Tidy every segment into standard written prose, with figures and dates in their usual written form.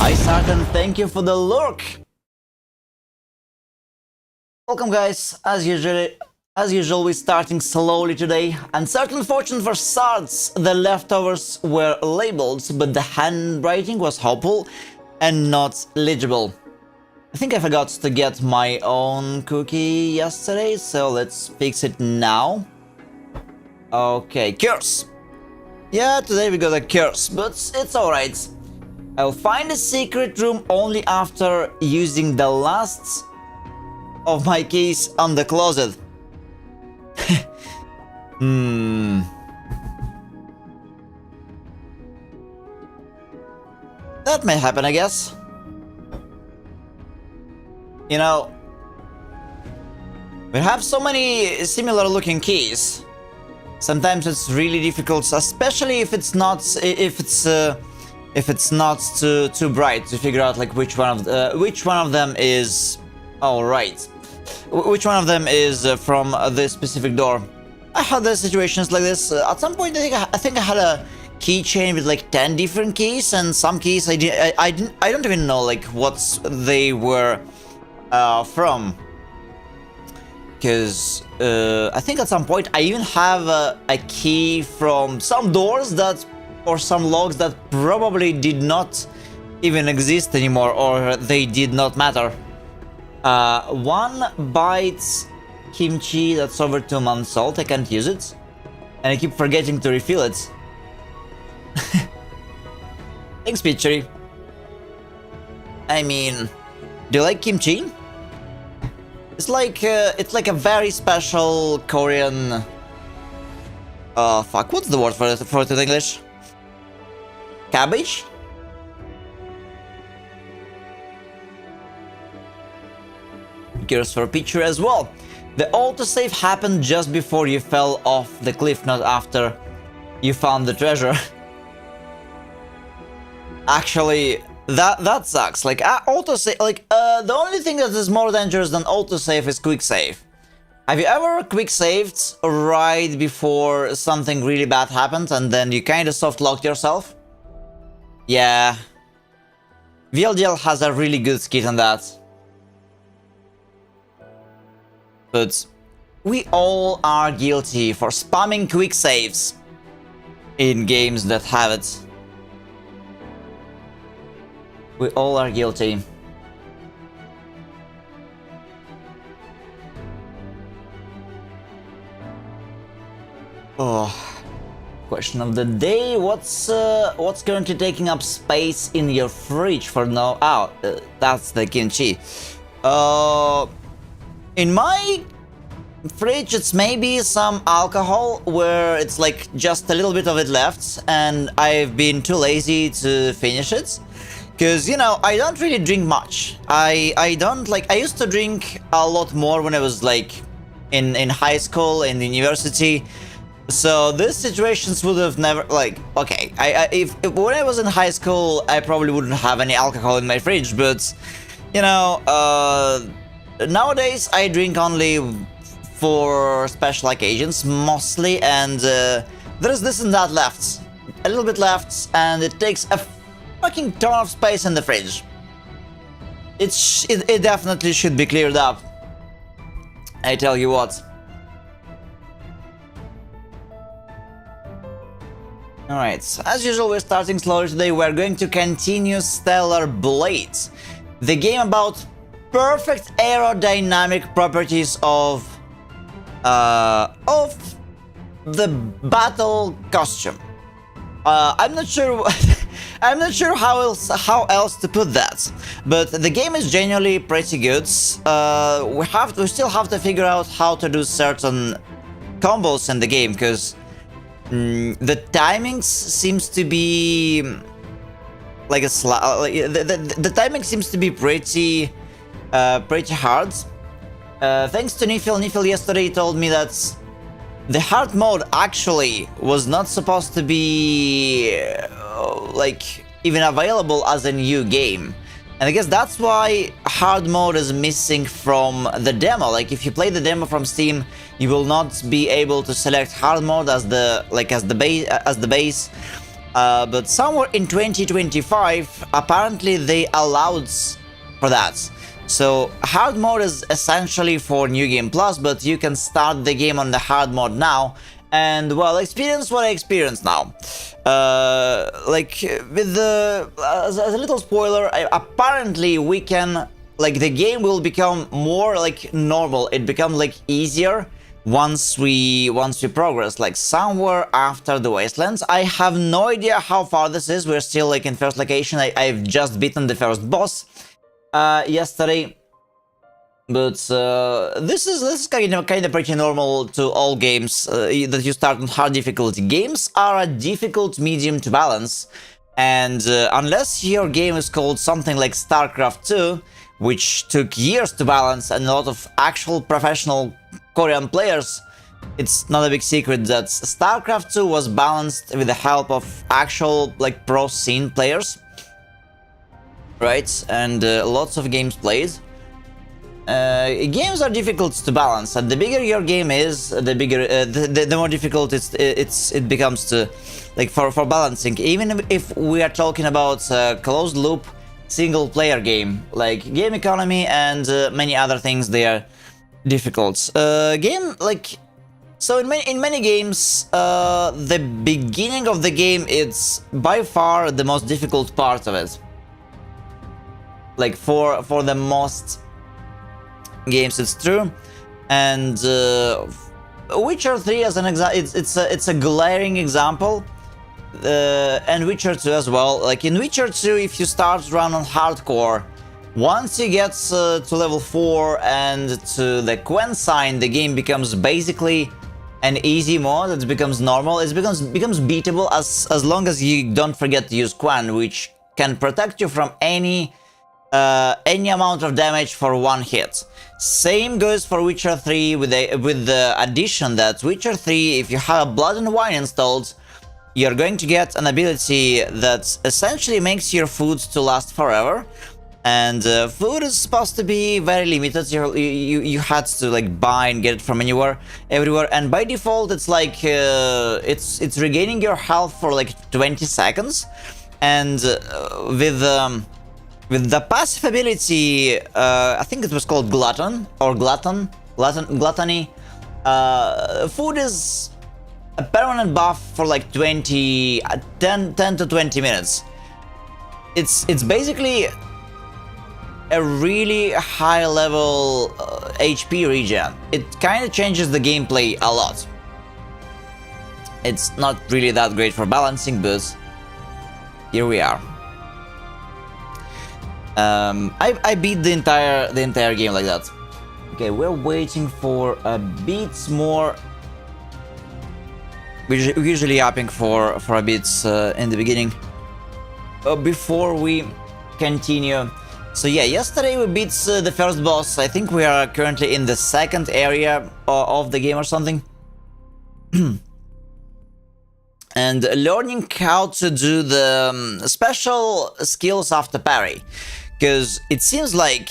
Hi Sartan, thank you for the lurk! Welcome guys, as usual we're starting slowly today. Unfortunate for Sards, the leftovers were labeled, but the handwriting was hopeful and not legible. I think I forgot to get my own cookie yesterday, so let's fix it now. Okay, curse! Yeah, today we got a curse, but it's alright. I'll find a secret room only after using the last of my keys on the closet. That may happen, I guess. You know, we have so many similar looking keys. Sometimes it's really difficult, especially if it's not too bright, to figure out like which one of them is which one of them is from this specific door. I had the situations like this at some point. I think I had a keychain with like 10 different keys, and some keys I don't even know like what they were from. Because I think at some point I even have a key from some doors or some logs that probably did not even exist anymore, or they did not matter. 1 bite kimchi that's over 2 months old, I can't use it. And I keep forgetting to refill it. Thanks, Pitchery. I mean, do you like kimchi? It's like a very special Korean... fuck, what's the word for it in English? Cabbage? Curious for a picture as well. The autosave happened just before you fell off the cliff, not after you found the treasure. Actually, that sucks. Like autosave, like the only thing that is more dangerous than autosave is quick save. Have you ever quick saved right before something really bad happened and then you kind of soft locked yourself? Yeah. VLDL has a really good skit on that. But we all are guilty for spamming quick saves in games that have it. We all are guilty. Oh, question of the day: what's currently taking up space in your fridge for now? Oh, that's the kimchi. In my fridge, it's maybe some alcohol where it's like just a little bit of it left, and I've been too lazy to finish it. Because, you know, I don't really drink much. I don't like... I used to drink a lot more when I was like in high school and university. So these situations would have never like... Okay, if when I was in high school, I probably wouldn't have any alcohol in my fridge, but you know, nowadays I drink only for special occasions mostly, and there's this and that left, a little bit left, and it takes a fucking ton of space in the fridge. It definitely should be cleared up, I tell you what. Alright, so as usual we're starting slowly today. We're going to continue Stellar Blade, the game about perfect aerodynamic properties of the battle costume. I'm not sure I'm not sure how else to put that, but the game is genuinely pretty good. We still have to figure out how to do certain combos in the game, because the timings seems to be like the timing seems to be pretty hard. Thanks to Nifil. Nifil yesterday told me that the hard mode actually was not supposed to be like even available as a new game, and I guess that's why hard mode is missing from the demo. Like if you play the demo from Steam, you will not be able to select hard mode as the base, but somewhere in 2025, apparently they allowed for that. So hard mode is essentially for New Game Plus, but you can start the game on the hard mode now. And well, experience what I experienced now. Like with the as a little spoiler, apparently we can, like, the game will become more like normal. It becomes like easier once we progress, like somewhere after the Wastelands. I have no idea how far this is. We're still like in first location. I've just beaten the first boss yesterday. But this is kind of pretty normal to all games that you start on hard difficulty. Games are a difficult medium to balance, and unless your game is called something like StarCraft 2, which took years to balance and a lot of actual professional Korean players, it's not a big secret that StarCraft 2 was balanced with the help of actual like pro scene players, right? And lots of games played. Games are difficult to balance, and the bigger your game is, the bigger, the more difficult it becomes to, like, for balancing. Even if we are talking about closed loop single player game, like game economy and many other things, they are difficult. Game like so in many games, the beginning of the game is by far the most difficult part of it. Like for the most games, it's true. And Witcher 3 as an example, it's a glaring example, and Witcher 2 as well. Like in Witcher 2, if you start run on hardcore, once you get to level 4 and to the Quen sign, the game becomes basically an easy mode. It becomes normal. It becomes beatable as long as you don't forget to use Quen, which can protect you from any amount of damage for one hit. Same goes for Witcher 3 with the addition that Witcher 3, if you have Blood and Wine installed, you're going to get an ability that essentially makes your food to last forever. And food is supposed to be very limited. You had to like buy and get it from everywhere. And by default, it's like it's regaining your health for like 20 seconds. And with the passive ability, I think it was called Gluttony. Food is a permanent buff for like 10 to 20 minutes. It's basically a really high level HP regen. It kind of changes the gameplay a lot. It's not really that great for balancing, but here we are. I beat the entire game like that. Okay, we're waiting for a bit more. We're usually upping for a bit in the beginning before we continue. So yeah, yesterday we beat the first boss. I think we are currently in the second area of the game or something. And learning how to do the special skills after parry. Because it seems like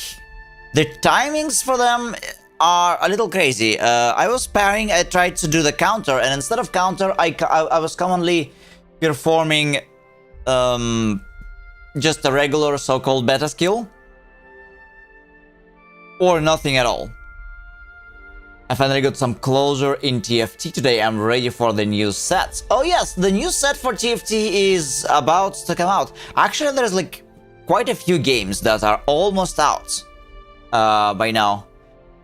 the timings for them are a little crazy. I was parrying, I tried to do the counter, and instead of counter, I was commonly performing just a regular so-called beta skill. Or nothing at all. I finally got some closure in TFT today. I'm ready for the new set. Oh yes, the new set for TFT is about to come out. Actually, there's like quite a few games that are almost out by now.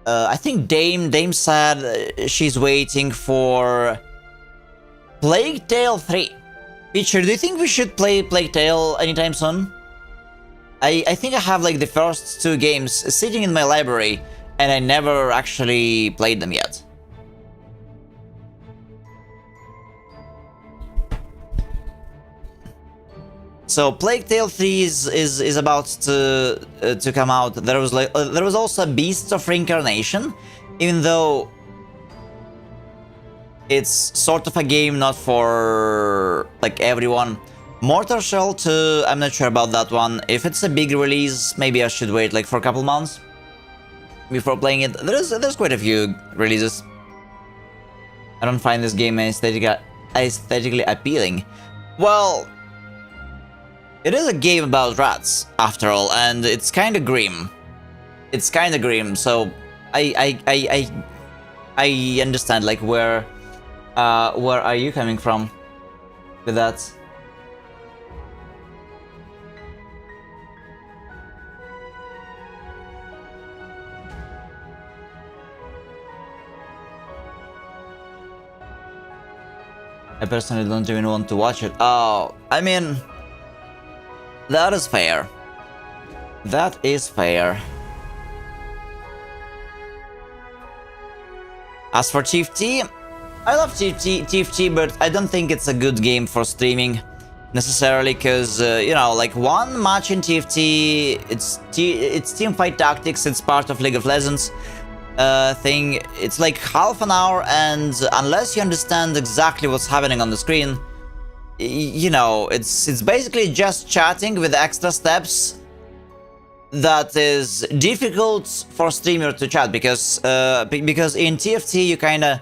I think Dame said she's waiting for Plague Tale 3. Peter, do you think we should play Plague Tale anytime soon? I think I have like the first two games sitting in my library, and I never actually played them yet. So Plague Tale 3 is about to come out. There was also Beasts of Reincarnation, even though it's sort of a game not for like everyone. Mortal Shell 2, I'm not sure about that one. If it's a big release, maybe I should wait like for a couple months before playing it. There's quite a few releases. I don't find this game aesthetically appealing. Well, it is a game about rats, after all, and it's kind of grim. It's kind of grim, so I understand, like, where are you coming from with that? I personally don't even want to watch it. Oh, I mean, that is fair. That is fair. As for TFT, I love TFT, but I don't think it's a good game for streaming necessarily, because you know, like, one match in TFT, it's teamfight tactics. It's part of League of Legends thing. It's like half an hour, and unless you understand exactly what's happening on the screen, you know, it's basically just chatting with extra steps that is difficult for streamer to chat, because in TFT you kind of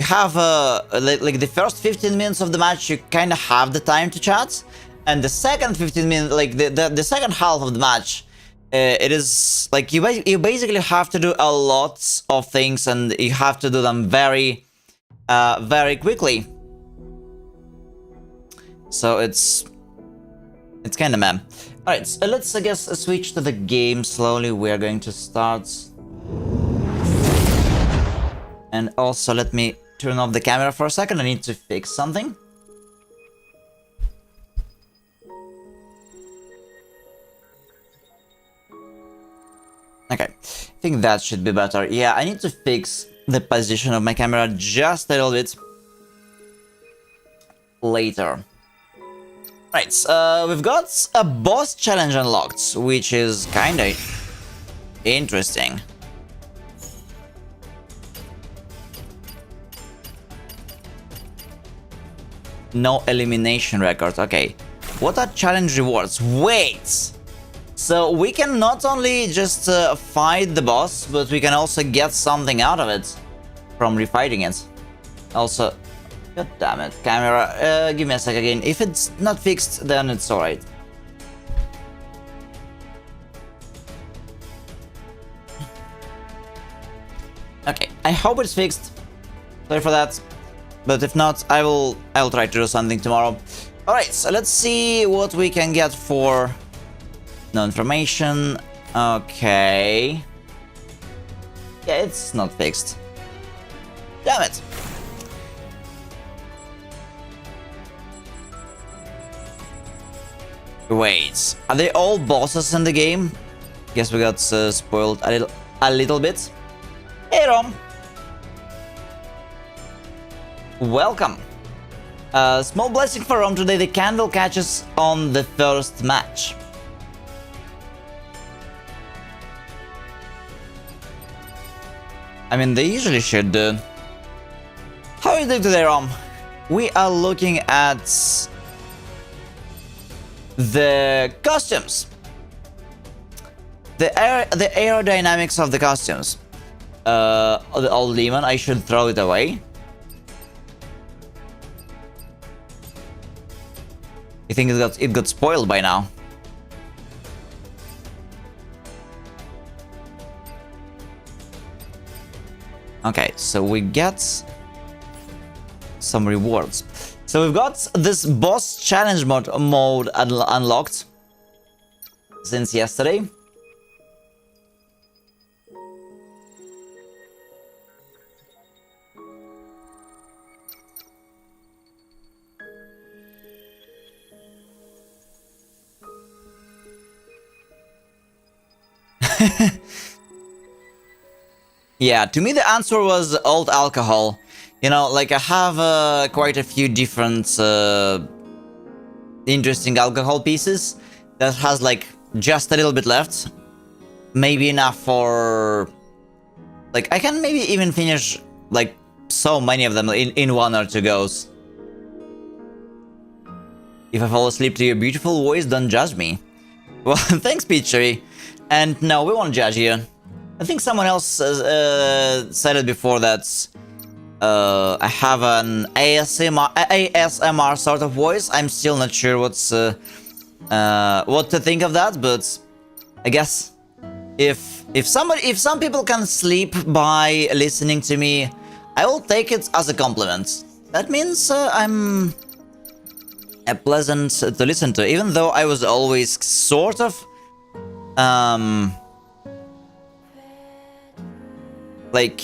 have like the first 15 minutes of the match you kind of have the time to chat, and the second 15 minutes, like the second half of the match, it is like you basically have to do a lot of things, and you have to do them very quickly. So it's kind of meh. Alright, so let's, I guess, switch to the game slowly. We're going to start. And also, let me turn off the camera for a second. I need to fix something. Okay, I think that should be better. Yeah, I need to fix the position of my camera just a little bit later. Right, we've got a boss challenge unlocked, which is kinda interesting. No elimination record, okay. What are challenge rewards? Wait! So we can not only just fight the boss, but we can also get something out of it from refighting it. Also, god damn it, camera, give me a sec again. If it's not fixed, then it's alright. Okay, I hope it's fixed. Sorry for that. But if not, I'll try to do something tomorrow. Alright, so let's see what we can get for no information. Okay. Yeah, it's not fixed. Damn it. Wait, are they all bosses in the game? Guess we got spoiled a little bit. Hey, Rom. Welcome. Small blessing for Rom today. The candle catches on the first match. I mean, they usually should do. How are you doing today, Rom? We are looking at the costumes. The aerodynamics of the costumes. The old demon, I should throw it away. I think it got spoiled by now. Okay, so we get some rewards. So we've got this boss challenge mode unlocked since yesterday. Yeah, to me the answer was old alcohol. You know, like I have quite a few different interesting alcohol pieces that has like just a little bit left. Maybe enough for... like I can maybe even finish like so many of them in 1 or 2 goes. If I fall asleep to your beautiful voice, don't judge me. Well, thanks, Peachy. And no, we won't judge you. I think someone else said it before that I have an ASMR sort of voice. I'm still not sure what to think of that, but I guess if some people can sleep by listening to me, I will take it as a compliment. That means I'm pleasant to listen to, even though I was always sort of like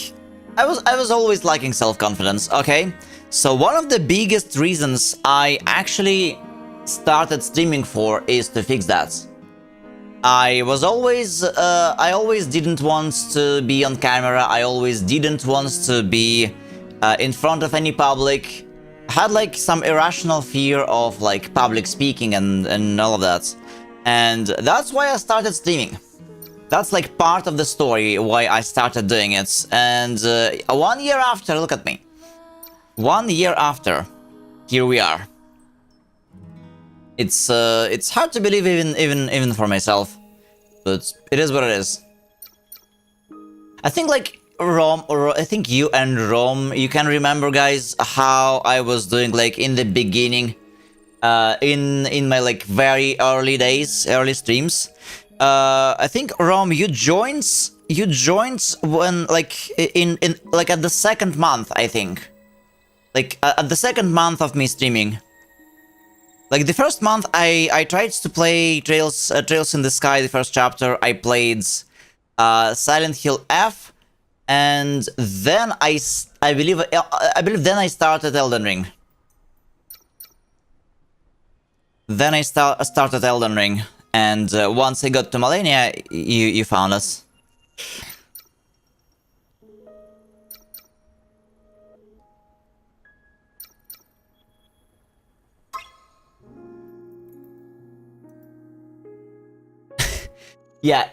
I was always lacking self-confidence. Okay, so one of the biggest reasons I actually started streaming for is to fix that. I always didn't want to be on camera. I always didn't want to be in front of any public. I had like some irrational fear of like public speaking and all of that. And that's why I started streaming. That's like part of the story why I started doing it. And 1 year after, look at me. 1 year after, here we are. It's hard to believe even for myself, but it is what it is. I think like I think you and Rom, you can remember, guys, how I was doing like in the beginning, in my like very early days, early streams. I think Rom, you joined when like in like at the second month, I think, like at the second month of me streaming. Like the first month, I tried to play Trails in the Sky, the first chapter. I played Silent Hill F, and then I believe then I started Elden Ring. Then I started Elden Ring, and once I got to Malenia, you found us. Yeah,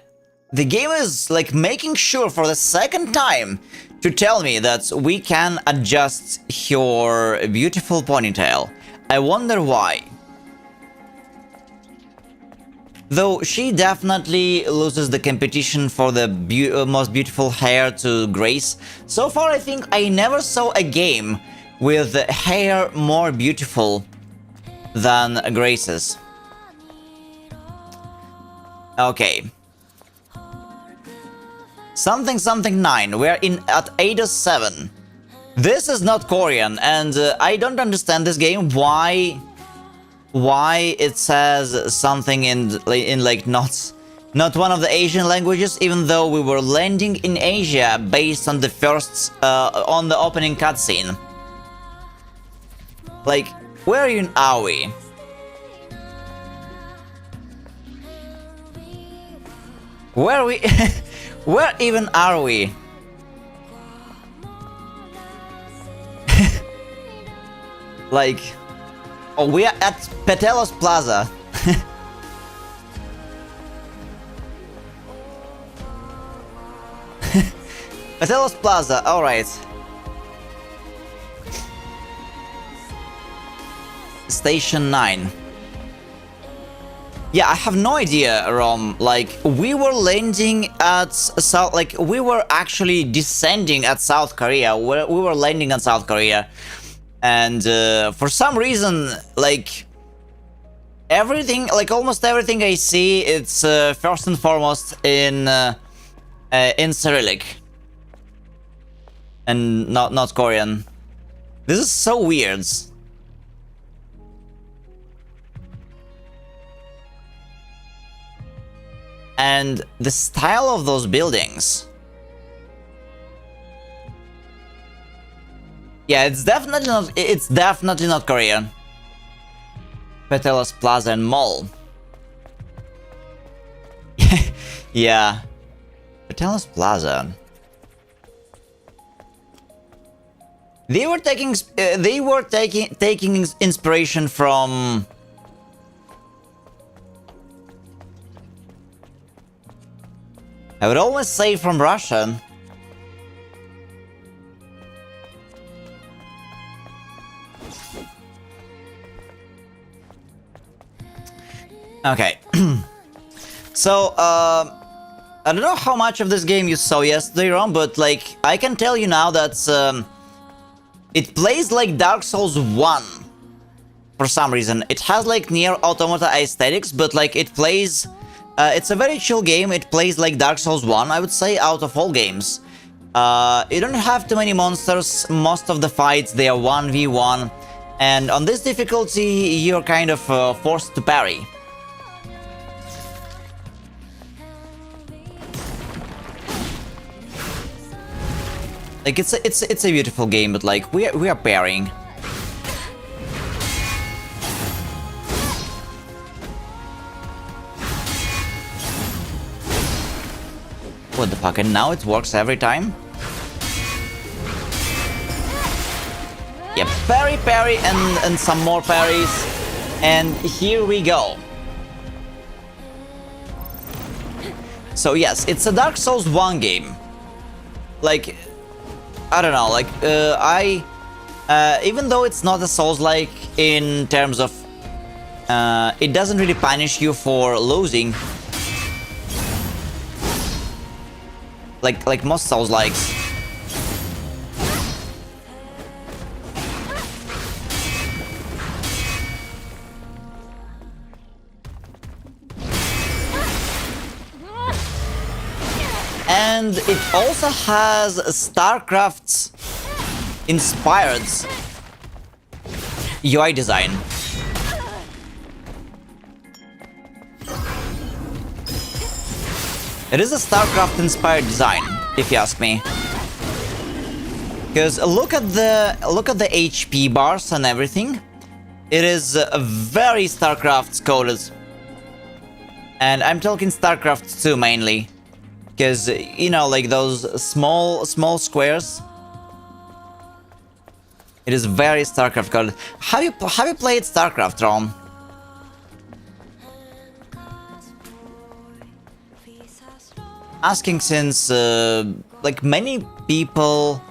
the game is like making sure for the second time to tell me that we can adjust your beautiful ponytail. I wonder why. Though she definitely loses the competition for the most beautiful hair to Grace. So far, I think I never saw a game with hair more beautiful than Grace's. Okay. Something 9. We're at Ada 7. This is not Korean, and I don't understand this game. Why it says something in like not one of the Asian languages, even though we were landing in Asia based on the first on the opening cutscene. Like, where are we? Where we? Where even are we? Like, oh, we are at Petelos Plaza. Petelos Plaza, alright. Station 9. Yeah, I have no idea, Rom. Like, we were landing at South... Like, we were actually descending at South Korea. We were landing at South Korea. And for some reason, like... everything, like almost everything I see, it's first and foremost in Cyrillic. And not Korean. This is so weird. And the style of those buildings. Yeah, it's definitely not Korean. Petelos Plaza and Mall. Yeah. Petelos Plaza. They were taking inspiration from... I would almost say from Russian. Okay. So, I don't know how much of this game you saw yesterday, Ron, but like, I can tell you now that It plays like Dark Souls 1 for some reason. It has like Nier Automata aesthetics, but like it plays... it's a very chill game. It plays like Dark Souls 1, I would say, out of all games. You don't have too many monsters. Most of the fights, they are 1v1. And on this difficulty, you're kind of forced to parry. Like it's a beautiful game, but like we are parrying. What the fuck? And now it works every time? Yeah, parry, and some more parries. And here we go. So yes, it's a Dark Souls 1 game. Like, I don't know, like, even though it's not a Souls-like in terms of, it doesn't really punish you for losing. Like most Souls-likes. And it also has StarCraft's inspired UI design. It is a StarCraft inspired design, if you ask me. Because look at the HP bars and everything. It is very StarCraft coded. And I'm talking StarCraft 2 mainly. Because, you know, like those small squares. It is very StarCraft coded. Have you played StarCraft, Ron? Asking since, like many people,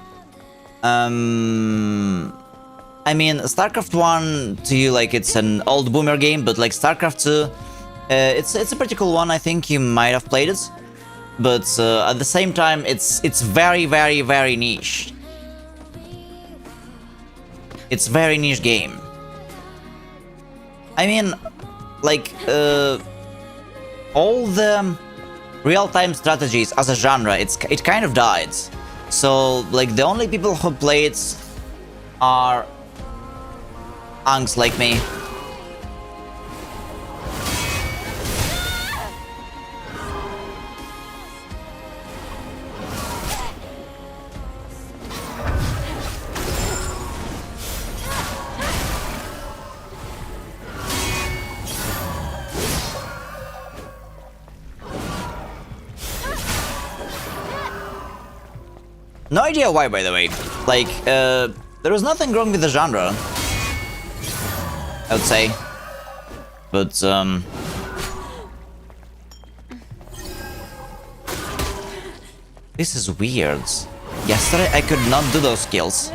I mean, StarCraft 1 to you, like it's an old boomer game, but like StarCraft 2, it's a pretty cool one. I think you might have played it. But at the same time, it's very niche. It's very niche game. I mean, like all the real-time strategies as a genre, it kind of died. So like the only people who play it are unks like me. No idea why, by the way. Like, there was nothing wrong with the genre, I would say. But, this is weird. Yesterday I could not do those skills.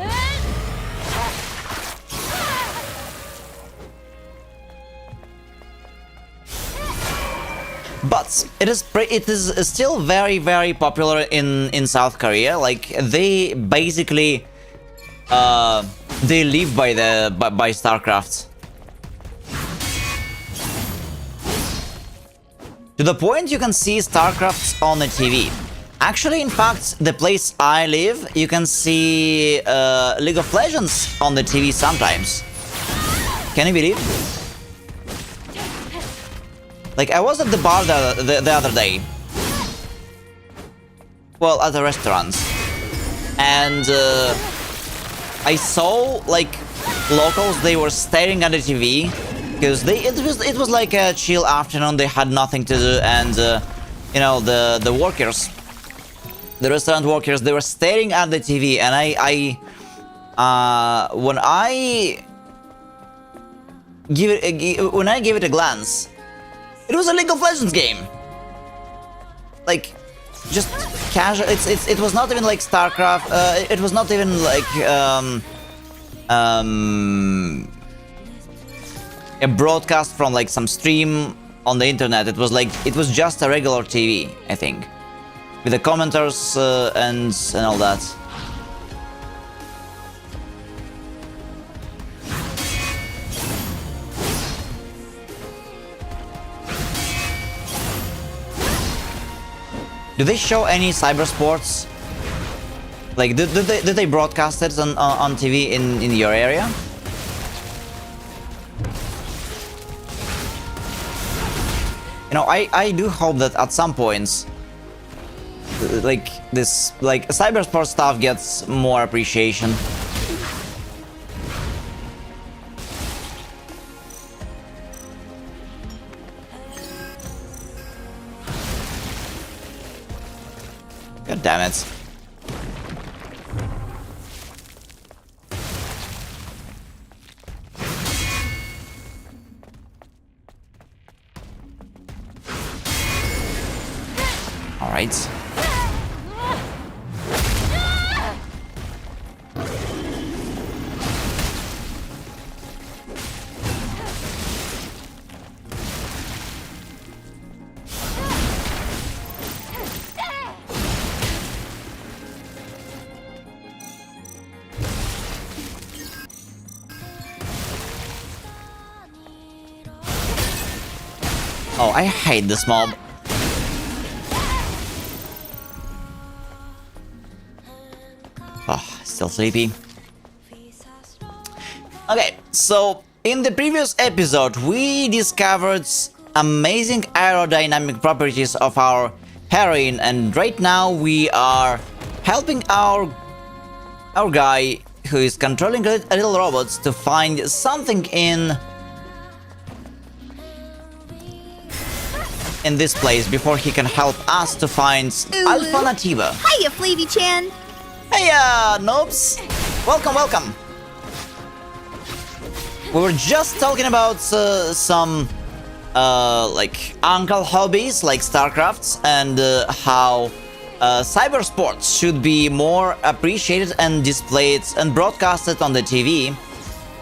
But it is still very popular in South Korea. Like they basically they live by StarCraft. To the point you can see StarCraft on the TV. Actually, in fact, the place I live, you can see League of Legends on the TV sometimes. Can you believe? Like, I was at the bar the other day. Well, at a restaurant. And I saw, like, locals, they were staring at the TV. Because it was like a chill afternoon, they had nothing to do. And, you know, the workers, the restaurant workers, they were staring at the TV. And when I gave it a glance, it was a League of Legends game. Like, just casual. It was not even like StarCraft. It was not even like a broadcast from like some stream on the internet. It was just a regular TV, I think, with the commenters and all that. Do they show any cyber sports? Like, did they broadcast it on TV in your area? You know, I do hope that at some points, like this, like cyber sports stuff gets more appreciation. God damn it. All right. Oh, I hate this mob. Oh, still sleepy. Okay, so in the previous episode we discovered amazing aerodynamic properties of our heroine, and right now we are helping our guy who is controlling a little robot to find something in this place before he can help us to find Alpha Nativa. Hiya, Flavy-chan! Hey, noobs! Welcome, welcome! We were just talking about some, like, uncle hobbies, like StarCraft, and how cyber sports should be more appreciated and displayed and broadcasted on the TV.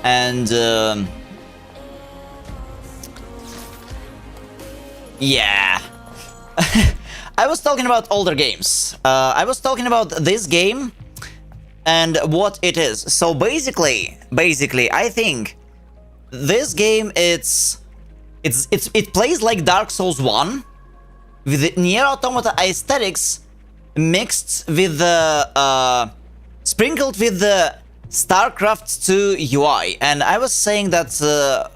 And, yeah. I was talking about older games. I was talking about this game and what it is. So basically, I think this game it plays like Dark Souls 1 with the Nier Automata aesthetics mixed with the sprinkled with the StarCraft 2 UI. And I was saying that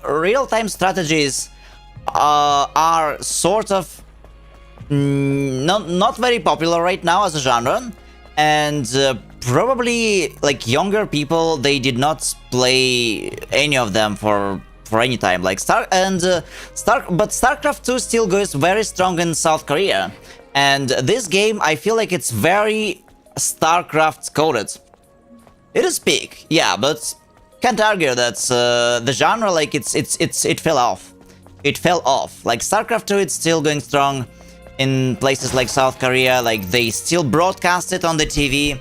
real-time strategies are sort of not very popular right now as a genre, and probably like younger people, they did not play any of them for any time. Like but StarCraft 2 still goes very strong in South Korea, and this game I feel like it's very StarCraft coded. It is big, yeah, but can't argue that the genre, like it fell off. It fell off. Like StarCraft 2, it's still going strong in places like South Korea. Like they still broadcast it on the TV.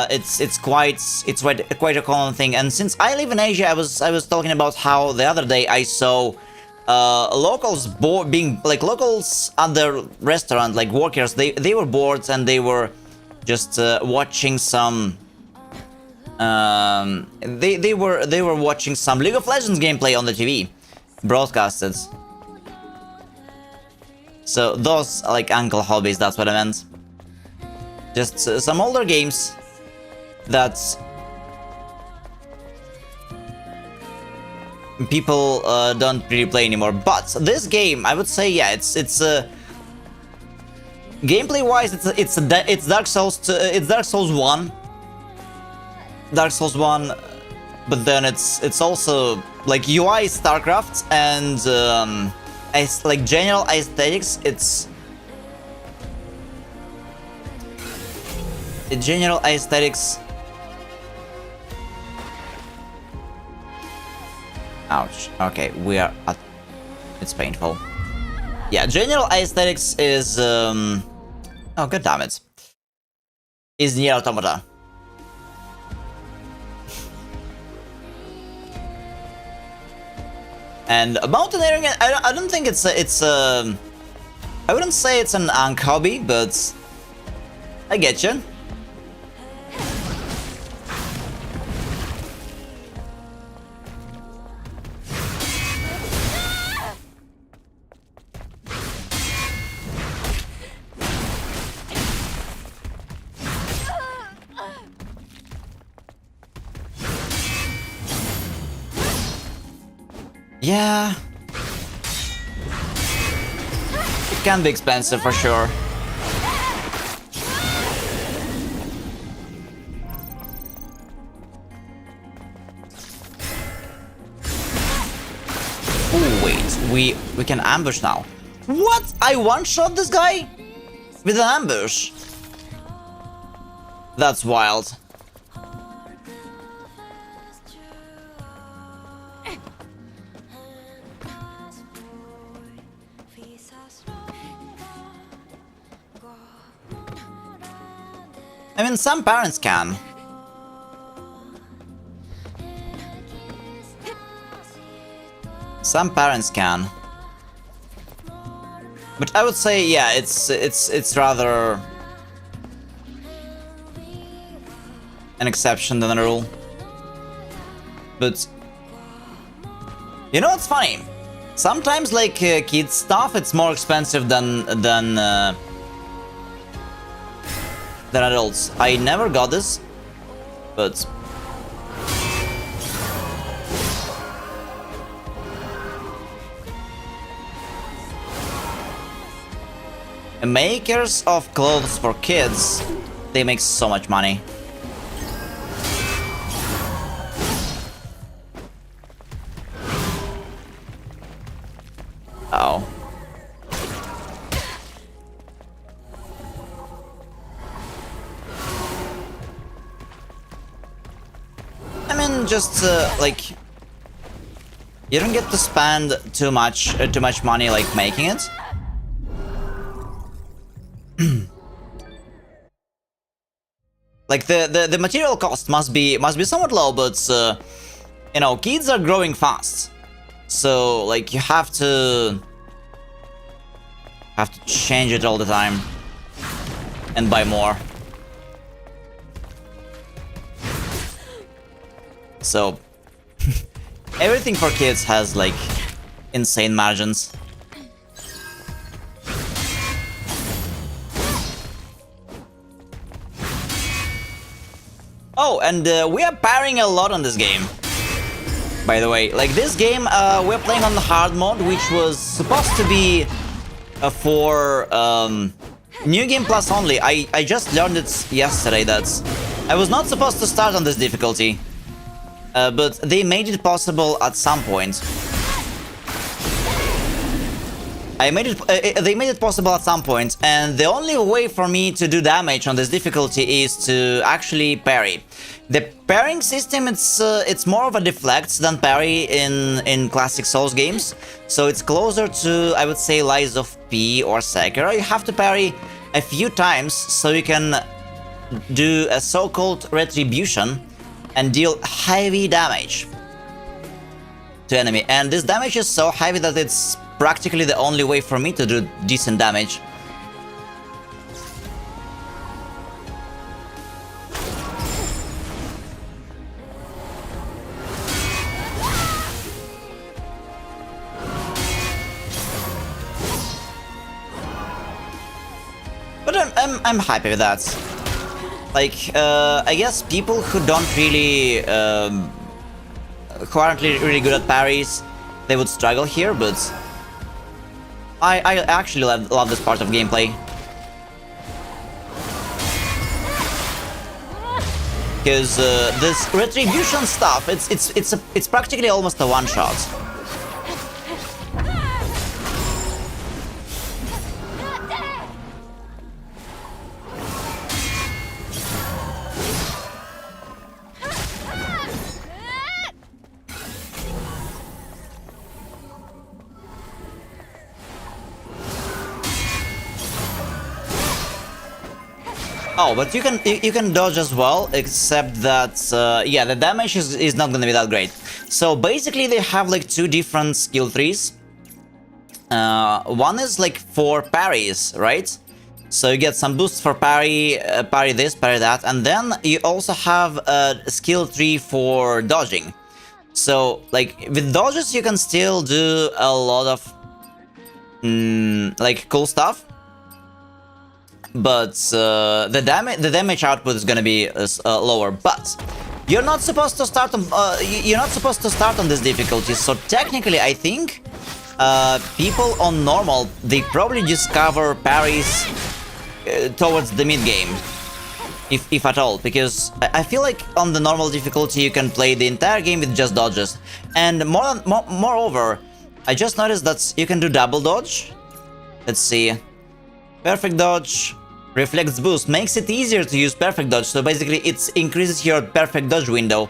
It's quite a common thing. And since I live in Asia, I was talking about how the other day I saw locals locals at the restaurant, like workers. They were bored and they were just watching some. They were watching some League of Legends gameplay on the TV. Broadcasted. So those like uncle hobbies, that's what I meant. Just some older games that people don't really play anymore. But this game, I would say, yeah, it's gameplay wise, it's Dark Souls it's Dark Souls 1. Dark Souls 1, but then it's also like UI StarCraft, and like general aesthetics, it's general aesthetics. Ouch. Okay, we are at. It's painful. Yeah, general aesthetics is oh god damn it. Is Nier Automata. And mountaineering, I don't think it's I wouldn't say it's an unk hobby, but I get you. Yeah. It can be expensive for sure. Oh wait, we can ambush now. What? I one-shot this guy? With an ambush? That's wild. I mean, some parents can. Some parents can. But I would say, yeah, it's rather an exception than a rule. But you know what's funny? Sometimes, like kids stuff, it's more expensive than adults. I never got this, but makers of clothes for kids, they make so much money. Oh. I mean, just like you don't get to spend too much money like making it. Like the material cost must be somewhat low, but you know, kids are growing fast, so like you have to change it all the time and buy more. So everything for kids has like insane margins. Oh, and we are parrying a lot on this game, by the way. Like, this game, we're playing on the hard mode, which was supposed to be for New Game Plus only. I just learned it yesterday that I was not supposed to start on this difficulty, but they made it possible at some point. They made it possible at some point, and the only way for me to do damage on this difficulty is to actually parry. The parrying system, it's more of a deflect than parry in classic Souls games, so it's closer to, I would say, Lies of P or Sekiro. You have to parry a few times so you can do a so-called retribution and deal heavy damage to enemy. And this damage is so heavy that it's practically the only way for me to do decent damage. But I'm happy with that. Like, I guess people who don't really, who aren't really good at parries, they would struggle here, but I actually love this part of gameplay. Because this retribution stuff, it's practically almost a one-shot. Oh, but you can dodge as well, except that yeah, the damage is not gonna be that great. So basically, they have like two different skill trees. One is like for parries, right? So you get some boosts for parry, parry this, parry that, and then you also have a skill tree for dodging. So like with dodges, you can still do a lot of like cool stuff. But the damage output is gonna be lower. But You're not supposed to start on. You're not supposed to start on this difficulty. So technically, I think people on normal, they probably discover parries towards the mid game, if at all, because I feel like on the normal difficulty you can play the entire game with just dodges, and moreover, I just noticed that you can do double dodge. Let's see, perfect dodge, reflex boost makes it easier to use perfect dodge, so basically it increases your perfect dodge window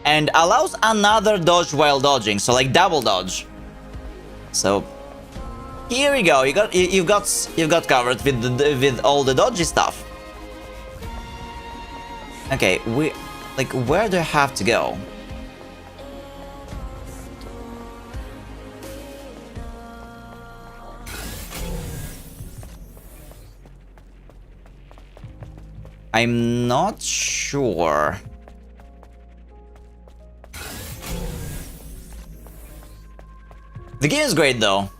and allows another dodge while dodging, so like double dodge. So here we go. You've got covered with all the dodgy stuff. Okay, where do I have to go? I'm not sure. The game is great though.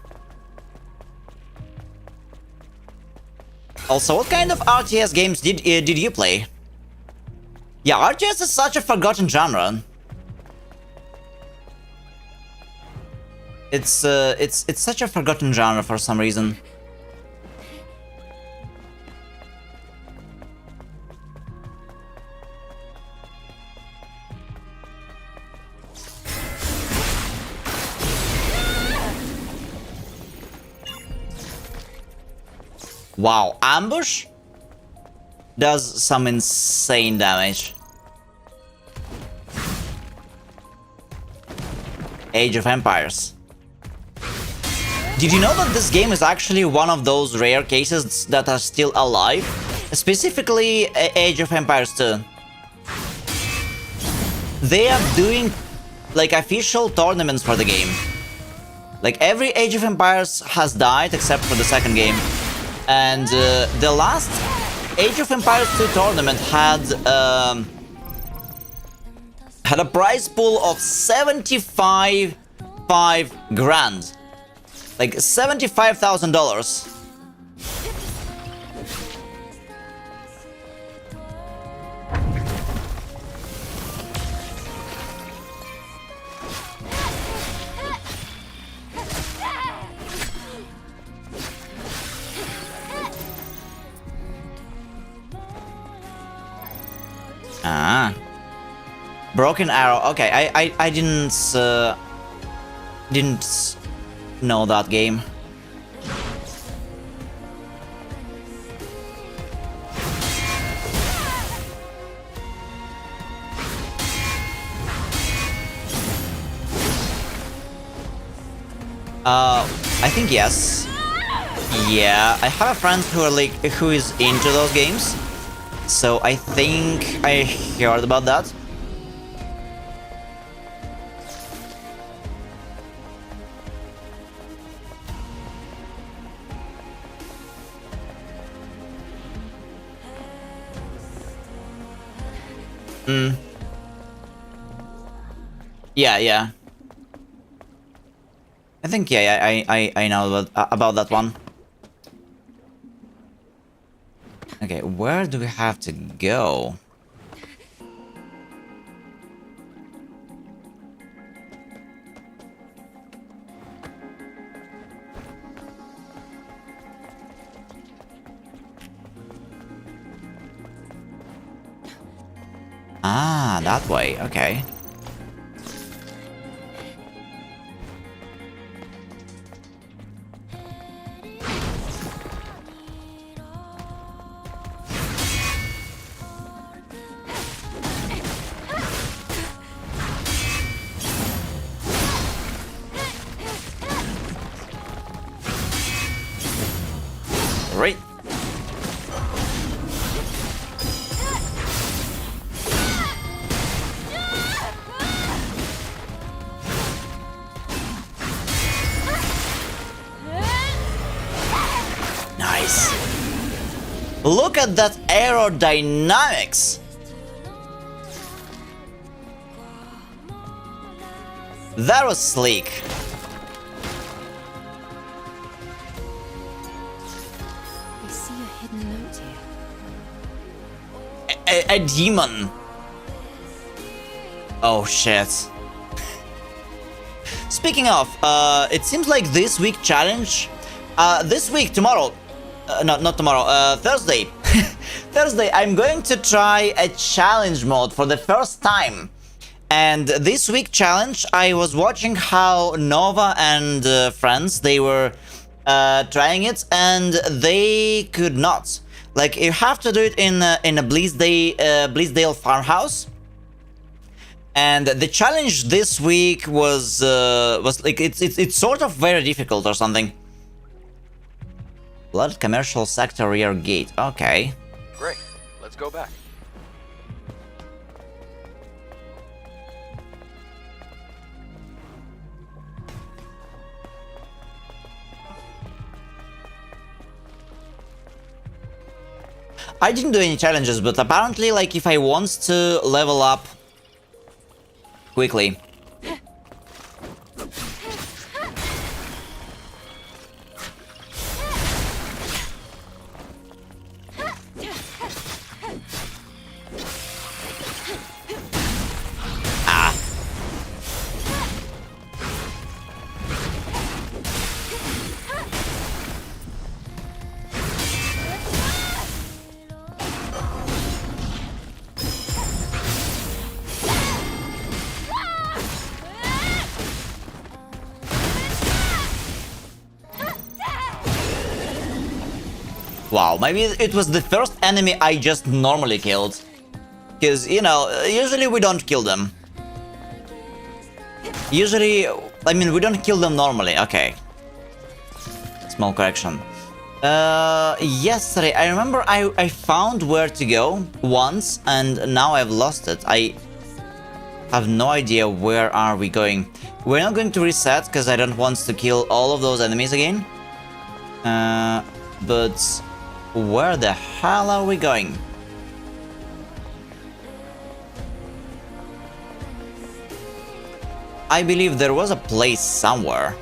Also, what kind of RTS games did you play? Yeah, RTS is such a forgotten genre. It's such a forgotten genre for some reason. Wow, ambush does some insane damage. Age of Empires. Did you know that this game is actually one of those rare cases that are still alive? Specifically, Age of Empires 2. They are doing like official tournaments for the game. Like every Age of Empires has died except for the second game. And the last Age of Empires 2 tournament had a prize pool of 75 grand, like $75,000. Ah, Broken Arrow. Okay, I didn't know that game. I think yes. Yeah, I have a friend who is into those games. So I think I heard about that. Yeah. I think I know about that one. Okay, where do we have to go? Ah, that way, okay. Right. Nice. Look at that aerodynamics. That was sleek. A demon. Oh shit. Speaking of, it seems like this week challenge, this week, tomorrow, not tomorrow, Thursday. Thursday, I'm going to try a challenge mode for the first time. And this week challenge, I was watching how Nova and friends, they were trying it, and they could not. Like, you have to do it in a Bleasdale farmhouse. And the challenge this week was like it's sort of very difficult or something. Blood commercial sector rear gate. Okay. Great. Let's go back. I didn't do any challenges, but apparently, like, if I want to level up quickly. Wow, maybe it was the first enemy I just normally killed. Because, you know, usually we don't kill them. Usually, I mean, we don't kill them normally. Okay. Small correction. Yesterday, I remember I found where to go once, and now I've lost it. I have no idea where are we going. We're not going to reset, because I don't want to kill all of those enemies again. But where the hell are we going? I believe there was a place somewhere.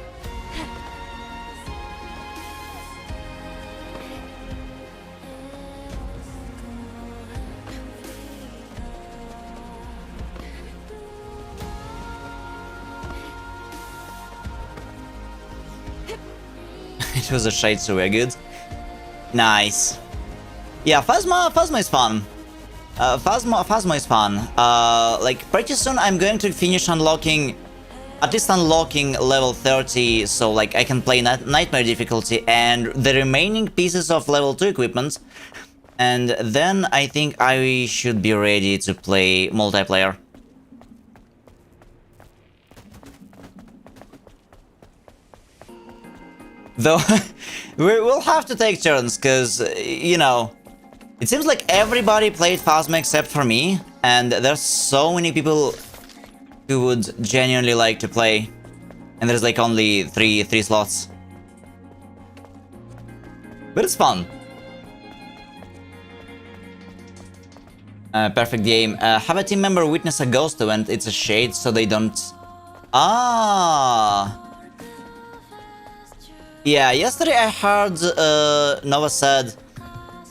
It was a shade, so we're good. Nice. Yeah, Phasma is fun. Phasma is fun. Like, pretty soon I'm going to finish unlocking, at least unlocking level 30, so like I can play Nightmare difficulty and the remaining pieces of level 2 equipment. And then I think I should be ready to play multiplayer. Though, we will have to take turns, because, you know, it seems like everybody played Phasma except for me, and there's so many people who would genuinely like to play, and there's like only three slots. But it's fun. Perfect game. Have a team member witness a ghost event, it's a shade, so they don't... Ah... Yeah, yesterday I heard Nova said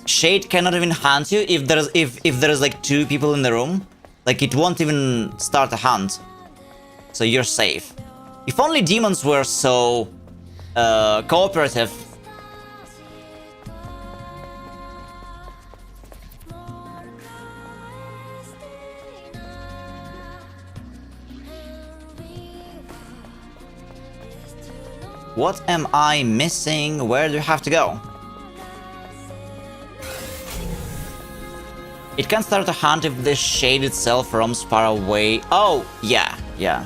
Shade cannot even hunt you if there's like 2 people in the room. Like, it won't even start a hunt. So you're safe. If only demons were so cooperative. What am I missing? Where do you have to go? It can start a hunt if the shade itself roams far away. Oh, yeah, yeah.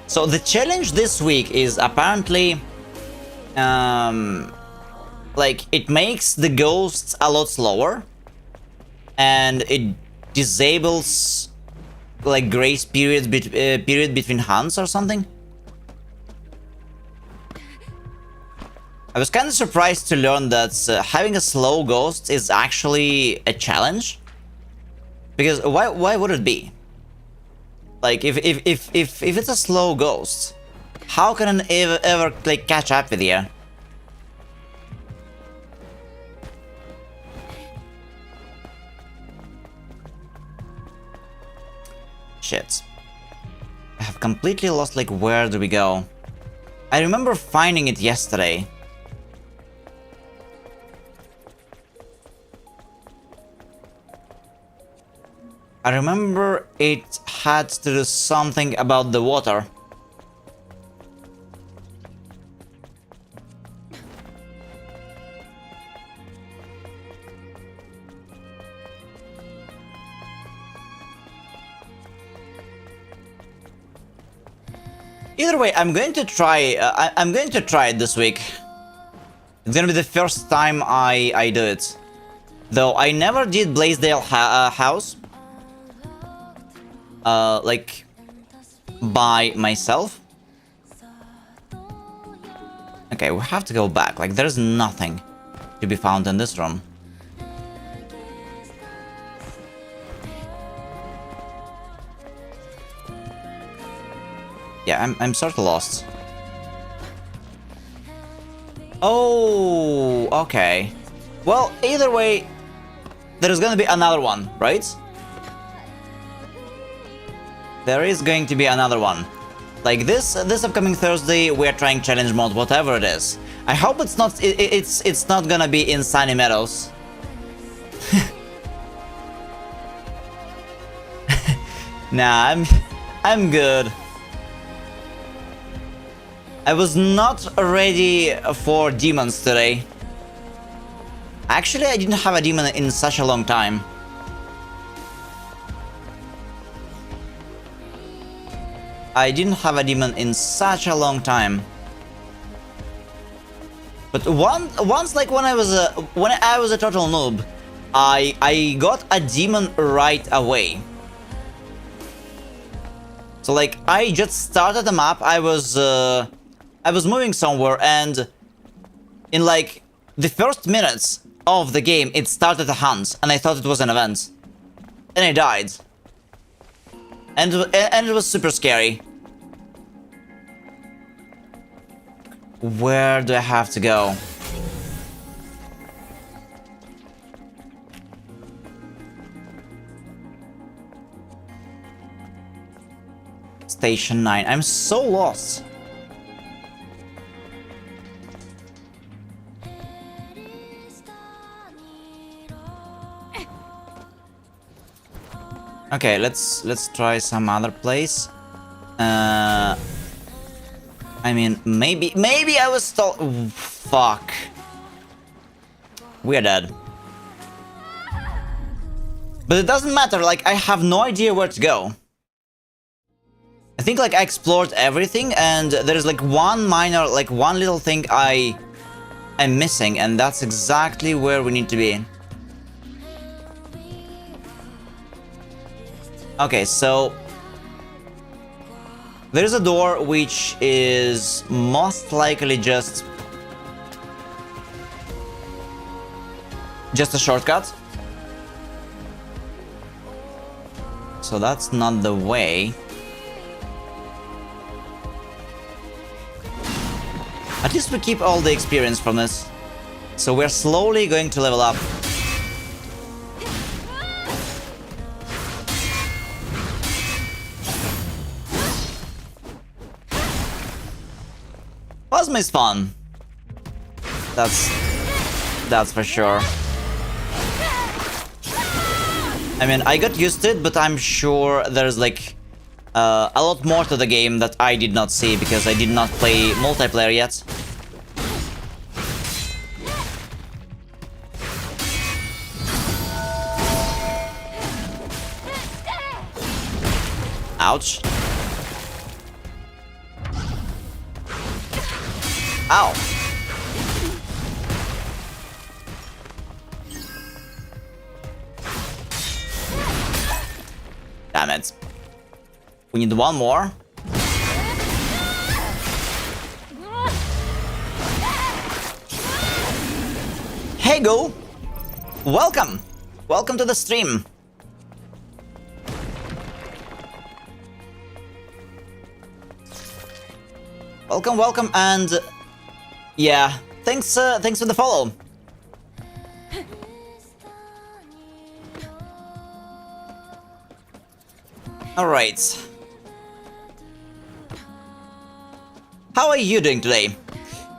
So the challenge this week is apparently... like, it makes the ghosts a lot slower, and it disables like grace period between hunts or something. I was kind of surprised to learn that having a slow ghost is actually a challenge, because why would it be? Like, if it's a slow ghost, How can I ever like catch up with you? Shit. I have completely lost, like, where do we go? I remember finding it yesterday. I remember it had to do something about the water. Either way, I'm going to try. I'm going to try it this week. It's gonna be the first time I do it. Though I never did Blaisdell House. Like by myself. Okay, we have to go back. Like, there's nothing to be found in this room. Yeah, I'm sort of lost. Oh, okay. Well, either way, there's gonna be another one, right? There is going to be another one. Like this upcoming Thursday, we're trying challenge mode, whatever it is. I hope it's not it's not gonna be in Sunny Meadows. Nah, I'm good. I was not ready for demons today. Actually, I didn't have a demon in such a long time. I didn't have a demon in such a long time. But once, like when I was a total noob, I got a demon right away. So like I just started the map. I was moving somewhere, and in like the first minutes of the game, it started a hunt, and I thought it was an event, and I died, and it was super scary. Where do I have to go? Station 9. I'm so lost. Okay, let's try some other place. I mean, maybe I was stalled. Fuck. We're dead. But it doesn't matter. Like, I have no idea where to go. I think like I explored everything, and there is like one little thing I'm missing, and that's exactly where we need to be. Okay, so there is a door which is most likely just a shortcut. So that's not the way. At least we keep all the experience from this. So we're slowly going to level up. Plasma is fun. That's for sure. I mean, I got used to it, but I'm sure there's like a lot more to the game that I did not see because I did not play multiplayer yet. Ouch. Ow. Damn it. We need one more. Hey, Go! Welcome! Welcome to the stream. Welcome, welcome, and yeah, thanks for the follow. All right. How are you doing today?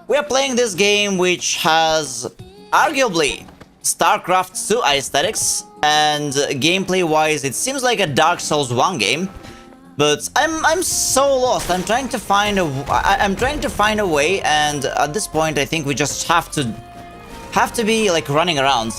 We are playing this game which has arguably StarCraft 2 aesthetics, and gameplay-wise it seems like a Dark Souls 1 game. But I'm so lost. I'm trying to find a way, and at this point I think we just have to be like running around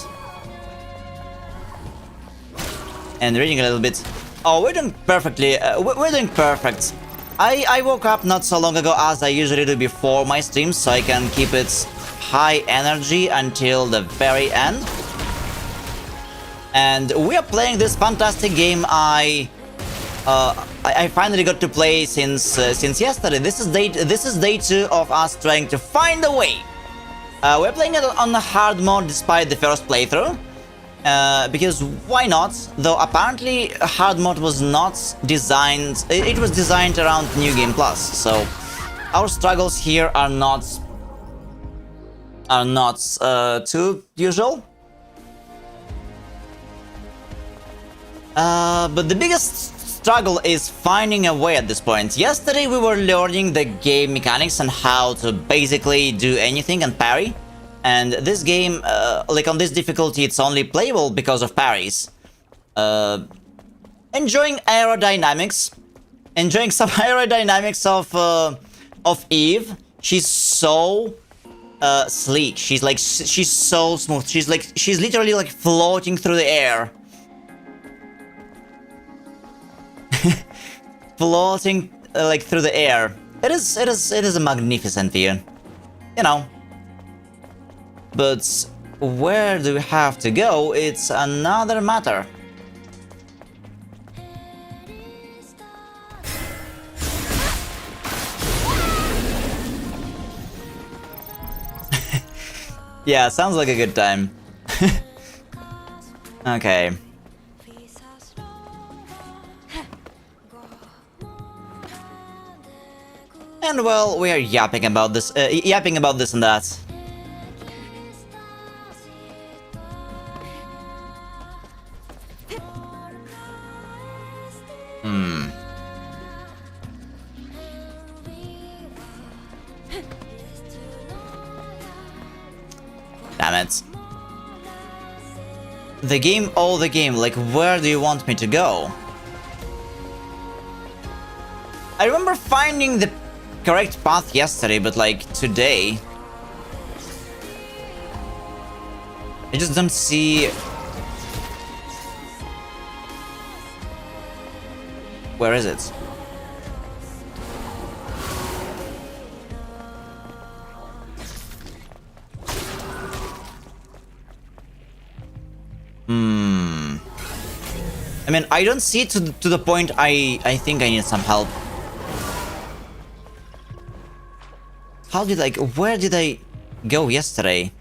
and reading a little bit. Oh, we're doing perfectly. We're doing perfect. I woke up not so long ago, as I usually do before my streams, so I can keep it high energy until the very end. And we are playing this fantastic game I finally got to play since yesterday. This is day 2 of us trying to find a way. We're playing it on the hard mode despite the first playthrough. Because why not? Though apparently hard mode was not designed. It was designed around New Game Plus, so our struggles here are not too usual. But the biggest struggle is finding a way at this point. Yesterday we were learning the game mechanics and how to basically do anything and parry. And this game, like on this difficulty, it's only playable because of parries. Enjoying aerodynamics. Enjoying some aerodynamics of Eve. She's so sleek. She's so smooth. She's literally like floating through the air. Floating like through the air. It is a magnificent view. You know. But where do we have to go? It's another matter. Yeah, sounds like a good time. Okay. And well, we are yapping about this and that. Damn it. The game, like, where do you want me to go? I remember finding the correct path yesterday, but like, today I just don't see... Where is it? I mean, I don't see it to the point I think I need some help. Where did I go yesterday?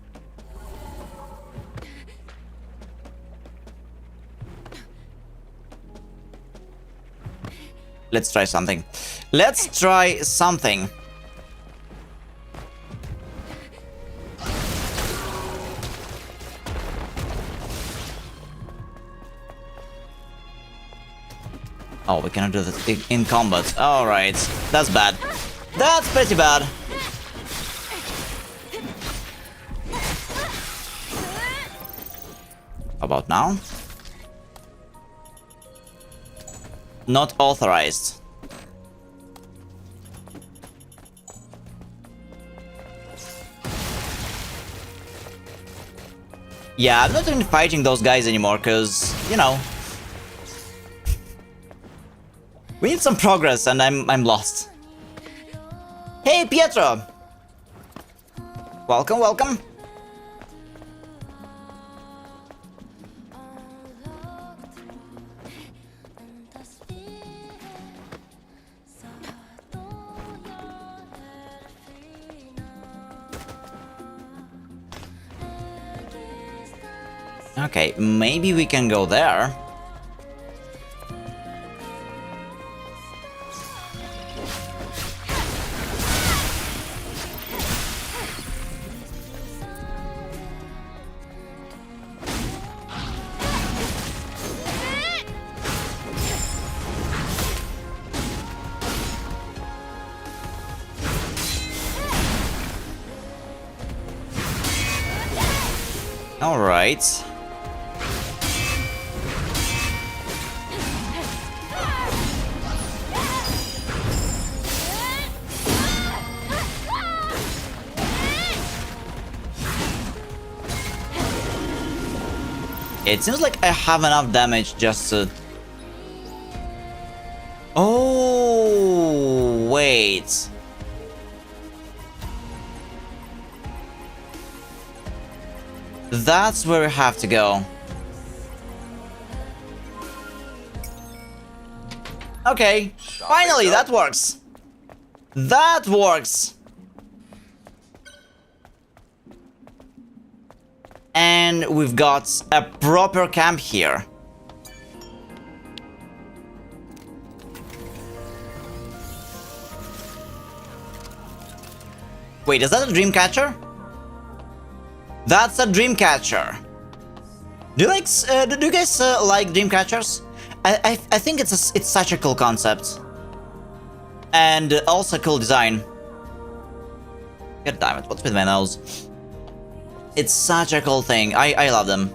Let's try something. Let's try something. Oh, we cannot do that in combat. Alright, that's bad. That's pretty bad. How about now? Not authorized. Yeah, I'm not even fighting those guys anymore, cause, you know, we need some progress, and I'm lost. Hey, Pietro! Welcome, welcome. Okay, maybe we can go there. Alright. It seems like I have enough damage just to... Oh, wait. That's where we have to go. Okay, finally, that works. That works. And we've got a proper camp here. Wait, is that a dream catcher? That's a dream catcher. Do you guys like dream catchers? I think it's such a cool concept, and also cool design. God damn it! What's with my nose? It's such a cool thing. I love them.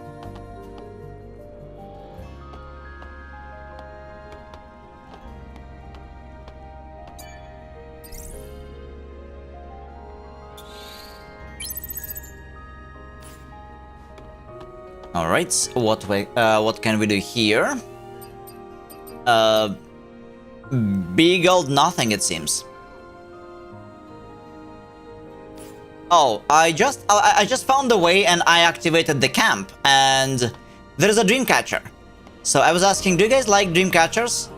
All right. What can we do here? Big old nothing, it seems. Oh, I just found the way and I activated the camp, and there's a dream catcher. So I was asking, do you guys like dream catchers?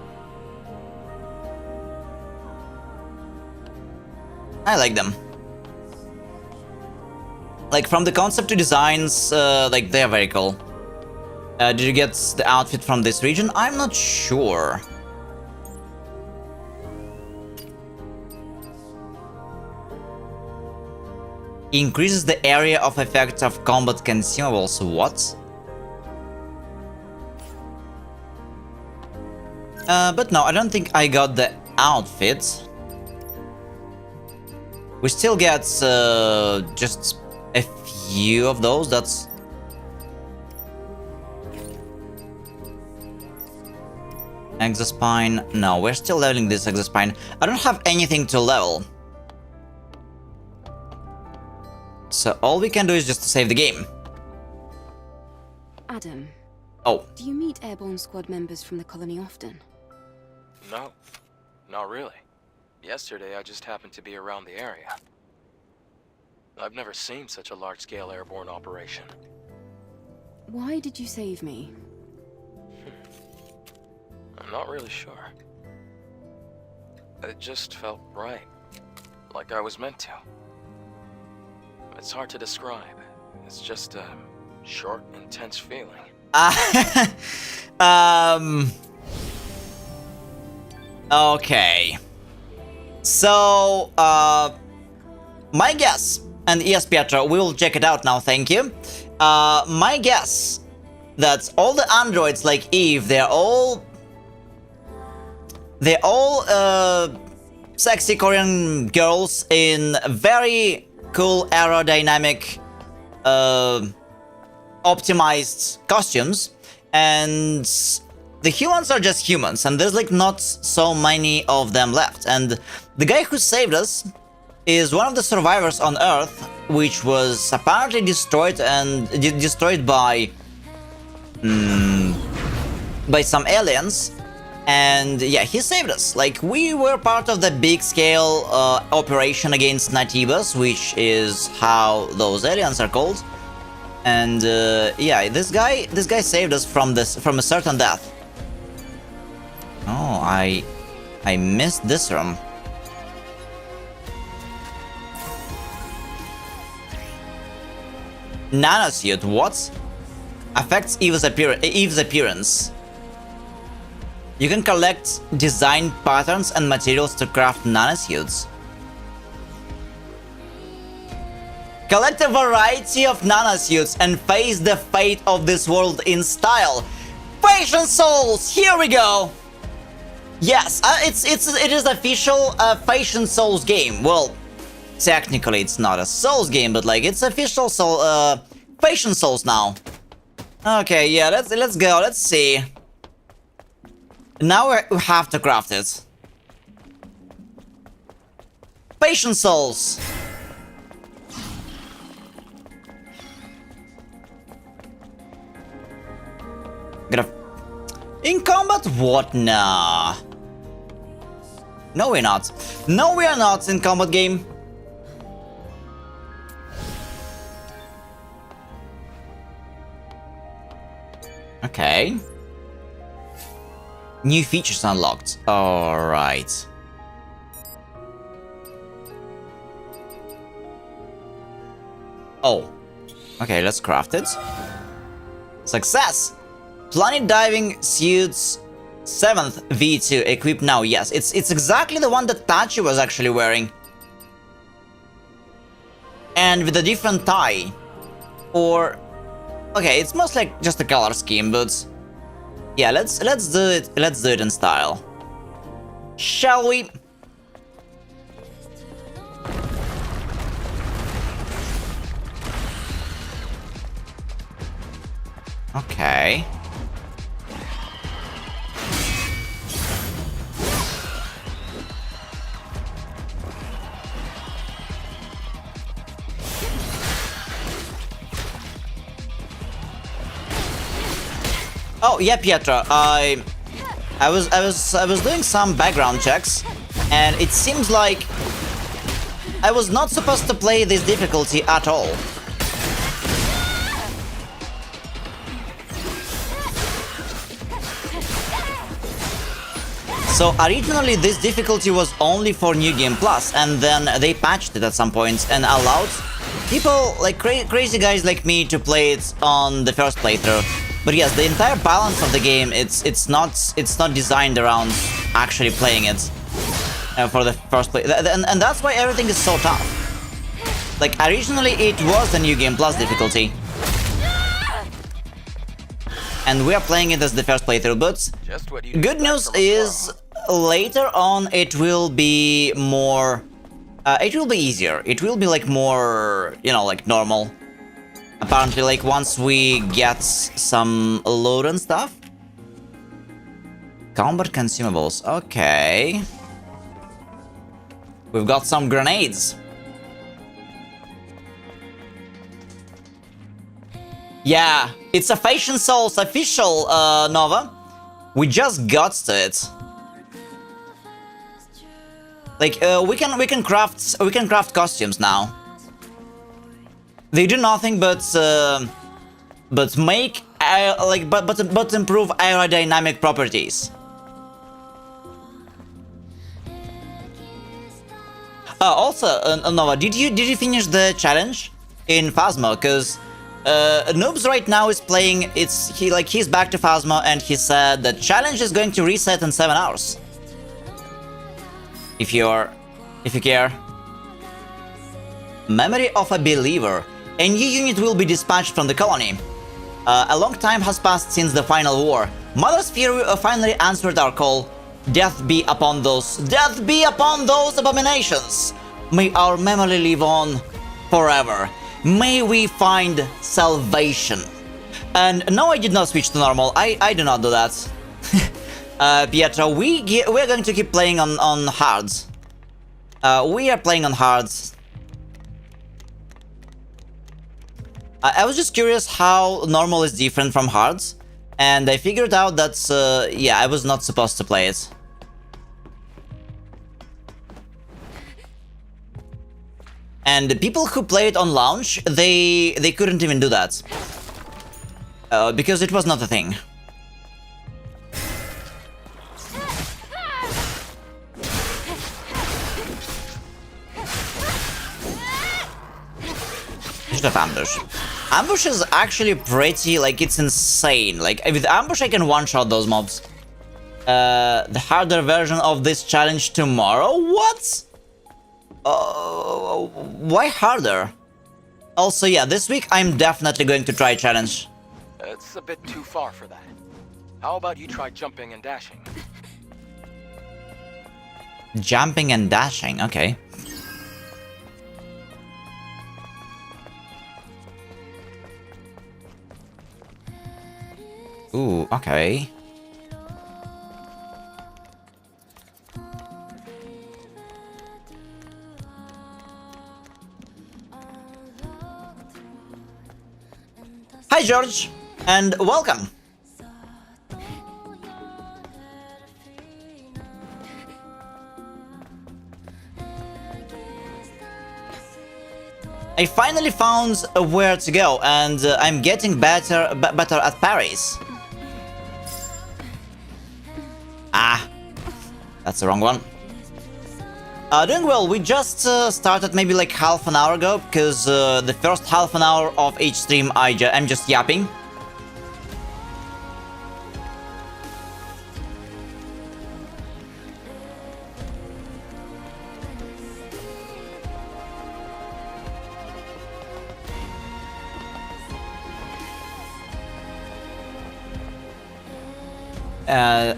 I like them. Like, from the concept to designs, like, they are very cool. Did you get the outfit from this region? I'm not sure. Increases the area of effect of combat consumables. What? But no, I don't think I got the outfit. We still get just a few of those. That's... Exospine. No, we're still leveling this Exospine. I don't have anything to level. So all we can do is just to save the game. Adam. Oh. Do you meet airborne squad members from the colony often? No, not really. Yesterday I just happened to be around the area. I've never seen such a large-scale airborne operation. Why did you save me? I'm not really sure. It just felt right. Like I was meant to. It's hard to describe. It's just a short, intense feeling. Okay. So, my guess, and yes, Pietro, we will check it out now, thank you. My guess that all the androids like Eve, they're all sexy Korean girls in very cool aerodynamic optimized costumes, and the humans are just humans, and there's like not so many of them left. And the guy who saved us is one of the survivors on Earth, which was apparently destroyed and destroyed by some aliens. And yeah, he saved us. Like, we were part of the big scale operation against Natibas, which is how those aliens are called. And yeah, this guy saved us from a certain death. Oh, I missed this room. Nanosuit, what? Affects Eve's appearance. You can collect design patterns and materials to craft nanosuits. Collect a variety of nanosuits and face the fate of this world in style. Fashion Souls, here we go. Yes, it is official Fashion Souls game. Well, technically it's not a Souls game, but like it's official Patient souls now. Okay, yeah, let's go. Let's see. Now we have to craft it. Patient souls. Gonna... In combat? What? Nah. No, we're not. No, we are not in combat game. Okay. New features unlocked. Alright. Oh. Okay, let's craft it. Success! Planet diving suits 7th V2 equipped now. Yes, it's exactly the one that Tachi was actually wearing. And with a different tie. Or... Okay, it's most like just a color scheme, but... Yeah, let's do it. Let's do it in style. Shall we? Okay. Oh yeah, Pietro. I was doing some background checks, and it seems like I was not supposed to play this difficulty at all. So originally this difficulty was only for New Game Plus, and then they patched it at some point and allowed people like crazy guys like me to play it on the first playthrough. But yes, the entire balance of the game, it's not designed around actually playing it for the first play, and that's why everything is so tough. Like originally, it was the New Game Plus difficulty, and we are playing it as the first playthrough. But good news is later on it will be more, it will be easier. It will be like more, you know, like normal. Apparently, like, once we get some loot and stuff. Combat consumables, okay. We've got some grenades. Yeah, it's a Fashion Souls official, Nova. We just got to it. Like, we can craft costumes now. They do nothing but make but improve aerodynamic properties. Also, Nova, did you finish the challenge in Phasmo? Because Noobs right now is playing. He's back to Phasmo, and he said the challenge is going to reset in 7 hours. If you care. Memory of a Believer. A new unit will be dispatched from the colony. A long time has passed since the final war. Mother Sphere finally answered our call. Death be upon those abominations. May our memory live on forever. May we find salvation. And no, I did not switch to normal. I do not do that. Pietro, we're going to keep playing on hards. We are playing on hards. I was just curious how normal is different from hards, and I figured out that, yeah, I was not supposed to play it. And the people who play it on launch, they couldn't even do that. Because it was not a thing. Should have ambush. Ambush is actually pretty, like, it's insane. Like, with ambush I can one-shot those mobs. The harder version of this challenge tomorrow? What? Why harder? Also, yeah, this week I'm definitely going to try challenge. It's a bit too far for that. How about you try jumping and dashing? Jumping and dashing, okay. Ooh, okay. Hi, George, and welcome. I finally found where to go, and I'm getting better at parries. Ah, that's the wrong one. Doing well. We just started maybe like half an hour ago, because the first half an hour of each stream I'm just yapping.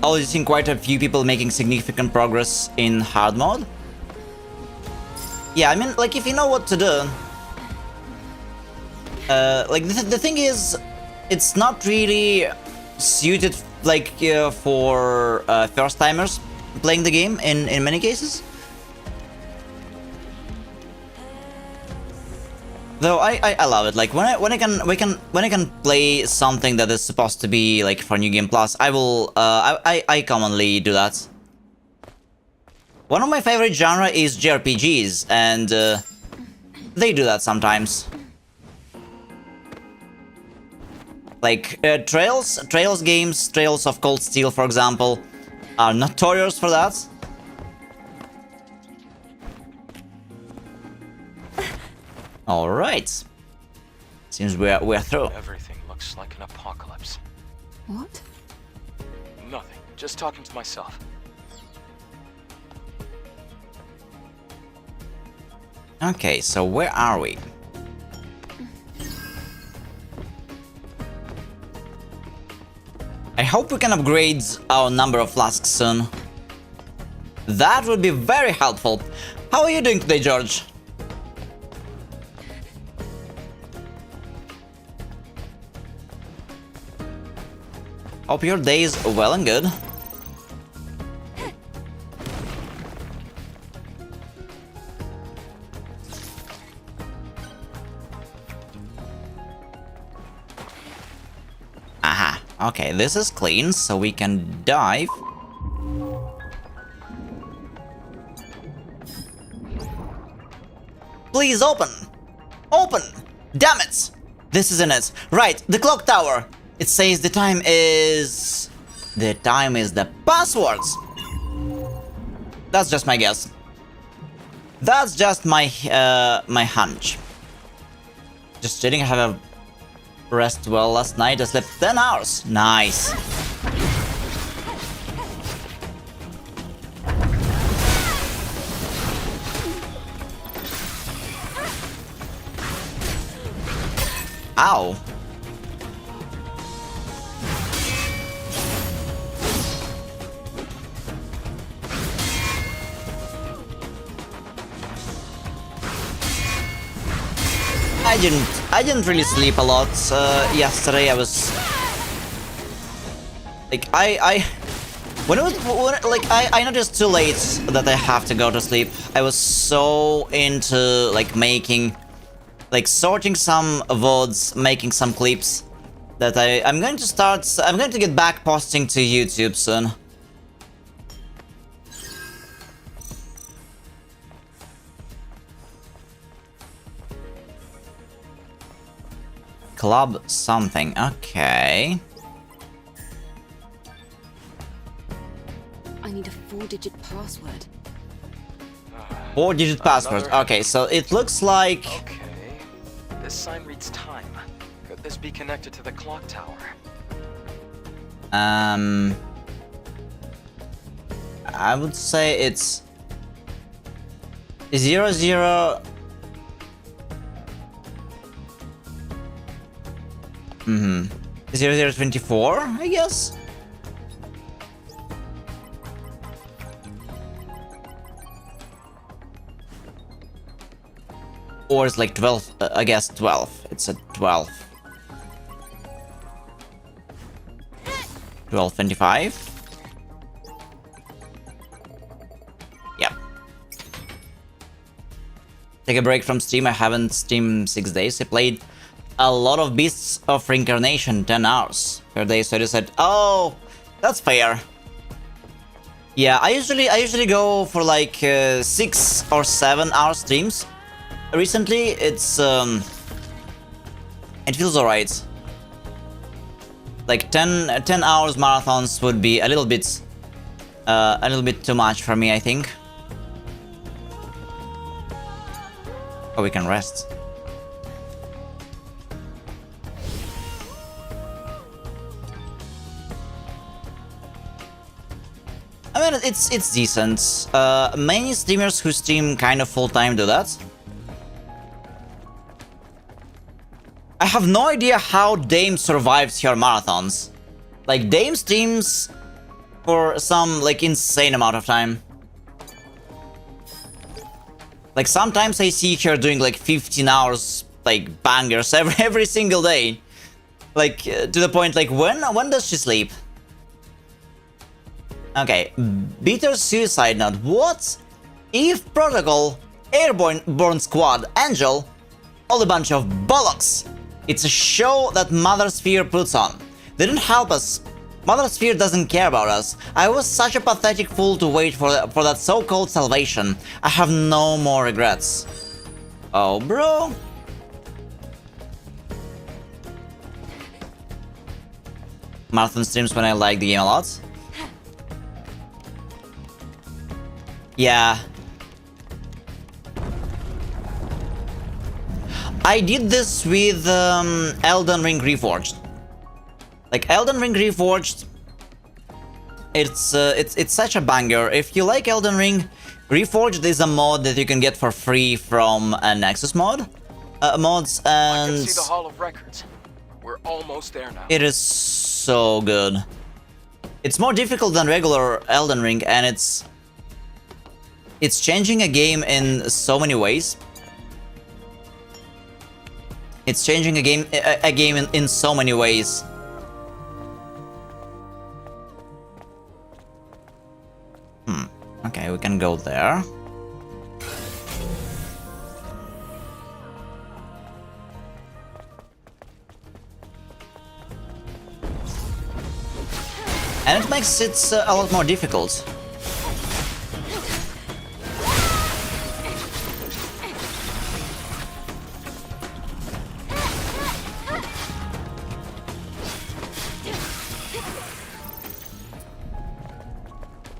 Already seen quite a few people making significant progress in hard mode. Yeah, I mean, like, if you know what to do... like, the thing is, it's not really suited, like, for first-timers playing the game in many cases. Though I love it. Like when I can play something that is supposed to be like for New Game Plus, I will I commonly do that. One of my favorite genre is JRPGs, and they do that sometimes. Like Trails games, Trails of Cold Steel, for example, are notorious for that. All right. Seems we're through. Everything looks like an apocalypse. What? Nothing. Just talking to myself. Okay, so where are we? I hope we can upgrade our number of flasks soon. That would be very helpful. How are you doing today, George? Hope your day is well and good. Aha, okay, this is clean, so we can dive. Please open! Open! Damn it! This isn't it. Right, the clock tower. It says the time is the passwords. That's just my guess. That's just my my hunch. Just kidding. I have a rest well last night. I slept 10 hours. Nice. Ow. I didn't really sleep a lot yesterday. I was like I noticed too late that I have to go to sleep. I was so into like sorting some VODs, making some clips, that I'm going to get back posting to YouTube soon. Club something, okay. I need a 4-digit password. 4-digit password. Okay, so it looks like... Okay. This sign reads time. Could this be connected to the clock tower? I would say it's 00. 0024, I guess. Or it's like 12, I guess 12. It's a 12. 12:25. Yep. Take a break from Steam. I haven't streamed 6 days. I played a lot of Beasts of Reincarnation, 10 hours per day. So I just said, oh, that's fair. Yeah, I usually go for like 6 or 7 hour streams. Recently, it feels alright. Like 10 hours marathons would be a little bit too much for me, I think. Oh, we can rest. I mean, it's decent. Many streamers who stream kind of full-time do that. I have no idea how Dame survives her marathons. Like, Dame streams for some, like, insane amount of time. Like, sometimes I see her doing, like, 15 hours, like, bangers every single day. Like, to the point, like, when does she sleep? Okay, Bitter Suicide Note. What if Protocol, Airborne Squad, Angel, all a bunch of bollocks? It's a show that Mother Sphere puts on. They don't help us. Mother Sphere doesn't care about us. I was such a pathetic fool to wait for that so-called salvation. I have no more regrets. Oh, bro. Marathon streams when I like the game a lot. Yeah. I did this with Elden Ring Reforged. Like, Elden Ring Reforged, it's such a banger. If you like Elden Ring, Reforged is a mod that you can get for free from Nexus mods, and I can see the Hall of Records. We're almost there now. It is so good. It's more difficult than regular Elden Ring, and it's changing a game in so many ways. It's changing a game in so many ways. Okay, we can go there. And it makes it a lot more difficult.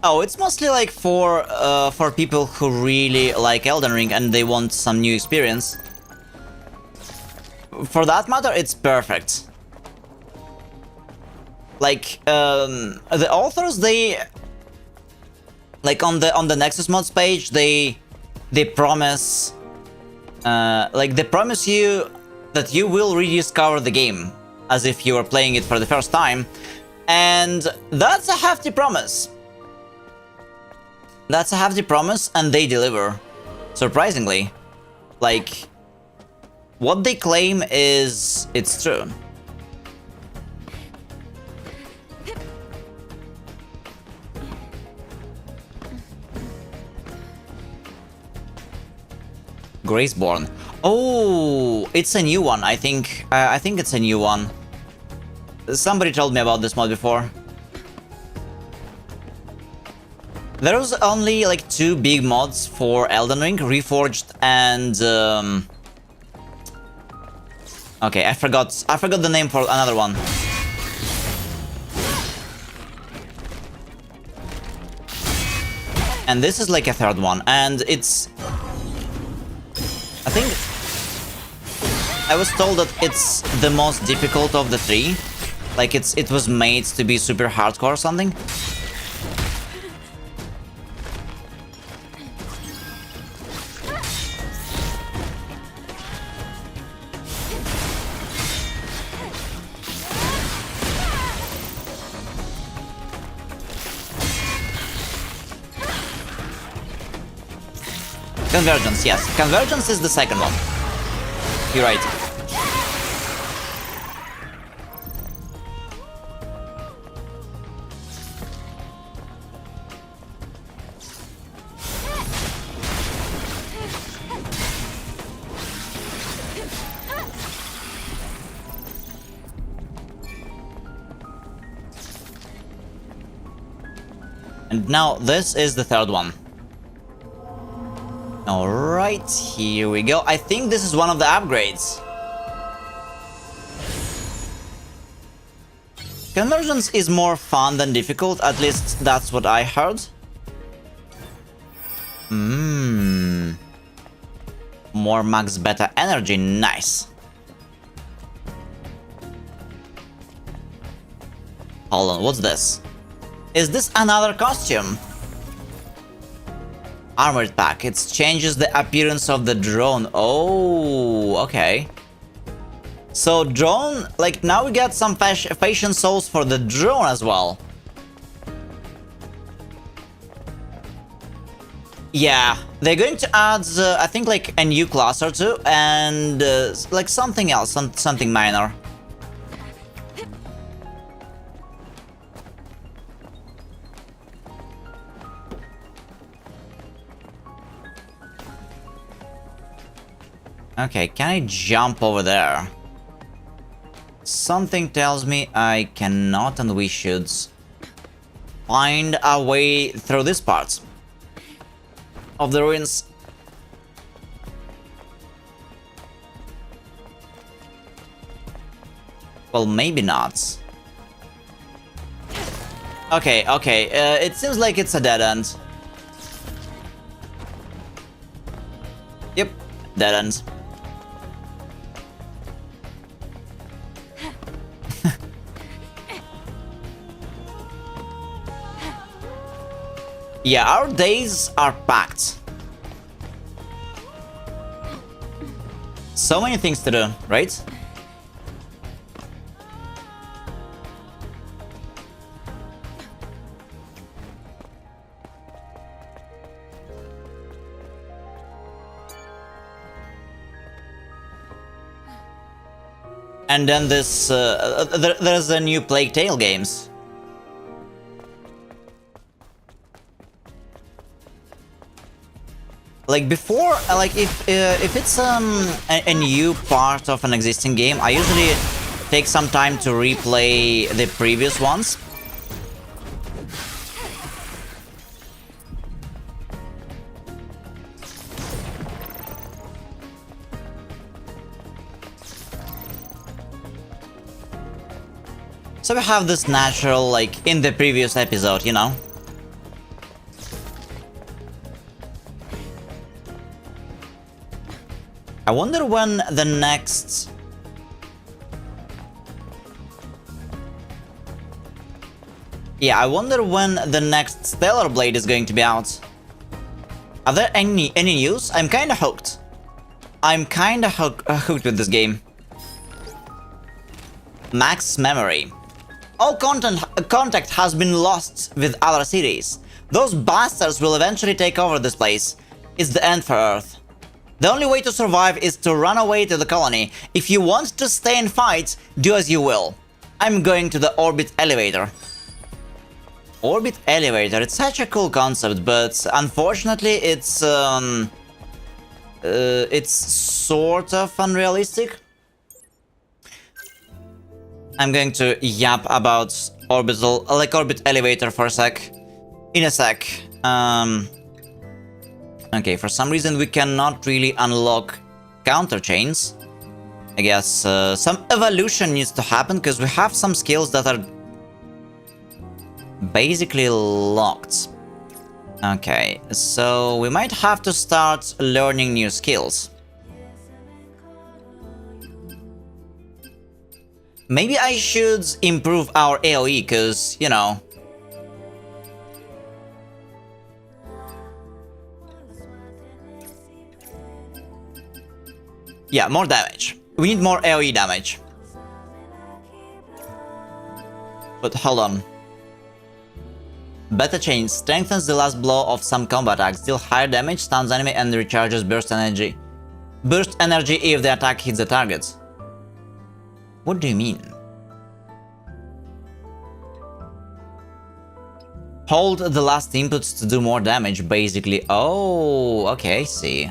Oh, it's mostly like for people who really like Elden Ring and they want some new experience. For that matter, it's perfect. Like, the authors, they like on the Nexus mods page, they promise, like they promise you that you will rediscover the game as if you were playing it for the first time, and that's a hefty promise. That's a hefty promise, and they deliver. Surprisingly. Like, what they claim is... it's true. Graceborn. Oh, it's a new one, I think. I think it's a new one. Somebody told me about this mod before. There was only like 2 big mods for Elden Ring, Reforged and okay, I forgot the name for another one. And this is like a 3rd one, and it's... I think I was told that it's the most difficult of the 3. Like it was made to be super hardcore or something. Convergence, yes. Convergence is the 2nd one. You're right. And now this is the third one. Alright, here we go. I think this is one of the upgrades. Convergence is more fun than difficult, at least that's what I heard. More max beta energy, nice. Hold on, what's this? Is this another costume? Armored pack, it changes the appearance of the drone. Oh, okay. So drone, like now we get some fashion souls for the drone as well. Yeah, they're going to add, I think, like a new class or two, and like something else, something minor. Okay, can I jump over there? Something tells me I cannot, and we should find a way through this part of the ruins. Well, maybe not. Okay, it seems like it's a dead end. Yep, dead end. Yeah, our days are packed. So many things to do, right? And then this, there's a new Plague Tale games. Like before, like if it's a new part of an existing game, I usually take some time to replay the previous ones. So we have this natural, like in the previous episode, you know. I wonder when the next... Yeah, I wonder when the next Stellar Blade is going to be out. Are there any news? I'm kinda hooked. I'm kinda hooked with this game. Max memory. All contact has been lost with other cities. Those bastards will eventually take over this place. It's the end for Earth. The only way to survive is to run away to the colony. If you want to stay and fight, do as you will. I'm going to the orbit elevator. Orbit elevator, it's such a cool concept, but unfortunately it's sort of unrealistic. I'm going to yap about orbit elevator for a sec. In a sec. Okay, for some reason we cannot really unlock counter chains. I guess some evolution needs to happen because we have some skills that are basically locked. Okay, so we might have to start learning new skills. Maybe I should improve our AoE because, you know... Yeah, more damage. We need more AoE damage. But hold on. Beta chain strengthens the last blow of some combat attacks, deal higher damage, stuns enemy, and recharges burst energy. Burst energy if the attack hits the target. What do you mean? Hold the last inputs to do more damage, basically. Oh, okay, I see.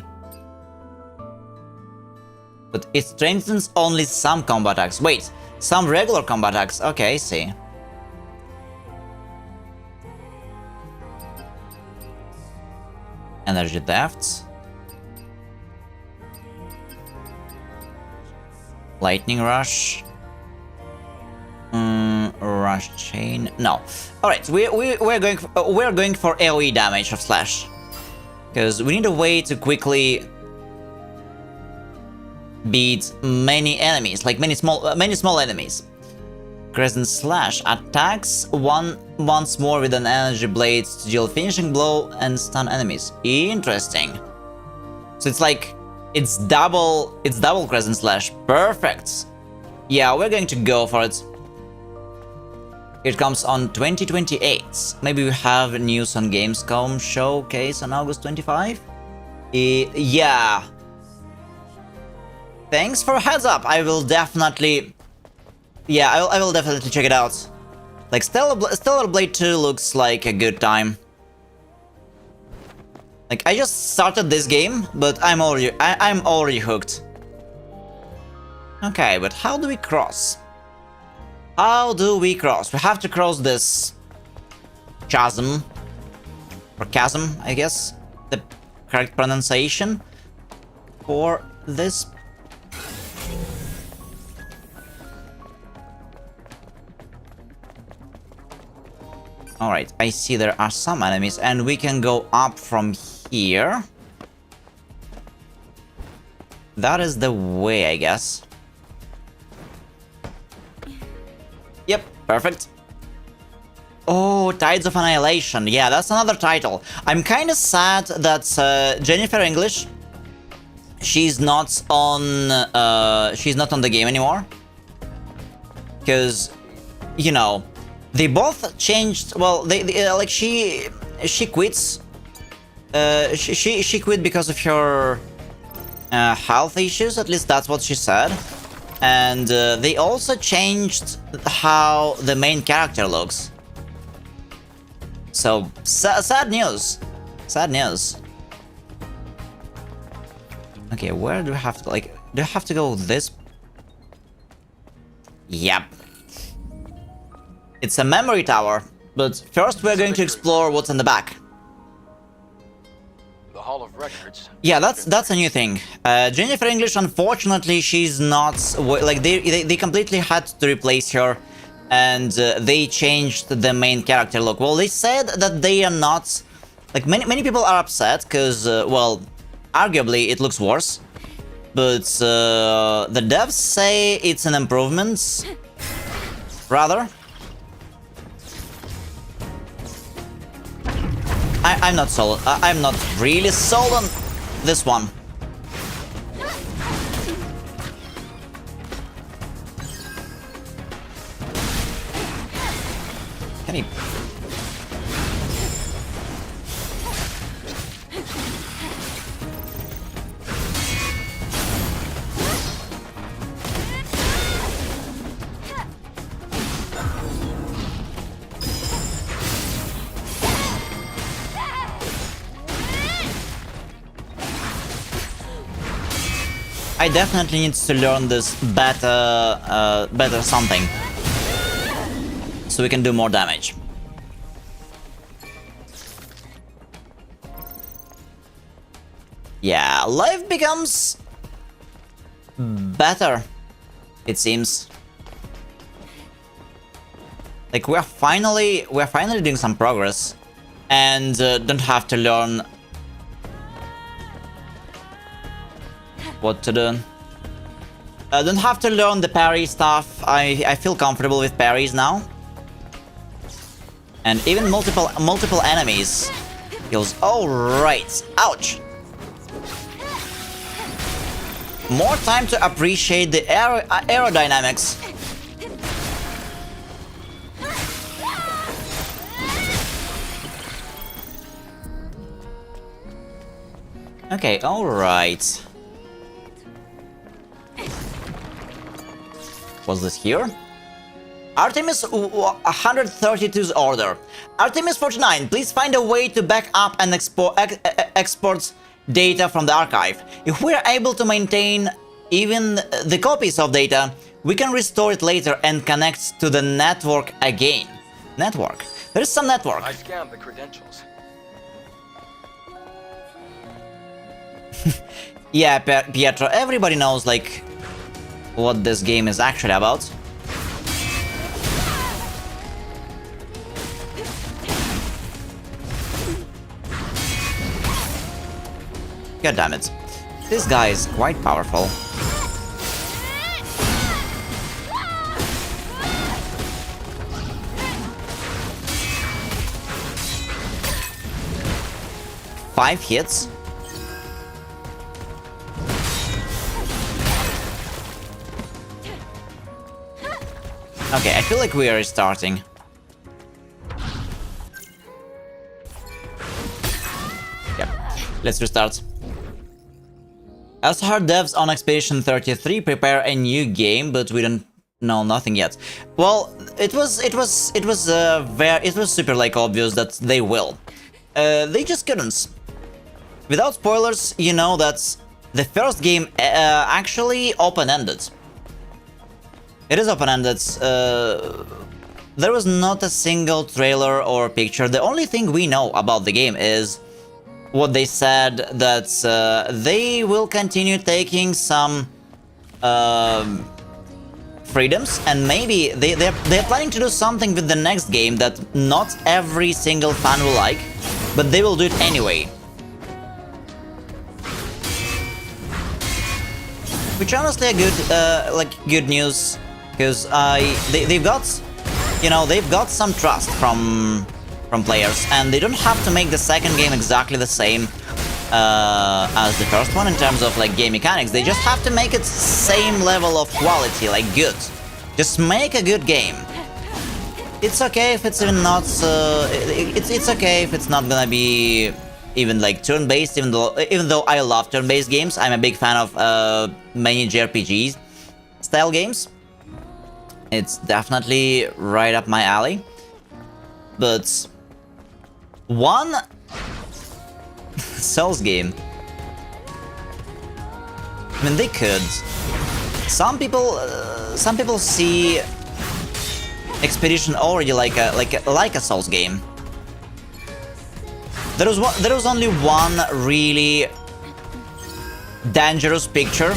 But it strengthens only some combat attacks. Wait, some regular combat attacks. Okay, I see. Energy theft. Lightning rush. Rush chain. No. All right, we're going for AOE damage of slash, because we need a way to quickly beat many enemies, like many small enemies. Crescent slash attacks once more with an energy blade to deal finishing blow and stun enemies. Interesting. So it's like it's double crescent slash. Perfect. Yeah, we're going to go for it. It comes on 2028. Maybe we have news on Gamescom showcase on August 25? Yeah. Thanks for a heads up. I will definitely... Yeah, I will definitely check it out. Like, Stellar Blade 2 looks like a good time. Like, I just started this game, but I'm already hooked. Okay, but how do we cross? How do we cross? We have to cross this chasm. Or chasm, I guess. The correct pronunciation for this. Alright, I see there are some enemies, and we can go up from here. That is the way, I guess. Yep, perfect. Oh, Tides of Annihilation. Yeah, that's another title. I'm kind of sad that Jennifer English, she's not on the game anymore. Because, you know, they both changed. Well, they like she quits. She quit because of her health issues. At least that's what she said. And they also changed how the main character looks. So, sad news. Sad news. Okay, where do I have to, like, do I have to go this? Yep. It's a memory tower, but first we're going to explore what's in the back. The Hall of Records. Yeah, that's a new thing. Jennifer English, unfortunately, she's not, like, they completely had to replace her, and they changed the main character look. Well, they said that they are not, like, many people are upset because, well, arguably it looks worse, but the devs say it's an improvement, rather. I'm not sold. I'm not really sold on this one. Can he? I definitely need to learn this better something, so we can do more damage. Yeah, life becomes better, it seems. Like we're finally doing some progress, and don't have to learn what to do. Don't have to learn the parry stuff. I feel comfortable with parries now. And even multiple enemies feels alright. Ouch! More time to appreciate the aerodynamics. Okay, alright. Was this here? Artemis 132's order. Artemis 49, please find a way to back up and export data from the archive. If we are able to maintain even the copies of data, we can restore it later and connect to the network again. Network? There is some network. I scanned the credentials. Yeah, Pietro, everybody knows, like, what this game is actually about. God damn it. This guy is quite powerful. Five hits. Okay, I feel like we are restarting. Yep, let's restart. Also heard devs on Expedition 33 prepare a new game, but we don't know nothing yet. Well, it was super like obvious that they will. They just couldn't. Without spoilers, you know that the first game actually open-ended. It is open-ended. There was not a single trailer or picture. The only thing we know about the game is what they said, that they will continue taking some freedoms, and maybe they're planning to do something with the next game that not every single fan will like, but they will do it anyway. Which honestly a good good news, because they've got, you know, they've got some trust from players, and they don't have to make the second game exactly the same as the first one in terms of like game mechanics. They just have to make it same level of quality, like good. Just make a good game. It's okay if it's even not. It's okay if it's not gonna be even like turn-based. Even though I love turn-based games, I'm a big fan of many JRPGs style games. It's definitely right up my alley. But one Souls game, I mean, they could. Some people see Expedition already like a Souls game. There was only one really dangerous picture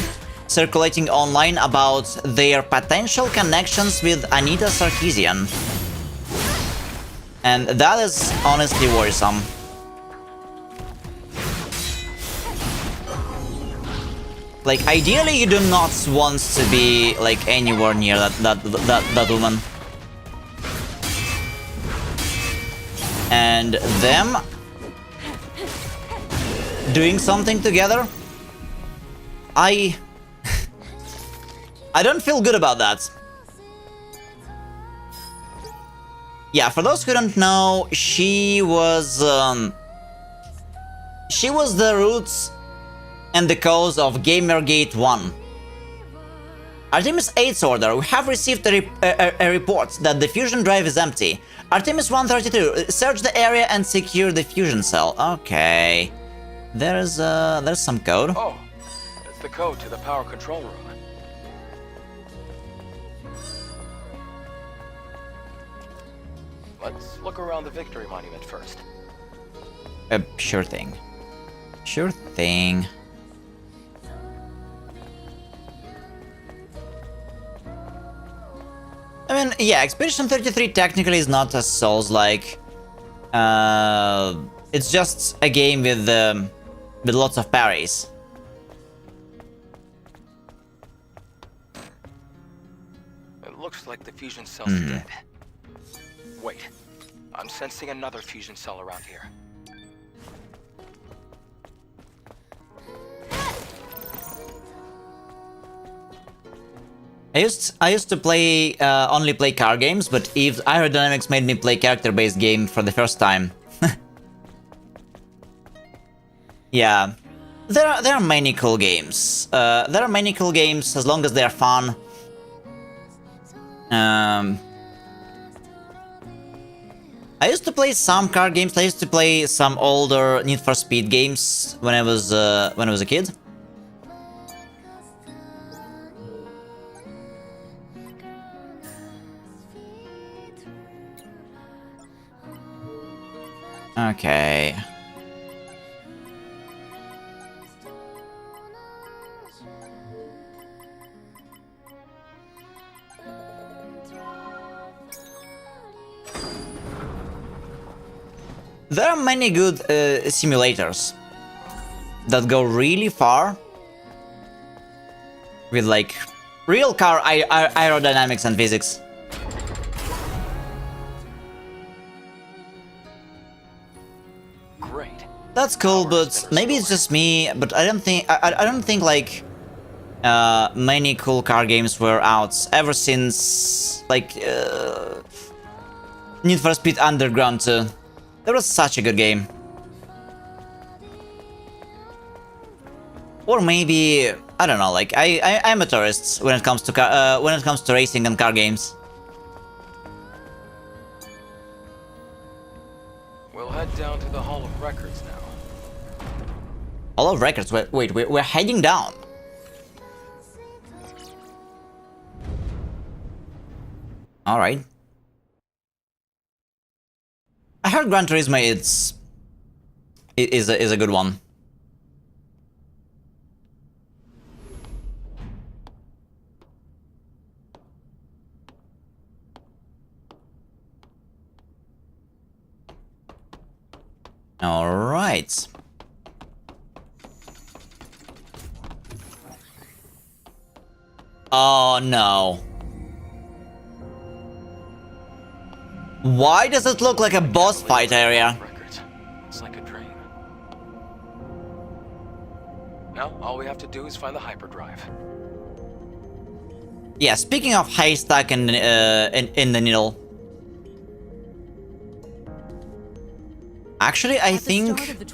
circulating online about their potential connections with Anita Sarkeesian. And that is honestly worrisome. Like, ideally you do not want to be like anywhere near that woman. And them doing something together, I don't feel good about that. Yeah, for those who don't know, she was the roots and the cause of Gamergate 1. Artemis 8's order, we have received a report that the fusion drive is empty. Artemis 132, search the area and secure the fusion cell. Okay. There's some code. Oh, it's the code to the power control room. Let's look around the Victory Monument first. Sure thing. Sure thing. I mean, yeah, Expedition 33 technically is not a Souls-like. It's just a game with lots of parries. It looks like the fusion cell's dead. Wait, I'm sensing another fusion cell around here. I used to play only play car games, but Eve's Aerodynamics made me play character-based game for the first time. Yeah, there are many cool games. There are many cool games as long as they are fun. I used to play some car games. I used to play some older Need for Speed games when I was a kid. Okay. There are many good simulators that go really far with like real car aerodynamics and physics. Great. That's cool, but maybe it's just me. But I don't think like many cool car games were out ever since like Need for Speed Underground 2. That was such a good game. Or maybe I don't know. Like I'm a tourist when it comes to racing and car games. We'll head down to the Hall of Records now. Hall of Records. Wait, we're heading down. All right. I heard Gran Turismo is a good one. All right. Oh no. Why does it look like a boss fight area? Records. It's like a dream. Now, all we have to do is find the hyperdrive. Yeah, speaking of haystack and in the needle. Actually, I think... At the start of the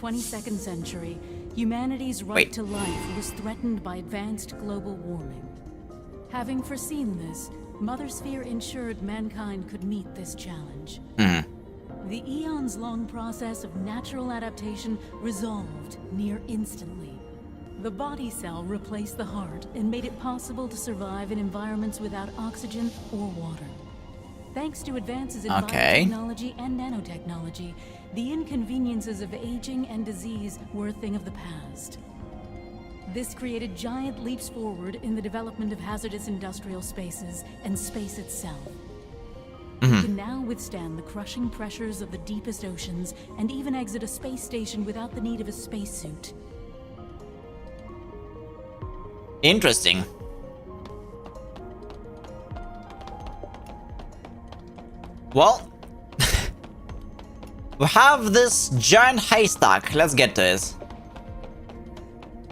22nd century, humanity's right to life was threatened by advanced global warming. Having foreseen this, Mother Sphere ensured mankind could meet this challenge. The eons-long process of natural adaptation resolved near instantly. The body cell replaced the heart and made it possible to survive in environments without oxygen or water. Thanks to advances in biotechnology and nanotechnology, the inconveniences of aging and disease were a thing of the past. This created giant leaps forward in the development of hazardous industrial spaces and space itself. We can now withstand the crushing pressures of the deepest oceans and even exit a space station without the need of a spacesuit. Interesting. Well, we have this giant haystack. Let's get to it.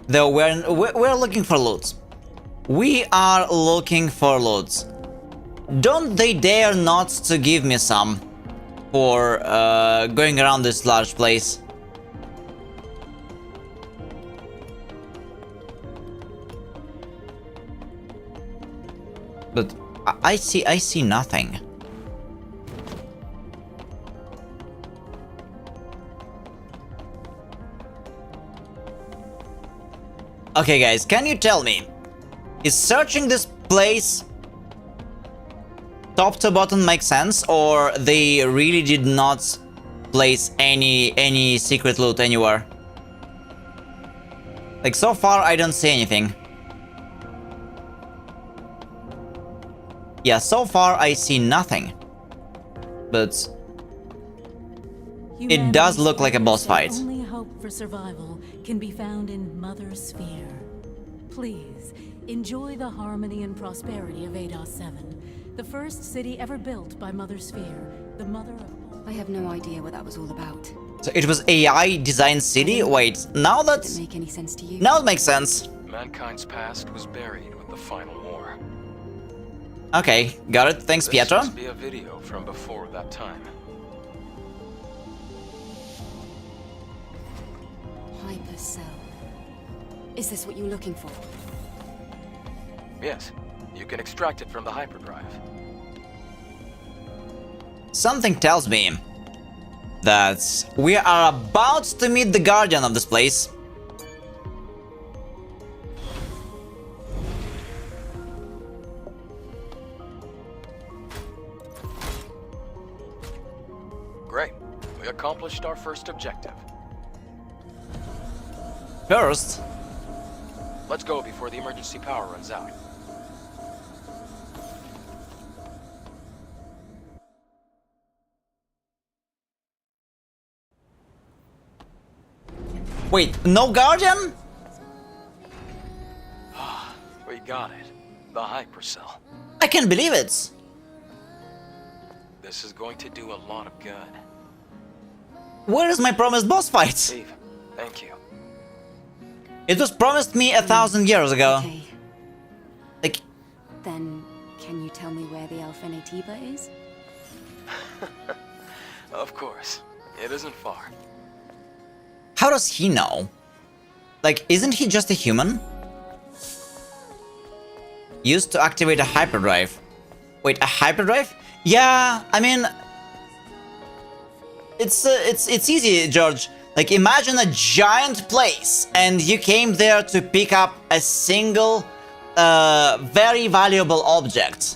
Though we're looking for loot. We are looking for loot. Don't they dare not to give me some for going around this large place. But I see nothing. Okay guys, can you tell me, is searching this place top to bottom make sense, or they really did not place any secret loot anywhere? Like, so far I don't see anything. Yeah, so far I see nothing. But it does look like a boss fight. Only hope for survival can be found in Mother Sphere. Please, enjoy the harmony and prosperity of Eidos 7, the first city ever built by Mother Sphere, the mother of... I have no idea what that was all about. So it was AI designed city? Wait, now that... Does it make any sense to you? Now it makes sense. Mankind's past was buried with the final war. Okay, got it. Thanks, Pietro. This must be a video from before that time. Hypercell. Is this what you were looking for? Yes, you can extract it from the hyperdrive. Something tells me that we are about to meet the guardian of this place. Great. We accomplished our first objective. First, Let's go before the emergency power runs out. Wait, no Guardian? We got it. The hypercell. I can't believe it. This is going to do a lot of good. Where is my promised boss fight? Steve, thank you. It was promised me 1,000 years ago. Okay. Like, Then, can you tell me where the Alphenetiba is? Of course. It isn't far. how does he know? Like, isn't he just a human? Used to activate a hyperdrive. Wait, a hyperdrive? Yeah, I mean, it's easy, George. Like, imagine a giant place, and you came there to pick up a single, very valuable object.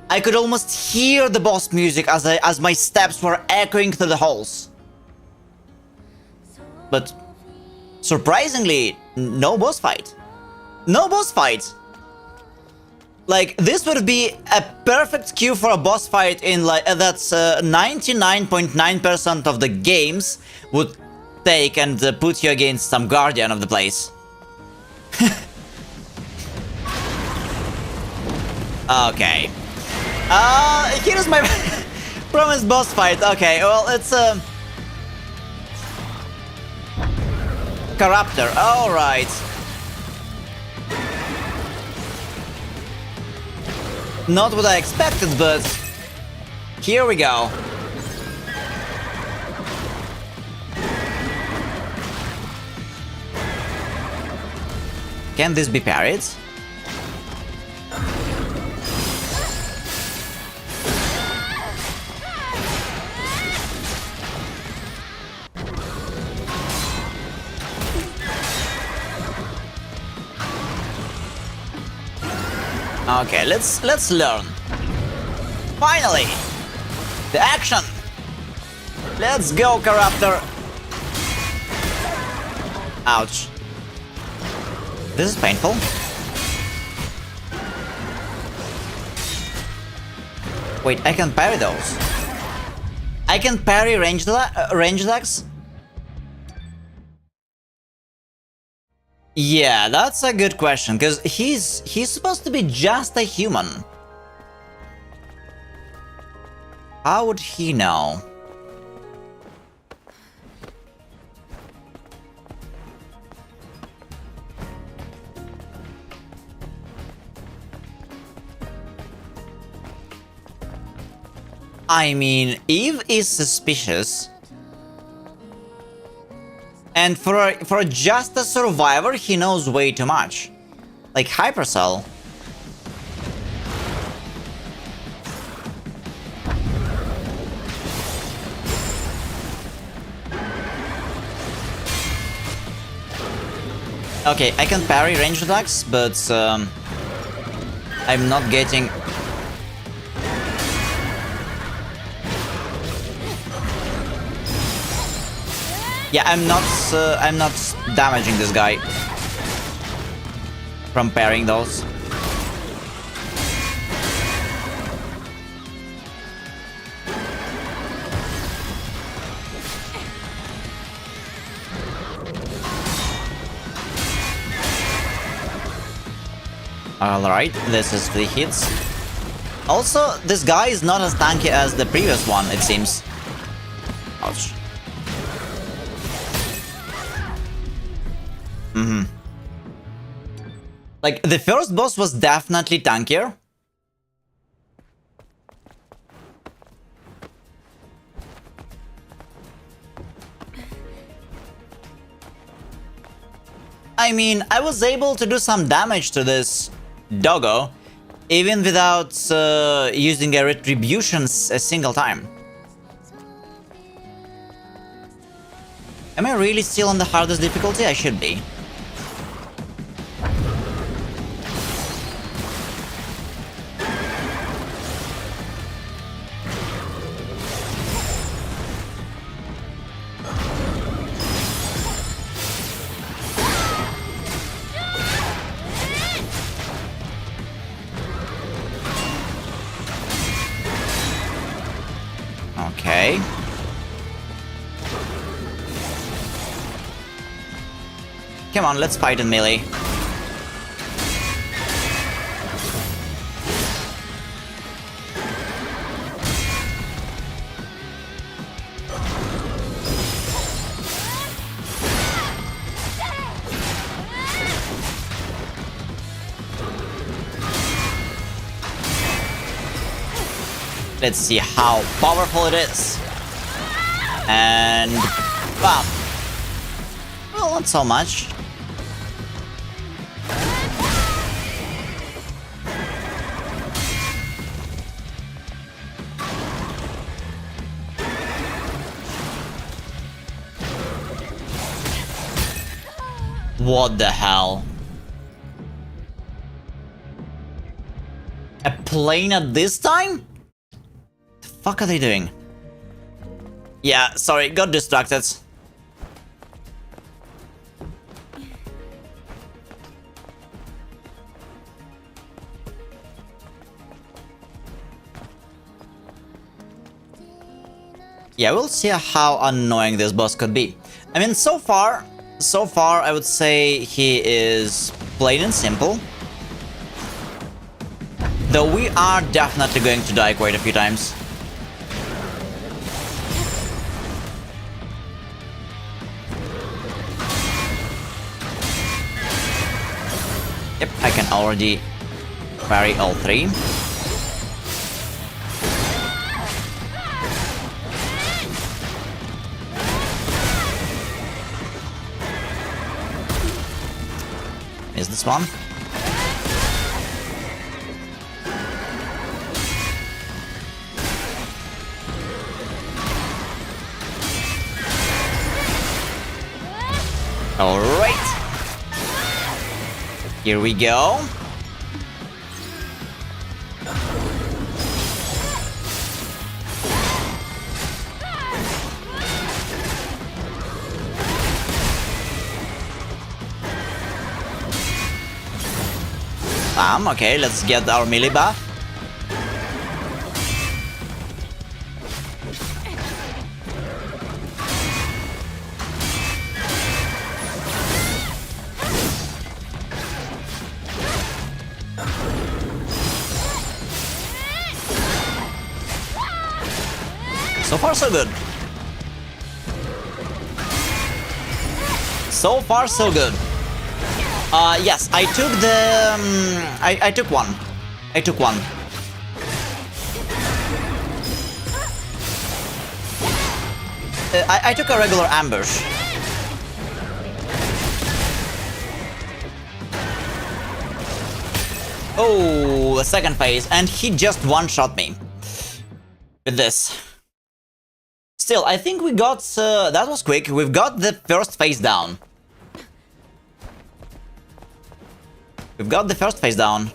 I could almost hear the boss music as my steps were echoing through the halls. But surprisingly, no boss fight. No boss fight. Like, this would be a perfect cue for a boss fight in, like, that's 99.9% of the games would take and put you against some guardian of the place. Okay. Here's my promised boss fight. Okay, well, it's Corruptor. Alright. Not what I expected, but here we go. Can this be parried? Okay, let's learn. Finally, the action. Let's go, Corruptor. Ouch. This is painful. Wait, I can parry those. I can parry ranged attacks. Yeah, that's a good question, because he's supposed to be just a human. How would he know? I mean, Eve is suspicious. And for just a survivor, he knows way too much. Like Hypercell. Okay, I can parry ranged attacks, but I'm not getting... Yeah, I'm not damaging this guy from parrying those. Alright, this is 3 hits. Also, this guy is not as tanky as the previous one, it seems. Ouch. Like, the first boss was definitely tankier. I mean, I was able to do some damage to this doggo, even without using a retribution a single time. Am I really still on the hardest difficulty? I should be. Okay. Come on, let's fight in melee. Let's see how powerful it is. And bam. Well, not so much. What the hell? A plane at this time? The fuck are they doing? Yeah, sorry, got distracted. Yeah, we'll see how annoying this boss could be. I mean, so far, I would say he is plain and simple. Though we are definitely going to die quite a few times. Yep, I can already parry all three. Is this one? All right. Here we go. Okay, let's get our melee buff. So far, so good. So far, so good. Yes, I took the... I took one. I took one. I took a regular ambush. Oh, the second phase, and he just one-shot me. With this. Still, I think we got... that was quick. We've got the first phase down. We've got the first phase down.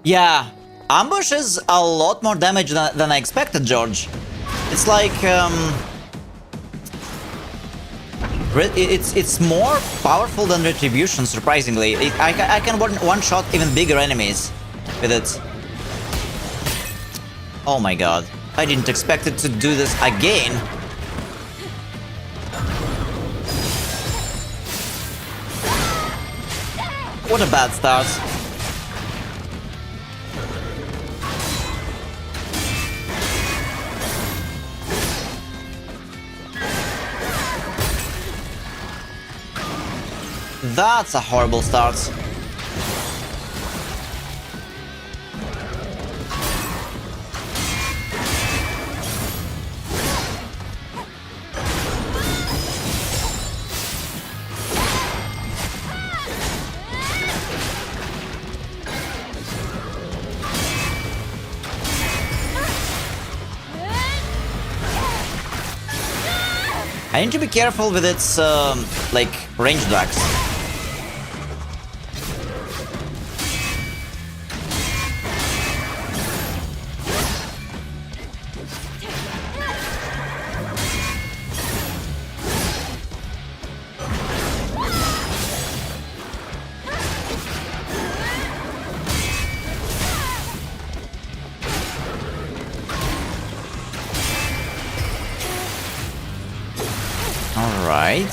Yeah, ambush is a lot more damage than I expected, George. It's like, it's more powerful than Retribution, surprisingly. I can one-shot even bigger enemies with it. Oh my god, I didn't expect it to do this again. What a bad start. That's a horrible start. I need to be careful with its, like, range attacks. Right.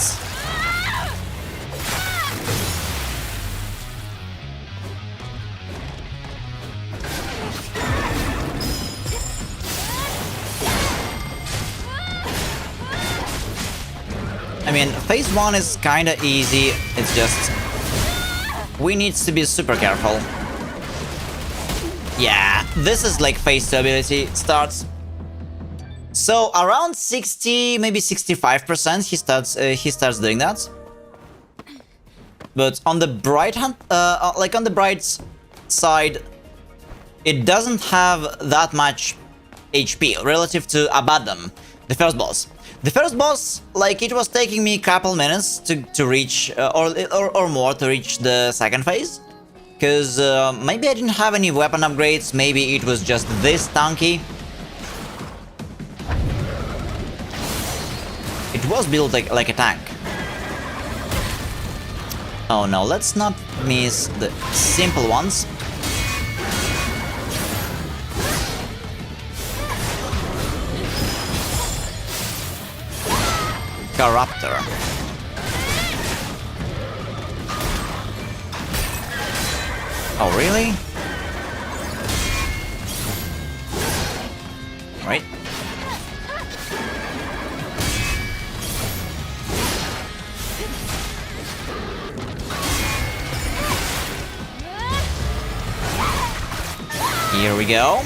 I mean, phase 1 is kinda easy, it's just... we need to be super careful. Yeah, this is like phase 2 ability starts. So around 60, maybe 65% he starts doing that. But on the bright hand, like on the bright side, it doesn't have that much HP relative to Abaddon, the first boss. The first boss, like, it was taking me a couple minutes to reach, or more to reach the second phase. Because maybe I didn't have any weapon upgrades, maybe it was just this tanky. It was built like a tank. Oh no, let's not miss the simple ones. Corruptor. Oh, really? Right. Here we go.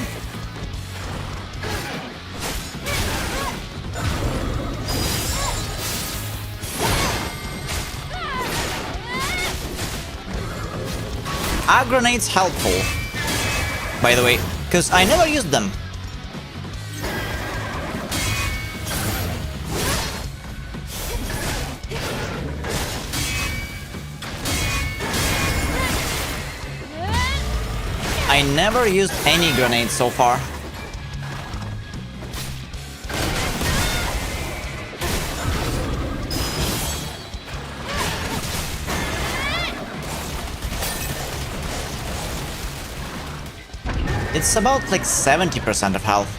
Are grenades helpful, by the way? Because I never used them. I never used any grenades so far. It's about like 70% of health.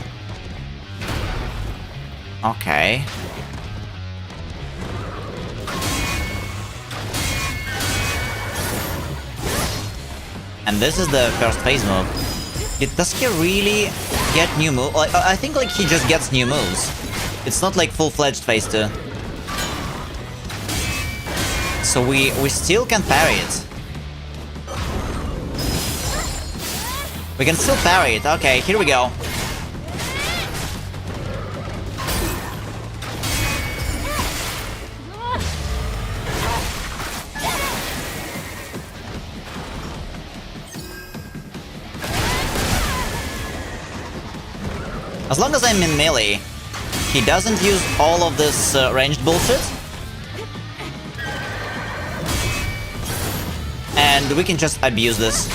Okay. And this is the first phase move. Does he really get new moves? Like, I think like he just gets new moves. It's not like full-fledged phase 2. So we still can parry it. We can still parry it. Okay, here we go. As long as I'm in melee, he doesn't use all of this ranged bullshit. And we can just abuse this.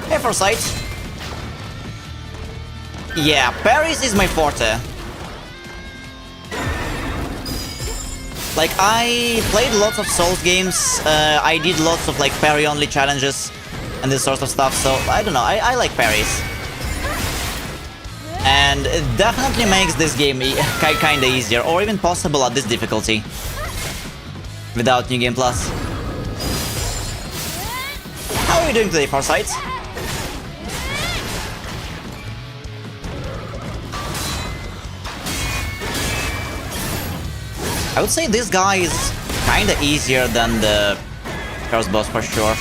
Hey, Foresight. Yeah, parries is my forte. Like, I played lots of Souls games, I did lots of like parry-only challenges and this sort of stuff, so I don't know, I like parries. And it definitely makes this game kinda easier, or even possible at this difficulty. Without New Game Plus. How are you doing today, Foresight? I would say this guy is kinda easier than the first boss for sure.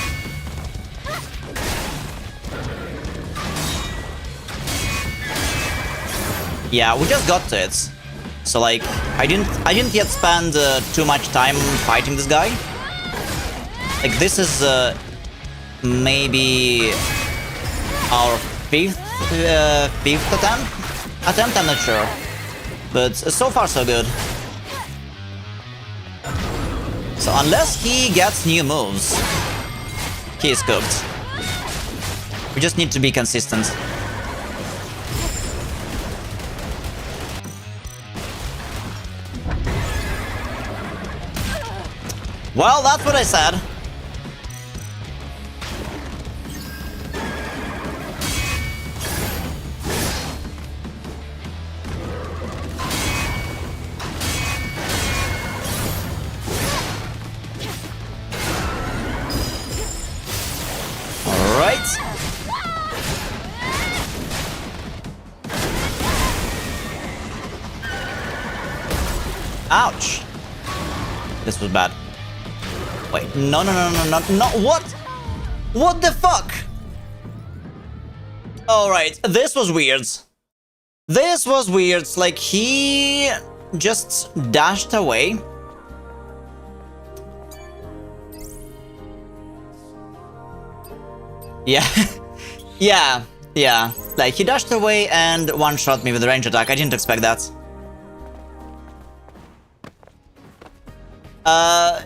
Yeah, we just got to it. So like, I didn't yet spend too much time fighting this guy. Like, this is maybe our fifth attempt, I'm not sure. But so far so good. So unless he gets new moves, he is cooked. We just need to be consistent. Well, that's what I said. Ouch. This was bad. Wait, no, no, no, no, no, no, what? What the fuck? Alright, this was weird. This was weird, like he just dashed away. Yeah, yeah, like he dashed away and one-shot me with a range attack. I didn't expect that.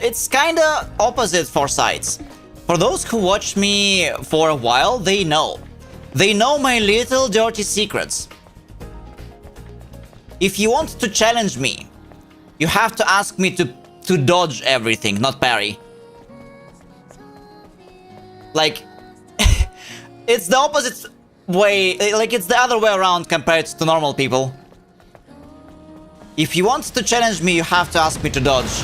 It's kinda opposite for sides. For those who watch me for a while, they know. They know my little dirty secrets. If you want to challenge me, you have to ask me to dodge everything, not parry. Like, it's the opposite way, like it's the other way around compared to normal people. If you want to challenge me, you have to ask me to dodge.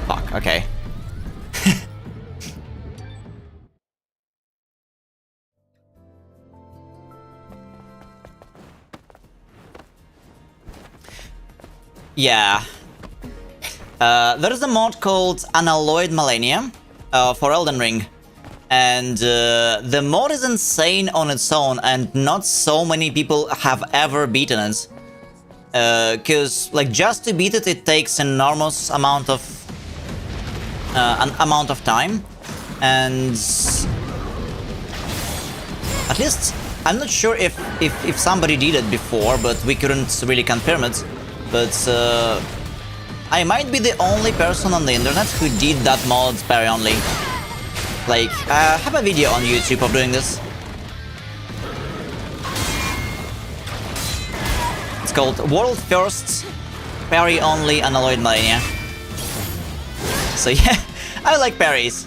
Fuck, okay. Yeah. There is a mod called Unalloyed Millennia for Elden Ring. And the mod is insane on its own, and not so many people have ever beaten it. Because, like, just to beat it, it takes an enormous amount of time. And at least I'm not sure if somebody did it before, but we couldn't really confirm it. But I might be the only person on the internet who did that mod parry only. Like, I have a video on YouTube of doing this. It's called World First Parry Only Unalloyed Millennia. So yeah, I like parries.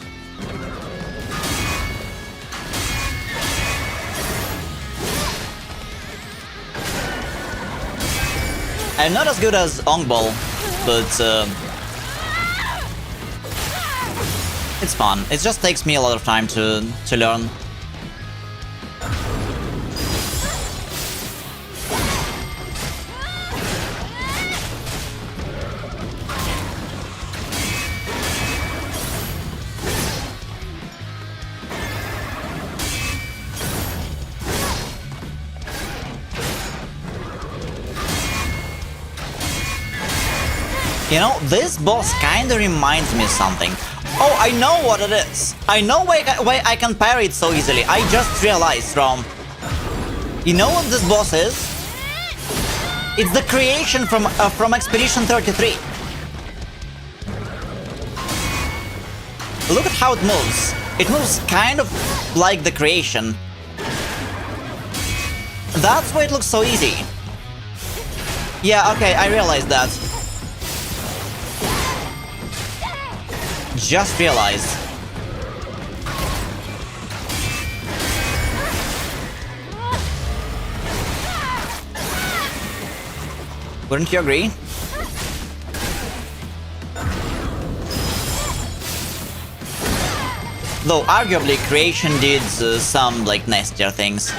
I'm not as good as Ongball, but it's fun. It just takes me a lot of time to learn. You know, this boss kinda reminds me of something. Oh, I know what it is. I know why I can parry it so easily. I just realized from... You know what this boss is? It's the creation from Expedition 33. Look at how it moves. It moves kind of like the creation. That's why it looks so easy. Yeah, okay, I realized that. Just realized. Wouldn't you agree? Though arguably creation did some like nastier things.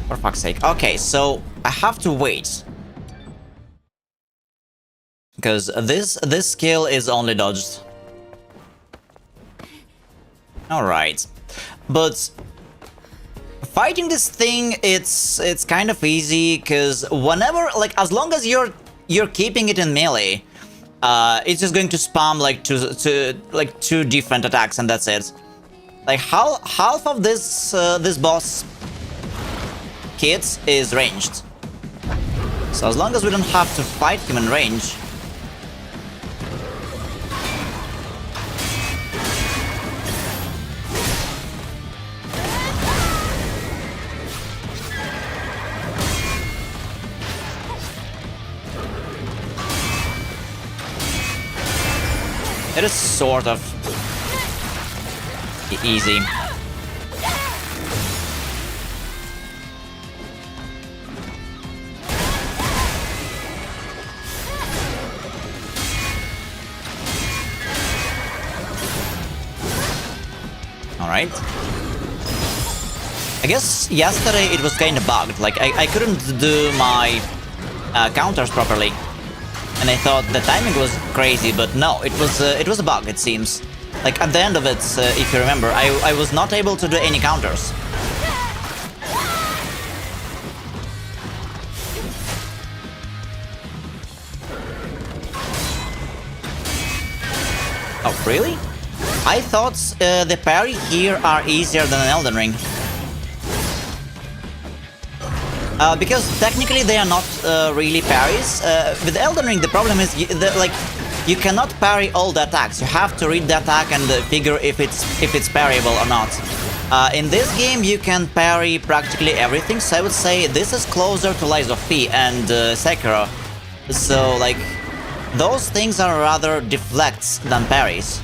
For fuck's sake. Okay, so I have to wait. Because this skill is only dodged. Alright. But fighting this thing, it's kind of easy, because whenever, like, as long as you're keeping it in melee, it's just going to spam like two different attacks, and that's it. Like half of this boss kit is ranged. So as long as we don't have to fight him in range. It is sort of easy. right? I guess yesterday it was kind of bugged, like I couldn't do my counters properly. And I thought the timing was crazy, but no, it was a bug, it seems. Like at the end of it, if you remember, I was not able to do any counters. Oh, really? I thought the parry here are easier than in Elden Ring. Because technically they are not really parries. With Elden Ring, the problem is you cannot parry all the attacks. You have to read the attack and figure if it's parryable or not. In this game, you can parry practically everything. So I would say this is closer to Lies of P and Sekiro. So like those things are rather deflects than parries.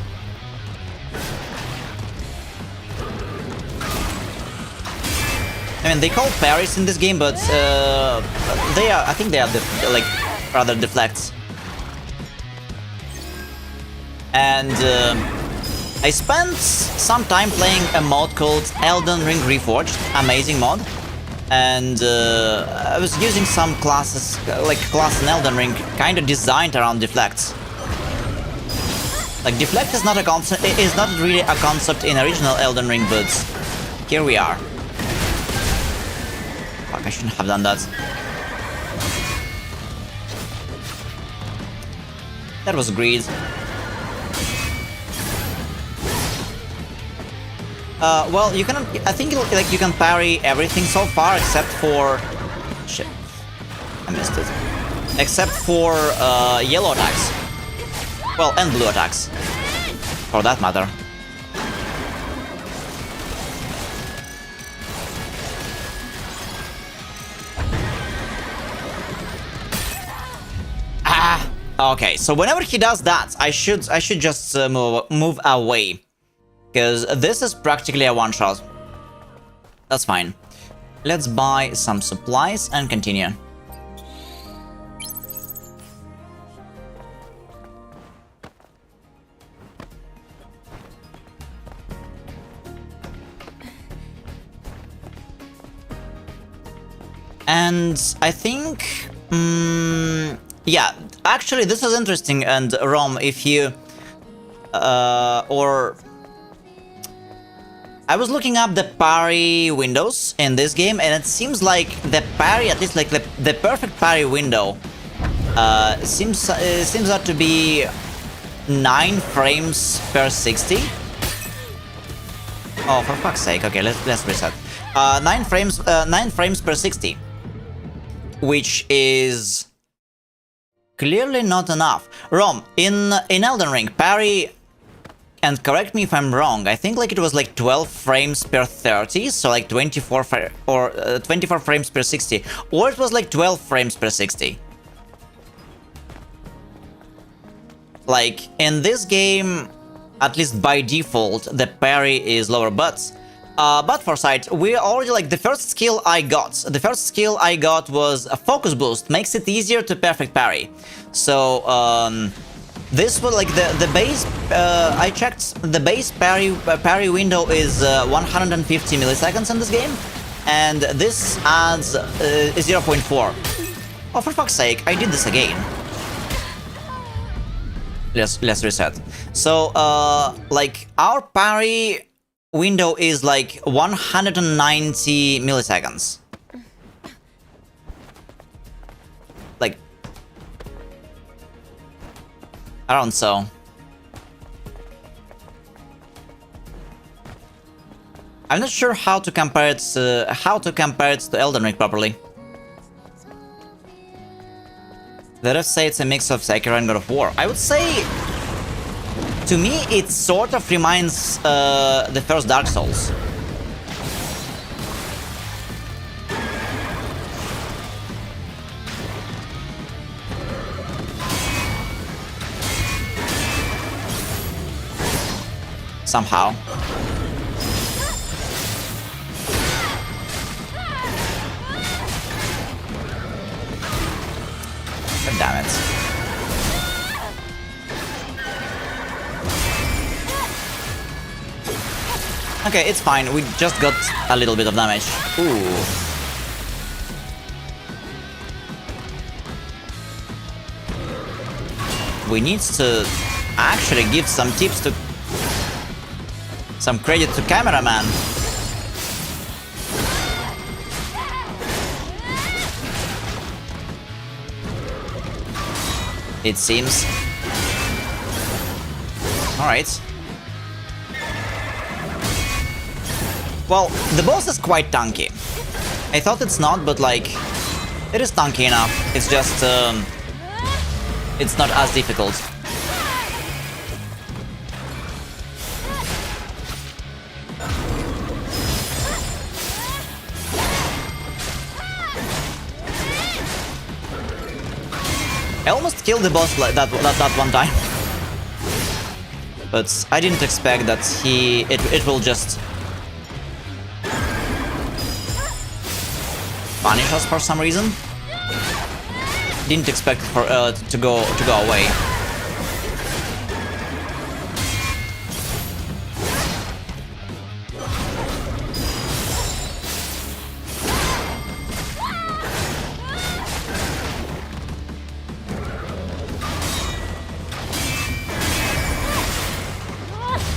I mean, they call parries in this game, but I think they are like rather deflects. And I spent some time playing a mod called Elden Ring Reforged, amazing mod. And I was using some classes, like class in Elden Ring, kind of designed around deflects. Like deflect is not a concept, is not really a concept in original Elden Ring, but here we are. Fuck, I shouldn't have done that. That was greed. Well, you can. I think like you can parry everything so far except for. Shit, I missed it. Except for yellow attacks. Well, and blue attacks, for that matter. Okay, so whenever he does that, I should just move away, because this is practically a one-shot. That's fine. Let's buy some supplies and continue. And I think, yeah, actually this is interesting. And Rom, if you, or I was looking up the parry windows in this game, and it seems like the parry, at least like the perfect parry window, seems out to be 9 frames per 60. Oh, for fuck's sake! Okay, let's reset. 9 frames per 60. Which is clearly not enough. Rom, in Elden Ring, parry, and correct me if I'm wrong, I think like it was like 12 frames per 30, so like 24 frames per 60, or it was like 12 frames per 60. Like in this game, at least by default, the parry is lower, but Foresight, we already like the first skill I got. The first skill I got was a focus boost, makes it easier to perfect parry. So this was like the base. I checked the base parry window is 150 milliseconds in this game, and this adds 0.4. Oh, for fuck's sake! I did this again. Let's reset. So like our parry window is like 190 milliseconds. Like around so. I'm not sure how to compare it to Elden Ring properly. Let us say it's a mix of Sekiro and God of War. I would say, to me, it sort of reminds the first Dark Souls. Somehow. God damn it. Okay, it's fine. We just got a little bit of damage. Ooh. We need to actually give some tips to... some credit to cameraman. It seems. Alright. Well, the boss is quite tanky. I thought it's not, but like... it is tanky enough. It's just... it's not as difficult. I almost killed the boss like that one time. But I didn't expect that it will just punish us for some reason. Didn't expect for to go away.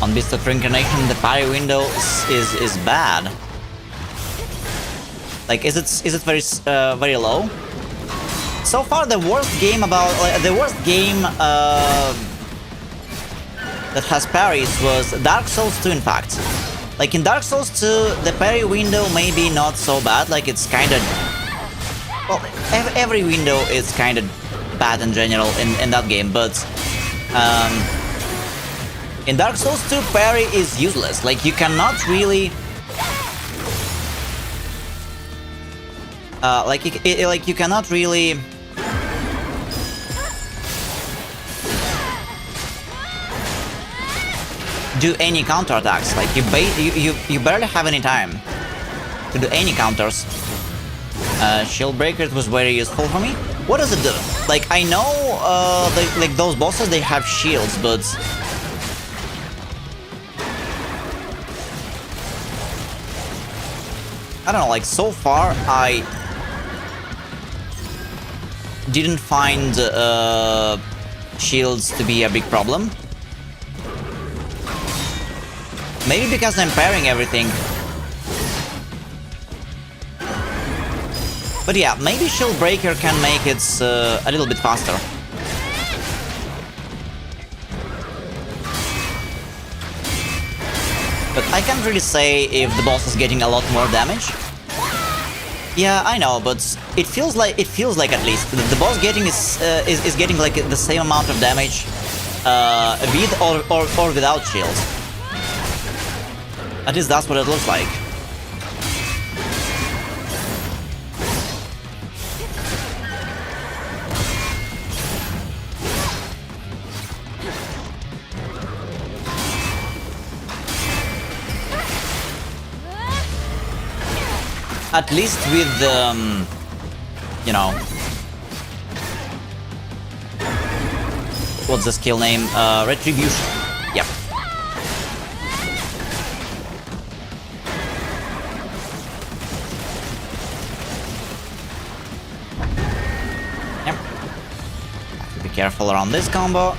On Beast of Reincarnation, the parry window is bad. Like, is it very low? So far, the worst game that has parries was Dark Souls 2. In fact, like in Dark Souls 2, the parry window may be not so bad. Like it's kind of well, every window is kind of bad in general in that game, but. In Dark Souls 2, parry is useless. Like, you cannot really... you cannot really... do any counterattacks. Like, you barely have any time to do any counters. Shield Breaker, it was very useful for me. What does it do? Like, I know, like, those bosses, they have shields, but... I don't know, like, so far, I didn't find shields to be a big problem. Maybe because I'm parrying everything. But yeah, maybe Shield Breaker can make it a little bit faster. But I can't really say if the boss is getting a lot more damage. Yeah, I know, but it feels like at least the boss getting is getting like the same amount of damage with or without shield. At least that's what it looks like. At least with, you know... What's the skill name? Retribution. Yep. Yep. Have to be careful around this combo.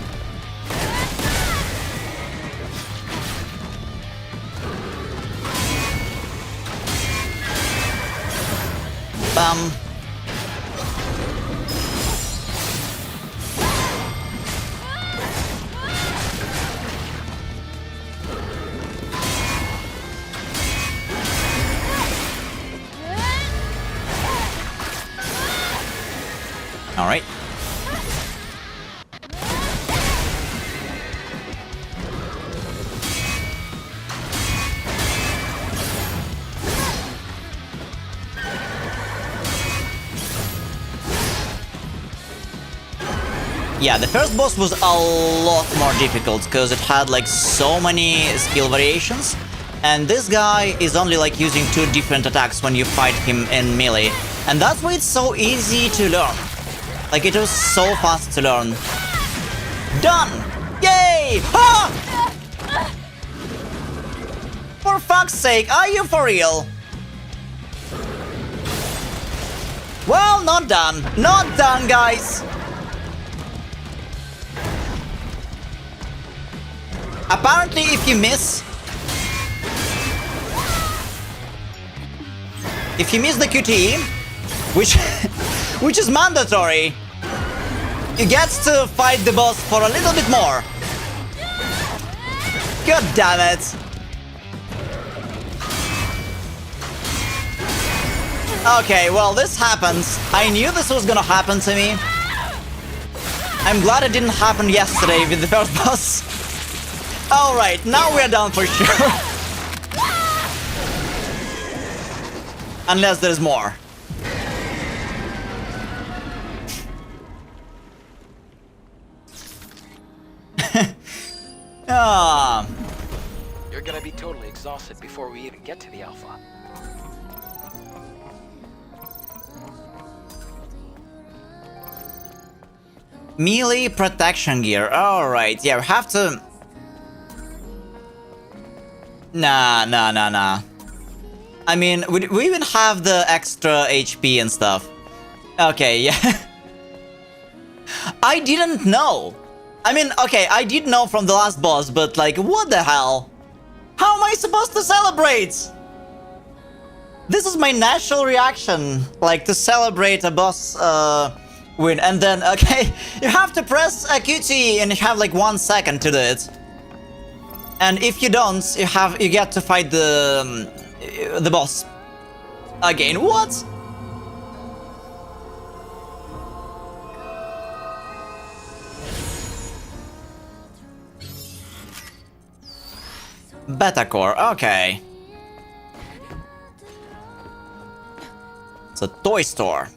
All right. Yeah, the first boss was a lot more difficult because it had like so many skill variations, and this guy is only like using 2 different attacks when you fight him in melee, and that's why it's so easy to learn. Like, it was so fast to learn. Done! Yay! Ah! for fuck's sake, are you for real? Well, not done. Not done, guys. Apparently, if you miss... If you miss the QTE, which is mandatory, you get to fight the boss for a little bit more. God damn it. Okay, well, this happens. I knew this was gonna happen to me. I'm glad it didn't happen yesterday with the first boss. Alright, now we're done for sure. Unless there's more. Ah. You're gonna be totally exhausted before we even get to the alpha. Melee protection gear. Alright, yeah, we have to... Nah. I mean, we even have the extra HP and stuff. Okay, yeah. I didn't know. I mean, okay, I did know from the last boss, but like, what the hell? How am I supposed to celebrate? This is my natural reaction, like to celebrate a boss win, and then, okay, you have to press a QT and you have like 1 second to do it. And if you don't, you get to fight the boss again. What? Beta core, okay. It's a toy store.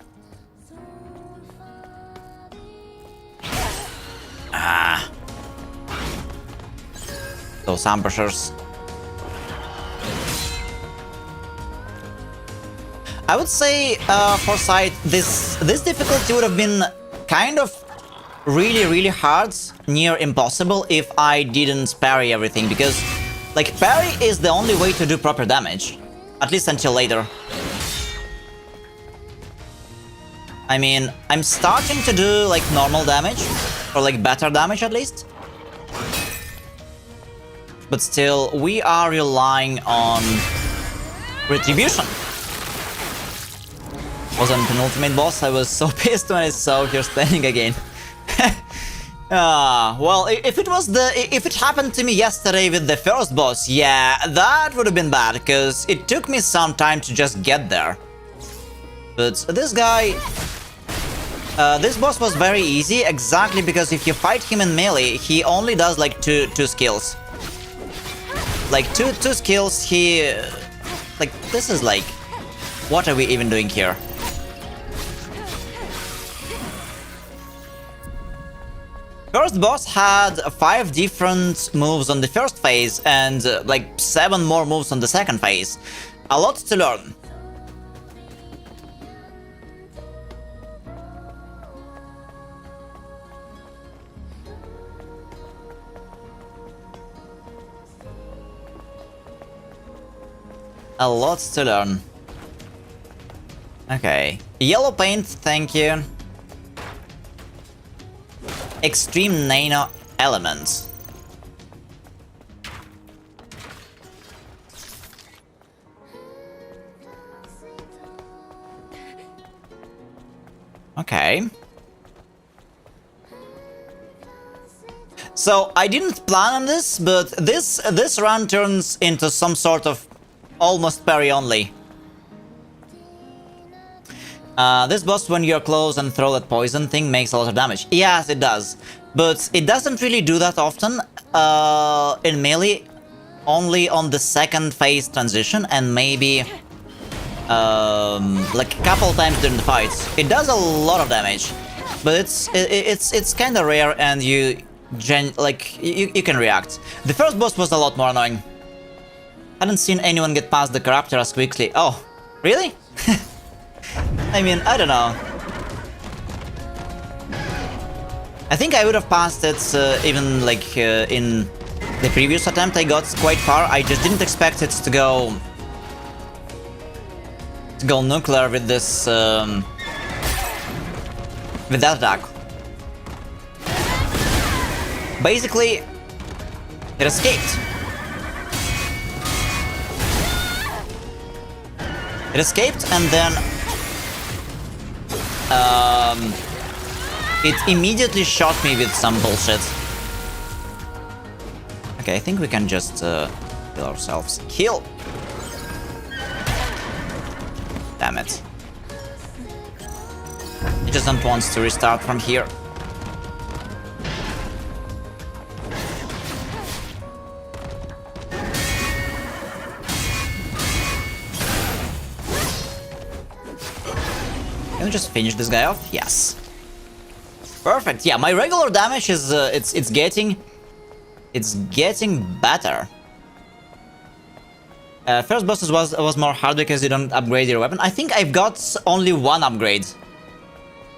Ah. Those ambushers. I would say, for Sight, this difficulty would have been kind of really hard, near impossible, if I didn't parry everything, because, like, parry is the only way to do proper damage. At least until later. I mean, I'm starting to do, like, normal damage, or, like, better damage at least. But still, we are relying on retribution. Wasn't an ultimate boss, I was so pissed when I saw her standing again. Well, if it happened to me yesterday with the first boss, yeah, that would have been bad, because it took me some time to just get there. But this guy... this boss was very easy, exactly because if you fight him in melee, he only does like two skills. Like two skills, he... like, this is like... what are we even doing here? First boss had 5 different moves on the first phase and like 7 more moves on the second phase. A lot to learn. A lot to learn. Okay. Yellow paint, thank you. Extreme nano elements. Okay. So I didn't plan on this, but this run turns into some sort of almost parry only. This boss, when you're close and throw that poison thing, makes a lot of damage. Yes, it does. But it doesn't really do that often in melee, only on the second phase transition and maybe like a couple times during the fights. It does a lot of damage, but it's kind of rare and you can react. The first boss was a lot more annoying. Hadn't seen anyone get past the corruptor as quickly. Oh, really? I mean, I don't know. I think I would have passed it even like in The previous attempt I got quite far. I just didn't expect it to go nuclear with this with that attack. Basically, it escaped. It escaped and then it immediately shot me with some bullshit. Okay, I think we can just kill ourselves. Kill! Damn it. I just don't want to restart from here. Can we just finish this guy off? Yes. Perfect. Yeah, my regular damage is it's getting better. First bosses was more hard because you don't upgrade your weapon. I think I've got only one upgrade.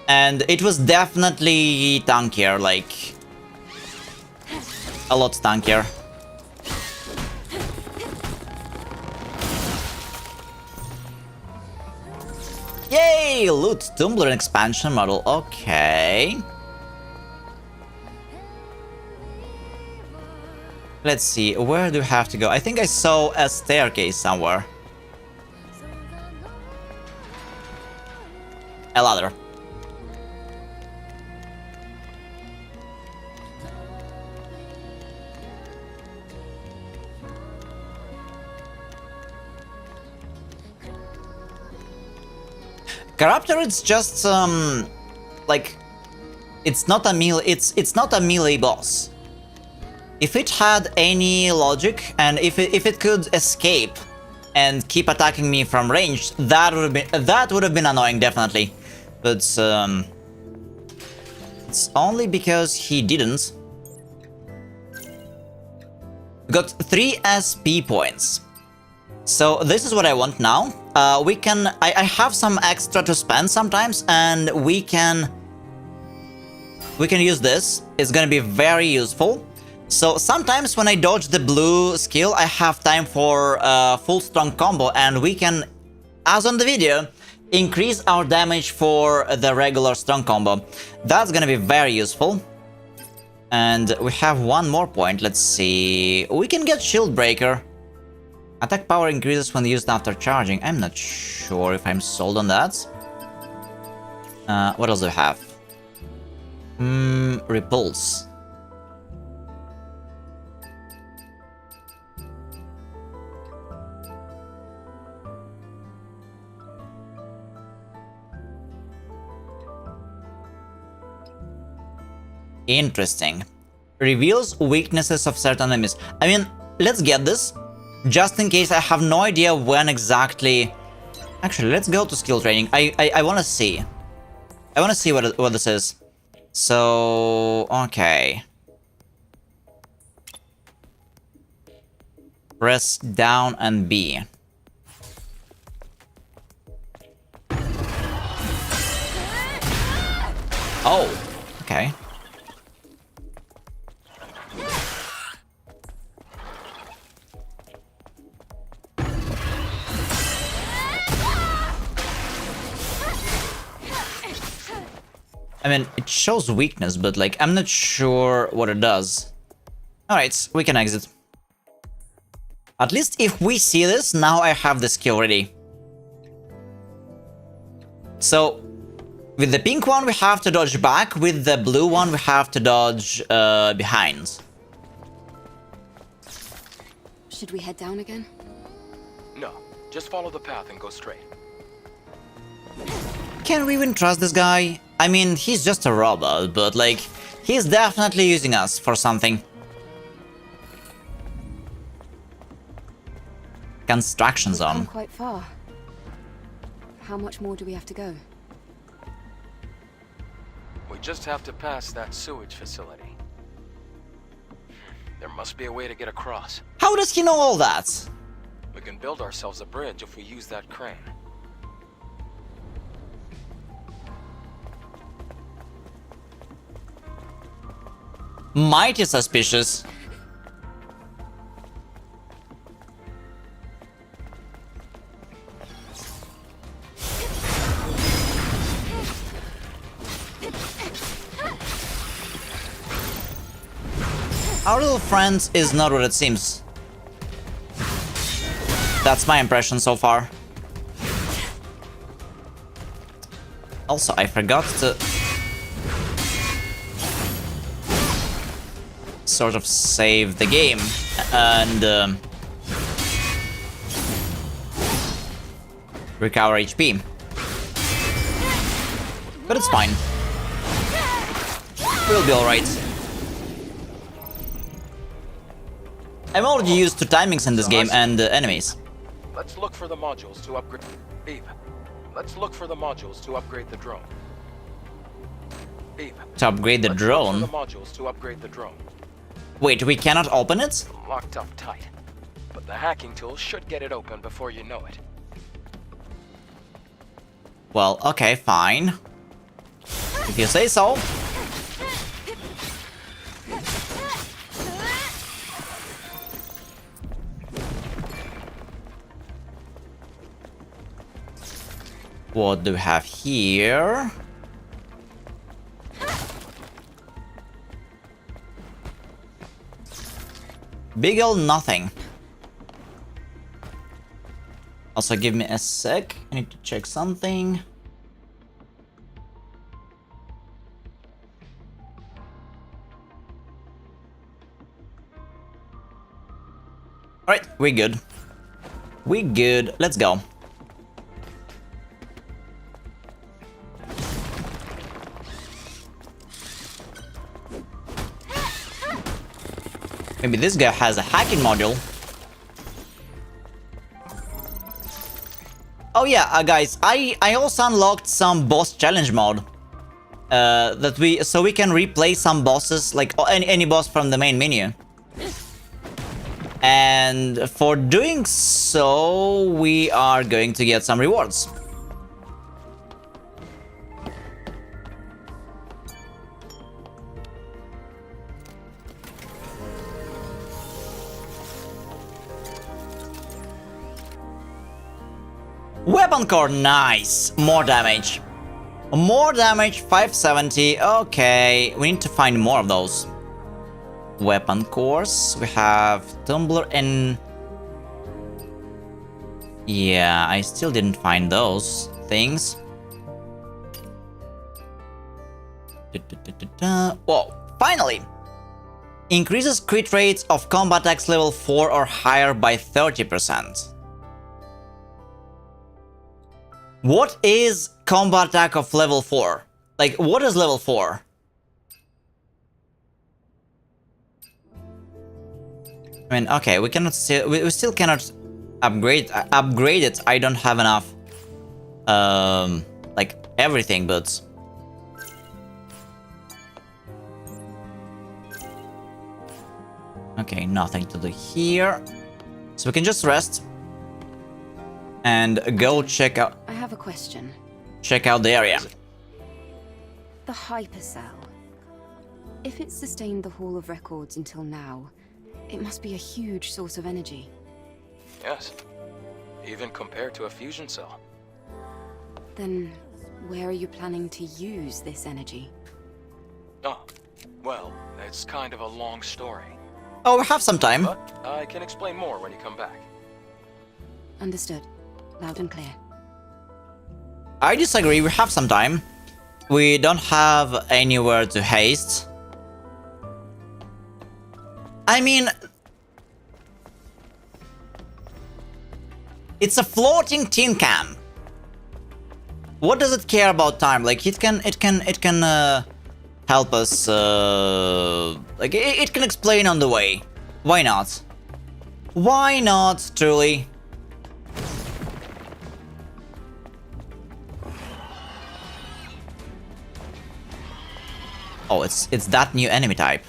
And it was definitely tankier, like a lot tankier. Yay! Loot Tumbler expansion model. Okay. Let's see, where do we have to go? I think I saw a staircase somewhere. A ladder. Corruptor, it's just like it's not a melee boss. If it had any logic and if it could escape and keep attacking me from range, that would have been annoying, definitely. But it's only because he didn't. We got 3 SP points. So this is what I want now. I have some extra to spend sometimes, and we can use this. It's gonna be very useful. So sometimes when I dodge the blue skill, I have time for full strong combo, and we can, as on the video, increase our damage for the regular strong combo. That's gonna be very useful. And we have one more point. Let's see. We can get Shield Breaker. Attack power increases when used after charging. I'm not sure if I'm sold on that. What else do I have? Repulse. Interesting. Reveals weaknesses of certain enemies. I mean, let's get this. Just in case, I have no idea when exactly... Actually, let's go to skill training. I want to see. I want to see what this is. So... Okay. Press down and B. Oh, okay. I mean, it shows weakness, but like, I'm not sure what it does. Alright, we can exit. At least if we see this, now I have the skill ready. So, with the pink one, we have to dodge back. With the blue one, we have to dodge behind. Should we head down again? No, just follow the path and go straight. Can we even trust this guy? I mean, he's just a robot, but like, he's definitely using us for something. Construction We've come zone. quite far. How much more do we have to go? We just have to pass that sewage facility. There must be a way to get across. How does he know all that? We can build ourselves a bridge if we use that crane. Mighty suspicious. Our little friend is not what it seems. That's my impression so far. Also, I forgot to sort of save the game and recover HP. But it's fine. We'll be alright. I'm already used to timings in this game and enemies. Let's look for the modules to upgrade. Eve, let's look for the modules to upgrade the drone. Eve, To upgrade the drone? Look for the modules to upgrade the drone. Wait, we cannot open it? Locked up tight. But the hacking tool should get it open before you know it. Well, okay, fine. If you say so. What do we have here? Big ol' nothing. Also, give me a sec. I need to check something. Alright, we good. We good. Let's go. Maybe this guy has a hacking module. Oh yeah, guys, I also unlocked some boss challenge mode. So we can replay some bosses, like any boss from the main menu. And for doing so, we are going to get some rewards. Weapon core, nice! More damage. More damage, 570. Okay, we need to find more of those. Weapon cores. We have Tumbler and... Yeah, I still didn't find those things. Whoa, finally! Increases crit rates of combat attacks level 4 or higher by 30%. What is combat attack of level 4? Like, what is level 4? I mean, okay, we cannot still, we still cannot upgrade it. I don't have enough, like everything, but okay, nothing to do here, so we can just rest and go check out. I have a question. Check out the area. The hypercell. If it sustained the Hall of Records until now, it must be a huge source of energy. Yes. Even compared to a fusion cell. Then, where are you planning to use this energy? Oh, well, it's kind of a long story. Oh, we have some time. But I can explain more when you come back. Understood. Loud and clear. I disagree, we have some time. We don't have anywhere to haste. I mean, it's a floating tin can. What does it care about time? Like, it can help us. Like, it can explain on the way. Why not? Why not? Truly. Oh, it's that new enemy type.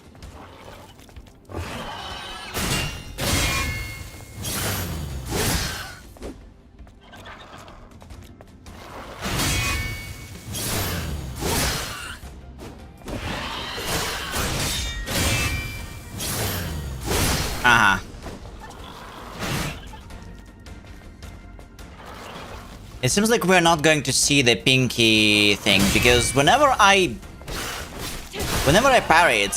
It seems like we're not going to see the pinky thing, because whenever I parry it,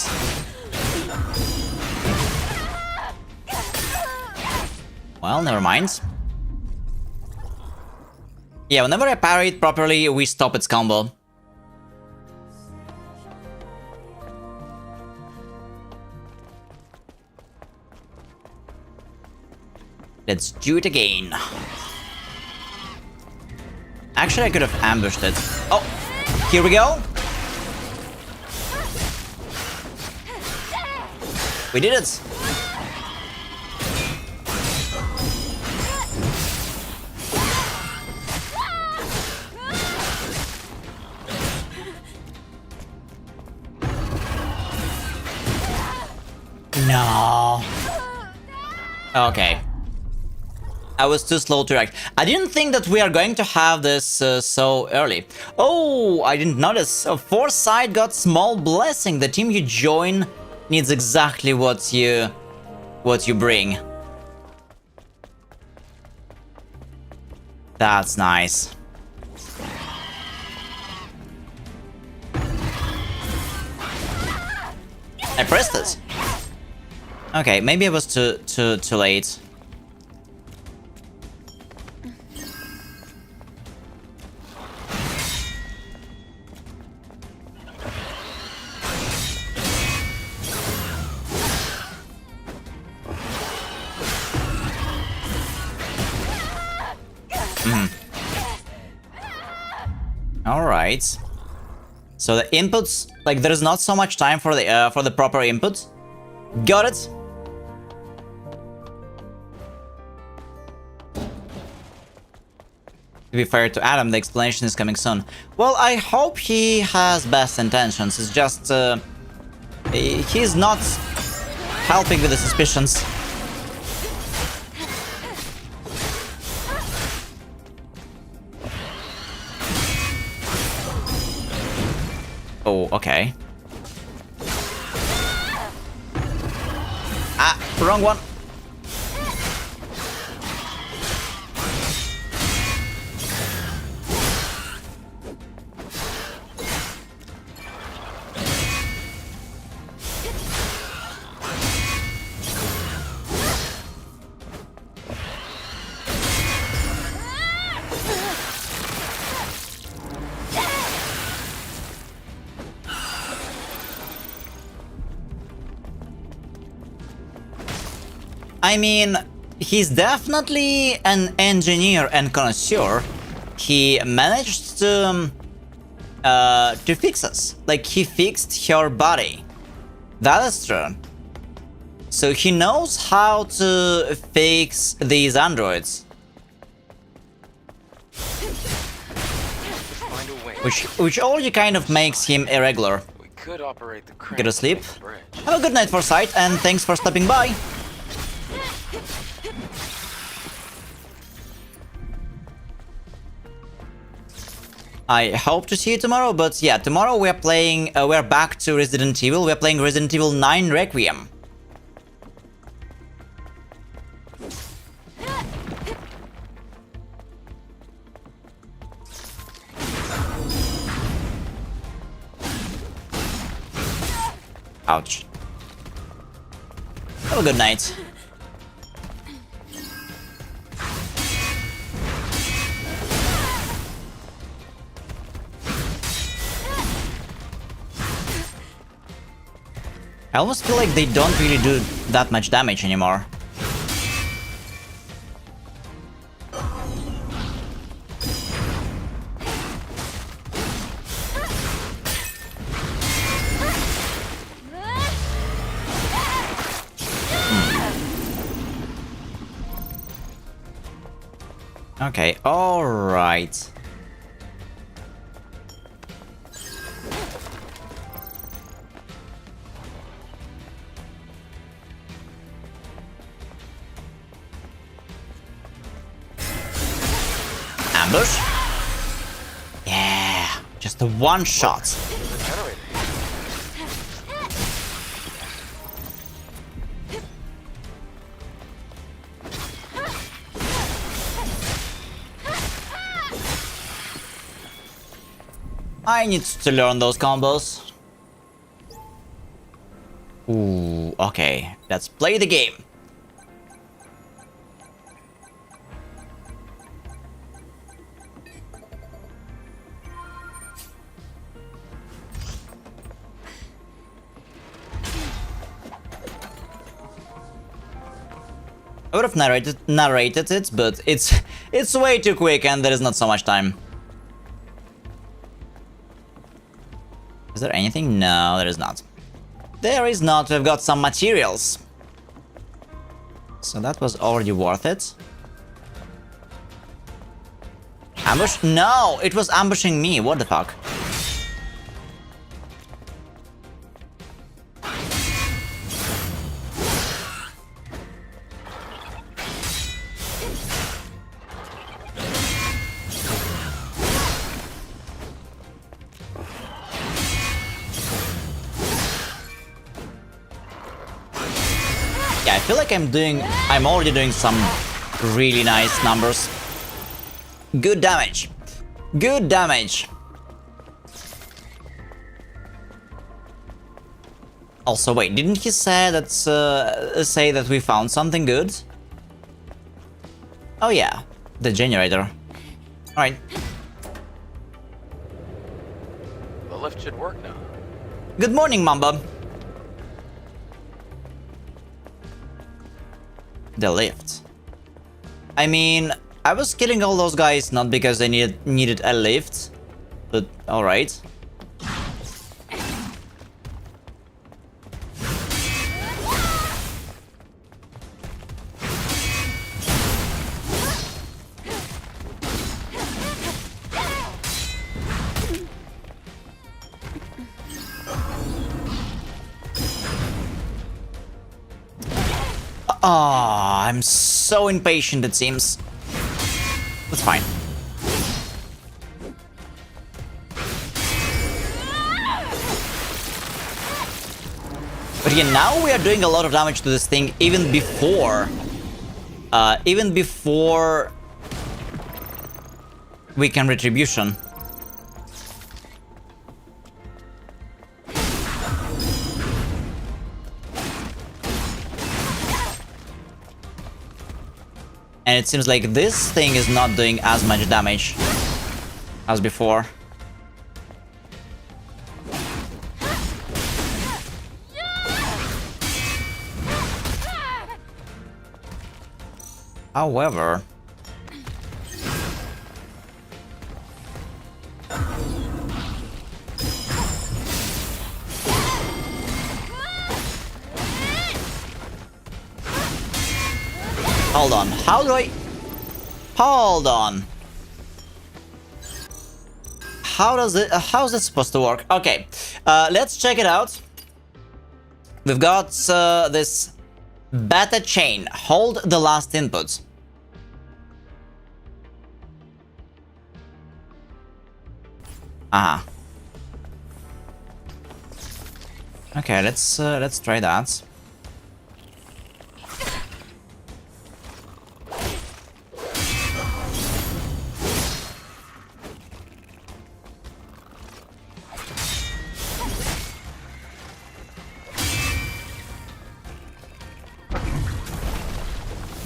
Well, never mind. Yeah, whenever I parry it properly, we stop its combo. Let's do it again. Actually, I could have ambushed it. Oh, here we go. We did it. No. Okay. I was too slow to react. I didn't think that we are going to have this so early. Oh, I didn't notice. Foresight got small blessing. The team you join needs exactly what you bring. That's nice. I pressed it. Okay, maybe I was too late. All right. So the inputs, like, there is not so much time for the proper input. Got it. To be fair to Adam, the explanation is coming soon. Well, I hope he has best intentions. It's just he's not helping with the suspicions. Oh, okay. Ah, wrong one. I mean, he's definitely an engineer and connoisseur. He managed to fix us. Like, he fixed her body. That is true. So he knows how to fix these androids. Which already kind of makes him irregular. We could operate the crane Go to sleep. from the bridge. Have a good night, Foresight, and thanks for stopping by. I hope to see you tomorrow, but yeah, tomorrow we're playing, we're back to Resident Evil. We're playing Resident Evil 9 Requiem. Ouch. Have a good night. I almost feel like they don't really do that much damage anymore. Okay, alright. Ambush? Yeah, just a one shot. I need to learn those combos. Ooh, okay. Let's play the game. I would have narrated it, but it's way too quick and there is not so much time. Is there anything? No, there is not. There is not. We've got some materials. So that was already worth it. Ambush? No! It was ambushing me. What the fuck? Yeah, I feel like I'm already doing some really nice numbers. Good damage. Good damage. Also, wait, didn't he say that we found something good? Oh yeah, the generator. Alright. The lift should work now. Good morning, Mamba. The lift. I mean, I was killing all those guys not because they needed a lift, but alright. Ah, I'm so impatient, it seems. That's fine. But yeah, now we are doing a lot of damage to this thing even before we can retribution. And it seems like this thing is not doing as much damage as before. However... Hold on, how do I... Hold on. How's it supposed to work? Okay, let's check it out. We've got this beta chain. Hold the last input. Okay, let's try that.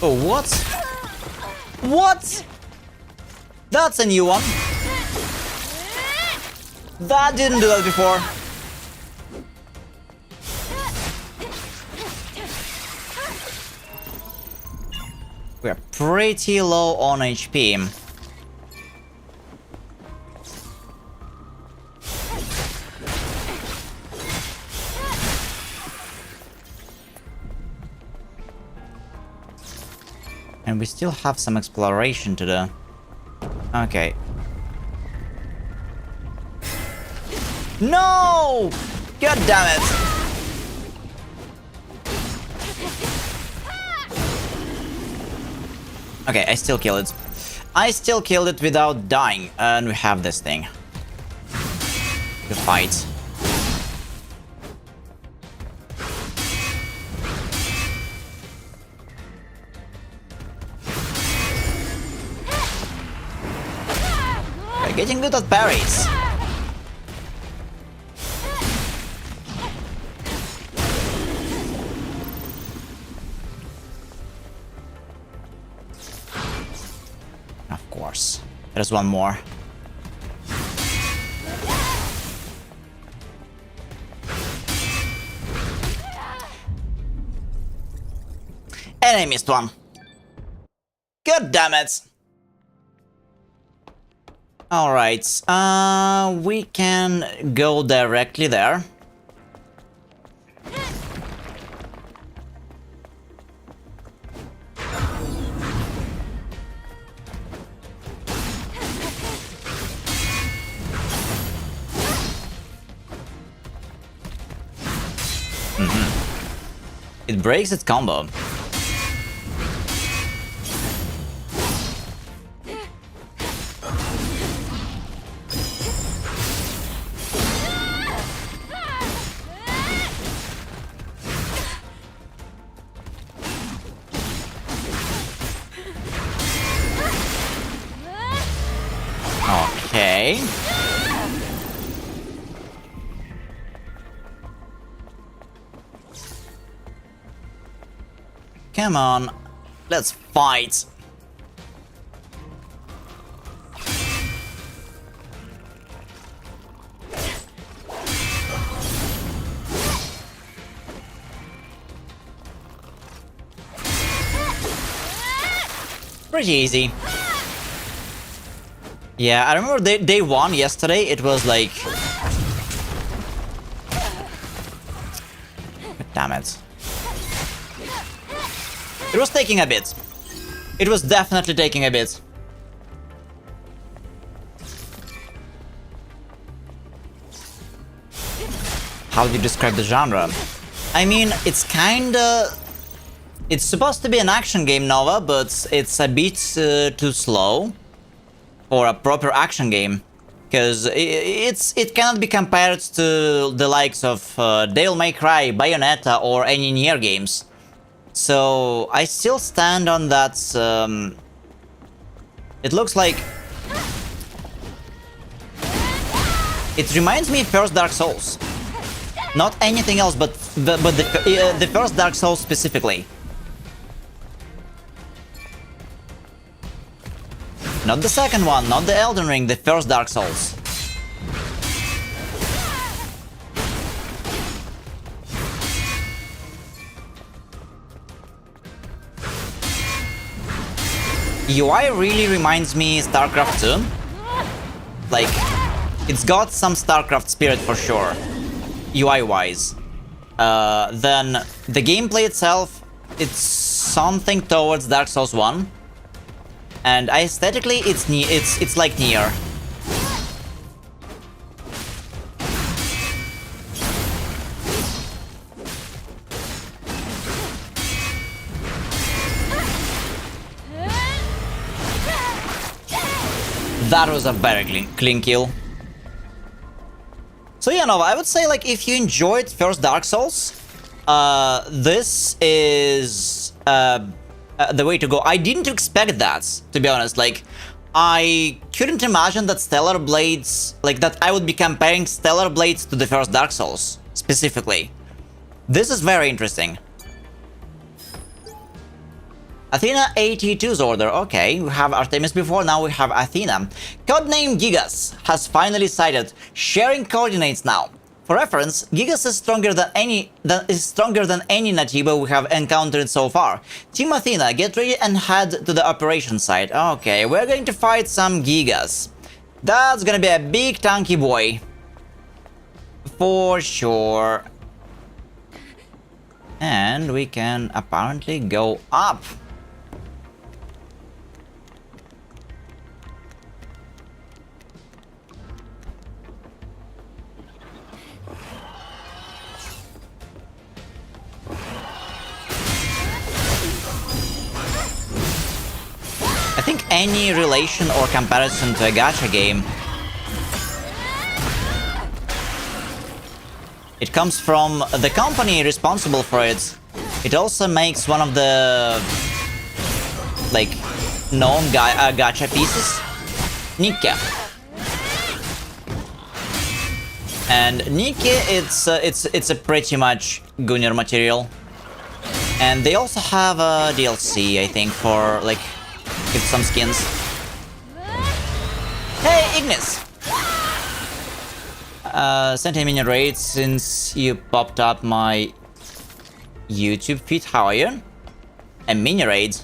Oh, what? What? That's a new one. That didn't do that before. We're pretty low on HP. And we still have some exploration to do. Okay. No! God damn it! Okay, I still killed it. I still killed it without dying. And we have this thing to fight. Getting good at parries. Of course. There's one more. And I missed one. God damn it! Alright, we can go directly there. It breaks its combo. Okay. Come on, let's fight. Pretty easy. Yeah, I remember day one yesterday, it was like... Damn it. It was taking a bit. It was definitely taking a bit. How do you describe the genre? I mean, it's kinda... It's supposed to be an action game, Nova, but it's a bit too slow for a proper action game. Because it cannot be compared to the likes of Devil May Cry, Bayonetta, or any Nier games. So I still stand on that. It looks like it reminds me of first Dark Souls, not anything else, but the first Dark Souls specifically. Not the second one, not the Elden Ring, the first Dark Souls. UI really reminds me StarCraft 2. Like, it's got some StarCraft spirit for sure, UI-wise. Then the gameplay itself, it's something towards Dark Souls 1. And aesthetically, it's like Nier. That was a very clean kill. So yeah, Nova, I would say, like, if you enjoyed first Dark Souls, this is the way to go. I didn't expect that, to be honest. Like, I couldn't imagine that Stellar Blades, like, that I would be comparing Stellar Blades to the first Dark Souls, specifically. This is very interesting. Athena 82's order. Okay, we have Artemis before, now we have Athena. Codename Gigas has finally sighted, sharing coordinates now. For reference, Gigas is stronger than any Nativo we have encountered so far. Team Athena, get ready and head to the operation site. Okay, we're going to fight some Gigas. That's gonna be a big tanky boy. For sure. And we can apparently go up. I think any relation or comparison to a gacha game, it comes from the company responsible for it. It also makes one of the, like, known gacha pieces, Nikke. And Nikke, it's a pretty much Gunner material. And they also have a DLC, I think, for, like, with some skins. Hey, Ignis! Sent a mini raid since you popped up my YouTube feed. How are you? A mini raid?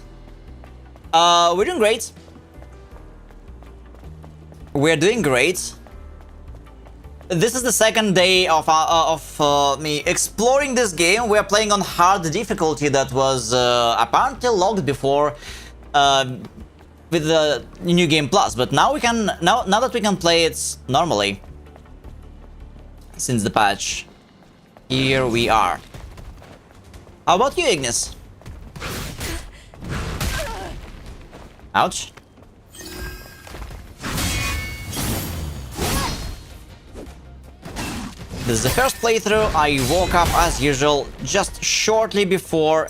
We're doing great. We're doing great. This is the second day of me exploring this game. We're playing on hard difficulty that was apparently logged before with the New Game Plus, but now we can now that we can play it normally since the patch. Here we are. How about you, Ignis? Ouch. This is the first playthrough. I woke up as usual just shortly before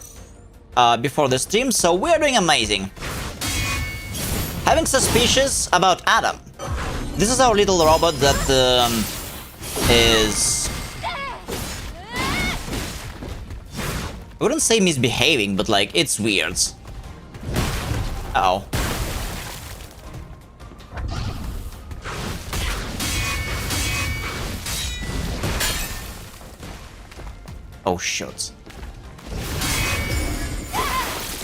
the stream, so we're doing amazing. Having suspicions about Adam. This is our little robot that is... I wouldn't say misbehaving, but like, it's weird. Uh-oh. Oh, shoot.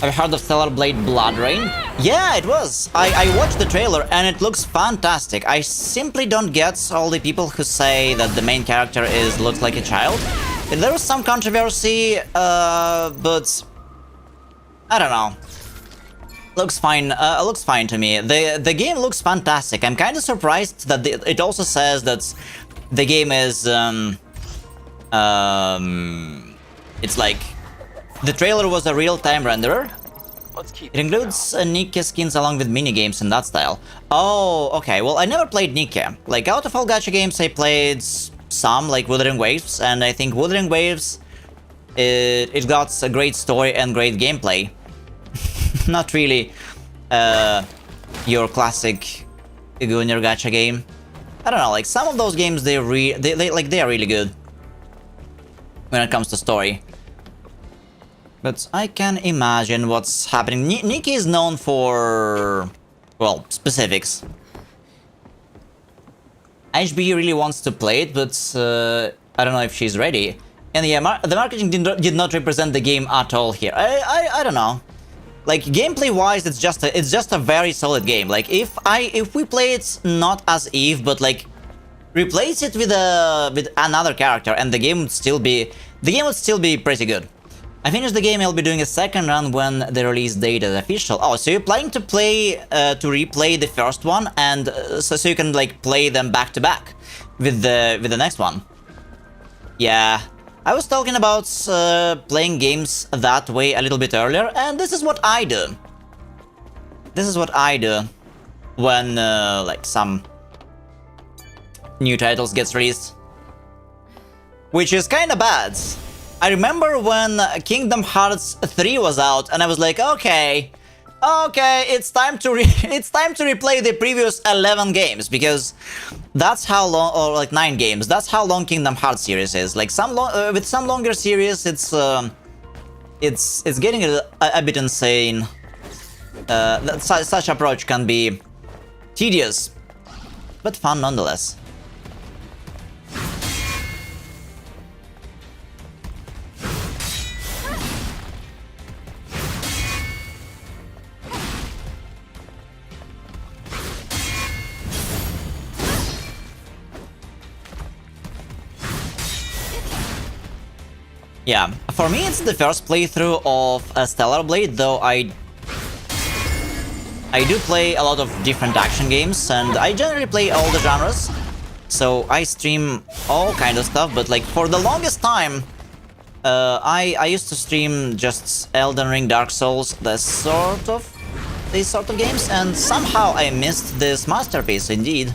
Have you heard of Stellar Blade Blood Rain? Yeah, it was. I watched the trailer and it looks fantastic. I simply don't get all the people who say that the main character looks like a child. There was some controversy, but I don't know. Looks fine. Looks fine to me. The game looks fantastic. I'm kind of surprised that it also says that the game is it's like the trailer was a real-time renderer. It includes Nikke skins along with minigames in that style. Oh, okay. Well, I never played Nikke. Like, out of all gacha games, I played some, like Wuthering Waves, and I think Wuthering Waves, it got a great story and great gameplay. Not really your classic Gunner gacha game. I don't know, like some of those games they are really good when it comes to story. But I can imagine what's happening. Nikke is known for, well, specifics. HB really wants to play it, but I don't know if she's ready. And yeah, the marketing did not represent the game at all here. I don't know. Like, gameplay-wise, it's just a very solid game. Like, if we play it not as Eve, but like replace it with another character, and the game would still be pretty good. I finished the game. I'll be doing a second run when the release date is official. Oh, so you're planning to replay the first one, and so you can like play them back to back with the next one. Yeah. I was talking about playing games that way a little bit earlier, and this is what I do. This is what I do when like some new titles gets released, which is kind of bad. I remember when Kingdom Hearts 3 was out, and I was like, okay, it's time to replay the previous 11 games, because that's how long, or like 9 games. That's how long Kingdom Hearts series is. Like with some longer series, it's getting a bit insane. Such approach can be tedious, but fun nonetheless. Yeah, for me it's the first playthrough of Stellar Blade, though I do play a lot of different action games, and I generally play all the genres, so I stream all kind of stuff, but like for the longest time, I used to stream just Elden Ring, Dark Souls, these sort of games, and somehow I missed this masterpiece indeed.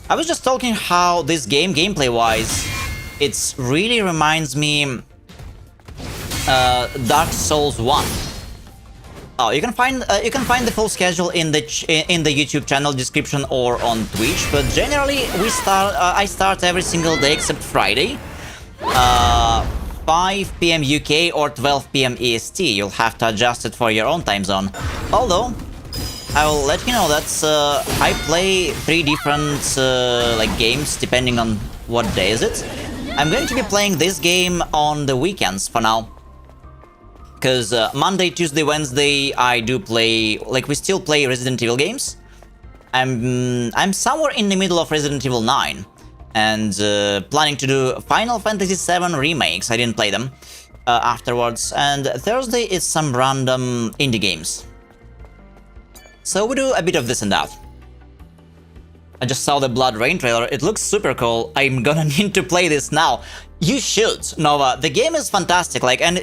I was just talking how this game, gameplay-wise, it really reminds me Dark Souls 1. Oh, you can find the full schedule in the YouTube channel description or on Twitch. But generally, I start every single day except Friday, 5 PM UK or 12 PM EST. You'll have to adjust it for your own time zone. Although I will let you know that I play 3 different like games depending on what day is it. I'm going to be playing this game on the weekends for now. Because Monday, Tuesday, Wednesday, I do play... Like, we still play Resident Evil games. I'm somewhere in the middle of Resident Evil 9. And planning to do Final Fantasy VII remakes. I didn't play them afterwards. And Thursday is some random indie games. So we do a bit of this and that. I just saw the Blood Rain trailer. It looks super cool. I'm gonna need to play this now. You should, Nova. The game is fantastic. Like, and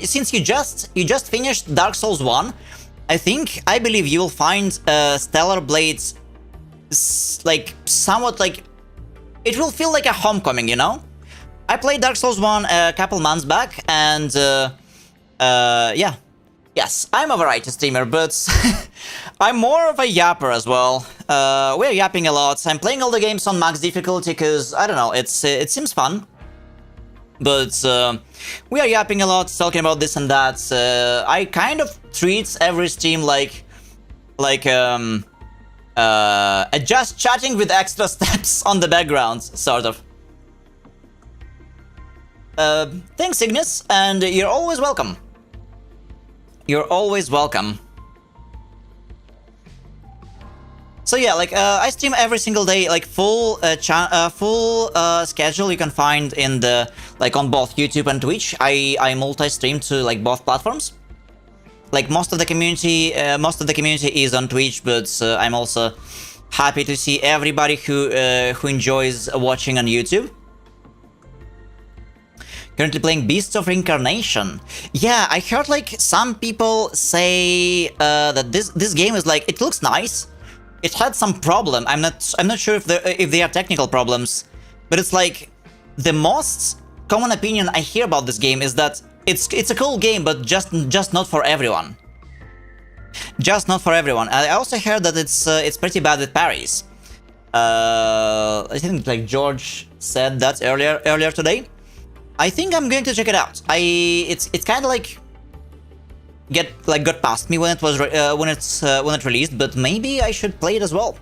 since you just finished Dark Souls 1, I believe you will find Stellar Blades like somewhat like it will feel like a homecoming, you know? I played Dark Souls 1 a couple months back, and yeah. Yes, I'm a variety streamer, but I'm more of a yapper as well. We're yapping a lot. I'm playing all the games on max difficulty because, I don't know, it seems fun. But we are yapping a lot, talking about this and that. I kind of treat every stream like just chatting with extra steps on the background, sort of. Thanks, Ignis, and you're always welcome. You're always welcome. So yeah, like I stream every single day, like full schedule you can find in the on both YouTube and Twitch. I multi-stream to like both platforms. Like most of the community is on Twitch, but I'm also happy to see everybody who enjoys watching on YouTube. Currently playing Beasts of Reincarnation. Yeah, I heard like some people say that this game is like, it looks nice. It had some problem. I'm not sure if they are technical problems, but it's like the most common opinion I hear about this game is that it's a cool game, but just not for everyone. Just not for everyone. I also heard that it's pretty bad with parries. I think like George said that earlier today. I think I'm going to check it out. It's kind of like got past me when it released, but maybe I should play it as well.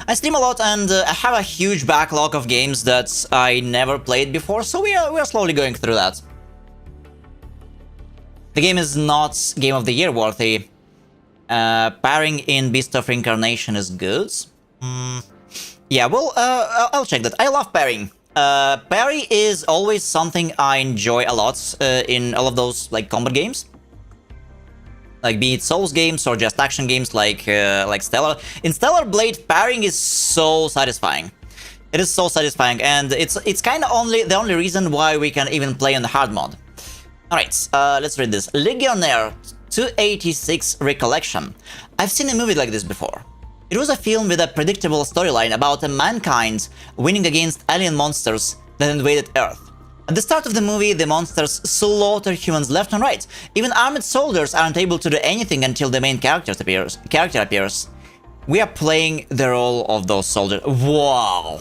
I stream a lot and I have a huge backlog of games that I never played before, so we are slowly going through that. The game is not Game of the Year worthy. Pairing in Beast of Reincarnation is good. Yeah, well, I'll check that. I love pairing. Parry is always something I enjoy a lot in all of those like combat games, like be it Souls games or just action games like Stellar. In Stellar Blade, parrying is so satisfying. It is so satisfying, and it's kind of the only reason why we can even play on the hard mode. All right, let's read this. Legionnaire 286 Recollection. I've seen a movie like this before. It was a film with a predictable storyline about mankind winning against alien monsters that invaded Earth. At the start of the movie, the monsters slaughter humans left and right. Even armored soldiers aren't able to do anything until the main character appears. We are playing the role of those soldiers. Wow!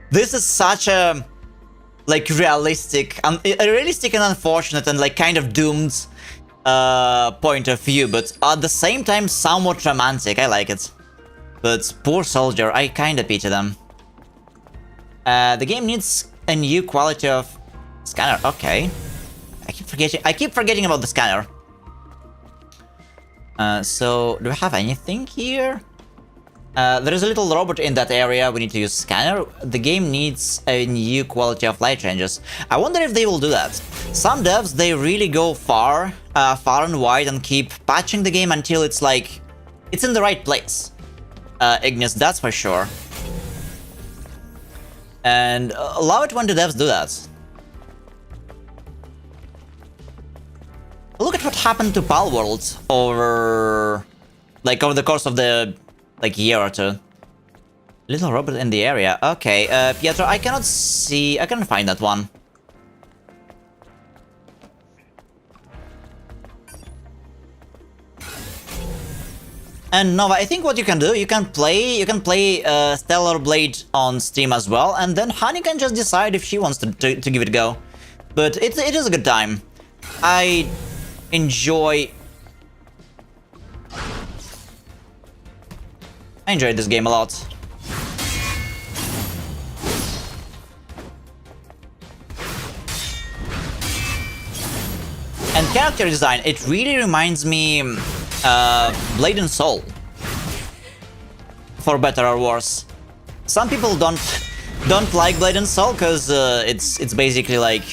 This is such a like realistic and unfortunate and like kind of doomed point of view, but at the same time somewhat romantic. I like it. But poor soldier, I kinda pity them. The game needs a new quality of scanner. Okay. I keep forgetting about the scanner. So do we have anything here? There is a little robot in that area. We need to use scanner. The game needs a new quality of light changes. I wonder if they will do that. Some devs, they really go far and wide and keep patching the game until it's like it's in the right place. Ignis, that's for sure. And love it when the devs do that. Look at what happened to Palworld over the course of the year or two. Little robot in the area. Okay, Pietro, I cannot find that one. And Nova, I think what you can do, you can play Stellar Blade on Steam as well, and then Honey can just decide if she wants to give it a go. But it is a good time. I enjoyed this game a lot. character design, it really reminds me Blade and Soul. For better or worse. Some people don't like Blade and Soul because it's basically like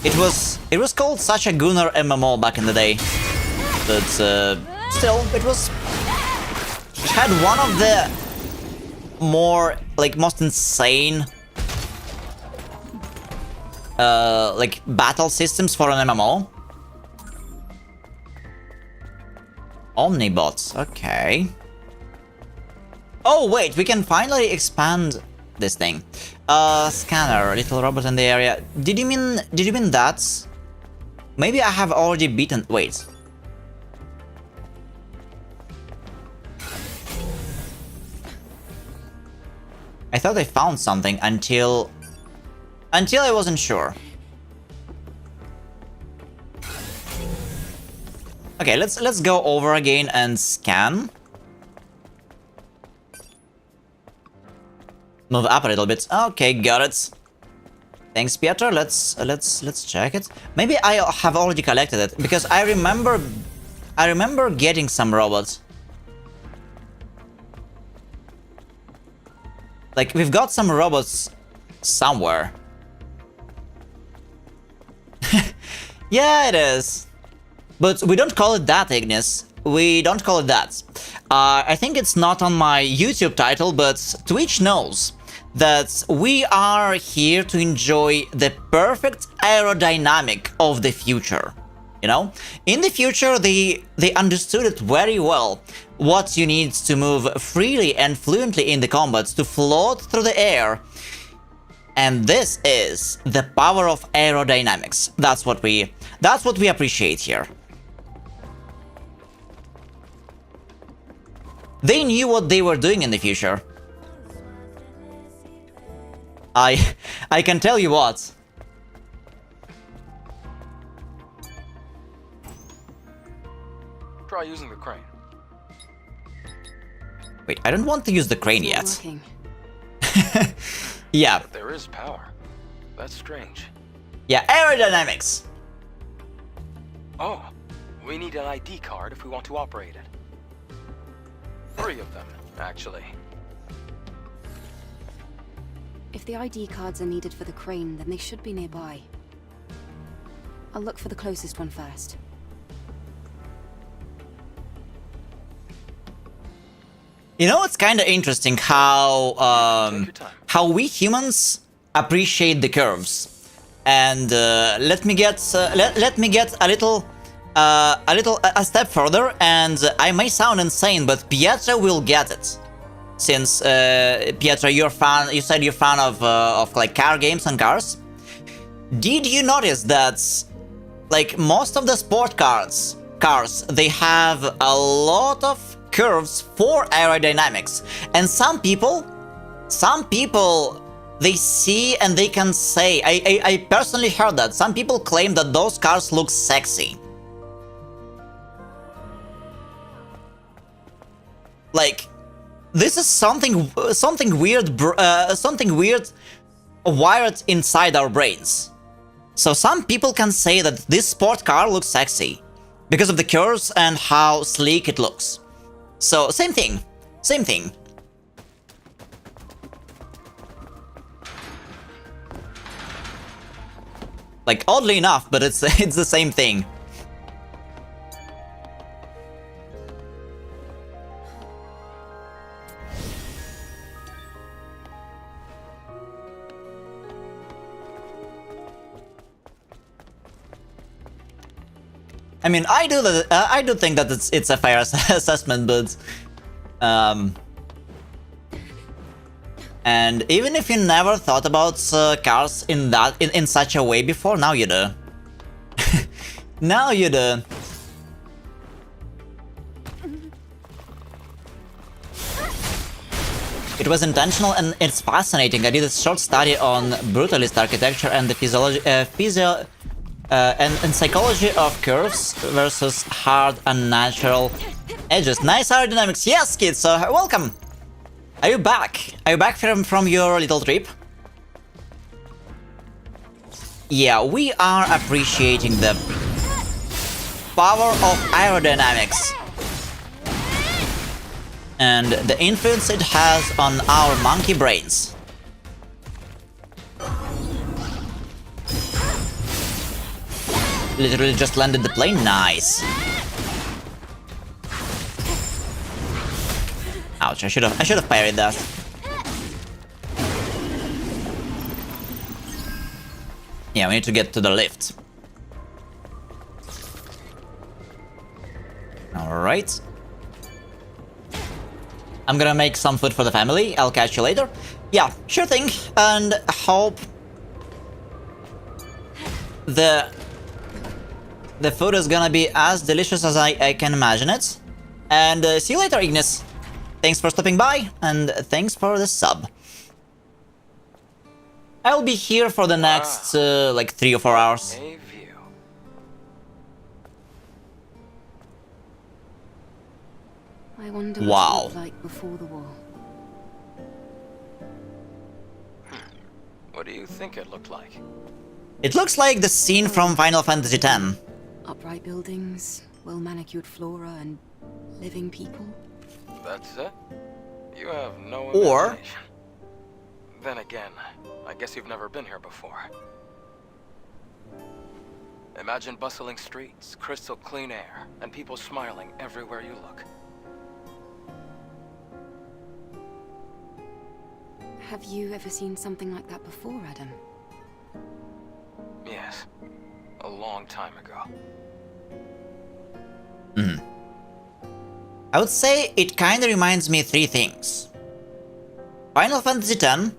it was called such a Gunnar MMO back in the day, but still it had one of the most insane like battle systems for an MMO. Omnibots, okay. Oh wait, we can finally expand this thing. Scanner, little robot in the area. Did you mean that? Maybe I have already beaten. Wait. I thought I found something until I wasn't sure. Okay, let's go over again and scan. Move up a little bit. Okay, got it. Thanks, Pietro. Let's check it. Maybe I have already collected it because I remember getting some robots. Like we've got some robots somewhere. Yeah, it is. But we don't call it that, Ignis. We don't call it that. I think it's not on my YouTube title, but Twitch knows that we are here to enjoy the perfect aerodynamic of the future. You know? In the future, they understood it very well, what you need to move freely and fluently in the combat, to float through the air. And this is the power of aerodynamics. That's what we appreciate here. They knew what they were doing in the future. I can tell you what. Try using the crane. Wait, I don't want to use the crane yet. Working. Yeah. But there is power. That's strange. Yeah, aerodynamics. Oh, we need an ID card if we want to operate it. 3 of them, actually. If the ID cards are needed for the crane, then they should be nearby. I'll look for the closest one first. You know, it's kind of interesting how we humans appreciate the curves. And let me get a step further, and I may sound insane, but Pietro will get it. Since Pietro, you said you're a fan of like car games and cars. Did you notice that like most of the sport cars they have a lot of curves for aerodynamics, and some people they see and they can say, I personally heard that some people claim that those cars look sexy. Like, this is something weird wired inside our brains. So some people can say that this sport car looks sexy because of the curves and how sleek it looks. So same thing. Like, oddly enough, but it's the same thing. I mean, I do think that it's a fair assessment, but and even if you never thought about cars in such a way before, now you do. Now you do. It was intentional and it's fascinating. I did a short study on brutalist architecture and the and psychology of curves versus hard and natural edges. Nice aerodynamics. Yes, kids, so welcome. Are you back? Are you back from your little trip? Yeah, we are appreciating the power of aerodynamics and the influence it has on our monkey brains. Literally just landed the plane. Nice. Ouch! I should have parried that. Yeah, we need to get to the lift. All right. I'm gonna make some food for the family. I'll catch you later. Yeah, sure thing. And hope the food is gonna be as delicious as I can imagine it. And see you later, Ignis. Thanks for stopping by, and thanks for the sub. I'll be here for the next, like 3 or 4 hours. A view. I wonder Wow. what it looked like before the war. What do you think it looked like? It looks like the scene from Final Fantasy X. Upright buildings, well-manicured flora, and living people. That's it? You have no Or- imagination. Then again, I guess you've never been here before. Imagine bustling streets, crystal clean air, and people smiling everywhere you look. Have you ever seen something like that before, Adam? Yes, a long time ago. I would say it kinda reminds me 3 things. Final Fantasy X.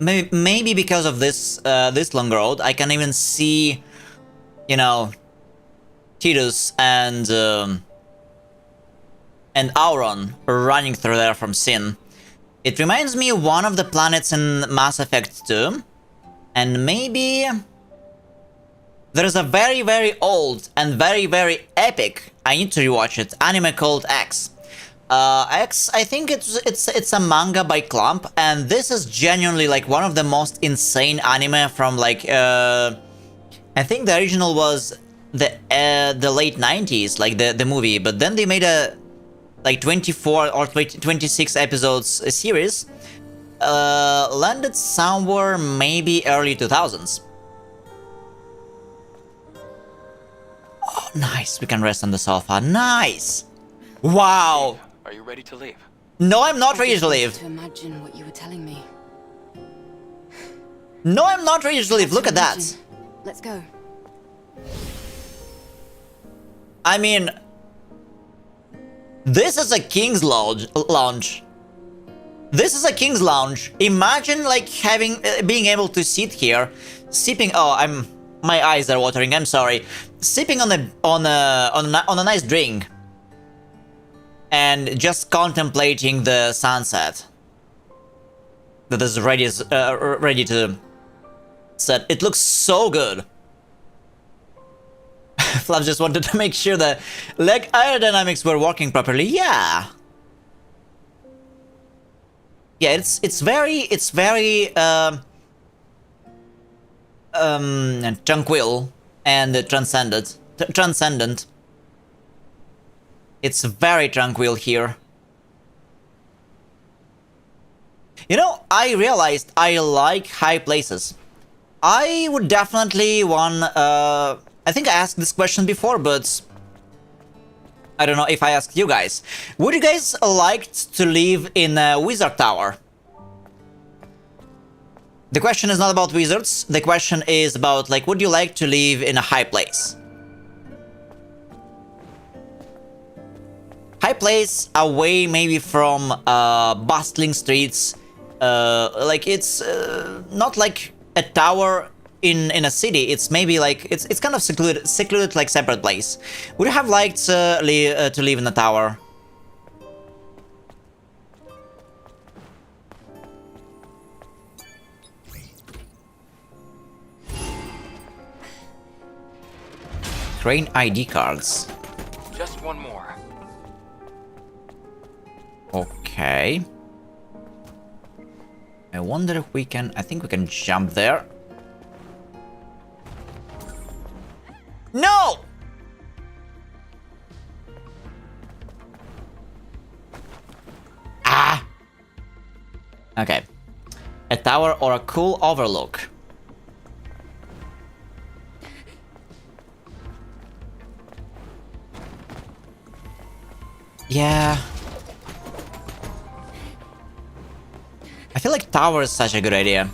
Maybe because of this long road, I can even see, you know, Tidus and Auron running through there from Sin. It reminds me of one of the planets in Mass Effect 2, and maybe there's a very, very old and very, very epic, I need to rewatch it, anime called X. X, I think it's a manga by Clamp, and this is genuinely like one of the most insane anime from like I think the original was the late 90s, like the movie, but then they made a like 24 or 26 episodes series, landed somewhere maybe early 2000s. Oh, nice, we can rest on the sofa. Nice! Wow! Are you ready to leave? No, I'm not ready to To leave. imagine what you were telling me. No, I'm not ready to leave. Look at that. Imagine. Let's go. I mean, this is a king's lounge. This is a king's lounge. Imagine like having, being able to sit here, sipping. Oh, my eyes are watering. I'm sorry. Sipping on a nice drink, and just contemplating the sunset that is ready to set. It looks so good. Flav just wanted to make sure that leg aerodynamics were working properly. Yeah. Yeah, it's very tranquil and transcendent. It's very tranquil here. You know, I realized I like high places. I would definitely I think I asked this question before, but I don't know if I asked you guys. Would you guys like to live in a wizard tower? The question is not about wizards. The question is about, like, would you like to live in a high place? High place, away maybe from bustling streets. Like, it's not like a tower in a city. It's maybe like it's kind of secluded like separate place. Would you have liked to live in a tower? Train ID cards. Just one more. Okay. I wonder if we can. I think we can jump there. No! Ah! Okay. A tower or a cool overlook. Yeah. I feel like tower is such a good idea.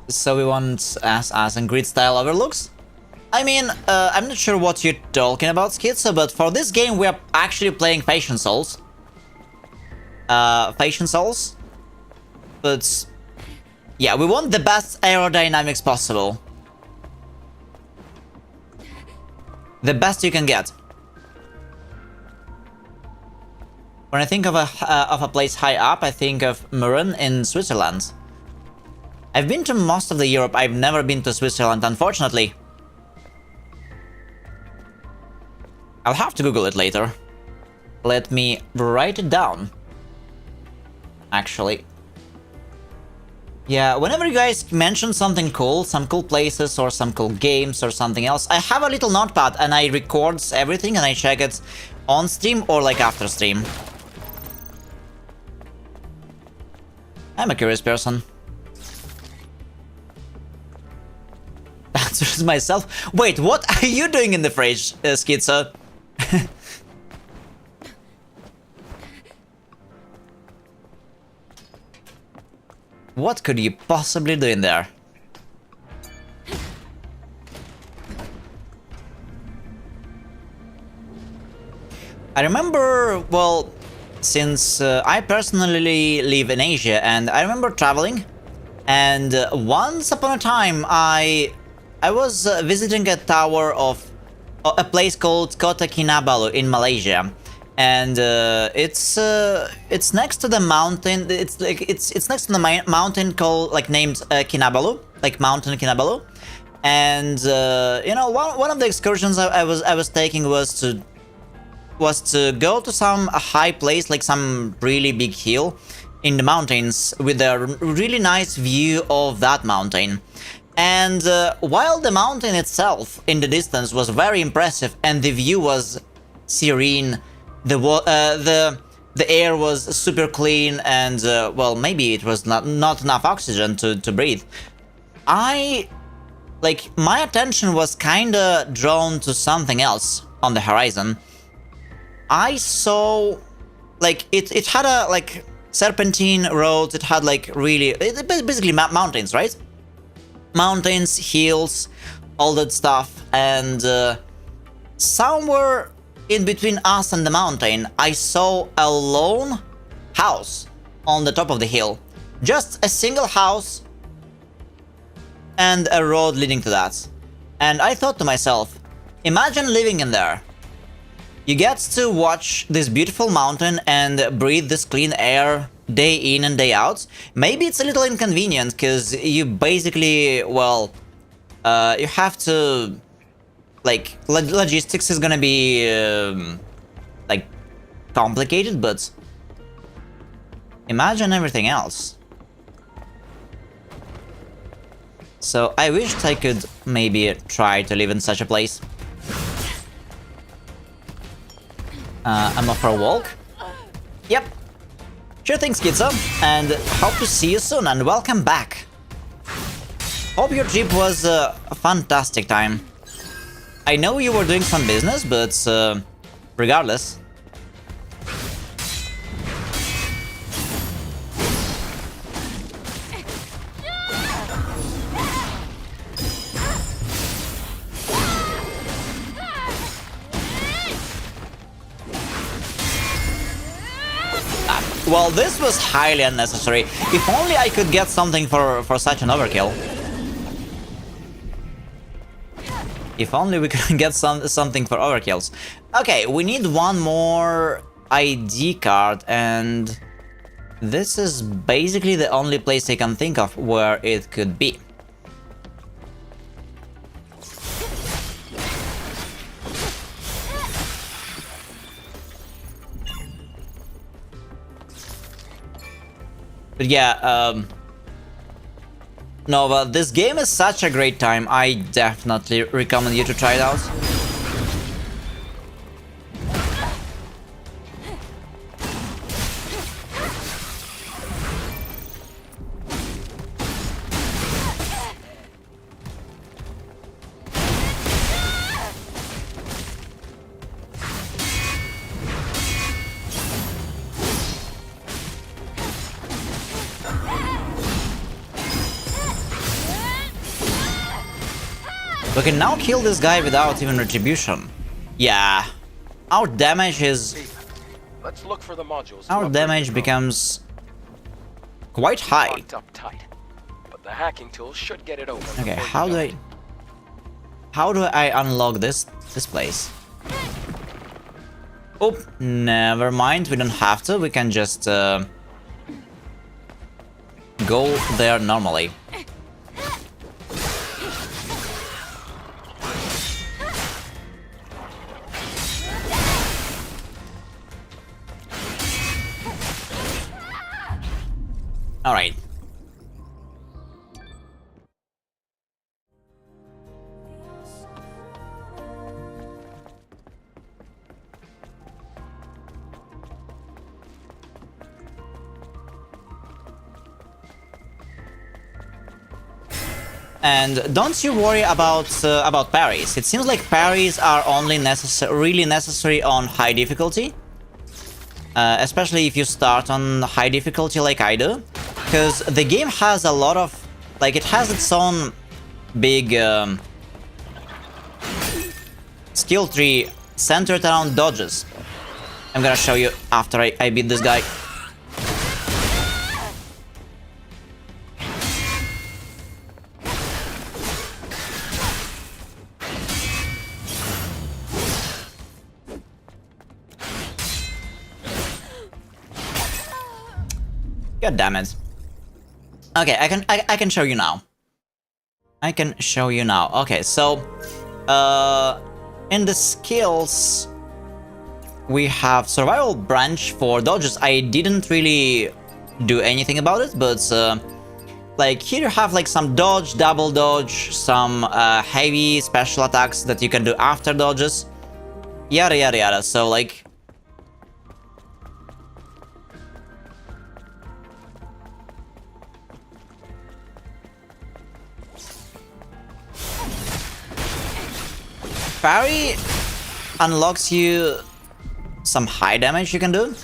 So we want as and grid style overlooks? I mean, I'm not sure what you're talking about, Schizo, but for this game we are actually playing Fashion Souls. Fashion Souls. But yeah, we want the best aerodynamics possible. The best you can get. When I think of a place high up, I think of Mürren in Switzerland. I've been to most of the Europe, I've never been to Switzerland, unfortunately. I'll have to Google it later. Let me write it down. Actually. Yeah, whenever you guys mention something cool, some cool places or some cool games or something else, I have a little notepad and I record everything and I check it on stream or like after stream. I'm a curious person. Answers myself. Wait, what are you doing in the fridge, Schizo? What could you possibly do in there? I remember, well, since I personally live in Asia, and I remember traveling, and once upon a time I was visiting a tower of a place called Kota Kinabalu in Malaysia, and it's next to the mountain. It's like it's next to the mountain called named Kinabalu, like Mountain Kinabalu, and you know, one of the excursions I was taking was to go to some high place, like some really big hill in the mountains with a really nice view of that mountain. And while the mountain itself in the distance was very impressive and the view was serene, the air was super clean, and well, maybe it was not enough oxygen to breathe, my attention was kinda drawn to something else on the horizon. I saw, like, it had a, like, serpentine roads, it had, like, really, basically mountains, right? Mountains, hills, all that stuff, and somewhere in between us and the mountain, I saw a lone house on the top of the hill. Just a single house and a road leading to that. And I thought to myself, imagine living in there. You get to watch this beautiful mountain and breathe this clean air day in and day out. Maybe it's a little inconvenient because you basically, well, you have to, like, logistics is gonna be like complicated, but imagine everything else. So I wished I could maybe try to live in such a place. I'm off for a walk. Yep. Sure thing, Schizo. And hope to see you soon, and welcome back. Hope your trip was a fantastic time. I know you were doing some business, but regardless. Well, this was highly unnecessary. If only I could get something for such an overkill. If only we could get something for overkills. Okay, we need one more ID card, and this is basically the only place I can think of where it could be. But yeah, No, but this game is such a great time. I definitely recommend you to try it out. We can now kill this guy without even retribution. Yeah, our damage is... Let's look for the modules. Our damage becomes quite high. Locked up tight, but the hacking tool should get it open. Okay, before how you do know I... it. How do I unlock this place? Oh, never mind, we don't have to. We can just go there normally. All right. And don't you worry about parries. It seems like parries are only really necessary on high difficulty. Especially if you start on high difficulty like I do. Because the game has a lot of... Like, it has its own big skill tree centered around dodges. I'm gonna show you after I beat this guy. God damn it. Okay, I can show you now. I can show you now. Okay, so in the skills we have survival branch for dodges. I didn't really do anything about it, but like here you have like some dodge, double dodge, some heavy special attacks that you can do after dodges. Yada yada yada. So like parry unlocks you some high damage you can do,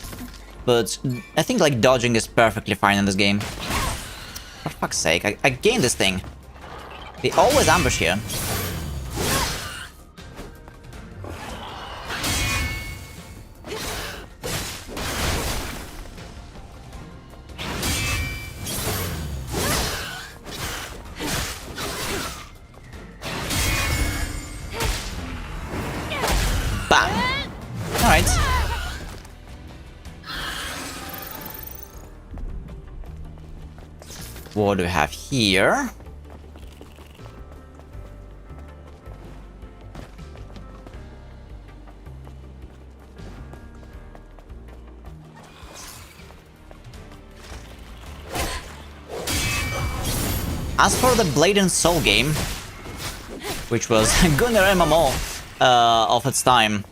but I think like dodging is perfectly fine in this game. For fuck's sake, I gained this thing. They always ambush here. Bam! Alright. What do we have here? As for the Blade and Soul game, which was Gunner MMO of its time,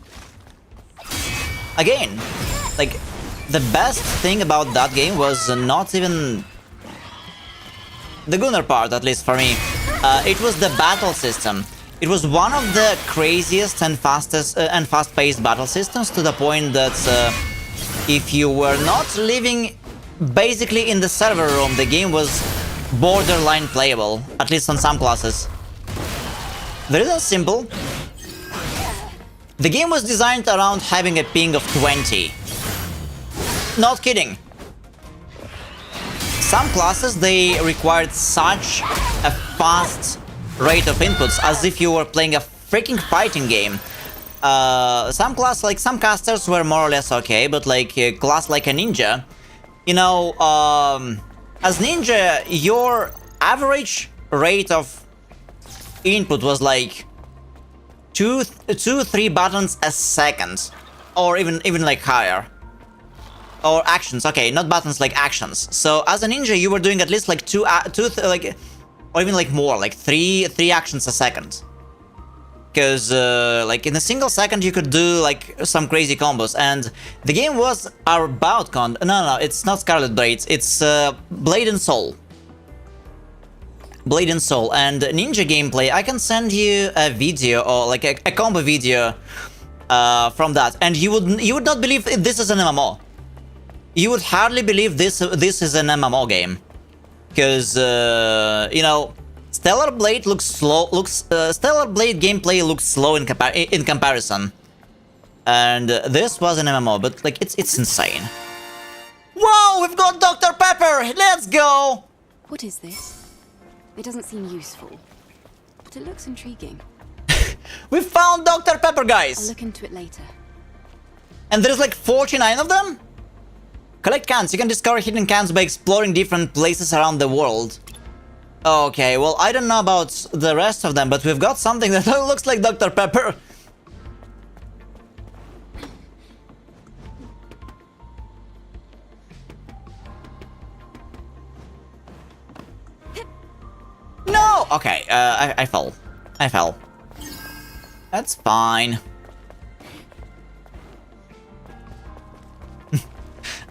again, like, the best thing about that game was not even the Gunner part, at least for me. It was the battle system. It was one of the craziest and fastest and fast-paced battle systems, to the point that if you were not living basically in the server room, the game was borderline playable, at least on some classes. The reason is simple. The game was designed around having a ping of 20. Not kidding. Some classes, they required such a fast rate of inputs, as if you were playing a freaking fighting game. Some casters were more or less okay, but like a class like a ninja, you know, as ninja, your average rate of input was like 2-3 buttons a second, or even like higher. Or actions, okay, not buttons, like actions. So as a ninja, you were doing at least like or even like more, like three actions a second. Because like in a single second you could do like some crazy combos, and the game was about no, it's not Scarlet Blade, it's Blade and Soul. Blade and Soul and ninja gameplay. I can send you a video or like a combo video from that, and you would not believe this is an MMO. You would hardly believe this is an MMO game, because you know, Stellar Blade looks slow. Stellar Blade gameplay looks slow in comparison, and this was an MMO, but like it's insane. Whoa, we've got Dr. Pepper. Let's go. What is this? It doesn't seem useful, but it looks intriguing. We found Dr. Pepper, guys. I'll look into it later. And there's like 49 of them? Collect cans. You can discover hidden cans by exploring different places around the world. Okay, well, I don't know about the rest of them, but we've got something that looks like Dr. Pepper. No! Okay, I fell. I fell. That's fine.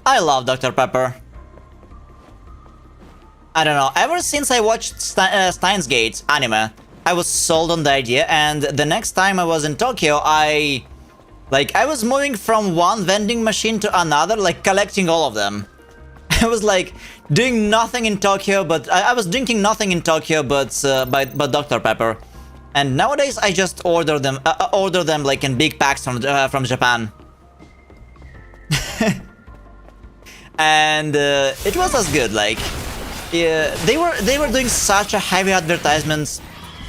I love Dr. Pepper. I don't know, ever since I watched Steins Gate anime, I was sold on the idea, and the next time I was in Tokyo, I was moving from one vending machine to another, like collecting all of them. I was like doing nothing in Tokyo, but I was drinking nothing in Tokyo, but Dr. Pepper. And nowadays I just order them like in big packs from Japan. And it was as good. Like, yeah, they were doing such a heavy advertisements.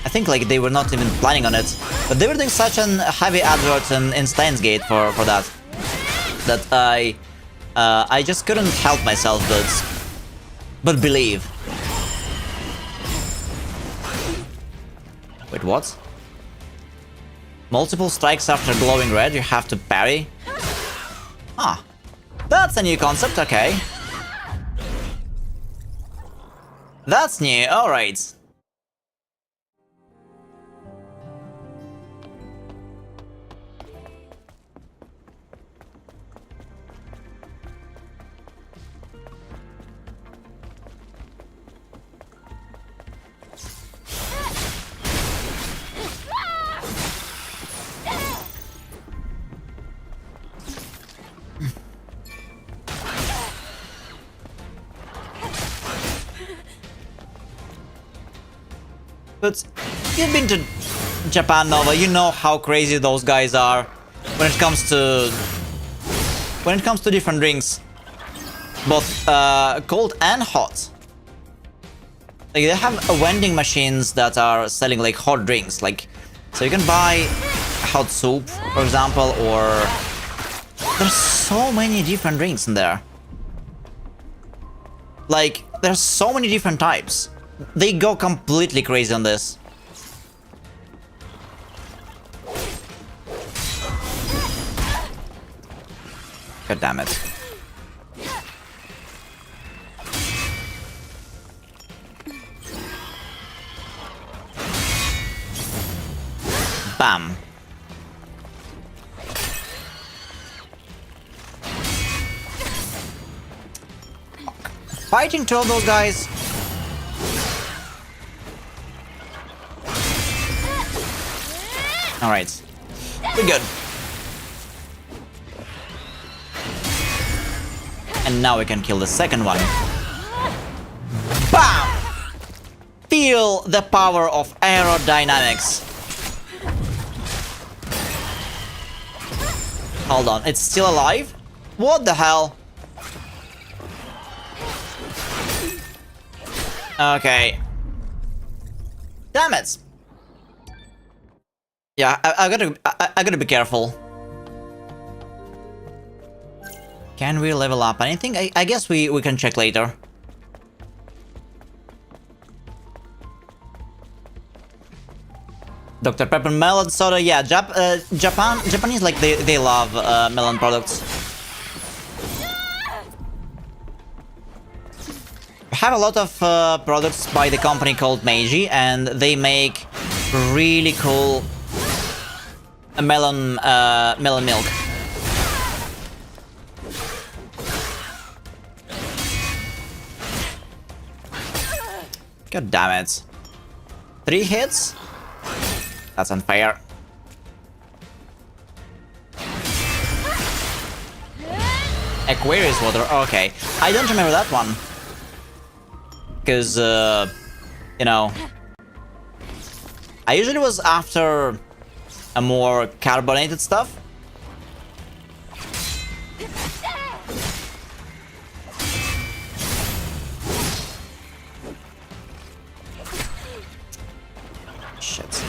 I think like they were not even planning on it, but they were doing such a heavy advert in Steins Gate for that I just couldn't help myself but believe. Wait, what? Multiple strikes after glowing red, you have to parry? Ah, that's a new concept, okay. That's new, alright. But you've been to Japan, Nova, you know how crazy those guys are when it comes to different drinks, both cold and hot. Like they have vending machines that are selling like hot drinks, like so you can buy hot soup, for example, or there's so many different drinks in there. Like there's so many different types. They go completely crazy on this. God damn it. Bam. Fighting two of those guys. Alright. We're good. And now we can kill the second one. BAM! Feel the power of aerodynamics. Hold on, it's still alive? What the hell? Okay. Damn it! Yeah, I gotta be careful. Can we level up anything? I guess we can check later. Dr. Pepper melon soda, yeah, Japanese, like they love melon products. have a lot of products by the company called Meiji, and they make really cool melon milk. God damn it. 3 hits? That's unfair. Aquarius water, okay. I don't remember that one. Because, you know... I usually was after a more carbonated stuff. Shit.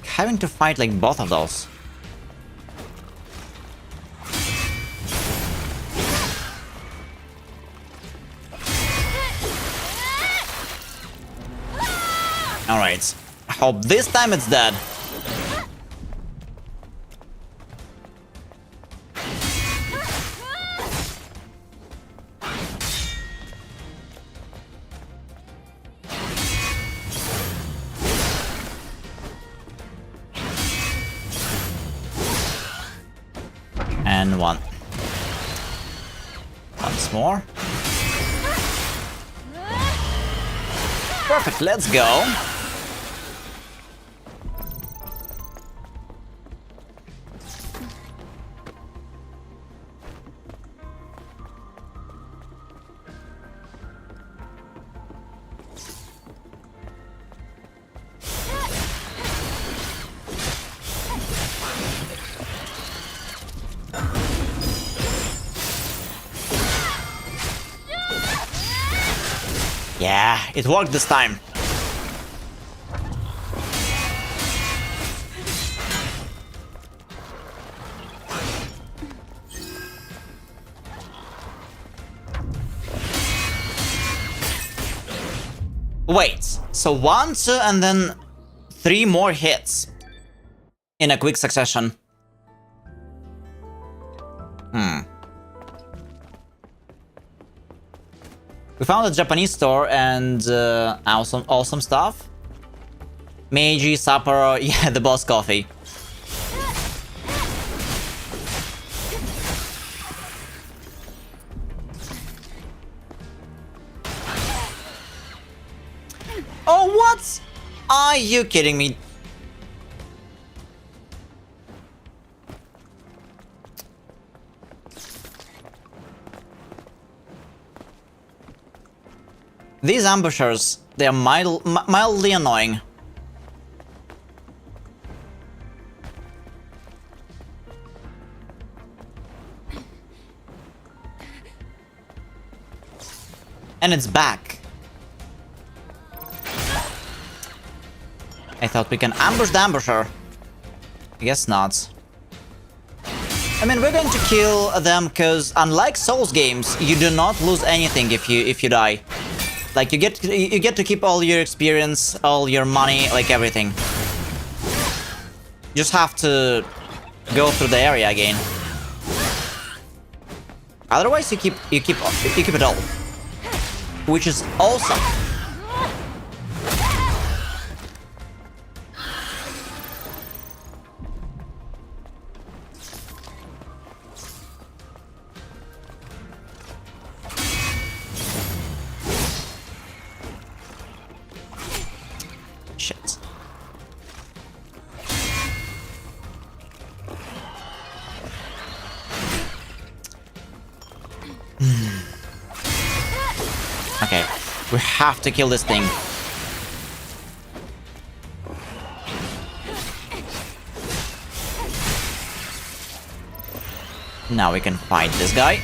Having to fight like both of those. Alright. I hope this time it's dead. And one. Once more. Perfect, let's go. Yeah, it worked this time. Wait, so 1, 2, and then 3 more hits in a quick succession. We found a Japanese store and awesome stuff. Meiji, Sapporo, yeah, the boss coffee. Oh, what? Are you kidding me? These ambushers, they are mildly annoying. And it's back. I thought we can ambush the ambusher. I guess not. I mean, we're going to kill them because unlike Souls games, you do not lose anything if you die. Like you get to keep all your experience, all your money, like everything. You just have to go through the area again. Otherwise, you keep it all, which is awesome. Shit. Okay, we have to kill this thing. Now we can fight this guy.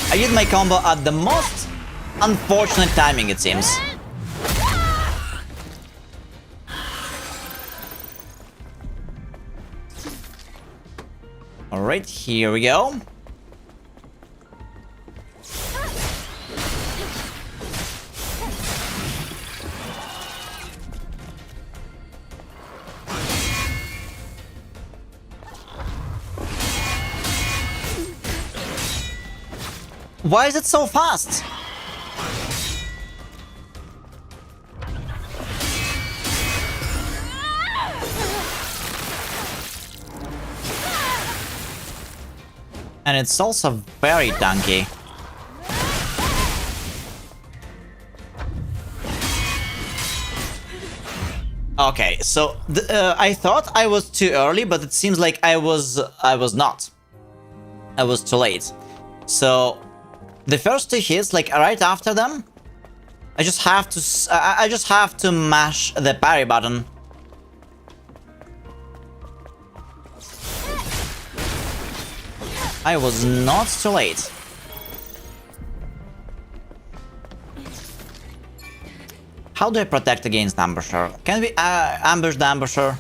I used my combo at the most unfortunate timing, it seems. Alright, here we go. Why is it so fast? And it's also very tanky. Okay, so I thought I was too early, but it seems like I was not. I was too late. So the first 2 hits, like right after them, I just have to mash the parry button. I was not too late. How do I protect against ambusher? Can we ambush the ambusher?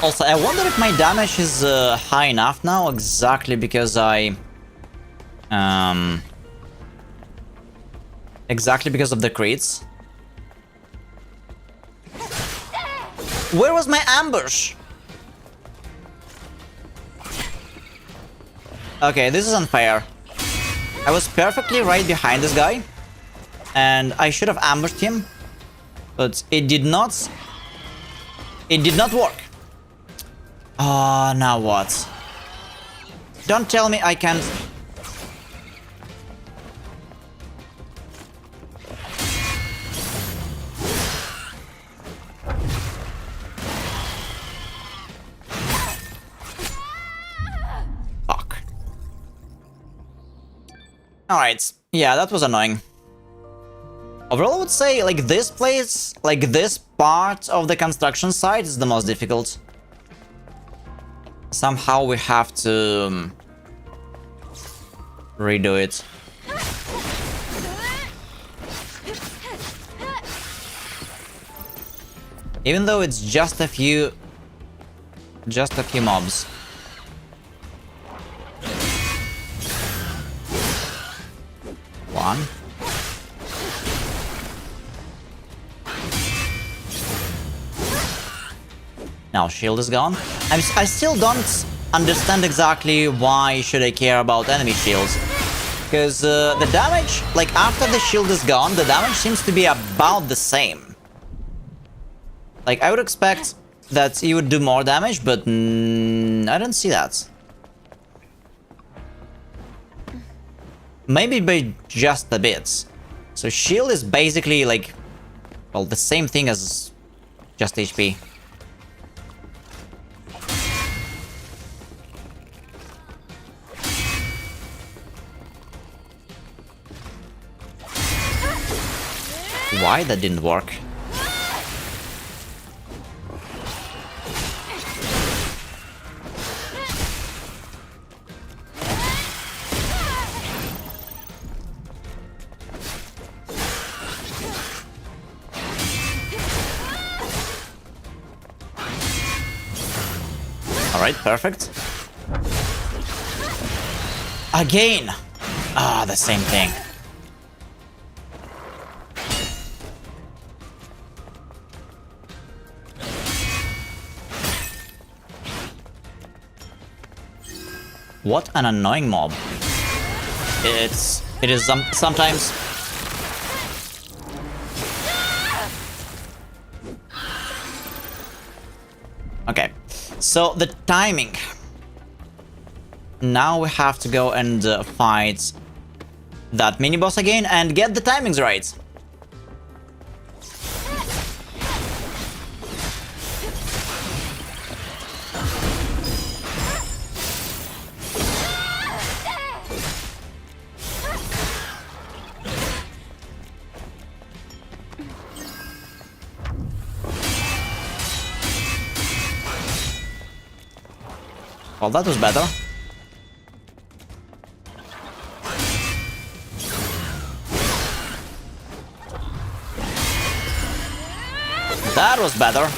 Also, I wonder if my damage is high enough now, exactly because exactly because of the crits. Where was my ambush? Okay, this is unfair. I was perfectly right behind this guy, and I should have ambushed him, but it did not. It did not work. Ah, now what? Don't tell me I can't... Fuck. Alright, yeah, that was annoying. Overall, I would say, like, this place, like, this part of the construction site is the most difficult. Somehow we have to redo it. Even though it's just a few mobs. One. Now shield is gone. I still don't understand exactly why should I care about enemy shields. Because the damage, like after the shield is gone, the damage seems to be about the same. Like I would expect that he would do more damage, but I don't see that. Maybe by just a bit. So shield is basically like, well, the same thing as just HP. Why that didn't work? Alright, perfect. Again! Ah, the same thing. What an annoying mob. It is sometimes. Okay, so the timing. Now we have to go and fight that mini boss again and get the timings right. Well, that was better. That was better.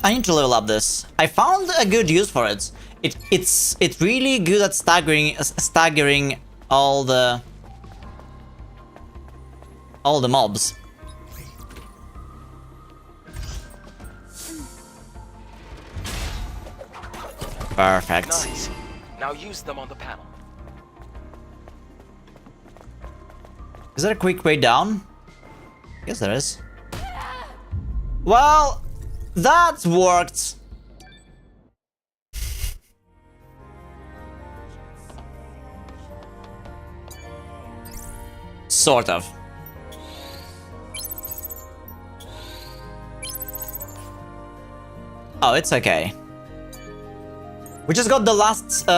I need to level up this. I found a good use for it. It's really good at staggering all the mobs. Perfect. Nice. Now use them on the panel. Is there a quick way down? Yes, there is. Well, that worked. Sort of. Oh, it's okay. We just got the last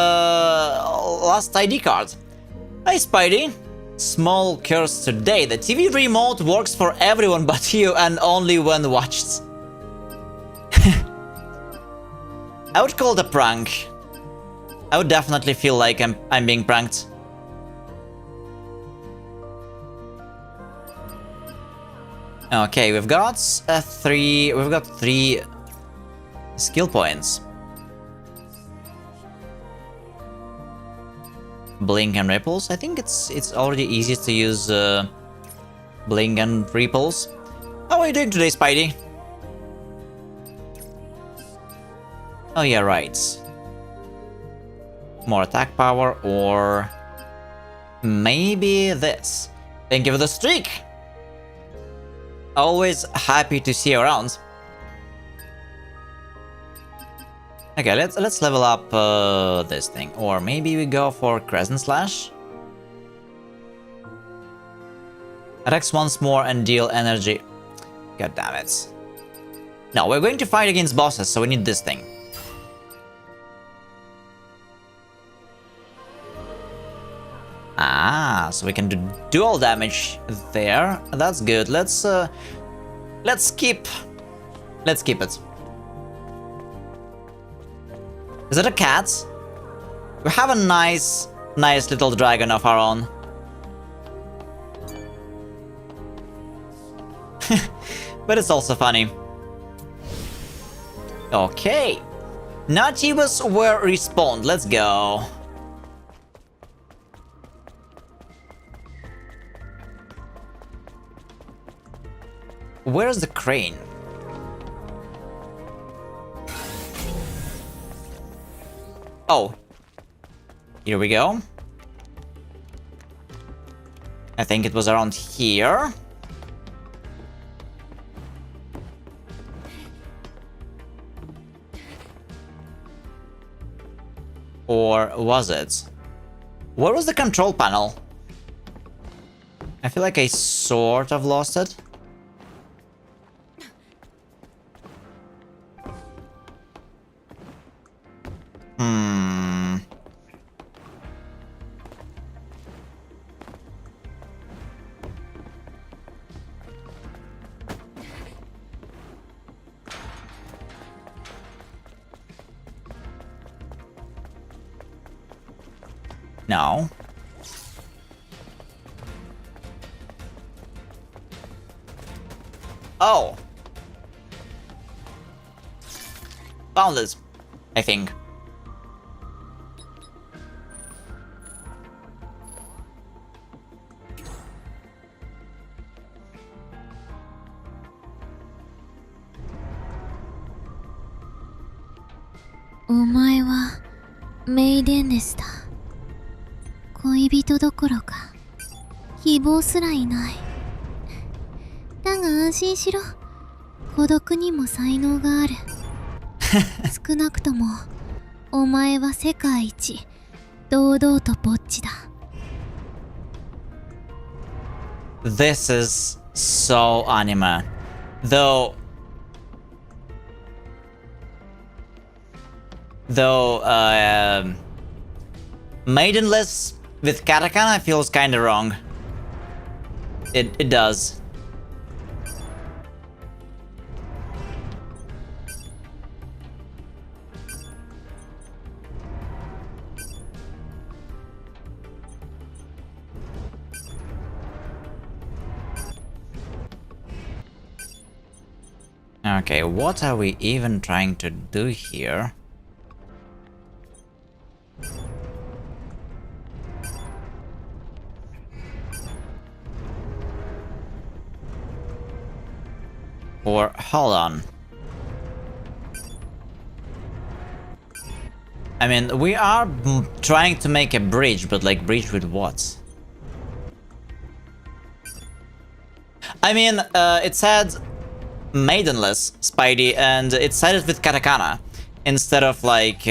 ID card. Hi, Spidey. Small curse today. The TV remote works for everyone but you and only when watched. I would call it a prank. I would definitely feel like I'm being pranked. Okay, we've got three skill points. Blink and ripples. I think it's already easiest to use blink and ripples. How are you doing today, Spidey? Oh yeah, right. More attack power, or maybe this. Thank you for the streak. Always happy to see you around. Okay, let's level up this thing, or maybe we go for Crescent Slash. Attacks once more and deal energy. God damn it! No, we're going to fight against bosses, so we need this thing. Ah, so we can do dual damage there. That's good. Let's keep it. Is that a cat? We have a nice little dragon of our own. But it's also funny. Okay. Naughty-bus were respawned. Let's go. Where's the crane? Oh. Here we go. I think it was around here. Or was it? Where was the control panel? I feel like I sort of lost it. No. Oh. Found it, I think. Omae wa maiden deshita. 恋人どころか希望すらいない。だが安心しろ。孤独にも才能がある。少なくともお前は世界一堂々とぼっちだ。This is so anime. Though maidenless with katakana feels kinda wrong. It does. Okay, what are we even trying to do here? Or, hold on. I mean, we are trying to make a bridge, but like, bridge with what? I mean, it said Maidenless Spidey, and it said it with katakana instead of like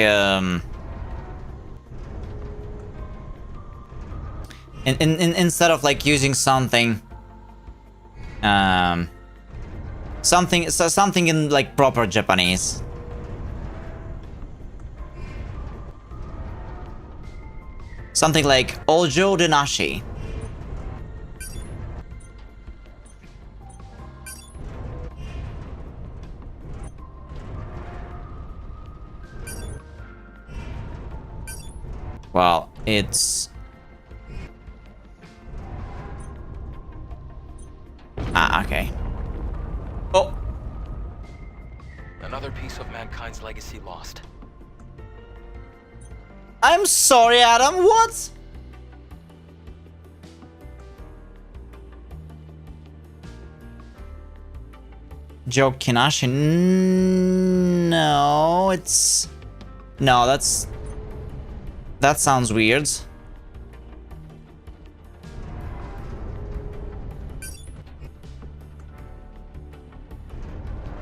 instead of like using something something in like proper Japanese. Something like Ojo Denashi. Well, it's... Ah, okay. Oh! Another piece of mankind's legacy lost. I'm sorry, Adam, what? Joe Kinashi? No, it's... No, that's... That sounds weird.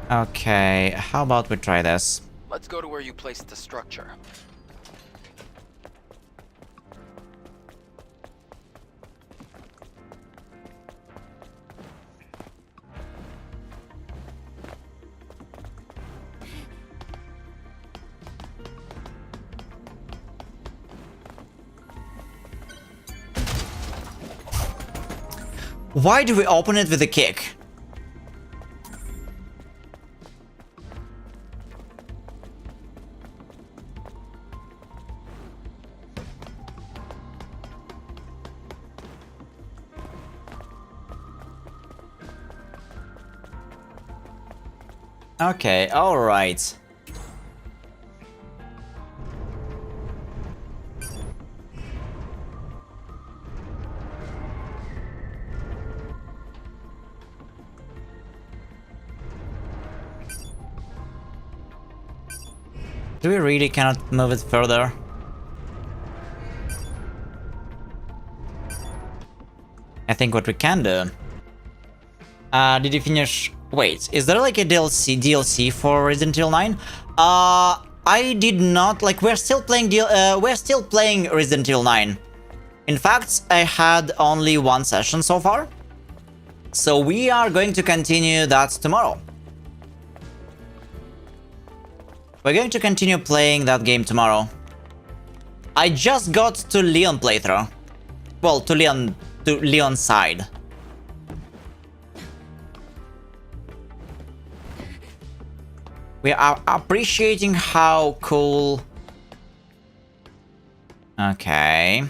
Okay, how about we try this? Let's go to where you placed the structure. Why do we open it with a kick? Okay, alright. Do we really cannot move it further? I think what we can do... did you finish... Wait, is there like a DLC for Resident Evil 9? I did not... Like, we're still playing Resident Evil 9. In fact, I had only one session so far. So we are going to continue that tomorrow. We're going to continue playing that game tomorrow. I just got to Leon playthrough. Well, to Leon's side. We are appreciating how cool... Okay.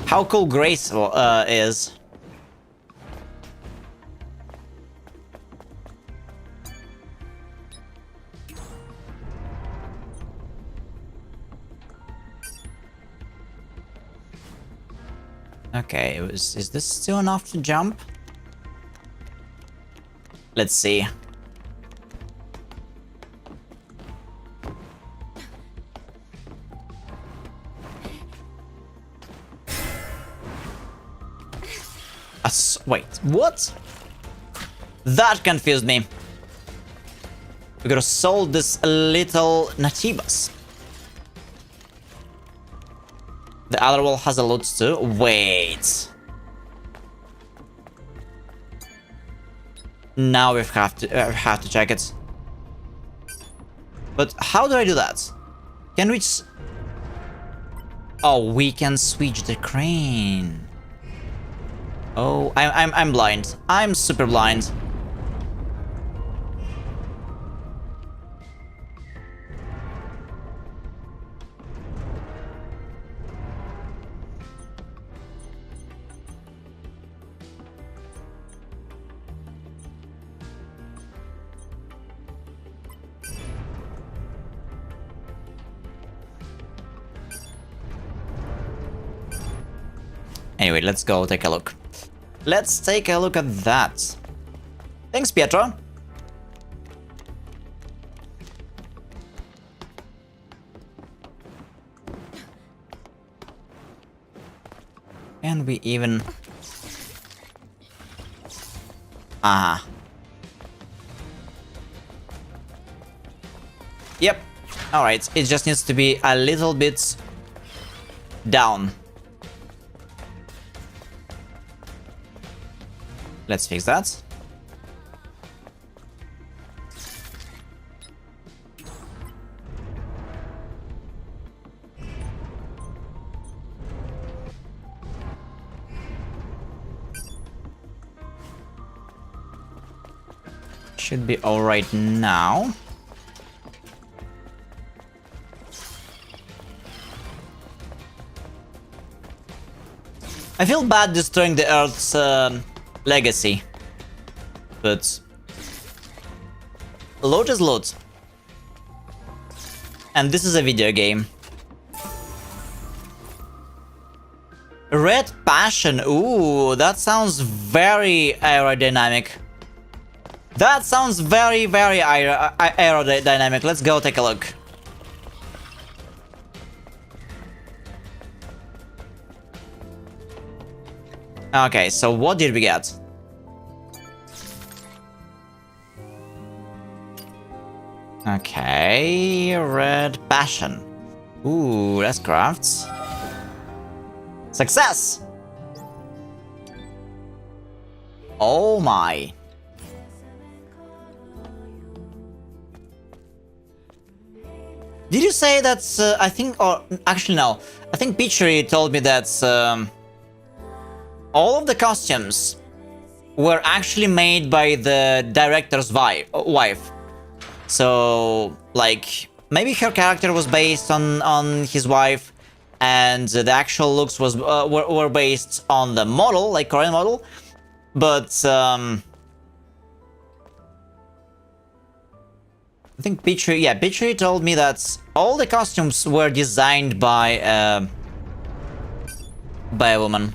How cool Grace is. Okay, is this still enough to jump? Let's see. Wait, what? That confused me. We gotta solve this little Natibas. The other wall has a loot too. Wait. Now we have to check it. But how do I do that? Can we? Oh, we can switch the crane. Oh, I'm blind. I'm super blind. Anyway, let's go take a look. Let's take a look at that. Thanks, Pietro. And we even... Ah. Yep. Alright, it just needs to be a little bit down. Let's fix that. Should be alright now. I feel bad destroying the Earth's legacy, but loot is loot. And this is a video game. Red Passion, ooh, that sounds very aerodynamic. That sounds very, very aerodynamic. Let's go take a look. Okay, so what did we get? Okay, Red Passion. Ooh, let's craft. Success! Oh my. Did you say that's, I think, or actually no, I think Peachy told me that all of the costumes were actually made by the director's wife. So, like, maybe her character was based on his wife, and the actual looks was were based on the model, like Korean model, but I think Peachy told me that all the costumes were designed by a woman.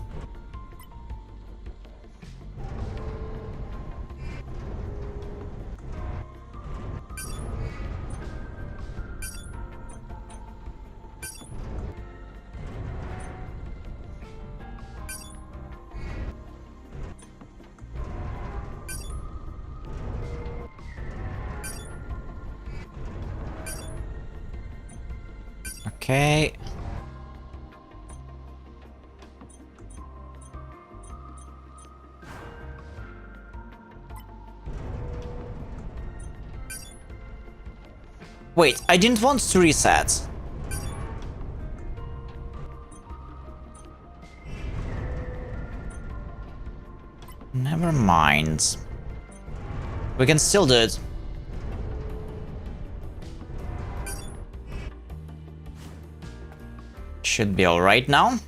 Okay. Wait, I didn't want to reset. Never mind. We can still do it. Should be alright now.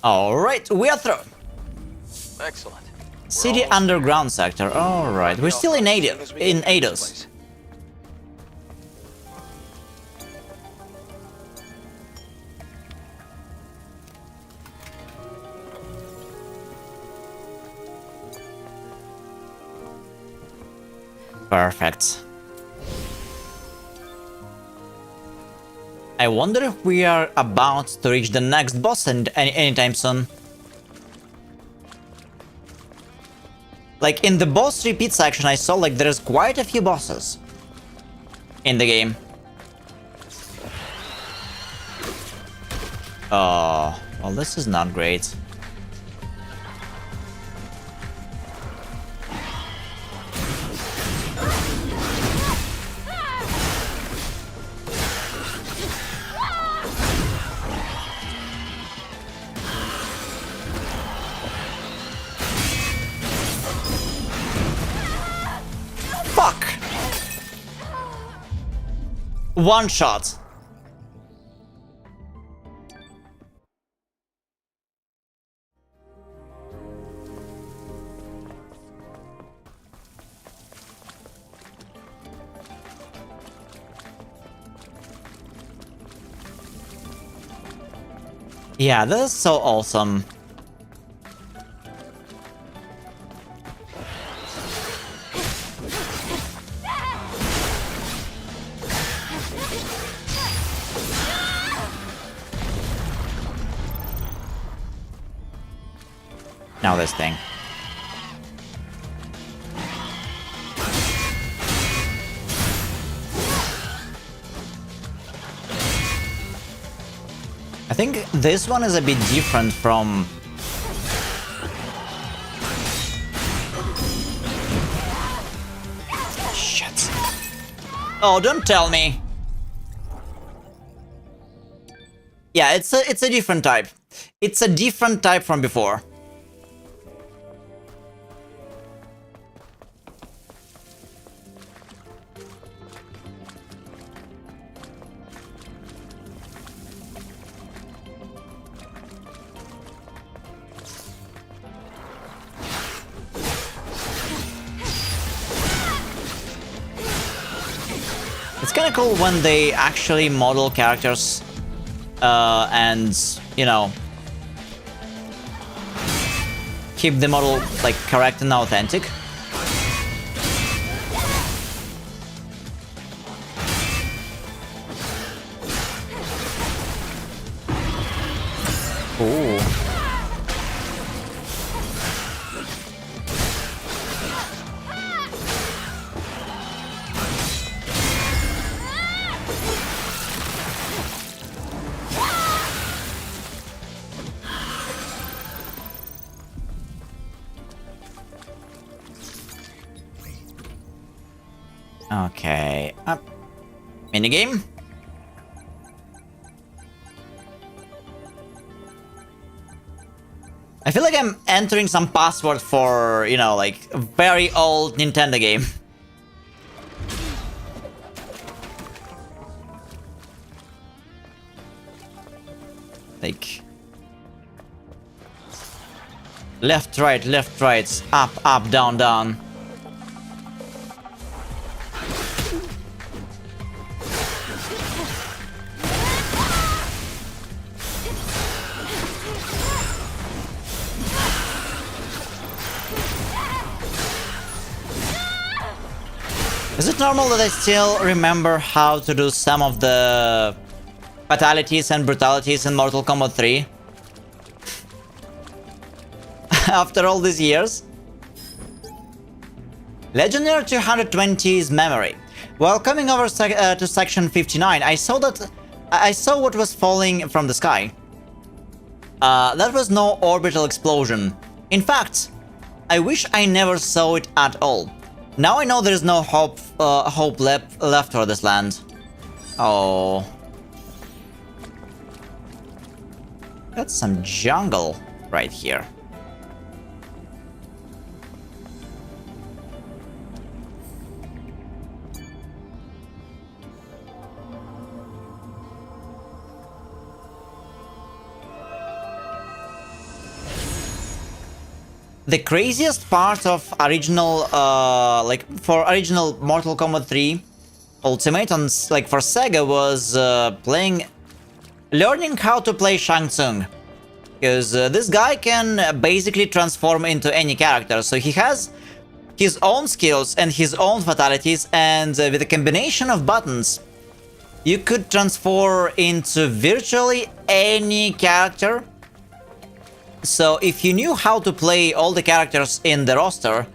Alright, we are through. Excellent. City underground sector. Alright, we're still in Eidos. Perfect. I wonder if we are about to reach the next boss anytime soon. Like in the boss repeat section, I saw like there's quite a few bosses in the game. Oh, well, this is not great. One shot. Yeah, this is so awesome. Now this thing. I think this one is a bit different from... Shit. Oh, don't tell me. Yeah, it's a different type. It's a different type from before. It's kind of cool when they actually model characters and, you know, keep the model like correct and authentic. Ooh. Okay, minigame? I feel like I'm entering some password for, you know, like, a very old Nintendo game. Like... left, right, up, down, down. Is it normal that I still remember how to do some of the fatalities and brutalities in Mortal Kombat 3? After all these years? Legendary 220's memory. While coming over to section 59, I saw what was falling from the sky. That was no orbital explosion. In fact, I wish I never saw it at all. Now I know there is no hope left for this land. Oh. Got some jungle right here. The craziest part of original, for original Mortal Kombat 3 Ultimate on, for Sega was learning how to play Shang Tsung. Because this guy can basically transform into any character, so he has his own skills and his own fatalities, and with a combination of buttons, you could transform into virtually any character. So if you knew how to play all the characters in the roster,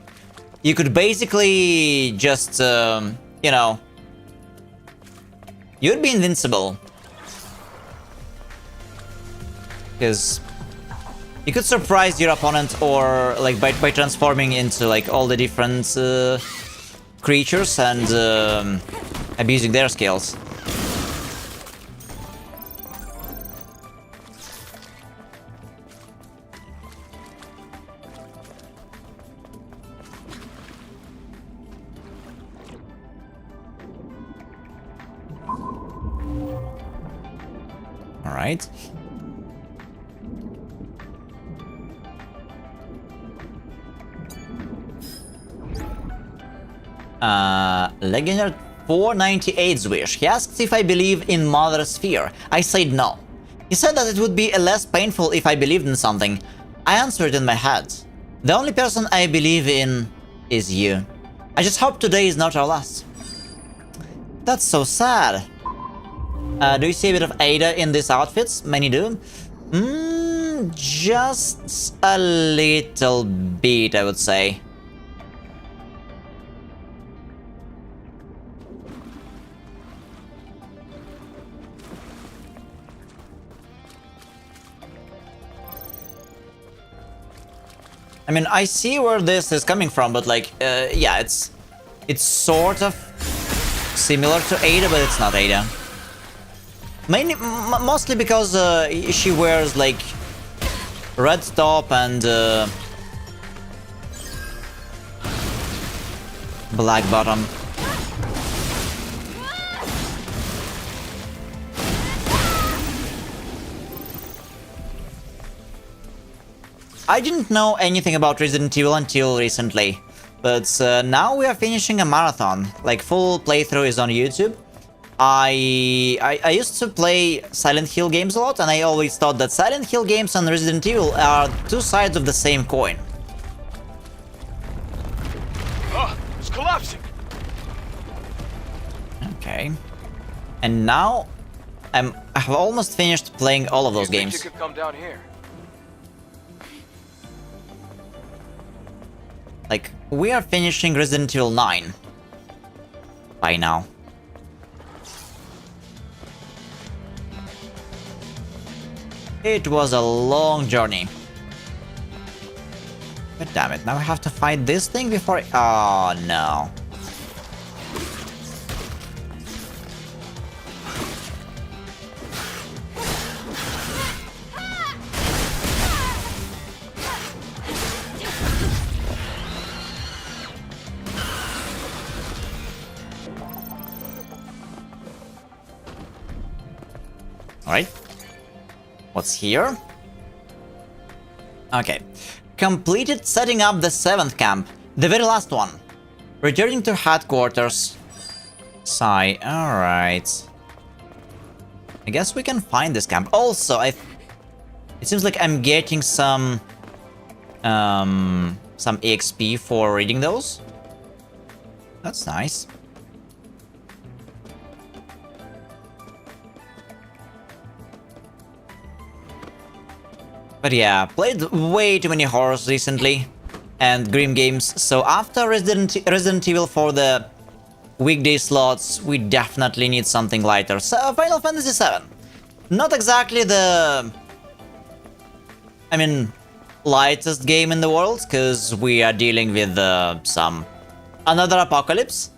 you could basically just, you know, you'd be invincible. Because you could surprise your opponent, or like by transforming into like all the different creatures and abusing their skills. All right. Legendary 498's wish. He asks if I believe in Mother Sphere. I said no. He said that it would be less painful if I believed in something. I answered in my head. The only person I believe in is you. I just hope today is not our last. That's so sad. Do you see a bit of Ada in these outfits? Many do. Just a little bit, I would say. I mean, I see where this is coming from, but like, yeah, it's sort of similar to Ada, but it's not Ada. Mostly because she wears like red top and black bottom. I didn't know anything about Resident Evil until recently, but now we are finishing a marathon. Like, full playthrough is on YouTube. I used to play Silent Hill games a lot, and I always thought that Silent Hill games and Resident Evil are two sides of the same coin. Oh, it's collapsing! Okay. And now I have almost finished playing all of those games. You could come down here. Like, we are finishing Resident Evil 9 by now. It was a long journey. God damn it, now I have to fight this thing before oh no. Alright. What's here? Okay. Completed setting up the 7th camp. The very last one. Returning to headquarters. Sigh. Alright. I guess we can find this camp. Also, it seems like I'm getting some EXP for reading those. That's nice. But yeah, played way too many horrors recently, and grim games, so after Resident Evil for the weekday slots, we definitely need something lighter. So, Final Fantasy VII. Not exactly the... I mean, lightest game in the world, because we are dealing with another apocalypse.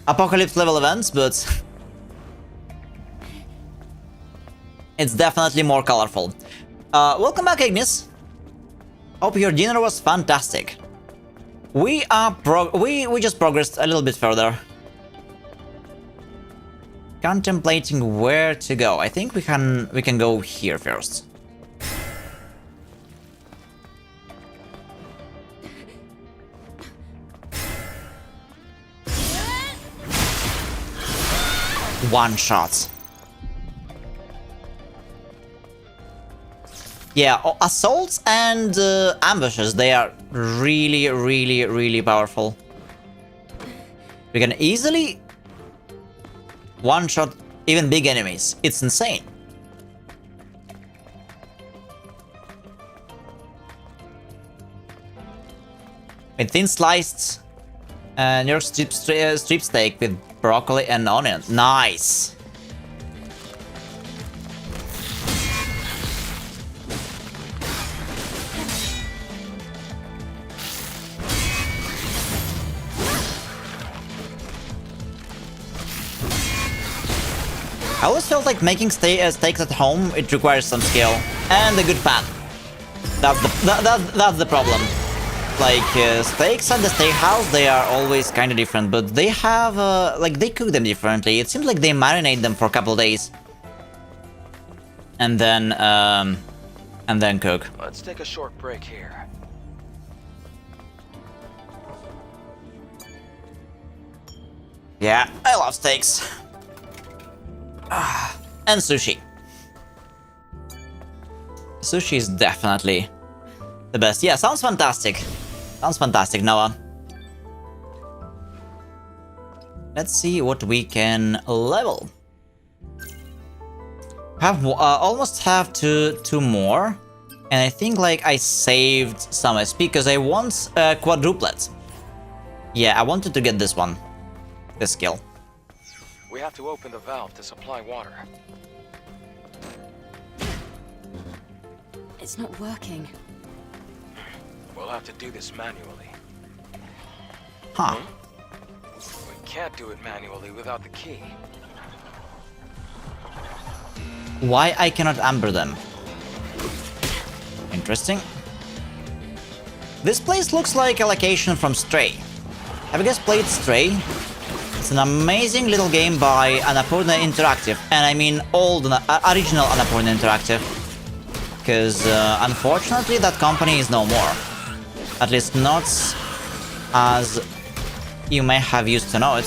Apocalypse level events, but... it's definitely more colorful. Welcome back, Ignis. Hope your dinner was fantastic. We just progressed a little bit further. Contemplating where to go. I think we can go here first. One shot. Yeah, assaults and ambushes, they are really, really, really powerful. We can easily one-shot even big enemies. It's insane. A thin sliced New York strip steak with broccoli and onion. Nice! I always felt like making steaks at home, it requires some skill and a good pan. That's the problem. Like, steaks at the steakhouse, they are always kind of different, but they have, like, they cook them differently. It seems like they marinate them for a couple days. And then cook. Let's take a short break here. Yeah, I love steaks. And sushi. Sushi is definitely the best. Yeah, sounds fantastic. Sounds fantastic, Noah. Let's see what we can level. Almost have two more. And I think like I saved some SP because I want quadruplet. Yeah, I wanted to get this one. This skill. We have to open the valve to supply water. It's not working. We'll have to do this manually. Huh. We can't do it manually without the key. Why I cannot amber them? Interesting. This place looks like a location from Stray. Have you guys played Stray? It's an amazing little game by Annapurna Interactive. And I mean original Annapurna Interactive. Because unfortunately that company is no more. At least not as you may have used to know it.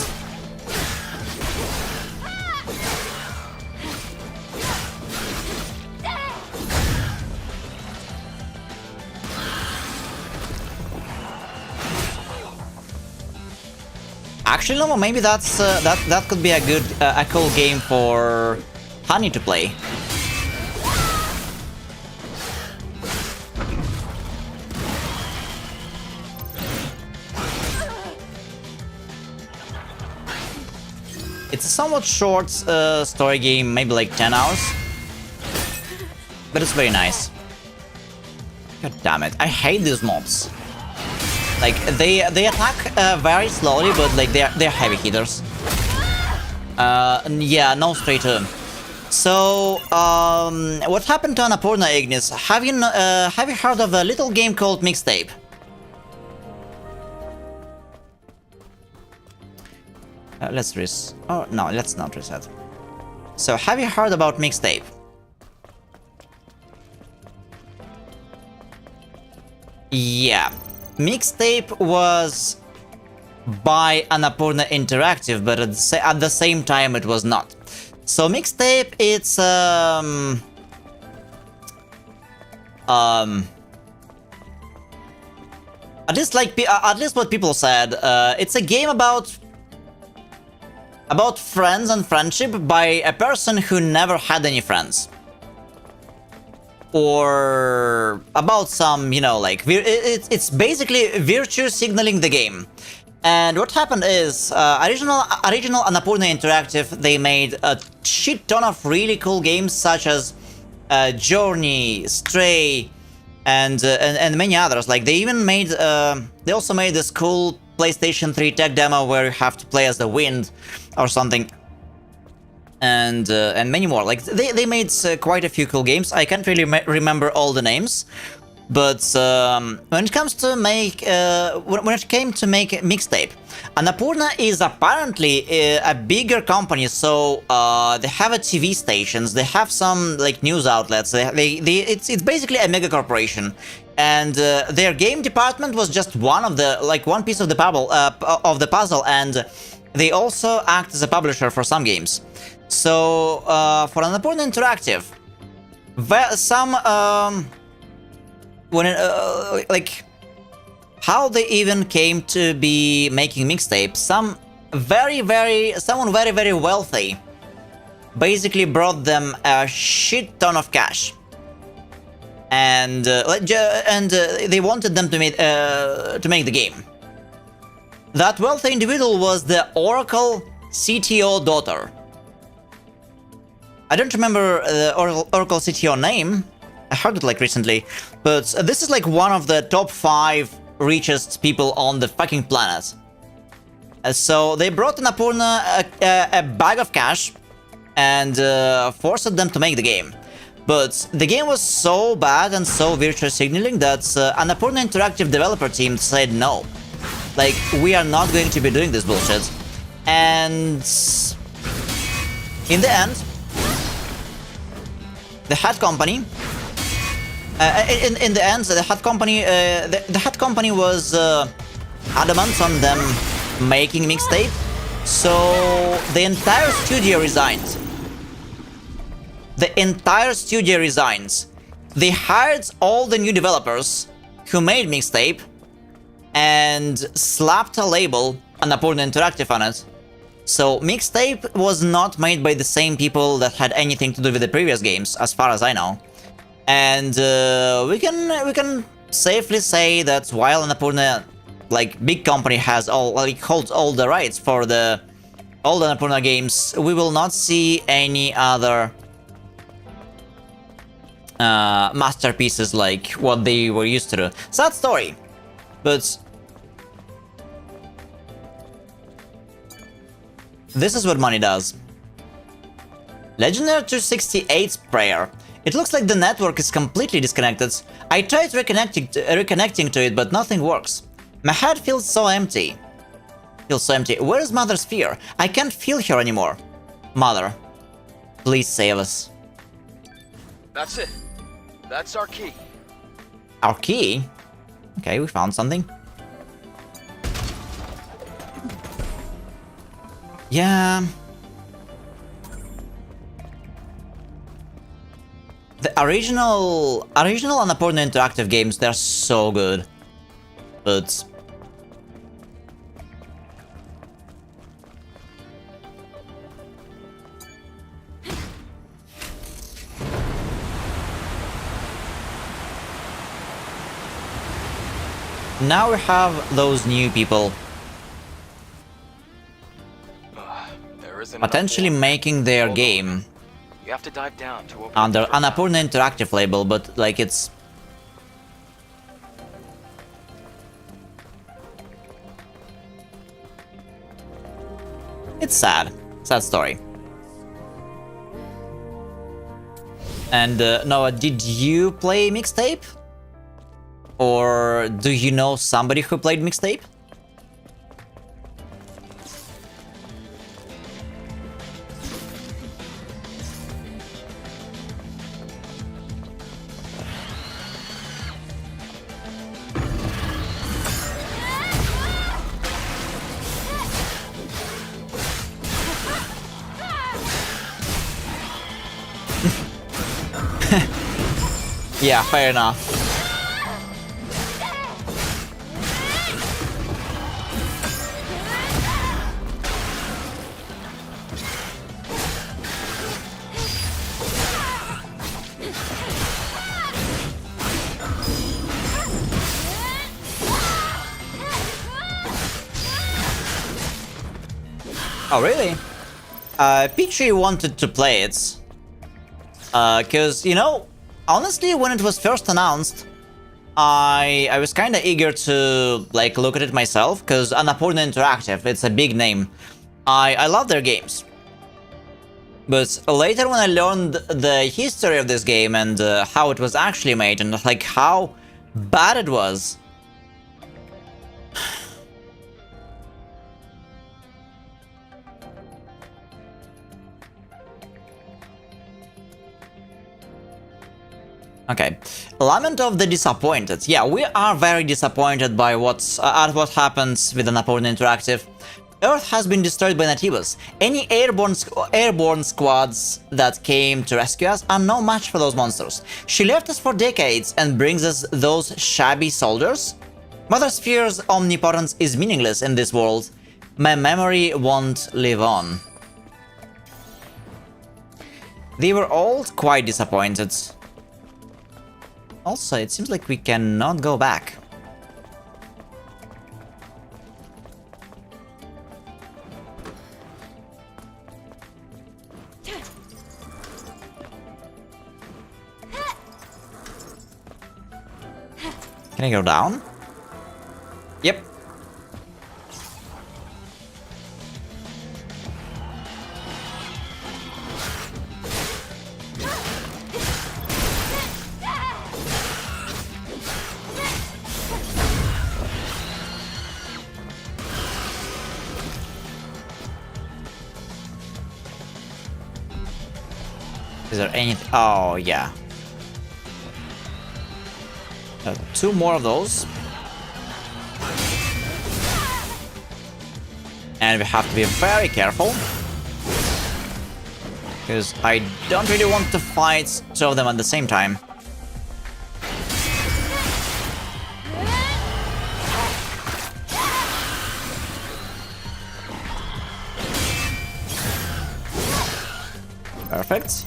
Actually, no, maybe that's that could be a cool game for Honey to play. It's a somewhat short story game, maybe like 10 hours, but it's very nice. God damn it! I hate these mobs. Like they attack very slowly, but like they're heavy hitters. Yeah, no straight turn. So what happened to Annapurna, Ignis? Have you heard of a little game called Mixtape? Let's reset. Oh no, let's not reset. So have you heard about Mixtape? Yeah. Mixtape was by Annapurna Interactive, but at the same time it was not. So Mixtape, it's at least what people said, it's a game about friends and friendship by a person who never had any friends. Or about some, you know, like, it's basically virtue signaling the game. And what happened is, original Annapurna Interactive, they made a shit ton of really cool games such as Journey, Stray, and many others. Like they even made, they also made this cool PlayStation 3 tech demo where you have to play as the wind or something. And many more. Like they made quite a few cool games. I can't really remember all the names, but when it came to make Mixtape, Annapurna is apparently a bigger company. So they have a TV stations, they have some like news outlets. It's basically a mega corporation, and their game department was just one piece of the puzzle, and they also act as a publisher for some games. So, for Annapurna Interactive, how they even came to be making Mixtape, someone very, very wealthy basically brought them a shit ton of cash. And they wanted them to make the game. That wealthy individual was the Oracle CTO daughter. I don't remember the Oracle CTO name. I heard it like recently, but this is like one of the top 5 richest people on the fucking planet. So they brought Annapurna a bag of cash and forced them to make the game. But the game was so bad and so virtue signaling that Annapurna Interactive developer team said no. Like, we are not going to be doing this bullshit. And in the end, the head company, the head company was adamant on them making Mixtape, so the entire studio resigned. The entire studio resigns. they hired all the new developers who made Mixtape and slapped a label, Annapurna Interactive, on it. So Mixtape was not made by the same people that had anything to do with the previous games, as far as I know. And we can safely say that while Annapurna, like big company, has holds all the rights for all the Annapurna games, we will not see any other masterpieces like what they were used to do. Sad story, but this is what money does. Legendary 268's prayer. It looks like the network is completely disconnected. I tried reconnecting to it, but nothing works. My head feels so empty. Where is Mother's Sphere? I can't feel her anymore. Mother, please save us. That's it. That's our key. Our key? Okay, we found something. Yeah. The original Annapurna Interactive games, they're so good. But now we have those new people potentially making their game You have to dive down to open under the trap. Annapurna Interactive label, but like it's sad. Sad story. And Noah, did you play Mixtape? Or do you know somebody who played Mixtape? Yeah, fair enough. Oh, really? Peachy wanted to play it. Cause, you know, honestly, when it was first announced, I was kind of eager to, like, look at it myself, because Annapurna Interactive, it's a big name. I love their games. But later when I learned the history of this game and how it was actually made and, like, how bad it was... Okay, Lament of the Disappointed. Yeah, we are very disappointed by what happens with Annapurna Interactive. Earth has been destroyed by Nativas. Any airborne squads that came to rescue us are no match for those monsters. She left us for decades and brings us those shabby soldiers? Mother Sphere's omnipotence is meaningless in this world. My memory won't live on. They were all quite disappointed. Also, it seems like we cannot go back. Can I go down? Yep. Is there anything? Oh, yeah. Two more of those. And we have to be very careful. Because I don't really want to fight two of them at the same time. Perfect.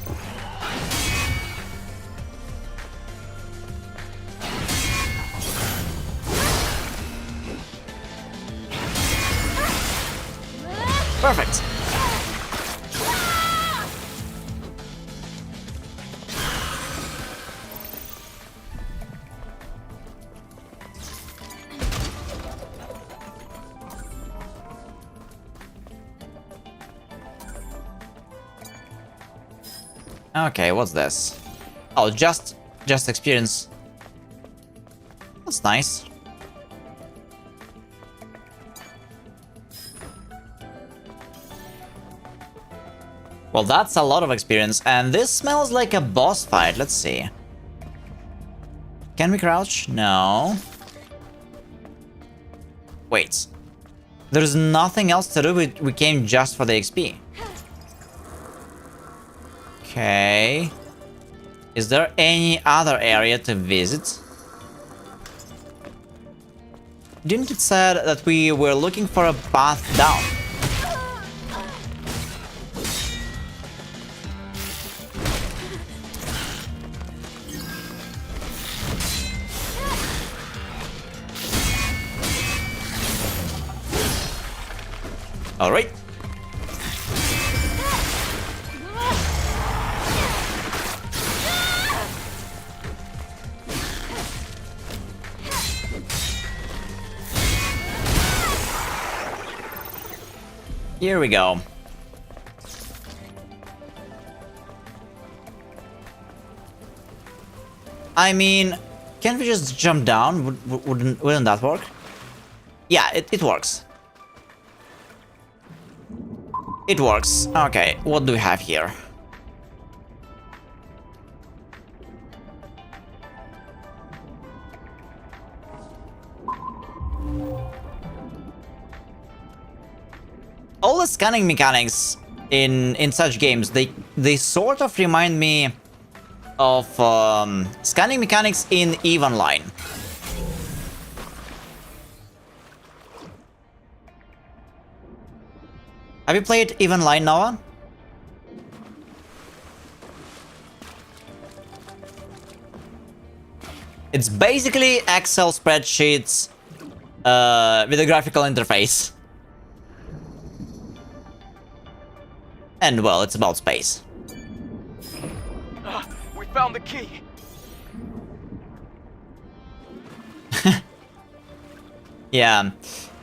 Perfect. Okay, what's this? Oh, just experience. That's nice. Well, that's a lot of experience, and this smells like a boss fight. Let's see. Can we crouch? No. Wait. There's nothing else to do. We came just for the XP. Okay. Is there any other area to visit? Didn't it say that we were looking for a path down? All right. Here we go. I mean, can't we just jump down? Wouldn't that work? Yeah, it works. It works. Okay, what do we have here? All the scanning mechanics in such games, they sort of remind me of scanning mechanics in EVE Online. Have you played EVE Online, Noah? It's basically Excel spreadsheets with a graphical interface. And well, it's about space. We found the key. Yeah.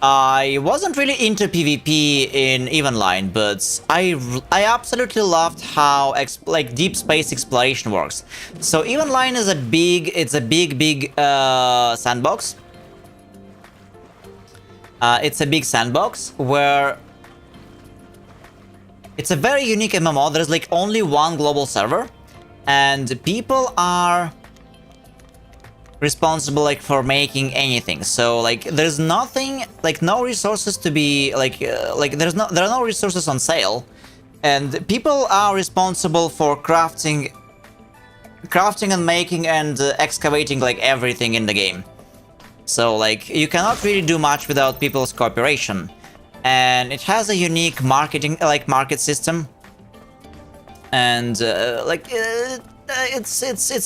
I wasn't really into PvP in EVE Online, but I absolutely loved how deep space exploration works. So EVE Online is a big sandbox. It's a big sandbox where it's a very unique MMO. There's like only one global server, and people are responsible like for making anything. So like there's nothing, like no resources to be there are no resources on sale, and people are responsible for crafting and making and excavating like everything in the game. So like you cannot really do much without people's cooperation, and it has a unique market system, and it's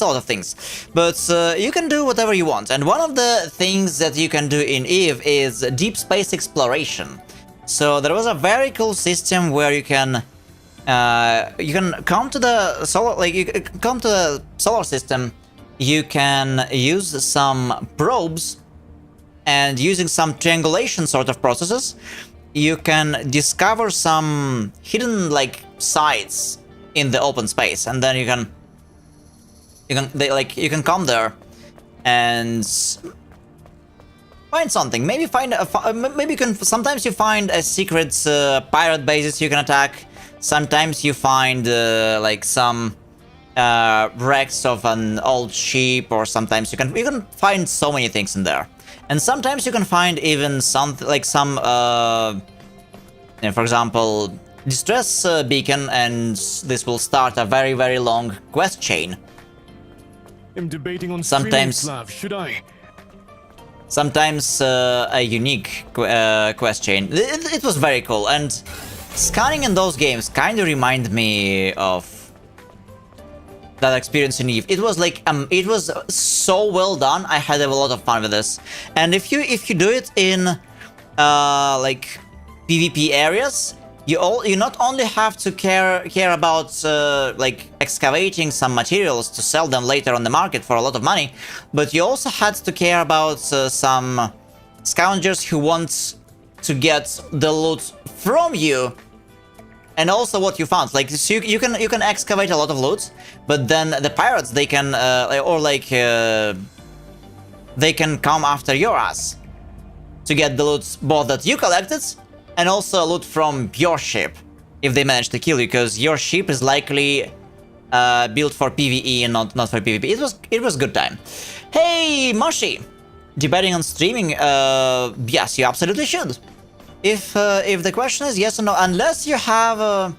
a lot of things, but you can do whatever you want. And one of the things that you can do in EVE is deep space exploration. So there was a very cool system where you can come to the solar system. You can use some probes, and using some triangulation sort of processes, you can discover some hidden like sites in the open space, and then you can come there and find something. Maybe sometimes you find a secret pirate bases you can attack. Sometimes you find like some wrecks of an old ship, or sometimes you can find so many things in there. And sometimes you can find even something like for example, distress beacon, and this will start a very, very long quest chain. I'm debating on Slav, should I? Sometimes a unique quest chain. It was very cool, and scanning in those games kind of remind me of that experience in Eve. It was like it was so well done. I had a lot of fun with this. And if you do it in like PvP areas, you not only have to care about like excavating some materials to sell them later on the market for a lot of money, but you also had to care about some scavengers who want to get the loot from you, and also what you found. Like, so you can excavate a lot of loot, but then the pirates, they can they can come after your ass to get the loot both that you collected and also loot from your ship if they manage to kill you, because your ship is likely built for PvE and not for PvP. It was good time. Hey, Moshi, debating on streaming? Yes, you absolutely should. If the question is yes or no, unless you have I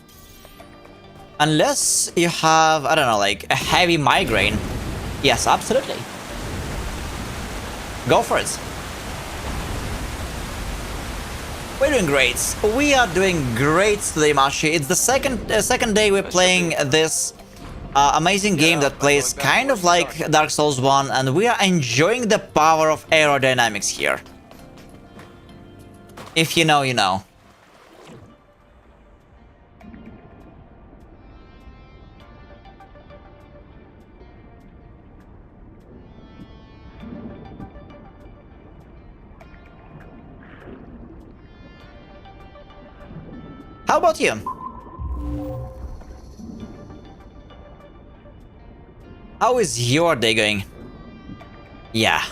don't know, like a heavy migraine. Yes, absolutely. Go for it. We're doing great. We are doing great today, Mashi. It's the second day we're playing this amazing game that plays kind of like Dark Souls 1, and we are enjoying the power of aerodynamics here. If you know, you know. How about you? How is your day going? Yeah.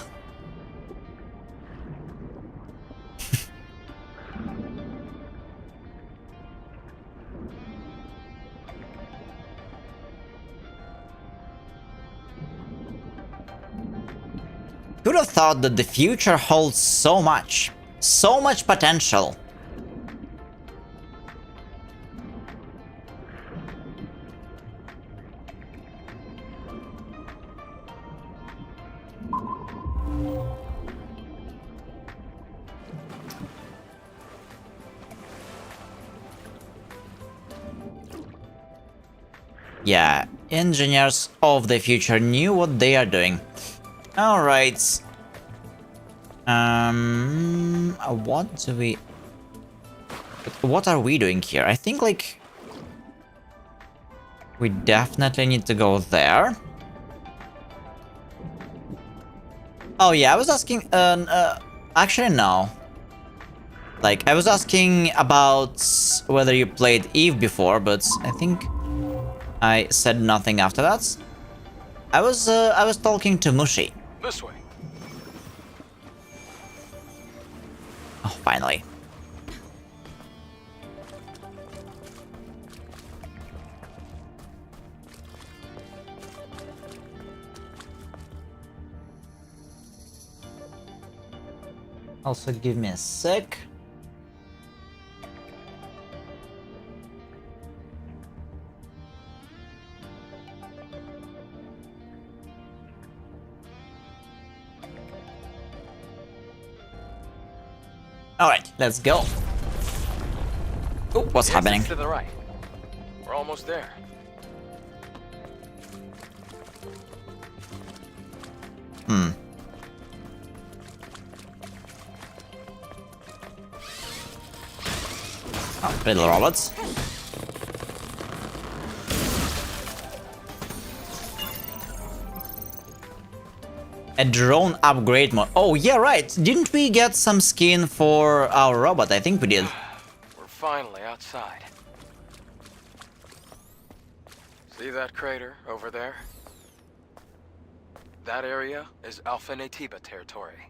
Who'd have thought that the future holds so much potential? Yeah, engineers of the future knew what they are doing. All right. What are we doing here? I think like we definitely need to go there. Oh yeah, I was asking. Actually no. Like I was asking about whether you played Eve before, but I think I said nothing after that. I was talking to Mushi. This way. Oh, finally. Also, give me a sec. Alright, let's go. Oh, what's happening? To the right. We're almost there. Oh, little robots. A drone upgrade mode. Oh, yeah, right. Didn't we get some skin for our robot? I think we did. We're finally outside. See that crater over there? That area is Alpha Natiba territory.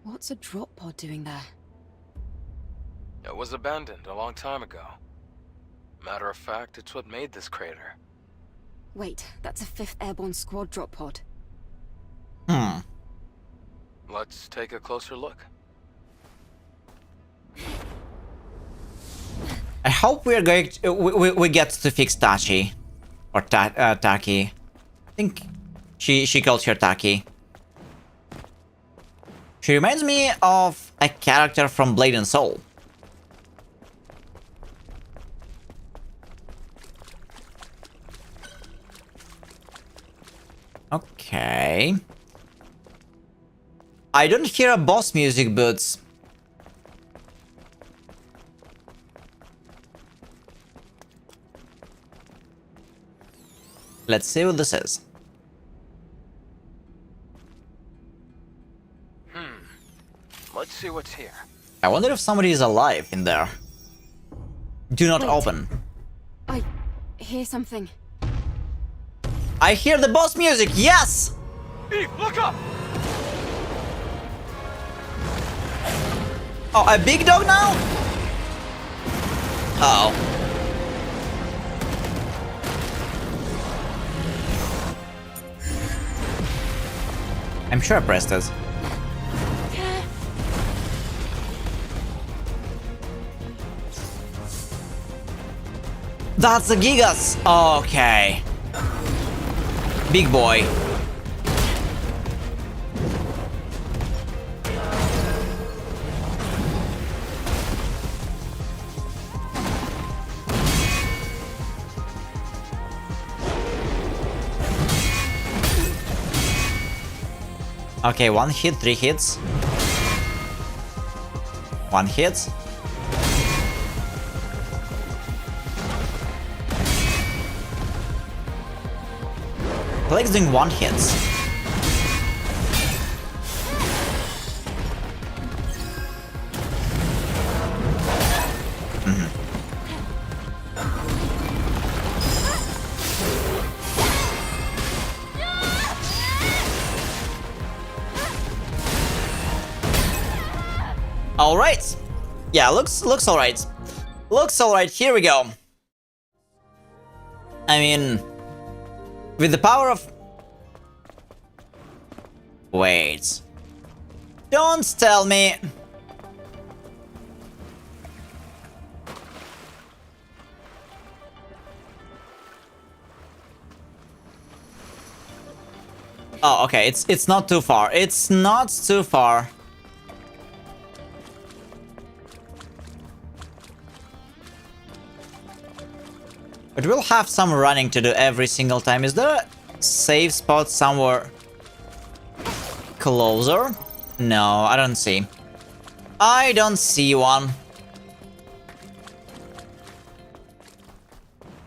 What's a drop pod doing there? It was abandoned a long time ago. Matter of fact, it's what made this crater. Wait, that's a 5th Airborne Squad drop pod. Let's take a closer look. I hope we are going to, we get to fix Tachi. Or Taki. I think she called her Taki. She reminds me of a character from Blade and Soul. Okay. I don't hear a boss music, but... Let's see what this is. Let's see what's here. I wonder if somebody is alive in there. Do not Wait. open. I hear something. I hear the boss music, yes! Eve, look up! Oh, a big dog now? Uh oh. I'm sure I pressed it. That's the Gigas! Okay. Big boy. Okay, 1 hit, 3 hits. 1 hit. Blake's doing 1 hit. Alright. Yeah, looks alright. Looks alright, here we go. I mean... With the power of... Wait. Don't tell me... Oh, okay, it's not too far. It's not too far. But we'll have some running to do every single time. Is there a safe spot somewhere closer? No, I don't see. I don't see one.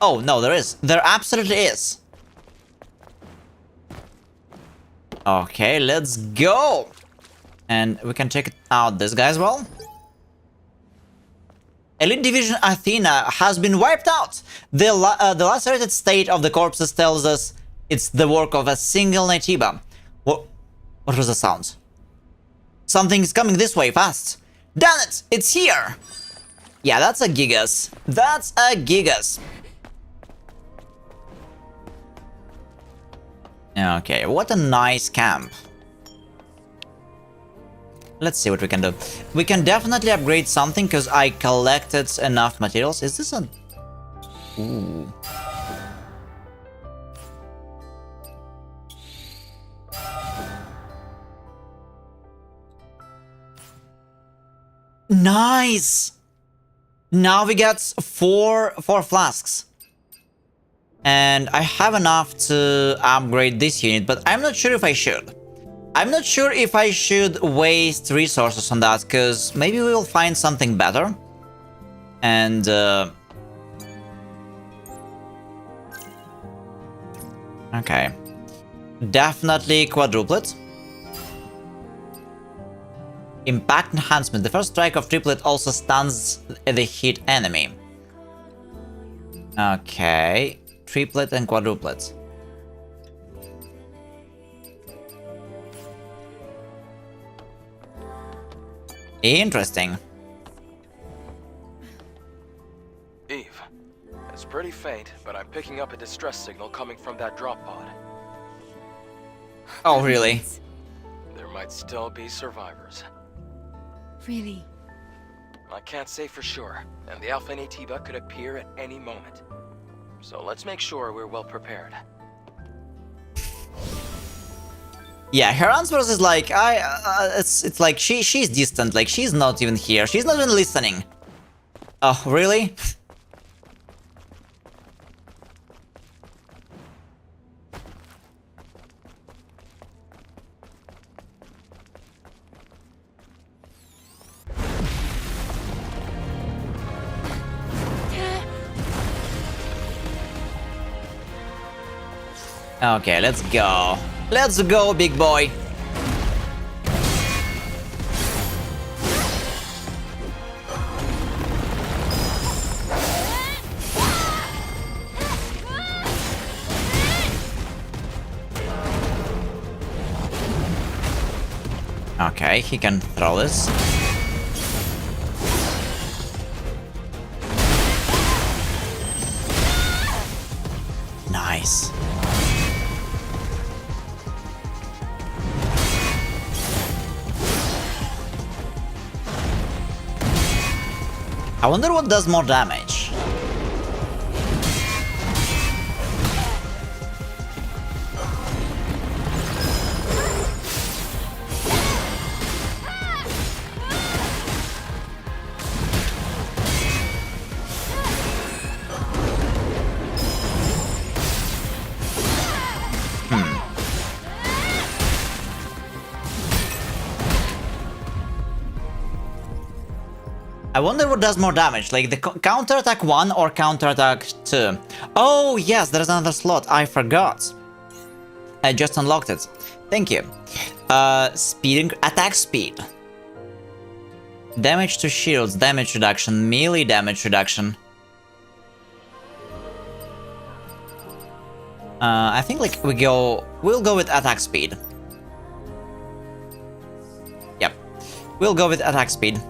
Oh, no, there is. There absolutely is. Okay, let's go. And we can check out this guy as well. Elite Division Athena has been wiped out! The lacerated state of the corpses tells us it's the work of a single Nighttiba. What was the sound? Something's coming this way, fast! Damn it! It's here! Yeah, that's a Gigas. That's a Gigas. Okay, what a nice camp. Let's see what we can do. We can definitely upgrade something because I collected enough materials. Is this a... Ooh. Nice! Now we get four flasks. And I have enough to upgrade this unit, but I'm not sure if I should. I'm not sure if I should waste resources on that, because maybe we will find something better. And... okay. Definitely quadruplet. Impact enhancement. The first strike of triplet also stuns the hit enemy. Okay. Triplet and quadruplet. Interesting. Eve, it's pretty faint, but I'm picking up a distress signal coming from that drop pod. Oh, really? There might still be survivors. Really? I can't say for sure, and the Alpha Naytiba could appear at any moment. So let's make sure we're well prepared. Yeah, her answer is like, it's like she's distant, like she's not even here, she's not even listening. Oh, really? Okay, let's go. Let's go, big boy. Okay, he can throw this. Nice. I wonder what does more damage. I wonder what does more damage, like the counterattack 1 or counterattack 2. Oh yes, there's another slot, I forgot. I just unlocked it. Thank you. Speed, attack speed. Damage to shields, damage reduction, melee damage reduction. I think like we'll go with attack speed. Yep, we'll go with attack speed.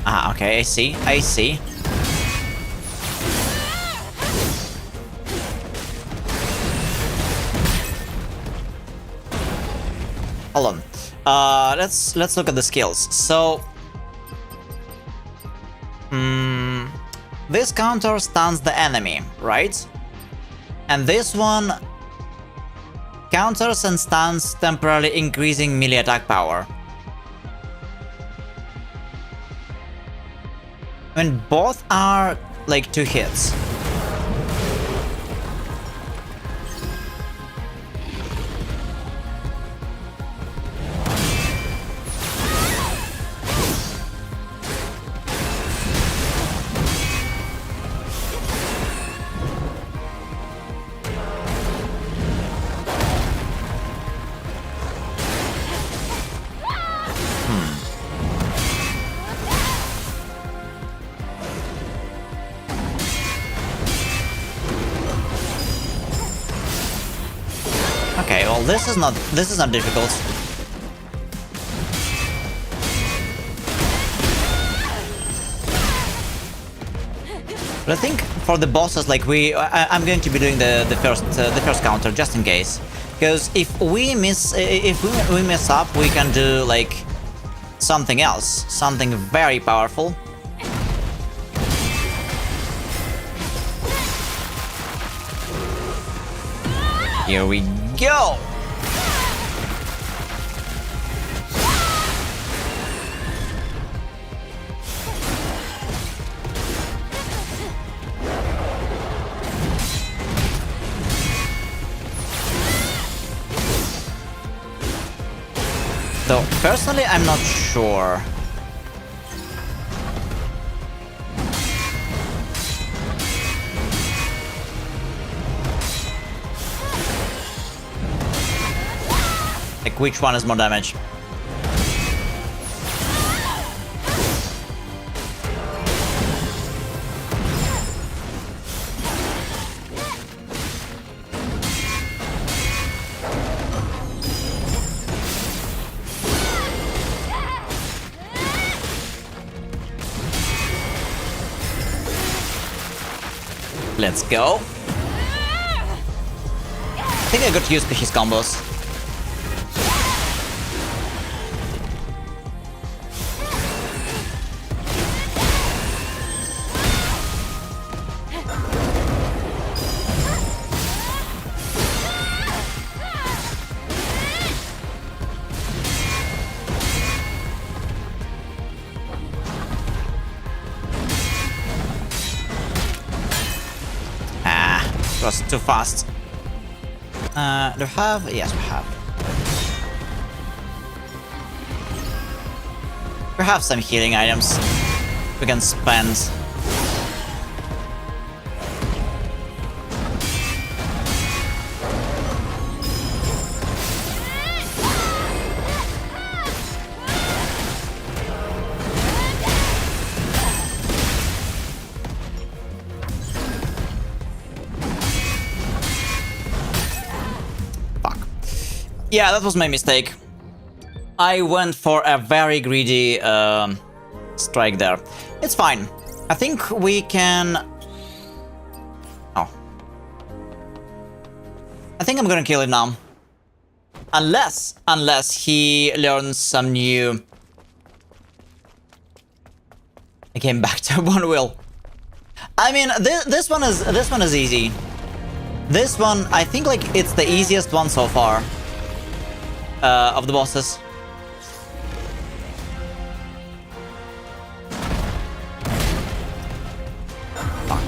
Ah, okay, I see, I see. Hold on. Let's look at the skills. So, this counter stuns the enemy, right? And this one counters and stuns, temporarily increasing melee attack power. I mean, both are like 2 hits. Okay, well this is not difficult. But I think for the bosses, like I'm going to be doing the first counter just in case, because if we miss up, we can do like something else, something very powerful. Here we go! Though, personally, I'm not sure. Like, which one is more damage? Let's go. I think I got used to his combos. too fast. Do we have? Yes, we have. We have some healing items we can spend. Yeah, that was my mistake. I went for a very greedy strike there. It's fine. I think we can... Oh. I think I'm gonna kill it now. Unless he learns some new... I came back to one wheel. I mean, this one is easy. This one, I think like it's the easiest one so far. Of the bosses. Fuck.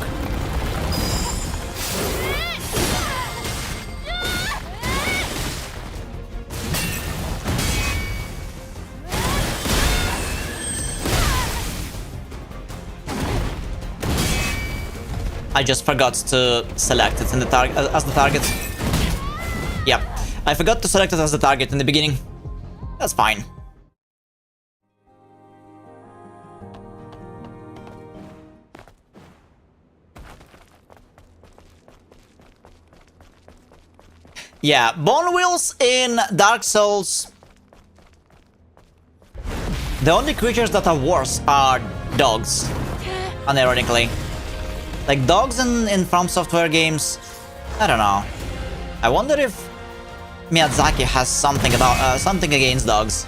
I just forgot to select it in the target as the target. Yeah. I forgot to select it as the target in the beginning. That's fine. Yeah, bone wheels in Dark Souls. The only creatures that are worse are dogs, unironically. Like dogs in From Software games, I don't know. I wonder if Miyazaki has something about something against dogs.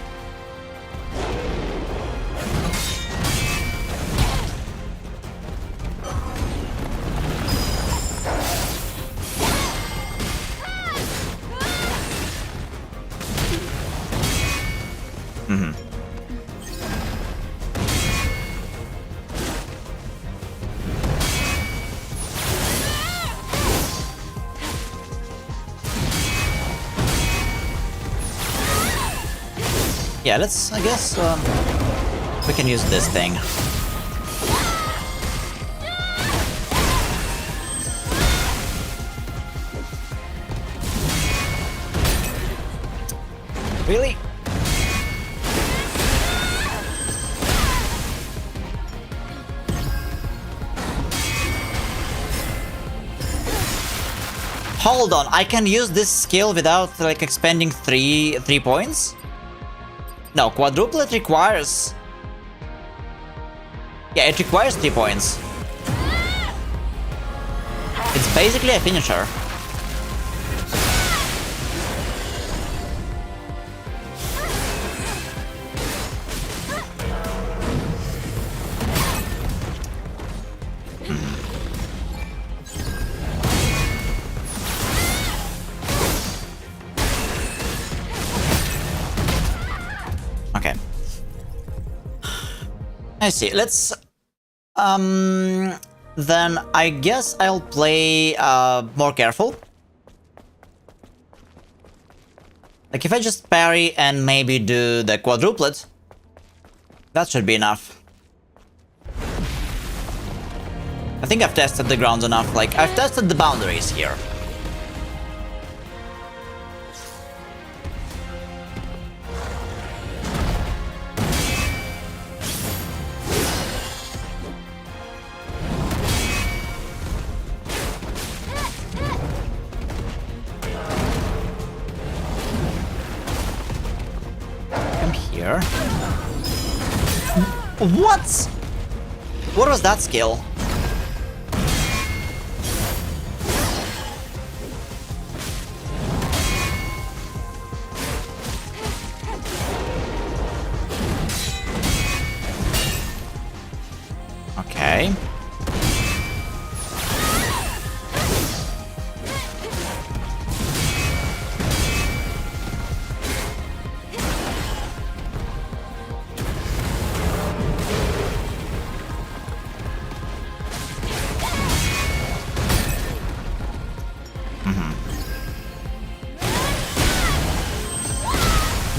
Yeah, let's, I guess, we can use this thing. Really? Hold on, I can use this skill without, like, expending three points? No, quadruplet requires... Yeah, it requires 3 points. It's basically a finisher. Okay. I see. Let's... Then I guess I'll play more careful. Like if I just parry and maybe do the quadruplet, that should be enough. I think I've tested the grounds enough. Like I've tested the boundaries here. What? What was that skill? Okay.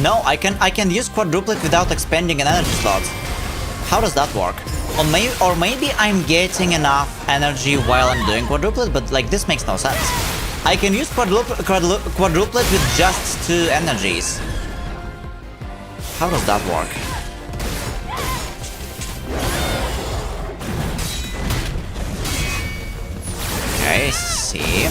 No, I can use quadruplet without expending an energy slot. How does that work? Or maybe I'm getting enough energy while I'm doing quadruplet, but like this makes no sense. I can use quadruplet with just 2 energies. How does that work? Okay, see.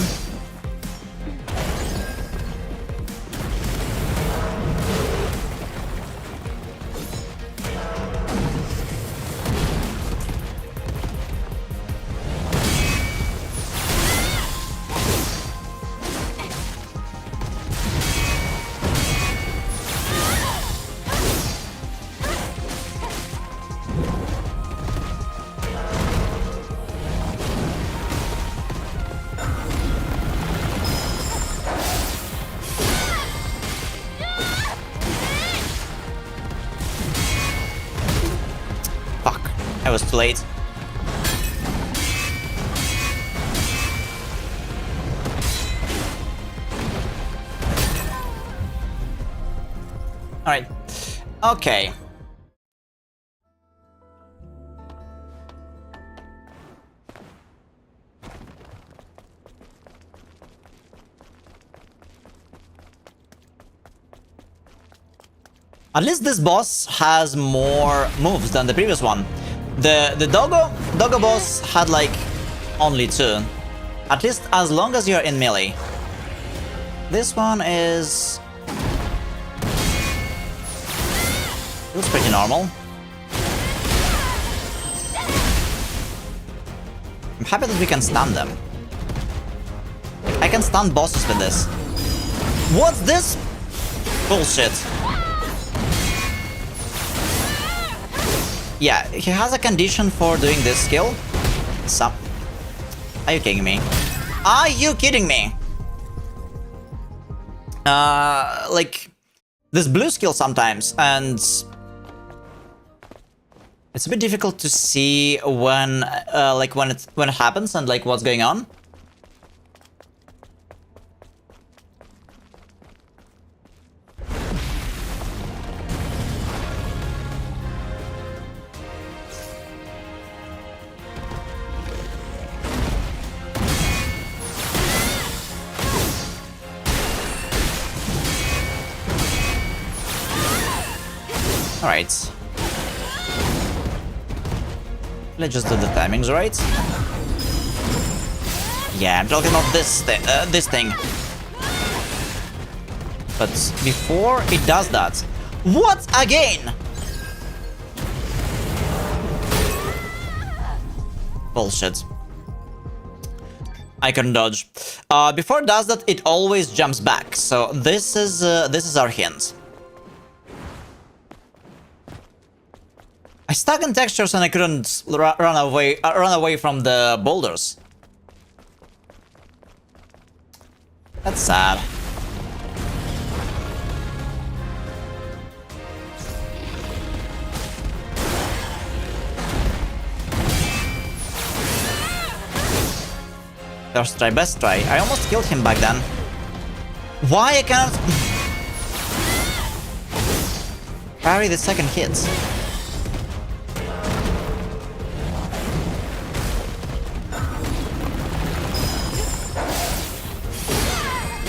I was too late. Alright. Okay. At least this boss has more moves than the previous one. The doggo boss had like only 2. At least as long as you're in melee. This one is... feels pretty normal. I'm happy that we can stun them. I can stun bosses with this. What's this? Bullshit. Yeah, he has a condition for doing this skill. Sup? Are you kidding me? Are you kidding me? Like this blue skill sometimes, and it's a bit difficult to see when, like when it happens and like what's going on. Alright. Let's just do the timings, right? Yeah, I'm talking about this thing. But before it does that... What again? Bullshit. I can dodge. Before it does that, it always jumps back. So this is our hint. I stuck in textures and I couldn't run away from the boulders. That's sad. First try, best try. I almost killed him back then. Why I cannot parry the second hit?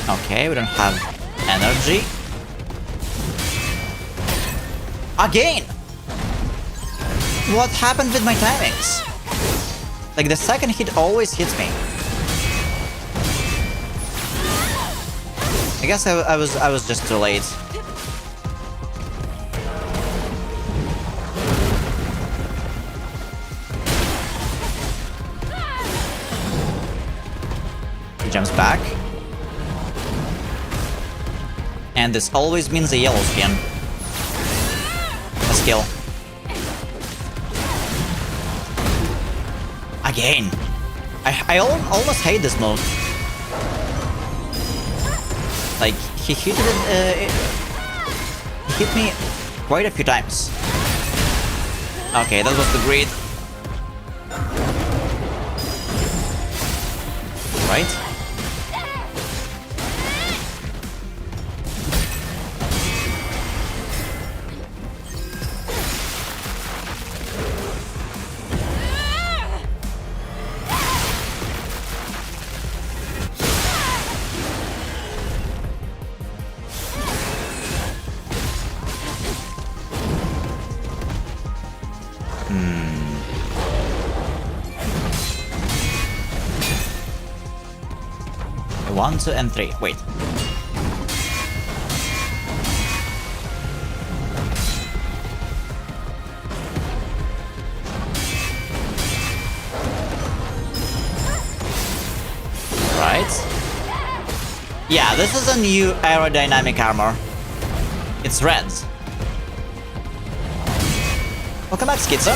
Okay, we don't have energy. Again! What happened with my timings? Like the second hit always hits me. I guess I was just too late. He jumps back. And this always means a yellow skin. A skill. Again. I almost hate this move. Like, he hit me quite a few times. Okay, that was the greed. Right? One, two, and three. Wait. Right. Yeah, this is a new aerodynamic armor. It's red. Welcome back, Schizo.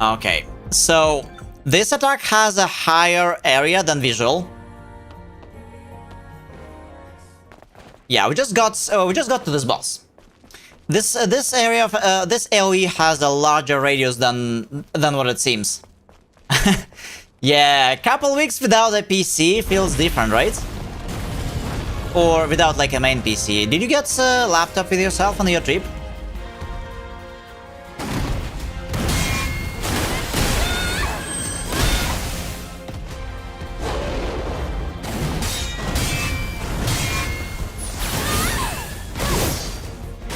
Okay, so this attack has a higher area than visual. Yeah, we just got to this boss. This area of this AoE has a larger radius than what it seems. Yeah, a couple weeks without a PC feels different, right? Or without like a main PC. Did you get a laptop with yourself on your trip?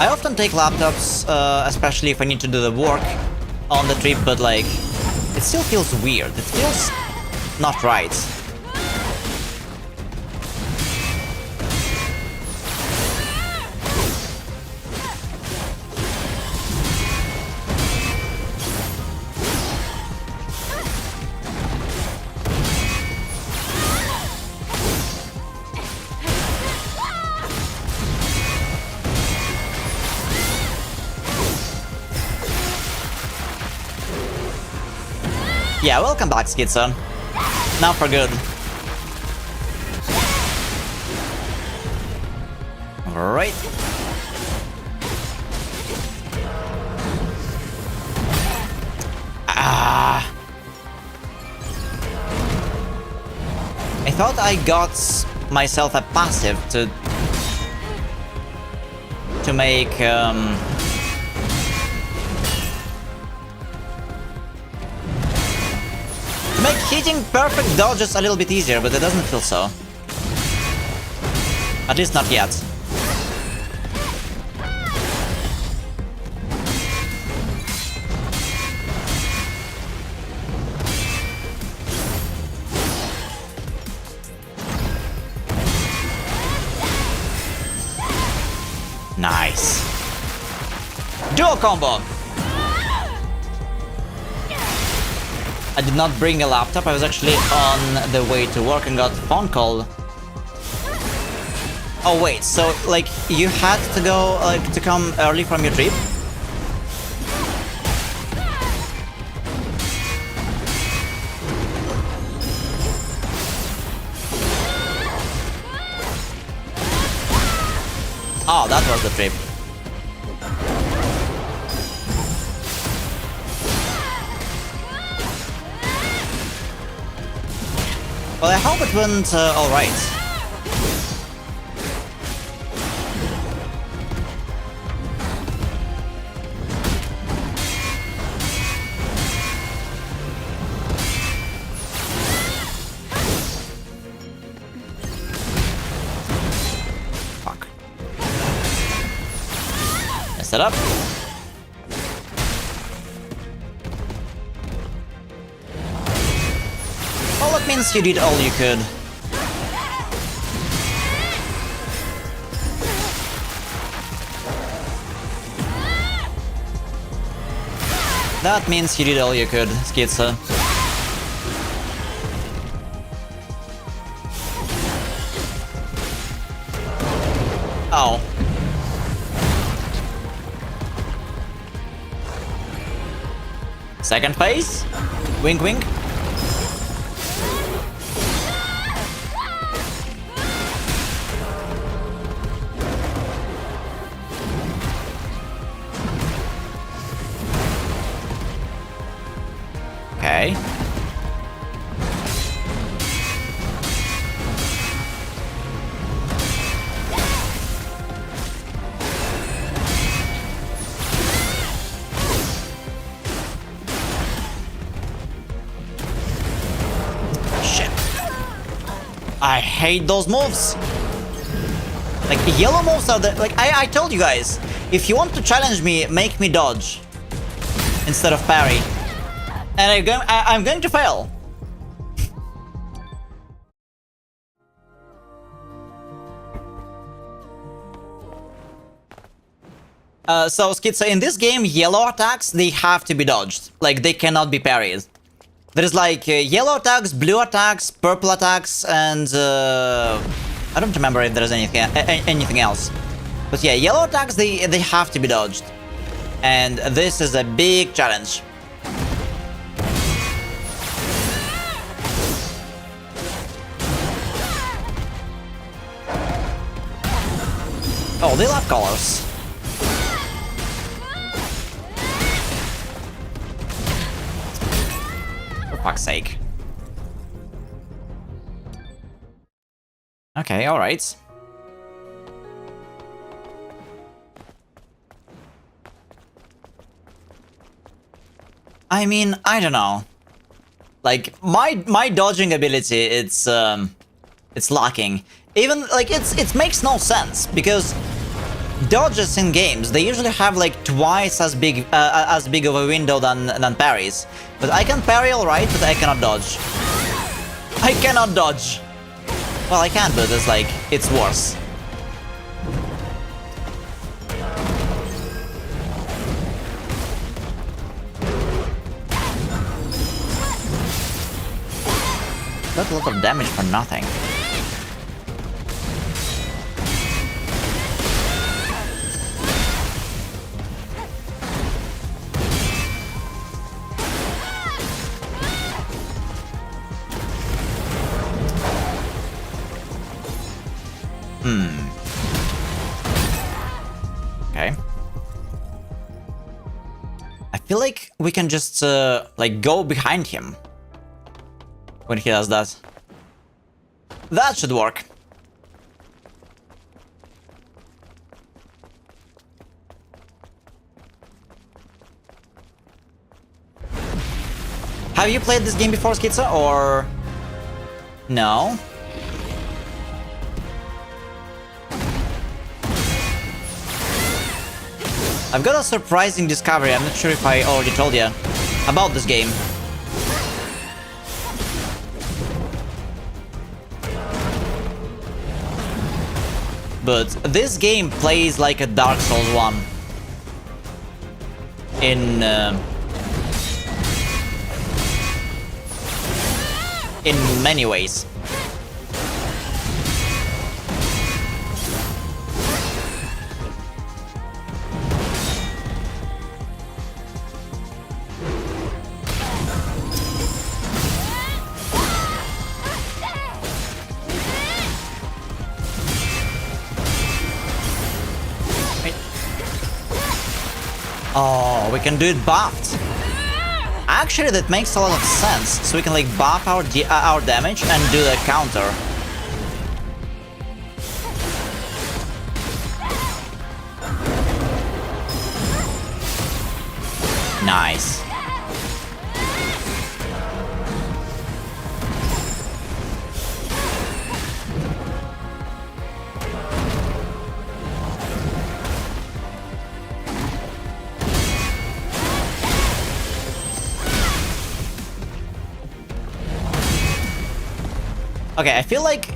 I often take laptops, especially if I need to do the work on the trip, but like, it still feels weird. It feels not right. Yeah, welcome back, Schizo. Now for good. Alright. Ah. I thought I got myself a passive to make make hitting perfect dodges a little bit easier, but it doesn't feel so. At least not yet. Nice. Dual combo! I did not bring a laptop, I was actually on the way to work and got a phone call. Oh wait, so like you had to go to come early from your trip? Oh, that was the trip. Well, I hope it went alright. Fuck. Messed it up. Well, that means you did all you could. That means you did all you could, Schizo. Oh. Second phase? Wink wink. Okay. I hate those moves. Like, yellow moves are the... Like, I told you guys, if you want to challenge me, make me dodge instead of parry. And I'm going to fail. So, Schizo, in this game, yellow attacks, they have to be dodged. Like, they cannot be parried. There's like yellow attacks, blue attacks, purple attacks, and I don't remember if there's anything else. But yeah, yellow attacks, they have to be dodged. And this is a big challenge. Oh, they love colors. For fuck's sake. Okay, alright. I mean, I don't know. Like, my dodging ability, it's lacking. Even, like, it makes no sense, because dodges in games, they usually have, like, twice as big of a window than parries. But I can parry alright, but I cannot dodge. I cannot dodge! Well, I can, but it's like, it's worse. Got a lot of damage for nothing. Okay. I feel like we can just, like, go behind him when he does that. That should work. Have you played this game before, Schizo, or... No? I've got a surprising discovery, I'm not sure if I already told you about this game. But this game plays like a Dark Souls 1. In many ways. Oh, we can do it buffed. Actually, that makes a lot of sense. So we can like buff our damage and do the counter. Nice. Okay, I feel like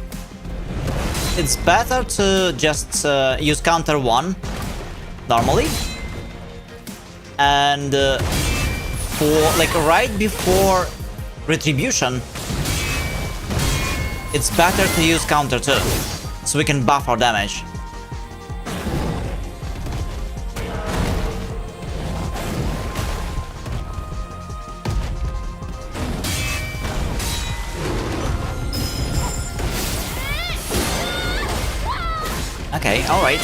it's better to just use counter 1 normally, and for like right before retribution, it's better to use counter 2 so we can buff our damage. Okay, alright.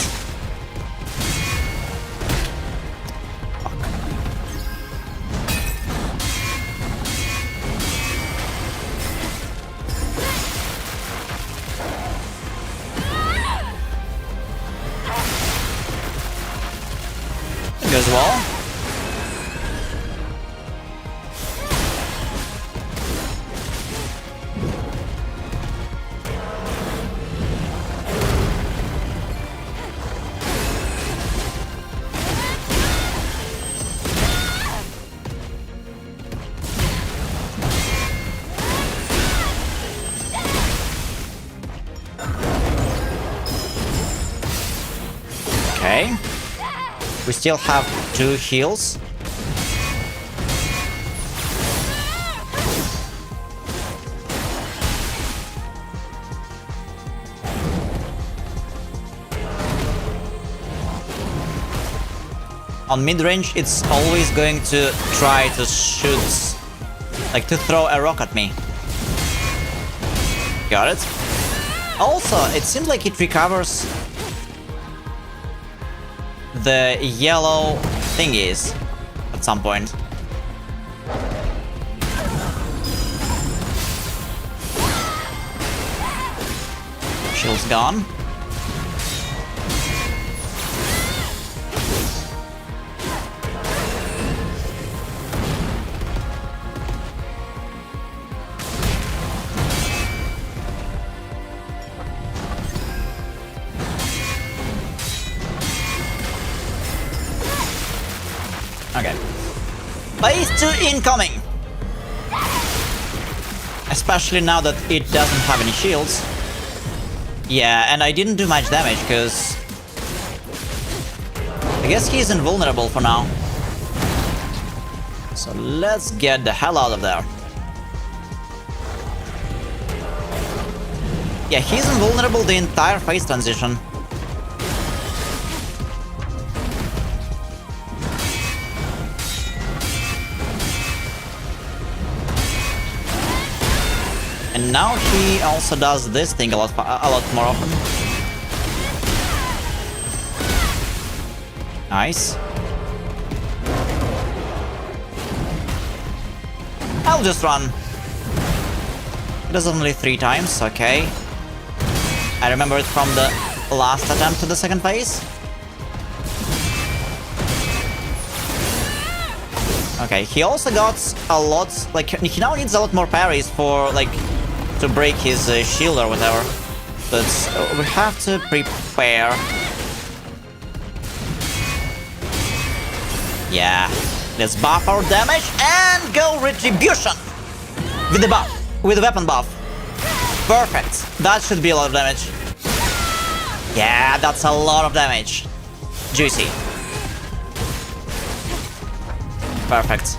It goes well. Okay. We still have 2 heals. On mid-range, it's always going to try to shoot, like to throw a rock at me. Got it. Also, it seems like it recovers the yellow thingies at some point. Shield's gone. Okay. Phase 2 incoming! Especially now that it doesn't have any shields. Yeah, and I didn't do much damage, because I guess he's invulnerable for now. So let's get the hell out of there. Yeah, he's invulnerable the entire phase transition. And now he also does this thing a lot more often. Nice. I'll just run. It does only 3 times, okay. I remember it from the last attempt to the second phase. Okay, he also got a lot, like, he now needs a lot more parries for, like, to break his shield or whatever. But we have to prepare. Yeah, let's buff our damage and go retribution with the buff, with the weapon buff. Perfect. That should be a lot of damage. Yeah, that's a lot of damage. Juicy. Perfect.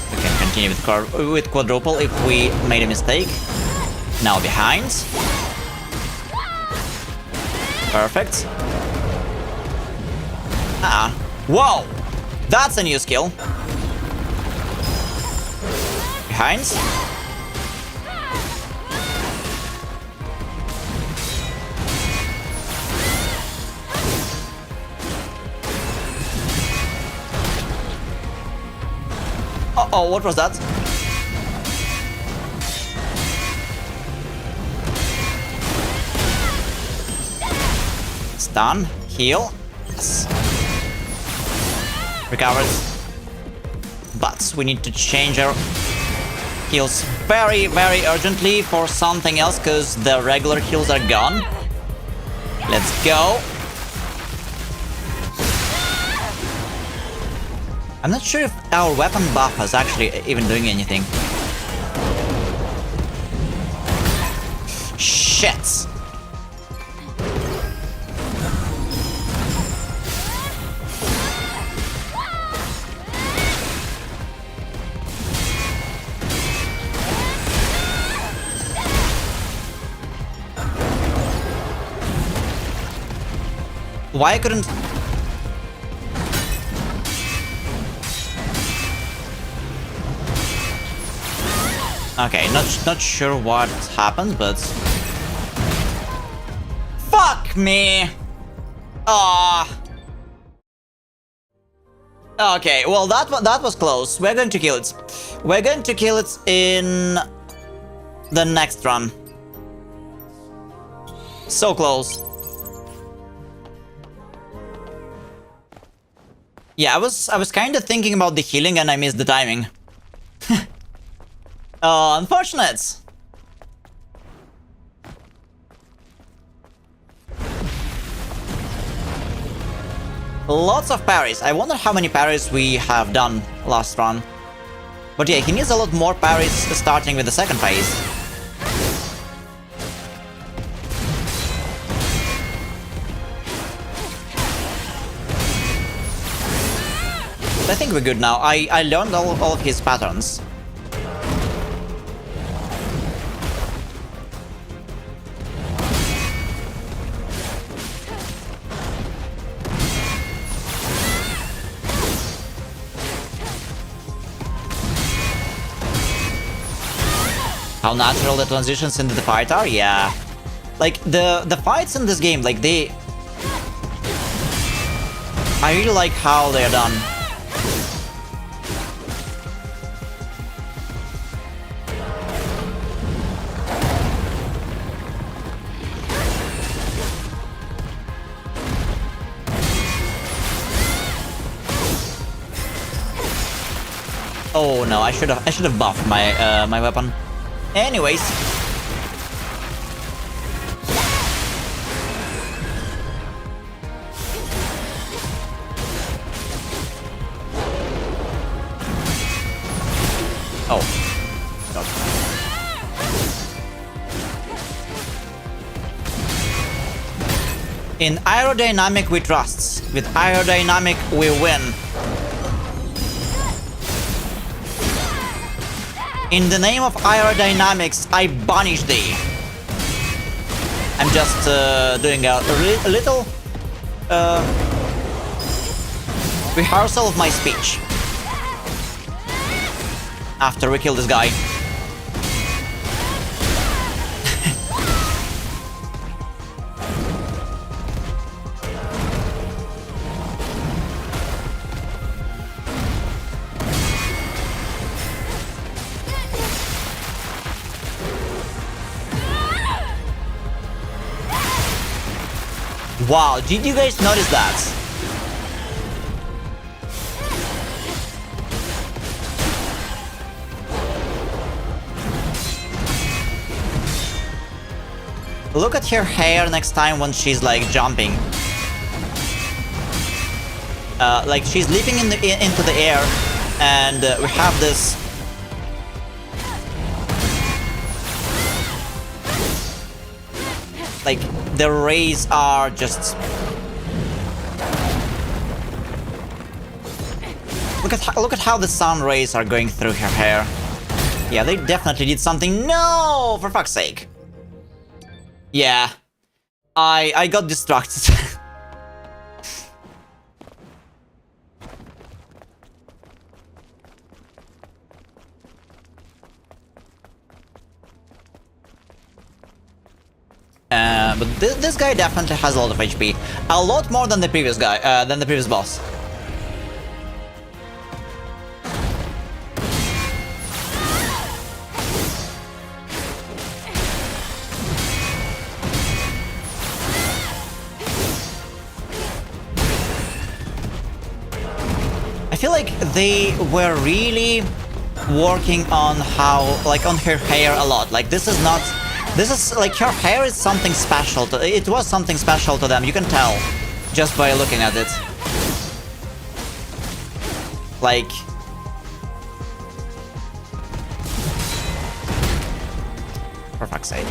We can continue with quadruple if we made a mistake. Now behind. Perfect. Whoa! That's a new skill. Behind. Uh-oh, what was that? Stun, heal. Yes. Recovered. But we need to change our heals very, very urgently for something else, because the regular heals are gone. Let's go. I'm not sure if our weapon buff is actually even doing anything. Shit. Why I couldn't... Okay, not sure what happened, but... Fuck me! Ah. Okay, well that was close. We're going to kill it. We're going to kill it in the next run. So close. Yeah, I was kind of thinking about the healing and I missed the timing. Oh, unfortunate. Lots of parries. I wonder how many parries we have done last run. But yeah, he needs a lot more parries starting with the second phase. I think we're good now. I learned all of his patterns. How natural the transitions into the fight are? Yeah. Like, the fights in this game, like, I really like how they're done. Oh no, I should have buffed my my weapon. Anyways. Oh. God. In aerodynamic we trust. With aerodynamic we win. In the name of aerodynamics, I banish thee. I'm just doing a little rehearsal of my speech. After we kill this guy. Wow, did you guys notice that? Look at her hair next time when she's like jumping. Like she's leaping into the air, and we have this. Like the rays are just. Look at how the sun rays are going through her hair. Yeah, they definitely did something. No, for fuck's sake. Yeah, I got distracted. But this guy definitely has a lot of HP, a lot more than the previous guy, than the previous boss. I feel like they were really working on how, like, on her hair a lot. Like, this is not. This is like her hair is something special. It was something special to them. You can tell just by looking at it. Like. For fuck's sake.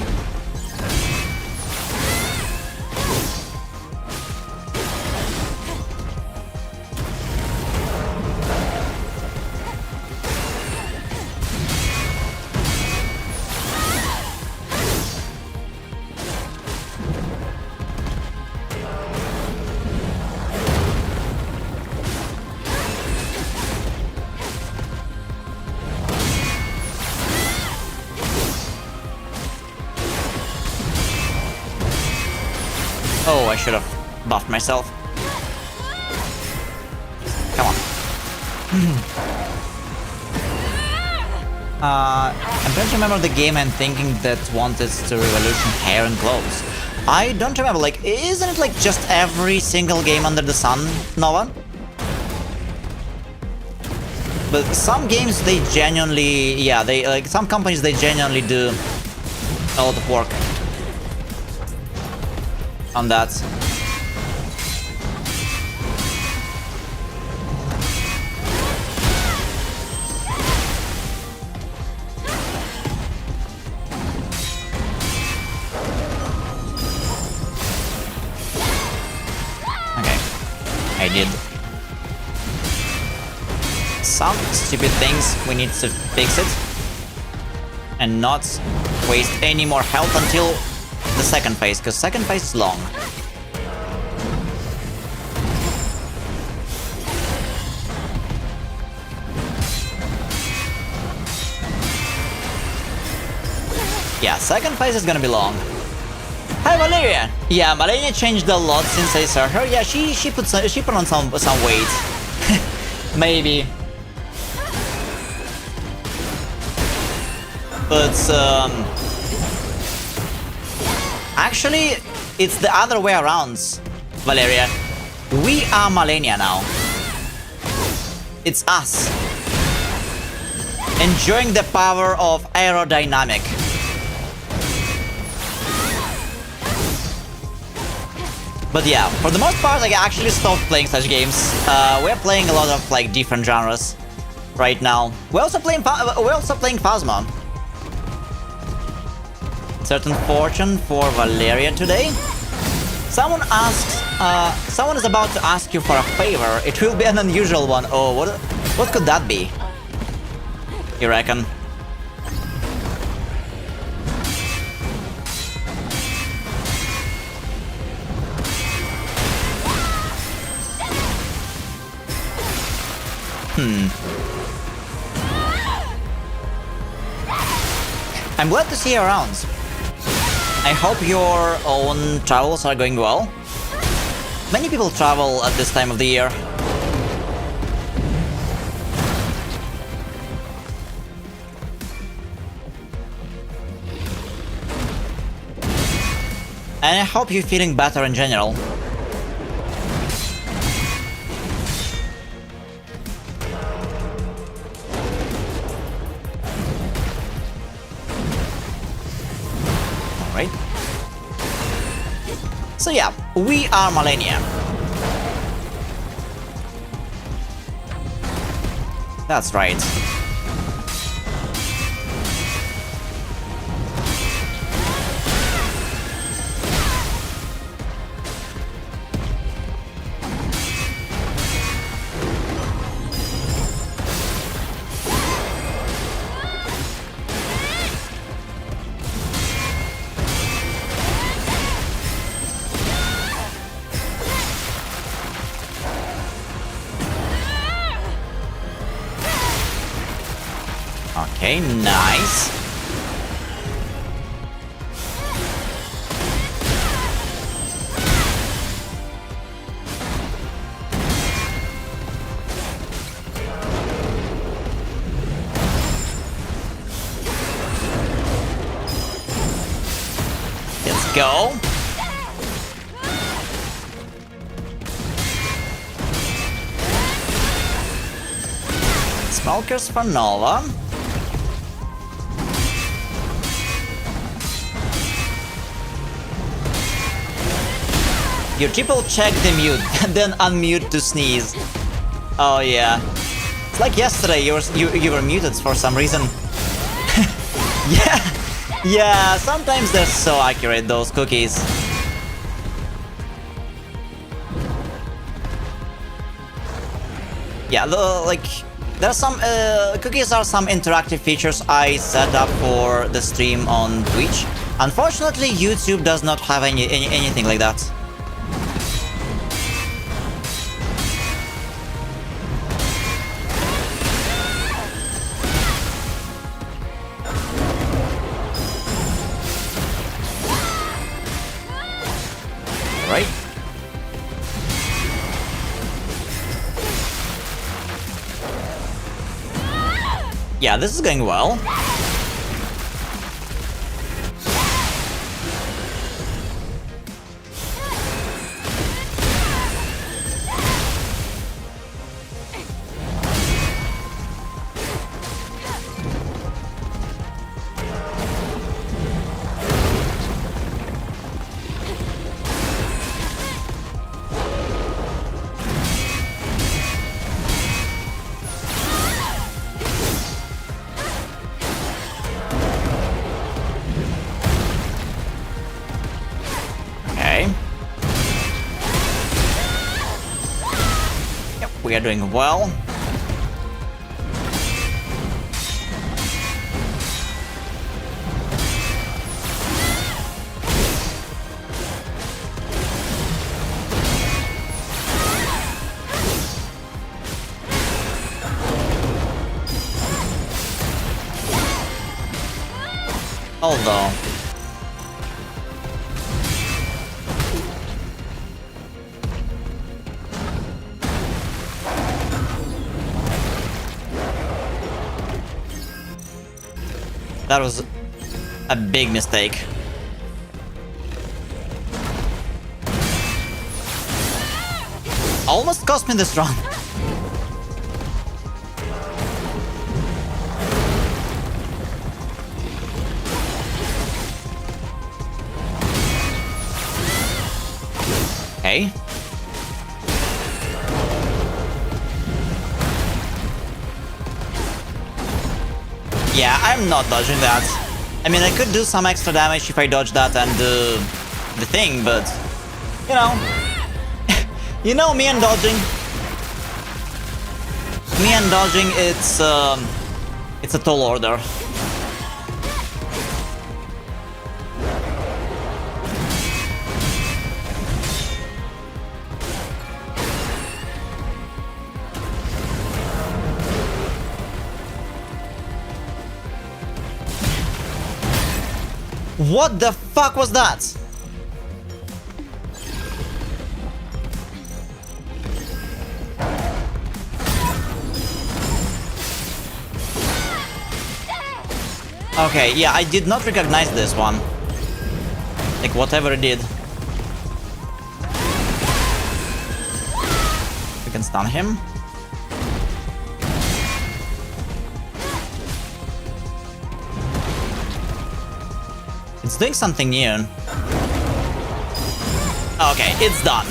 Oh, I should have buffed myself. Come on. I'm trying to remember the game and thinking that wanted to revolution hair and clothes. I don't remember, like, isn't it like just every single game under the sun, Nova? But some games, they genuinely, yeah, they, like, some companies, they genuinely do a lot of work on that. did some stupid things. We need to fix it and not waste any more health until the second phase, because second phase is long. Yeah, second phase is gonna be long. Hi Valeria! Yeah, Valeria changed a lot since I saw her. Yeah, she put on some weight. Maybe. But actually it's the other way around, Valeria. We are Malenia now. It's us. Enjoying the power of aerodynamic. But yeah, for the most part, I actually stopped playing such games. We're playing a lot of like different genres right now. We're also playing Phasma. Certain fortune for Valeria today. Someone is about to ask you for a favor. It will be an unusual one. Oh, what could that be? You reckon? I'm glad to see you around. I hope your own travels are going well. Many people travel at this time of the year. And I hope you're feeling better in general. Alright. So yeah, we are Malenia. That's right. Okay, nice. Let's go. Smokers for Nova. You triple check the mute, then unmute to sneeze. Oh yeah. It's like yesterday you were muted for some reason. Yeah, sometimes they're so accurate, those cookies. Yeah, there's some cookies are some interactive features I set up for the stream on Twitch. Unfortunately, YouTube does not have anything like that. Right? Yeah, this is going well. We are doing well. Although that was a big mistake. Almost cost me this run. Okay. Yeah, I'm not dodging that. I mean, I could do some extra damage if I dodge that and do the thing, but you know, you know me and dodging. Me and dodging, it's a tall order. What the fuck was that? Okay, yeah, I did not recognize this one. Like, whatever it did. We can stun him. It's doing something new. Okay, it's done.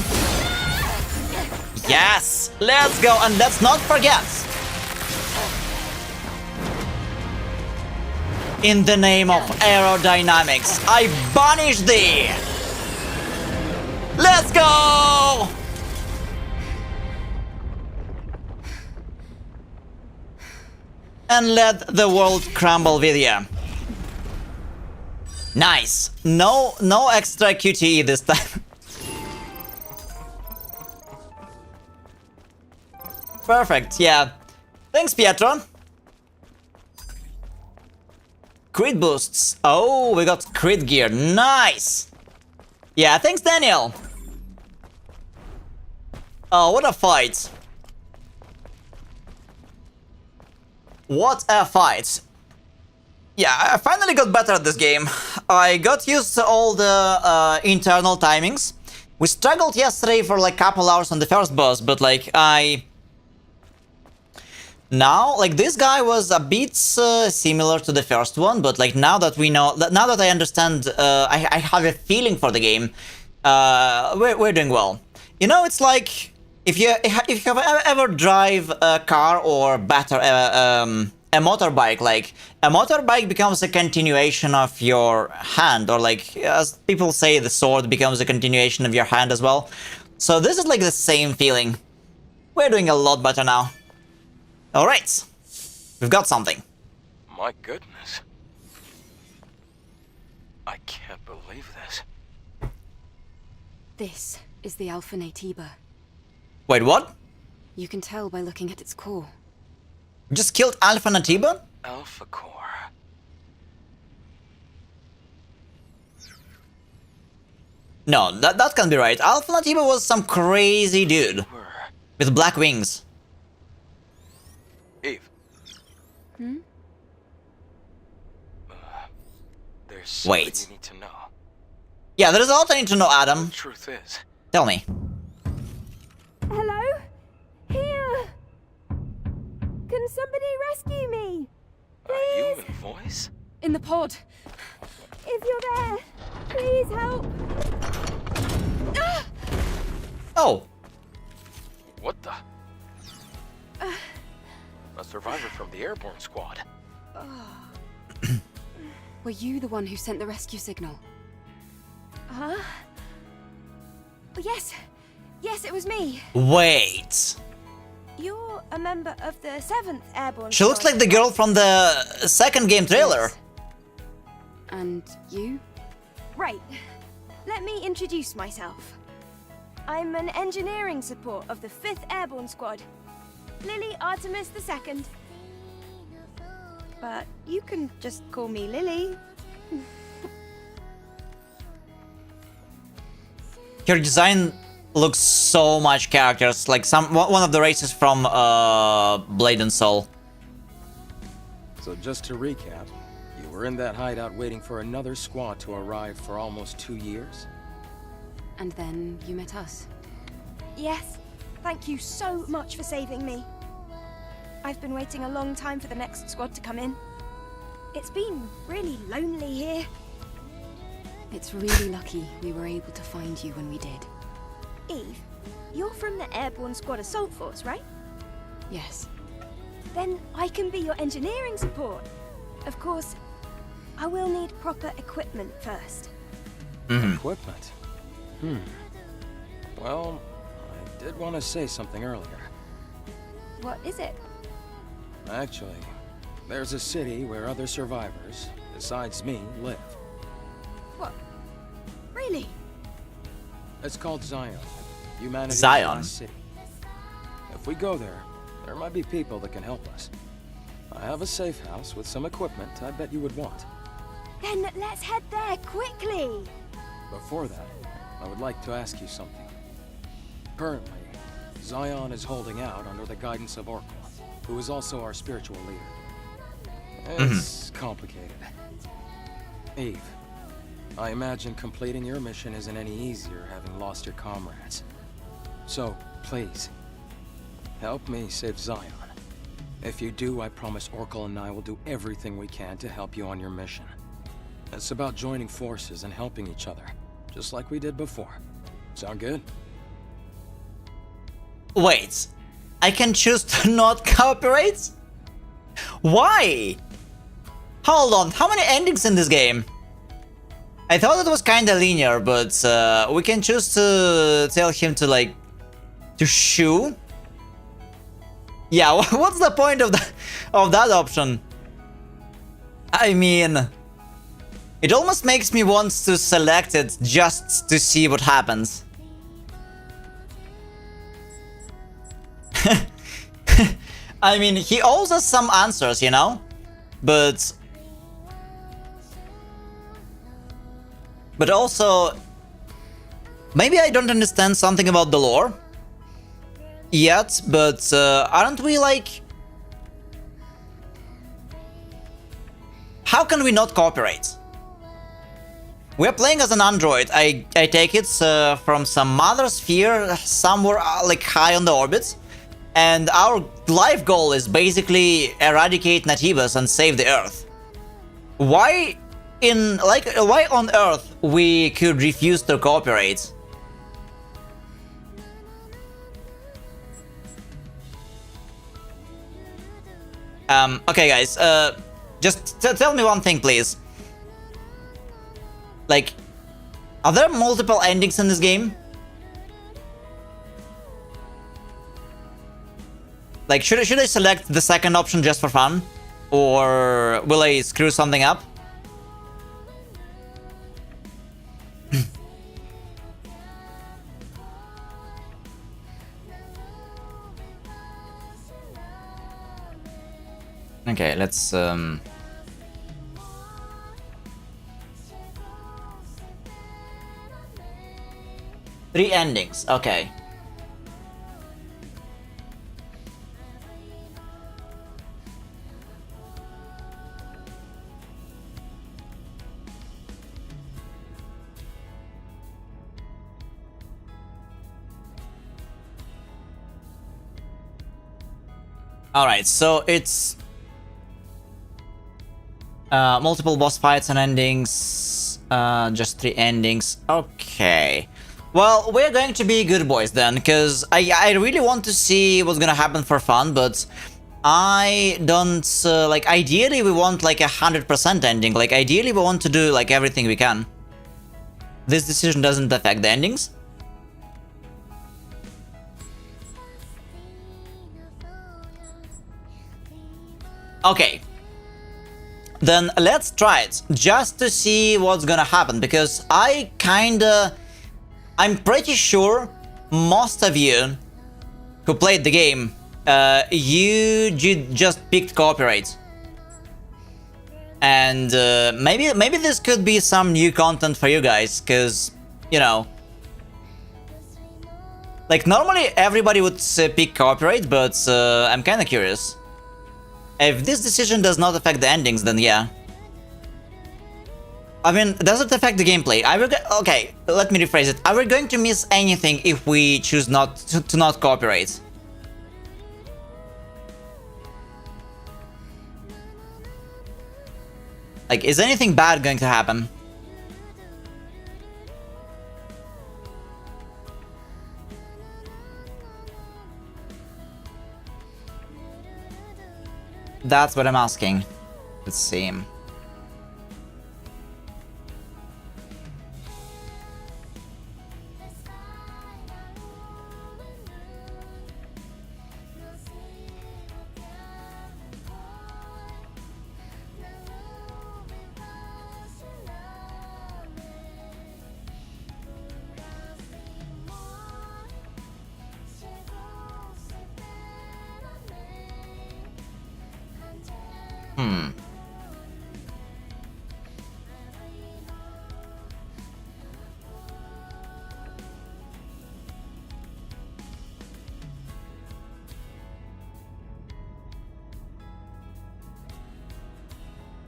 Yes! Let's go, and let's not forget! In the name of aerodynamics, I banish thee! Let's go! And let the world crumble with you. Nice. No extra QTE this time. Perfect, yeah. Thanks, Pietro. Crit boosts. Oh, we got crit gear. Nice. Yeah, thanks, Daniel. Oh, what a fight. What a fight. Yeah, I finally got better at this game. I got used to all the internal timings. We struggled yesterday for like a couple hours on the first boss, but like now, like this guy was a bit similar to the first one, but like now that we know, now that I understand, I have a feeling for the game, we're doing well. You know, it's like if you have ever drive a car or better a motorbike, like a motorbike becomes a continuation of your hand, or like as people say, the sword becomes a continuation of your hand as well. So this is like the same feeling. We're doing a lot better now. All right, we've got something. My goodness. I can't believe this. This is the Alpha Natiba. Wait, what? You can tell by looking at its core. We just killed Alpha Natiba? Alpha Core. No, that can't be right. Alpha Natiba was some crazy dude with black wings. Eve. Hmm? There's something Wait. you need to know. Yeah, there is a lot I need to know, Adam. The truth is, Tell me. Hello? Here! Can somebody rescue me? a human voice? In the pod. If you're there, please help. Oh, What the? A survivor from the airborne squad. Were you the one who sent the rescue signal? Huh? Yes. Yes, it was me. wait. You're a member of the 7th Airborne She looks Squad. like the girl from the second game trailer. Yes. And you? Right. Let me introduce myself. I'm an engineering support of the 5th Airborne Squad. Lily Artemis II. But you can just call me Lily. Her design looks so much characters, like one of the races from Blade and Soul. So just to recap, you were in that hideout waiting for another squad to arrive for almost 2 years? And then you met us. Yes. Thank you so much for saving me. I've been waiting a long time for the next squad to come in. It's been really lonely here. It's really lucky we were able to find you when we did. Eve, you're from the Airborne Squad Assault Force, right? Yes. Then I can be your engineering support. Of course, I will need proper equipment first. Equipment? Well, I did want to say something earlier. What is it? Actually, there's a city where other survivors, besides me, live. What? Really? It's called Zion. Humanity's Zion? last city. If we go there, there might be people that can help us. I have a safe house with some equipment I bet you would want. Then let's head there quickly. Before that, I would like to ask you something. Currently, Zion is holding out under the guidance of Oracle, who is also our spiritual leader. It's complicated. Eve, I imagine completing your mission isn't any easier having lost your comrades. So, please, help me save Zion. If you do, I promise Oracle and I will do everything we can to help you on your mission. It's about joining forces and helping each other, just like we did before. Sound good? Wait, I can choose to not cooperate? Why? Hold on, how many endings in this game? I thought it was kinda linear, but we can choose to tell him to like... to shoo? Yeah, what's the point of that option? I mean... it almost makes me want to select it just to see what happens. I mean, he owes us some answers, you know? But also, maybe I don't understand something about the lore yet, but aren't we like... how can we not cooperate? We're playing as an android. I take it from some other sphere somewhere like high on the orbit. And our life goal is basically eradicate nativas and save the Earth. Why on Earth we could refuse to cooperate? Okay guys, just tell me one thing please. Like, are there multiple endings in this game? Like, should I select the second option just for fun? Or will I screw something up? Okay, let's 3 endings, okay. Alright, so it's multiple boss fights and endings, just 3 endings, okay. Well, we're going to be good boys then, because I really want to see what's gonna happen for fun, but I don't, like, ideally we want like 100% ending, like ideally we want to do like everything we can. This decision doesn't affect the endings. Okay. Then let's try it, just to see what's gonna happen, because I'm pretty sure most of you who played the game, you just picked copyright. And maybe this could be some new content for you guys, because, you know, like normally everybody would pick copyright, but I'm kind of curious. If this decision does not affect the endings, then yeah. I mean, does it affect the gameplay? Okay, let me rephrase it. Are we going to miss anything if we choose not to not cooperate? Like, is anything bad going to happen? That's what I'm asking. Let's see.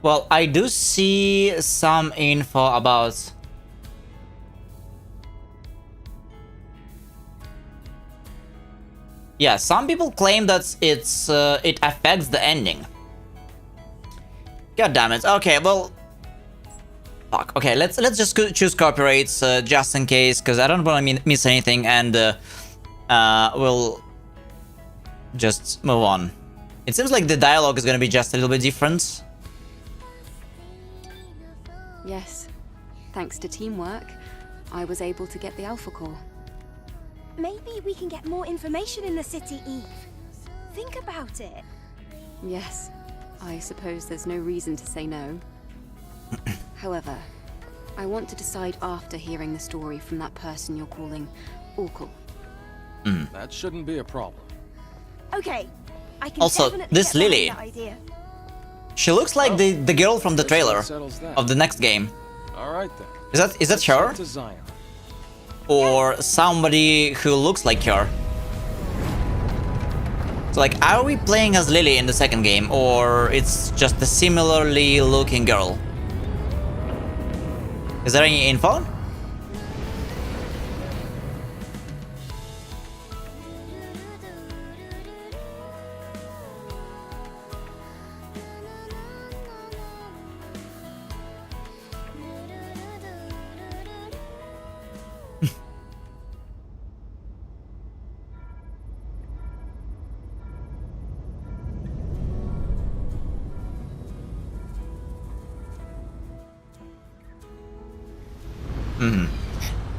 Well, I do see some info about... Yeah, some people claim that it affects the ending. God damn it. Okay, well... Fuck. Okay, let's just choose copyrights just in case, because I don't want to miss anything, and we'll just move on. It seems like the dialogue is going to be just a little bit different. Yes. Thanks to teamwork, I was able to get the Alpha Core. Maybe we can get more information in the city, Eve. Think about it. Yes. I suppose there's no reason to say no. However, I want to decide after hearing the story from that person you're calling Orkle. That shouldn't be a problem. Okay. I can Also, definitely this get behind Lily. that idea. She looks like the girl from the Guess trailer that settles that. of the next game. All right then. Is that her? Head to Zion. Or somebody who looks like her? So like, are we playing as Lily in the second game, or it's just a similarly looking girl? Is there any info?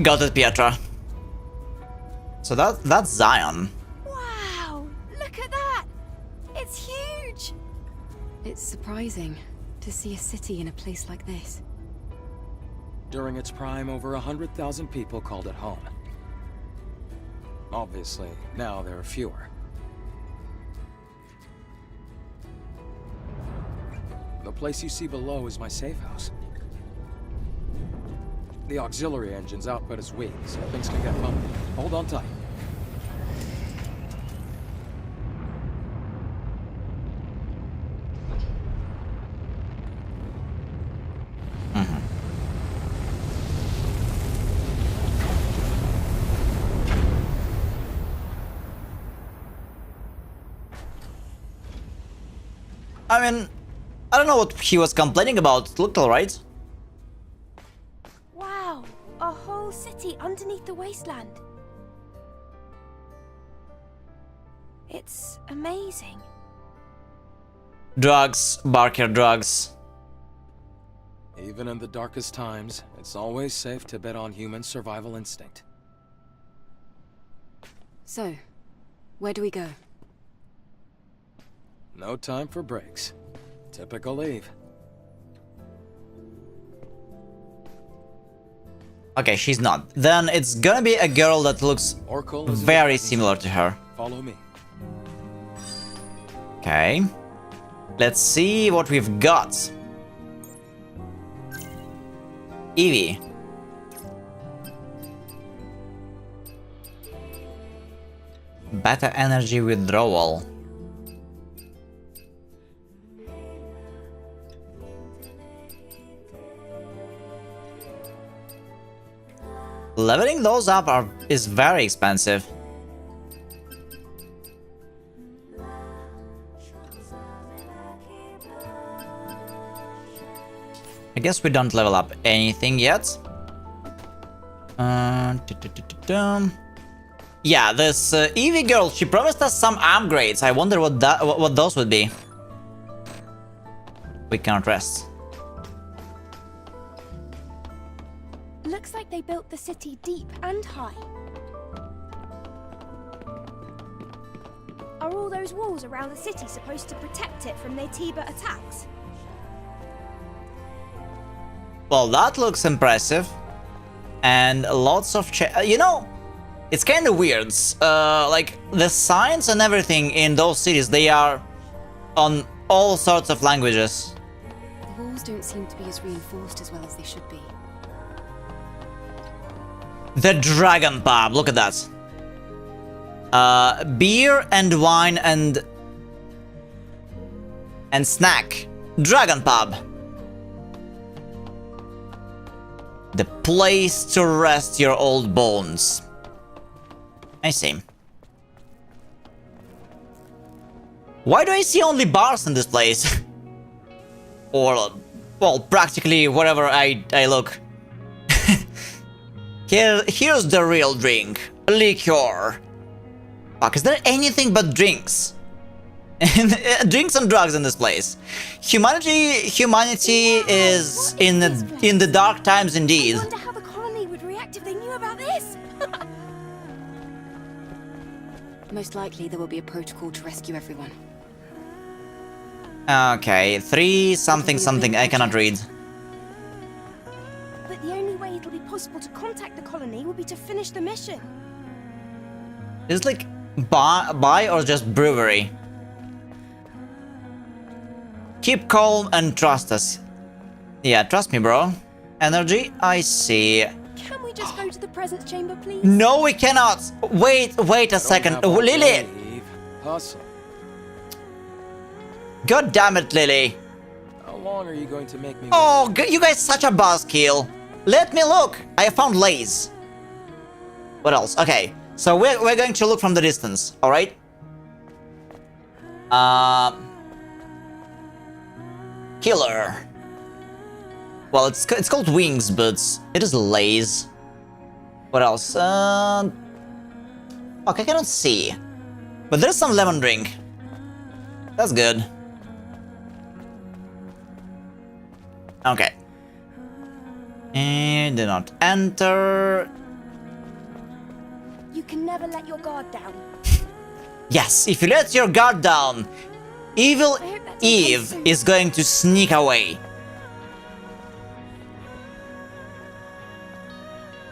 Got it, Pietra. So that's Zion. Wow! Look at that! It's huge! It's surprising to see a city in a place like this. During its prime, over 100,000 people called it home. Obviously, now there are fewer. The place you see below is my safe house. The auxiliary engine's output is weak, so things can get bumpy. Hold on tight. I mean, I don't know what he was complaining about. It looked alright. Wow! A whole city underneath the wasteland. It's amazing. Drugs, Barker drugs. Even in the darkest times, it's always safe to bet on human survival instinct. So, where do we go? No time for breaks. Typical Eve. Okay, she's not. Then it's gonna be a girl that looks Oracle is very similar to her. Follow me. Okay. Let's see what we've got. Evie. Beta energy withdrawal. Leveling those up is very expensive. I guess we don't level up anything yet. Yeah, this Evie girl, she promised us some upgrades. I wonder what those would be. We cannot rest. Looks like they built the city deep and high. Are all those walls around the city supposed to protect it from their Tiba attacks? Well, that looks impressive. And lots of you know, it's kind of weird. Like, the signs and everything in those cities, they are on all sorts of languages. The walls don't seem to be as reinforced as well as they should be. The Dragon Pub, look at that. Beer and wine and snack. Dragon Pub. The place to rest your old bones. I see. Why do I see only bars in this place? Or, well, practically wherever I look. Here's the real drink. Liquor. Fuck, is there anything but drinks? Drinks and drugs in this place. Humanity is in the dark times indeed. I wonder how the colony would react if they knew about this. Most likely there will be a protocol to rescue everyone. Okay, 3 something something, I cannot read. But the only way it'll be possible to contact the colony will be to finish the mission. Is it like buy or just brewery? Keep calm and trust us. Yeah, trust me, bro. Energy, I see. Can we just go to the presence chamber, please? No, we cannot. Wait a second. Lily! Eve. Hustle. God damn it, Lily. How long are you going to make me Oh, you guys such a buzzkill. Let me look. I found Lays. What else? Okay, so we're going to look from the distance, alright? Killer. Well, it's called Wings, but it is Lays. What else? Okay, I cannot see. But there's some lemon drink. That's good. Okay. And do not enter. You can never let your guard down. Yes, if you let your guard down, evil Eve is going to sneak away.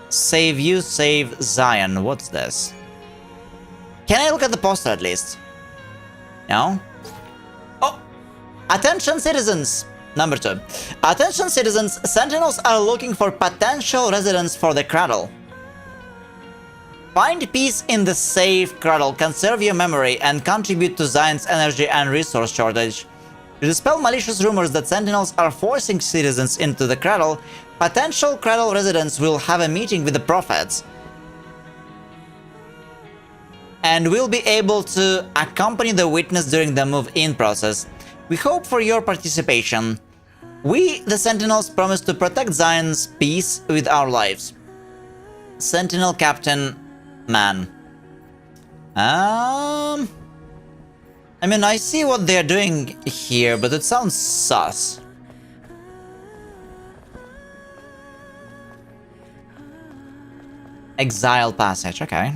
Save you, save Zion. What's this? Can I look at the poster at least? No? Oh! Attention citizens! Number 2. Attention citizens, Sentinels are looking for potential residents for the cradle. Find peace in the safe cradle, conserve your memory, and contribute to Zion's energy and resource shortage. To dispel malicious rumors that Sentinels are forcing citizens into the cradle, potential cradle residents will have a meeting with the prophets and will be able to accompany the witness during the move-in process. We hope for your participation. We, the Sentinels, promise to protect Zion's peace with our lives. Sentinel Captain Man. I mean, I see what they're doing here, but it sounds sus. Exile Passage, okay.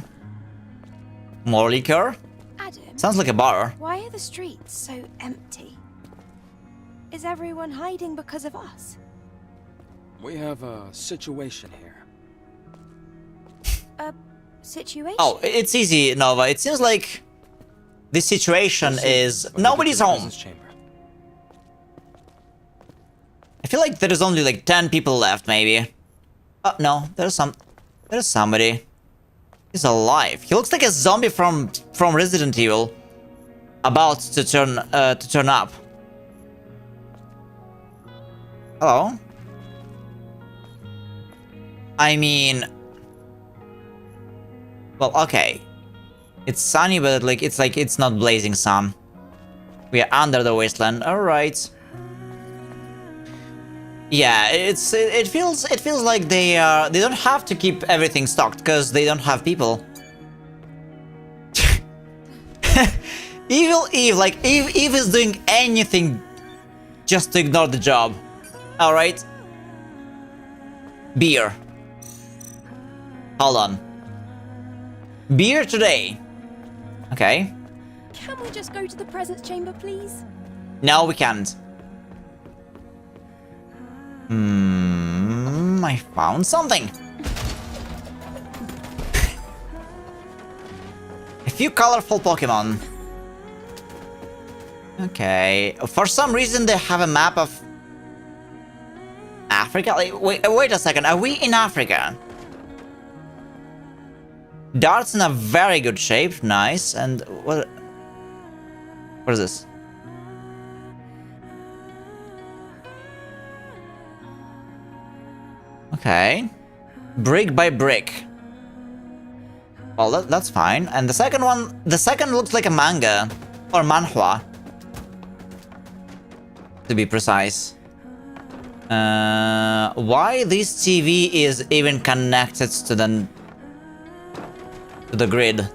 More liquor? Adam, Sounds like a bar. why are the streets so empty? Is everyone hiding because of us? We have a situation here. A situation? Oh, it's easy, Nova. It seems like this situation is nobody's home. Chamber. I feel like there is only like 10 people left, maybe. Oh no, there's somebody. He's alive. He looks like a zombie from Resident Evil, about to turn up. Hello. I mean, well, okay. It's sunny, but it's not blazing sun. We are under the wasteland. All right. Yeah, it feels like they don't have to keep everything stocked because they don't have people. Evil Eve, like Eve is doing anything just to ignore the job. All right. Beer. Hold on. Beer today. Okay. Can we just go to the presence chamber, please? No, we can't. I found something. A few colorful Pokemon. Okay. For some reason, they have a map of Africa. Like, wait a second. Are we in Africa? Dart's in a very good shape. Nice. And what is this? Okay. Brick by brick. Well, that's fine. And the second looks like a manga. Or manhwa. To be precise. Why this TV is even connected to the grid?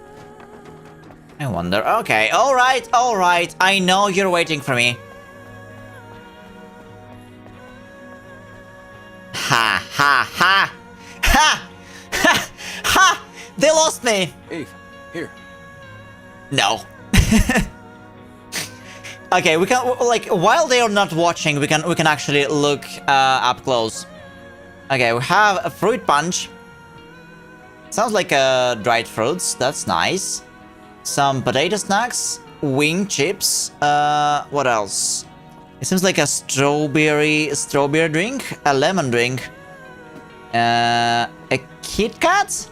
I wonder. Okay, alright. I know you're waiting for me. Ha ha ha ha ha ha! They lost me. Eve, here. No. Okay, we can while they are not watching, we can actually look up close. Okay, we have a fruit punch. Sounds like dried fruits. That's nice. Some potato snacks, wing chips. What else? It seems like a strawberry drink, a lemon drink, a Kit Kat.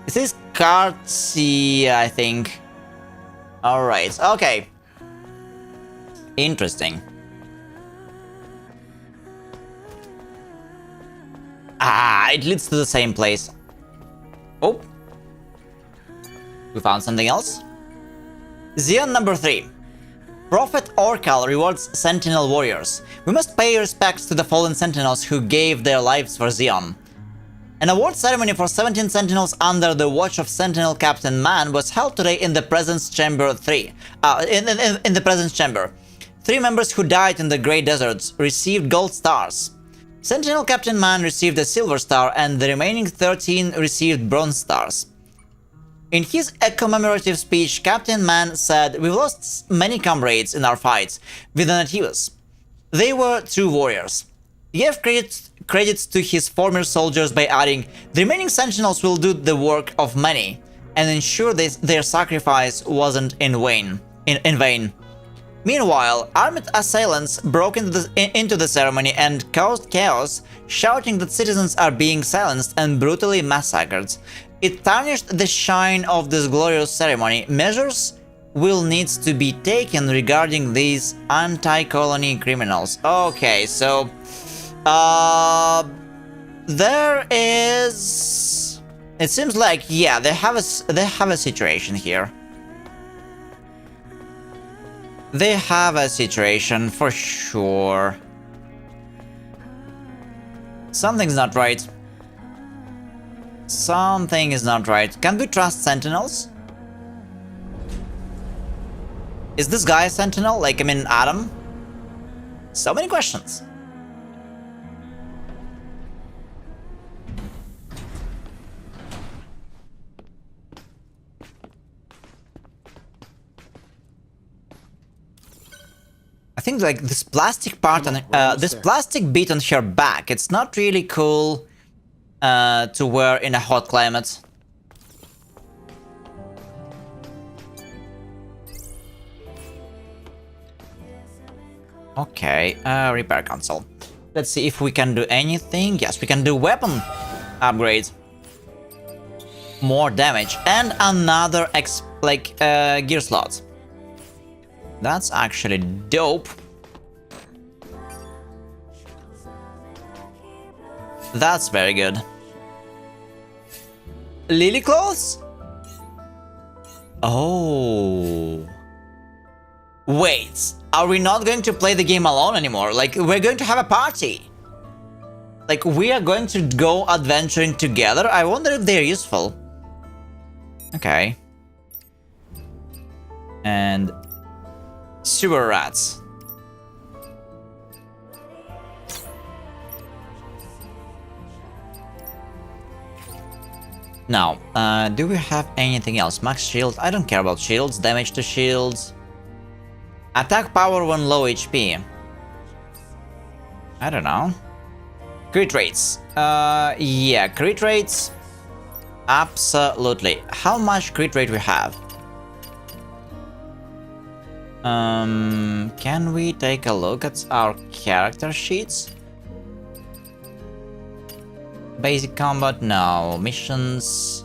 This is Cartsia, I think. All right. Okay. Interesting. Ah, it leads to the same place. Oh. We found something else. Xeon number 3. Prophet Orcal rewards Sentinel warriors. We must pay respects to the fallen Sentinels who gave their lives for Xeon. An award ceremony for 17 Sentinels under the watch of Sentinel Captain Man was held today in the Presence Chamber 3. In the Presence Chamber. 3 members who died in the Grey Deserts received gold stars. Sentinel Captain Man received a silver star and the remaining 13 received bronze stars. In his commemorative speech, Captain Man said, "We've lost many comrades in our fights with the Nativas. They were true warriors." He gave credits to his former soldiers by adding, "The remaining Sentinels will do the work of many and ensure their sacrifice wasn't in vain." Meanwhile, armed assailants broke into the ceremony and caused chaos, shouting that citizens are being silenced and brutally massacred. It tarnished the shine of this glorious ceremony. Measures will need to be taken regarding these anti-colony criminals. Okay, so there is. It seems like, yeah, they have a situation here. They have a situation for sure. Something's not right. Something is not right. Can we trust Sentinels? Is this guy a Sentinel? Like, I mean, Adam? So many questions. think like this plastic part on this plastic bit on her back, it's not really cool to wear in a hot climate. Okay, repair console. Let's see if we can do anything. Yes, we can do weapon upgrade. More damage and another gear slot. That's actually dope. That's very good. Lily clothes? Oh. Wait, are we not going to play the game alone anymore? Like, we're going to have a party. Like, we are going to go adventuring together. I wonder if they're useful. Okay. And sewer rats. Now, do we have anything else? Max shield? I don't care about shields. Damage to shields. Attack power when low HP. I don't know. Crit rates. Yeah, crit rates. Absolutely. How much crit rate we have? Can we take a look at our character sheets? Basic combat? No. Missions?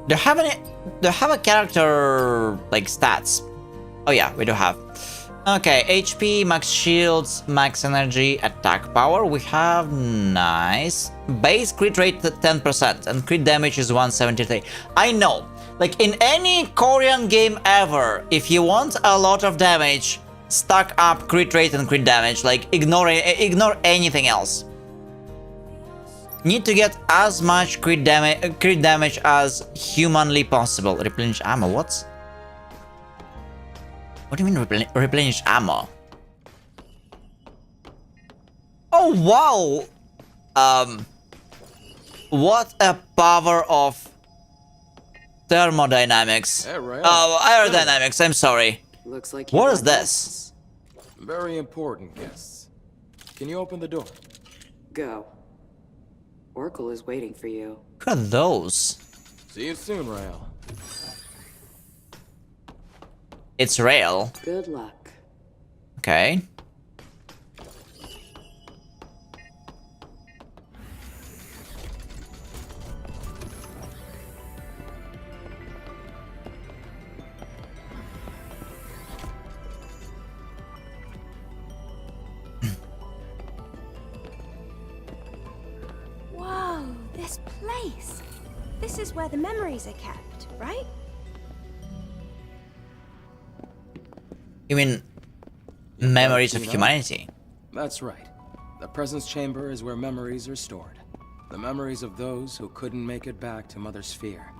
Do you have a character like stats? Oh yeah, we do have. Okay, HP, max shields, max energy, attack power. We have nice. Base crit rate 10% and crit damage is 173. I know, like in any Korean game ever, if you want a lot of damage, stack up crit rate and crit damage. Like ignore anything else. Need to get as much crit damage as humanly possible. Replenish ammo, what? What do you mean replenish ammo? Oh wow! What a power of thermodynamics. Aerodynamics, I'm sorry. Looks like what is this? Very important guests. Can you open the door? Go. Oracle is waiting for you. Look at those. See you soon, Rael. It's rail. Good luck. Okay. Whoa, this place. This is where the memories are kept, right? You mean memories of humanity? That's right. The presence chamber is where memories are stored. The memories of those who couldn't make it back to Mother Sphere.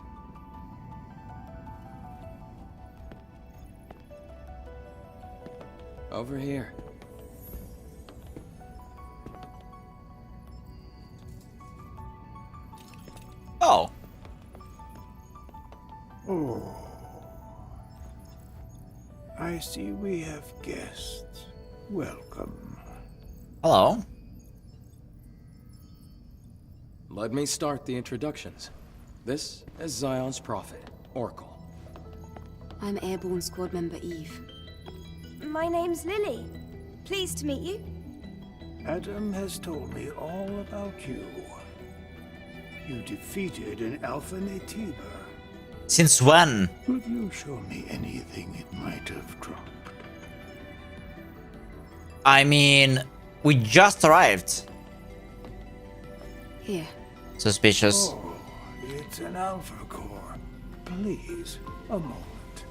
Over here. Oh. Oh. I see we have guests. Welcome. Hello. Let me start the introductions. This is Zion's prophet, Oracle. I'm Airborne Squad Member Eve. My name's Lily. Pleased to meet you. Adam has told me all about you. You defeated an Alpha Natiba. Since when? Could you show me anything it might have dropped? I mean, we just arrived. Here. Suspicious. Oh, it's an Alpha Core. Please, a moment.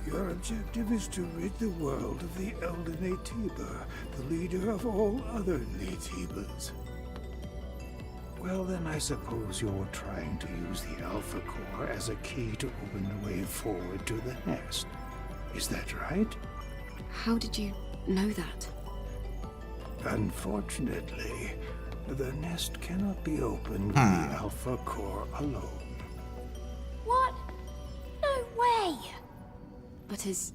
Your objective is to rid the world of the Elder Natiba, the leader of all other Natibas. Well, then I suppose you're trying to use the Alpha Core as a key to open the way forward to the nest. Is that right? How did you know that? Unfortunately, The nest cannot be opened with the Alpha Core alone. What? No way! But is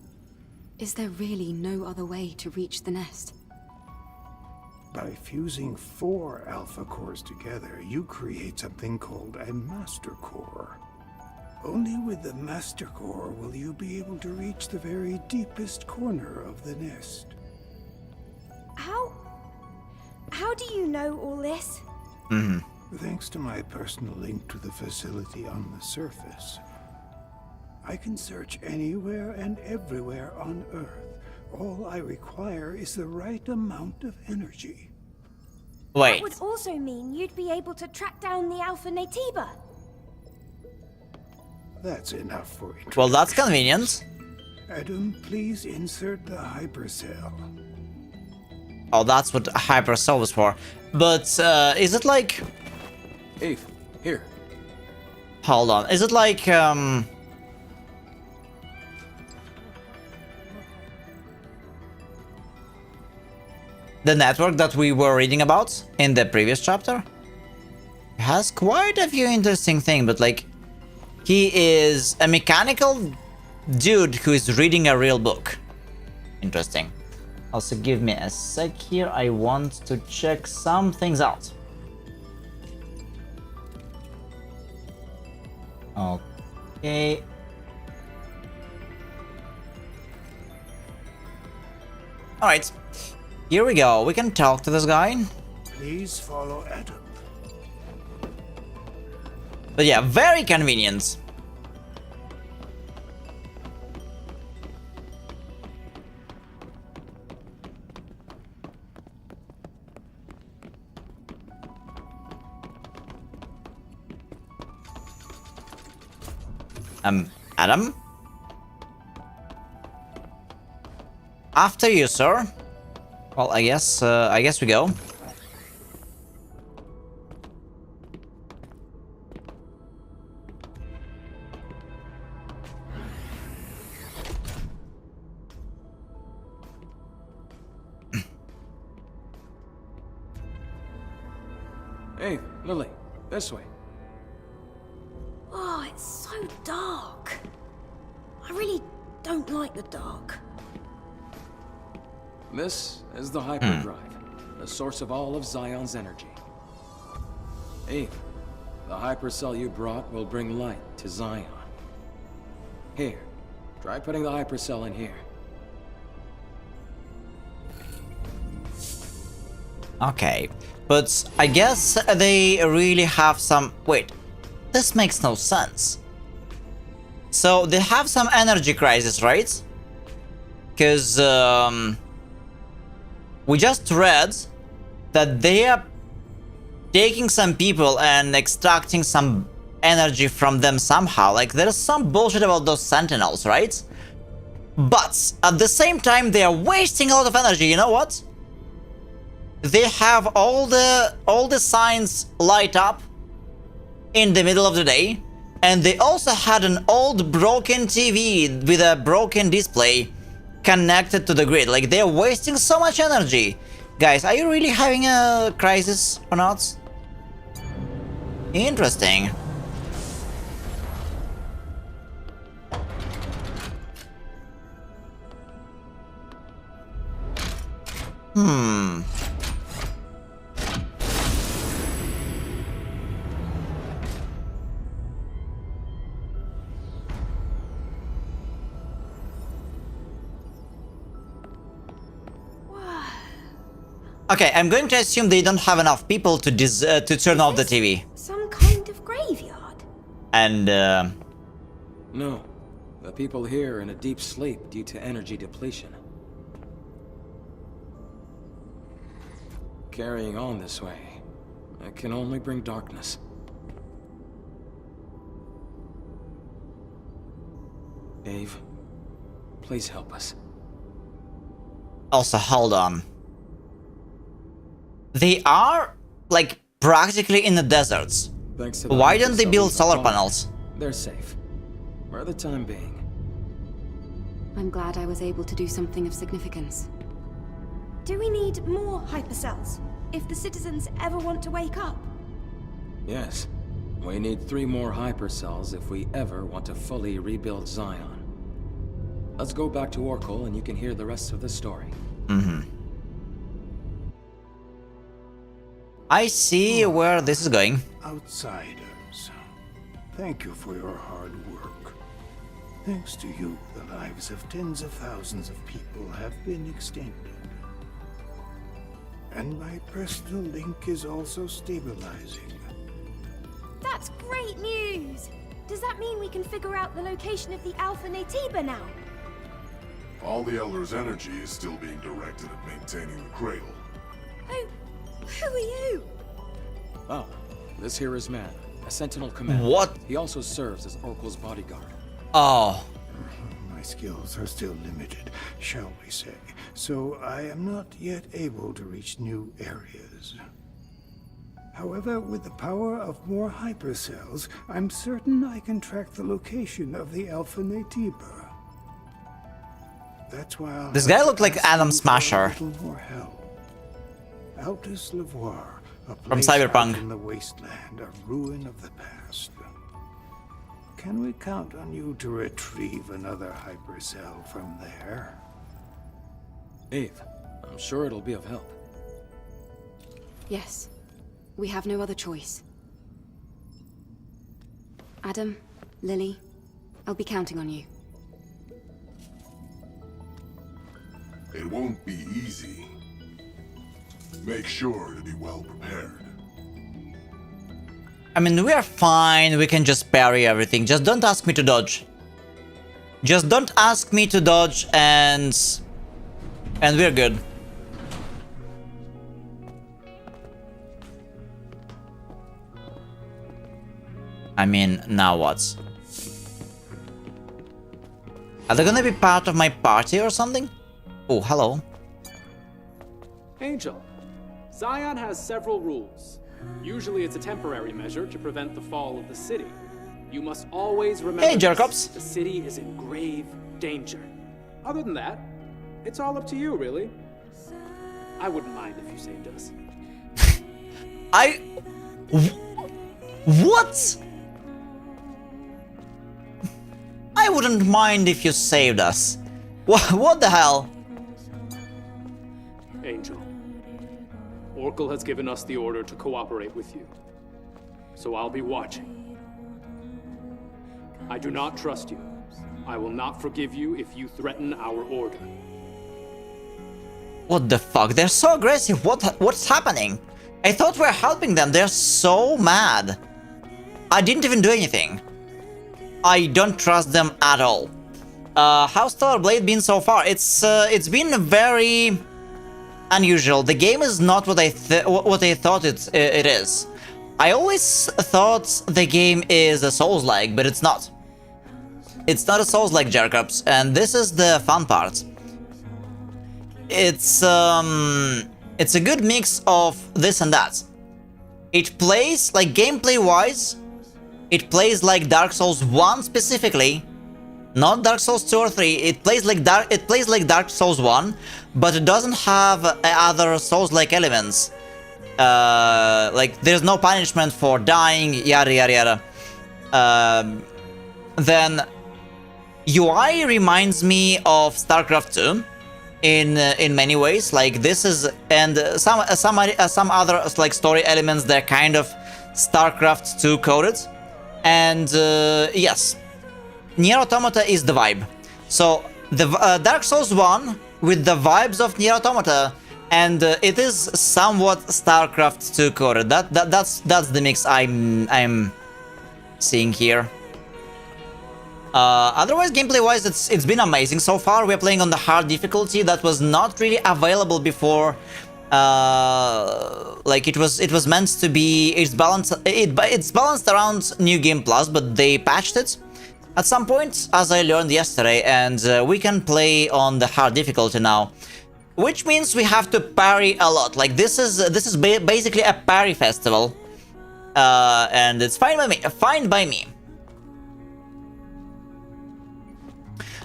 there really no other way to reach the nest? By fusing 4 Alpha Cores together, you create something called a Master Core. Only with the Master Core will you be able to reach the very deepest corner of the nest. How do you know all this? Thanks to my personal link to the facility on the surface, I can search anywhere and everywhere on Earth. All I require is the right amount of energy. That would also mean you'd be able to track down the Alpha Natiba. That's enough for introduction. Well, that's convenient. Adam, please insert the hypercell. Oh, that's what hypercell was for. But, is it like... Eve, here. Hold on. Is it like, the network that we were reading about in the previous chapter? It has quite a few interesting things, but like... He is a mechanical dude who is reading a real book. Interesting. Also, give me a sec here. I want to check some things out. Okay. Alright. Here we go. We can talk to this guy. Please follow Adam. But yeah, very convenient. Adam? After you, sir. Well, I guess we go. Hey, Lily, this way. Oh, it's so dark. I really don't like the dark. This is the hyperdrive, the source of all of Zion's energy. Eve, the hypercell you brought will bring light to Zion. Here, try putting the hypercell in here. Okay, but I guess they really have some... Wait, this makes no sense. So they have some energy crisis, right? Because we just read that they are taking some people and extracting some energy from them somehow. Like, there's some bullshit about those sentinels, right? But at the same time, they are wasting a lot of energy. You know what? They have all the signs light up in the middle of the day, and they also had an old broken TV with a broken display connected to the grid. Like, they're wasting so much energy. Guys, are you really having a crisis or not? Interesting. Okay, I'm going to assume they don't have enough people to turn off the TV. Some kind of graveyard? And, No, the people here are in a deep sleep due to energy depletion. Carrying on this way, it can only bring darkness. Dave, please help us. Also, hold on. They are, like, practically in the deserts. Thanks to the Why don't they hypercell build we solar found, panels? They're safe. For the time being. I'm glad I was able to do something of significance. Do we need more hypercells? if the citizens ever want to wake up. Yes. We need 3 more hypercells if we ever want to fully rebuild Zion. Let's go back to Oracle and you can hear the rest of the story. I see where this is going. Outsiders, thank you for your hard work. Thanks to you, the lives of tens of thousands of people have been extended. And my personal link is also stabilizing. That's great news! Does that mean we can figure out the location of the Alpha Natiba now? All the Elder's energy is still being directed at maintaining the cradle. Who are you? Oh, this here is Man, a Sentinel commander. What? He also serves as Oracle's bodyguard. Oh. My skills are still limited, shall we say, so I am not yet able to reach new areas. However, with the power of more hypercells, I'm certain I can track the location of the Alpha Natiba. That's why I'll This guy looked like Adam Smasher. A little more help. Altus Lavoir, a From place Cyberpunk. out in the wasteland, a ruin of the past. Can we count on you to retrieve another hypercell from there? Eve, I'm sure it'll be of help. Yes. We have no other choice. Adam, Lily, I'll be counting on you. It won't be easy. Make sure to be well prepared. I mean, we are fine. We can just parry everything. Just don't ask me to dodge. Just don't ask me to dodge and we're good. I mean, now what? Are they gonna be part of my party or something? Oh, hello. Angel, Zion has several rules. Usually it's a temporary measure to prevent the fall of the city. You must always remember Hey, Jacobs. the city is in grave danger. Other than that, it's all up to you, really. I wouldn't mind if you saved us. What? I wouldn't mind if you saved us. What the hell? Angel, Oracle has given us the order to cooperate with you. So I'll be watching. I do not trust you. I will not forgive you if you threaten our order. What the fuck? They're so aggressive. What's happening? I thought we were helping them. They're so mad. I didn't even do anything. I don't trust them at all. How's Stellar Blade been so far? It's been very unusual. The game is not what I thought it is. I always thought the game is a Soulslike, but it's not. It's not a Soulslike, Jacobs, and this is the fun part. It's a good mix of this and that. It plays, like, gameplay-wise, it plays like Dark Souls 1 specifically, not Dark Souls 2 or 3. It plays like Dark Souls 1, but it doesn't have other Souls-like elements. Like, there's no punishment for dying, yada yada yada. Then UI reminds me of StarCraft 2 in many ways. Like, this is, and some other like story elements, they're kind of StarCraft 2 coded. And yes, Nier Automata is the vibe. So the Dark Souls 1 with the vibes of Nier Automata, and it is somewhat StarCraft 2 coded. That's the mix I'm seeing here. Otherwise, gameplay-wise, it's been amazing so far. We're playing on the hard difficulty that was not really available before. Like, it was meant to be. It's balanced around New Game Plus, but they patched it at some point, as I learned yesterday, and we can play on the hard difficulty now, which means we have to parry a lot. Like, this is basically a parry festival, and it's fine by me. Fine by me.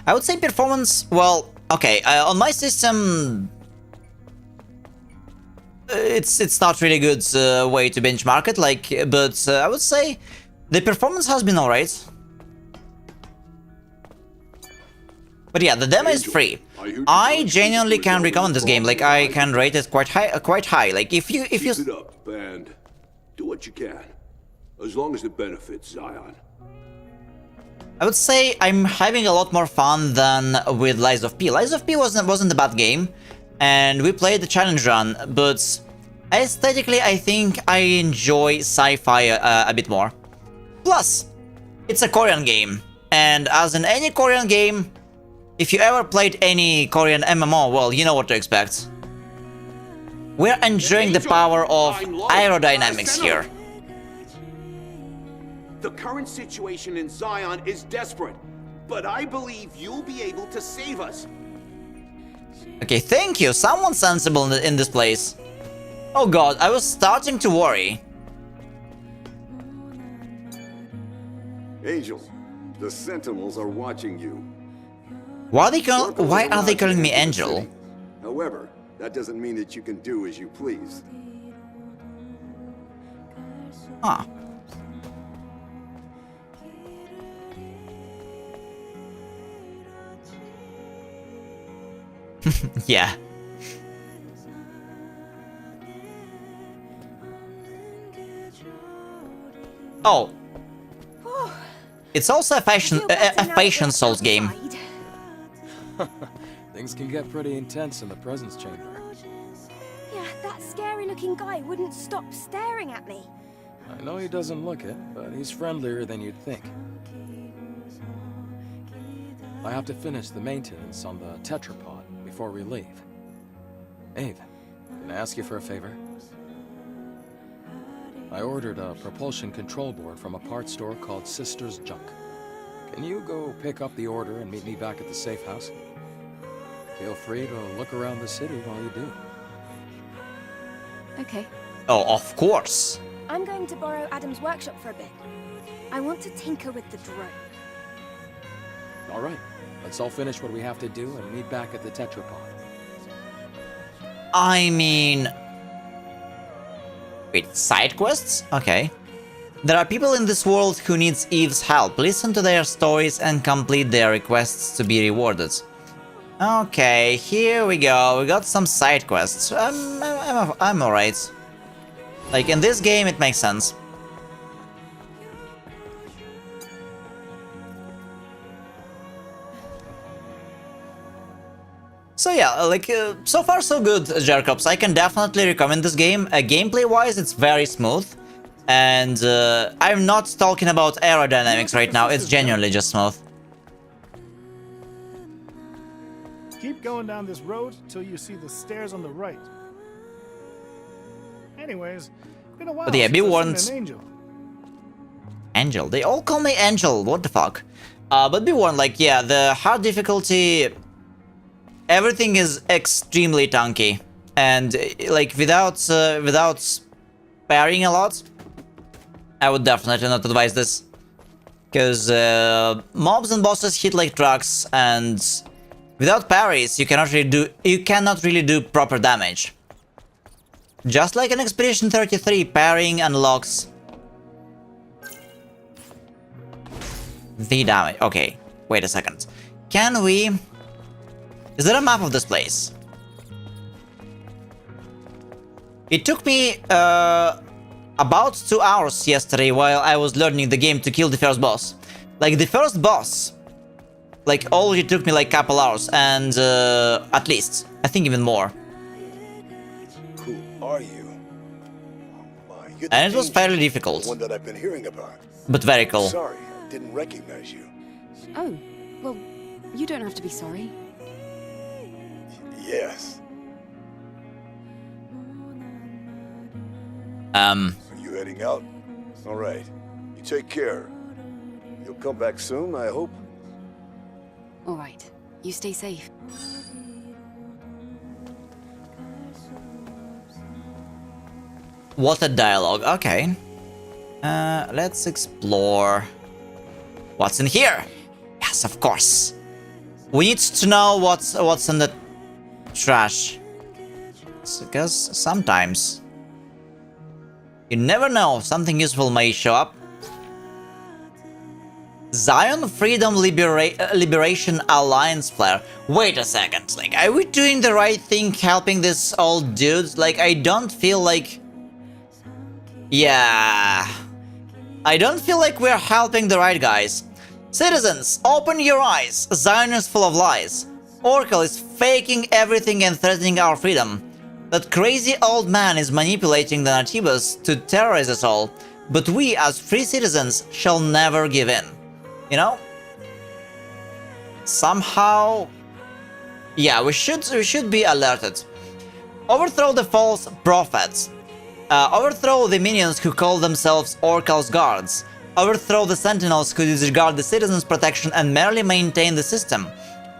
I would say performance. Well, okay, on my system. it's not really good way to benchmark it, like, but I would say the performance has been alright. But yeah, the demo is free. I genuinely can recommend this game. Like, I can rate it quite high. Like, if you Keep it up, and do what you can, as long as it benefits Zion. I would say I'm having a lot more fun than with Lies of P. Lies of P wasn't a bad game, and we played the challenge run, but aesthetically I think I enjoy sci-fi a bit more. Plus, it's a Korean game, and as in any Korean game, if you ever played any Korean MMO, well, you know what to expect. We're enjoying the power of aerodynamics here. The current situation in Zion is desperate, but I believe you'll be able to save us. Okay, thank you. Someone sensible in this place. Oh god, I was starting to worry. Angel, the Sentinels are watching you. Why are they calling me Angel? However, that doesn't mean that you can do as you please. Huh. Yeah. Oh. It's also a fashion Souls game. Things can get pretty intense in the presence chamber. Yeah, that scary-looking guy wouldn't stop staring at me. I know he doesn't look it, but he's friendlier than you'd think. I have to finish the maintenance on the tetrapod before we leave. Ave, can I ask you for a favor? I ordered a propulsion control board from a parts store called Sister's Junk. Can you go pick up the order and meet me back at the safe house? Feel free to look around the city while you do. Okay. Oh, of course. I'm going to borrow Adam's workshop for a bit. I want to tinker with the drone. All right, let's all finish what we have to do and meet back at the tetrapod. I mean... Wait, side quests? Okay. There are people in this world who needs Eve's help. Listen to their stories and complete their requests to be rewarded. Okay, here we go. We got some side quests. I'm alright. Like, in this game, it makes sense. So yeah, like, so far so good, Jerkops. I can definitely recommend this game. Gameplay-wise, it's very smooth. And I'm not talking about aerodynamics right now, it's genuinely just smooth. Keep going down this road till you see the stairs on the right. Anyways, been a while But yeah, be since I've warned. seen an angel. Angel, they all call me Angel, what the fuck? But be warned, like, yeah, the hard difficulty... Everything is extremely tanky. And, like, without parrying a lot, I would definitely not advise this. Because mobs and bosses hit like trucks, and without parries, you cannot really do proper damage. Just like in Expedition 33, parrying unlocks the damage. Okay, wait a second. Can we... Is there a map of this place? It took me about 2 hours yesterday while I was learning the game to kill the first boss. Like, the first boss, like, already took me like a couple hours, and at least, I think even more. Who are you? And it was fairly difficult. The one that I've been hearing about. But very cool. Sorry, I didn't recognize you. Oh, well, you don't have to be sorry. Yes. Are you heading out? All right. You take care. You'll come back soon, I hope. All right. You stay safe. What a dialogue. Okay. Let's explore. What's in here? Yes, of course. We need to know what's in the trash. because sometimes you never know, something useful may show up. Zion Freedom Liberation Alliance flare. Wait a second, like, are we doing the right thing helping this old dude? Like, I don't feel like... Yeah... I don't feel like we're helping the right guys. Citizens, open your eyes. Zion is full of lies. Oracle is faking everything and threatening our freedom. That crazy old man is manipulating the Natibas to terrorize us all. But we, as free citizens, shall never give in. You know? Somehow... Yeah, we should be alerted. Overthrow the false prophets. Overthrow the minions who call themselves Oracle's guards. Overthrow the sentinels who disregard the citizens' protection and merely maintain the system.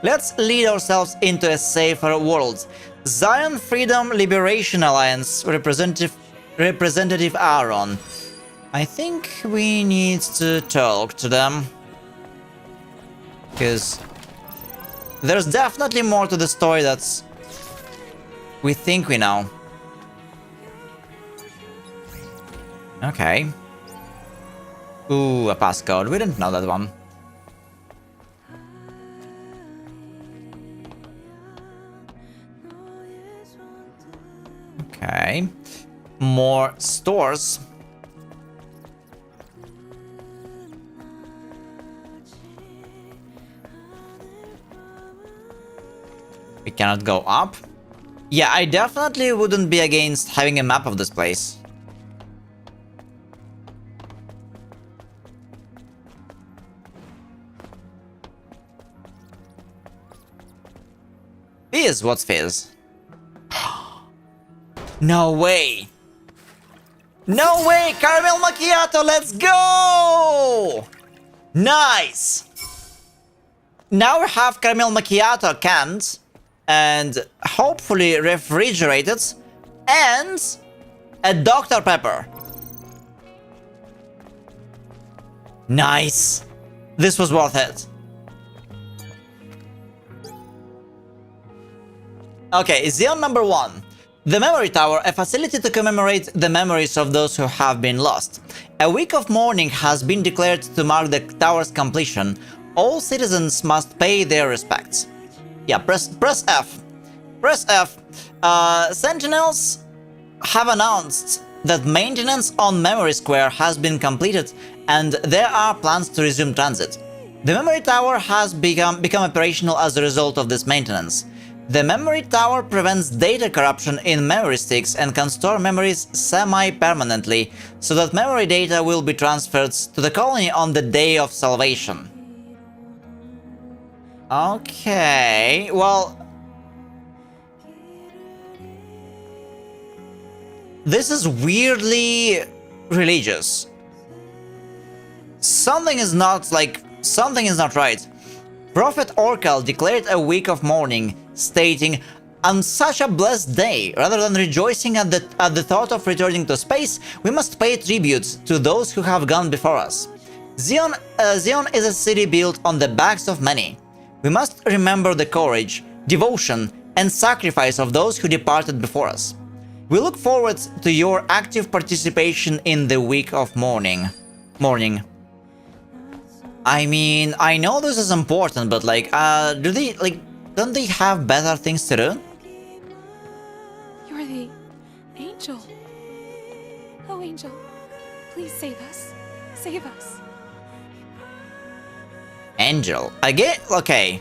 Let's lead ourselves into a safer world. Zion Freedom Liberation Alliance Representative Aaron. I think we need to talk to them. Because there's definitely more to the story that's we think we know. Okay. Ooh, a passcode. We didn't know that one. Okay. More stores. We cannot go up. Yeah, I definitely wouldn't be against having a map of this place. Fizz? What's Fizz? No way! No way! Caramel Macchiato, let's go! Nice! Now we have Caramel Macchiato canned and hopefully refrigerated and a Dr. Pepper. Nice! This was worth it. Okay, Xeon number 1. The Memory Tower, a facility to commemorate the memories of those who have been lost. A week of mourning has been declared to mark the tower's completion. All citizens must pay their respects. Yeah, press F. Press F. Sentinels have announced that maintenance on Memory Square has been completed and there are plans to resume transit. The Memory Tower has become operational as a result of this maintenance. The Memory Tower prevents data corruption in memory sticks and can store memories semi-permanently, so that memory data will be transferred to the colony on the Day of Salvation. Okay, well... This is weirdly religious. Something is not right. Prophet Oracle declared a week of mourning, stating, "On such a blessed day, rather than rejoicing at the thought of returning to space, we must pay tribute to those who have gone before us. Zion is a city built on the backs of many. We must remember the courage, devotion, and sacrifice of those who departed before us. We look forward to your active participation in the week of mourning." I mean, I know this is important, but don't they have better things to do? You're the angel. Oh, angel, please save us. Save us. Angel. Again? Okay.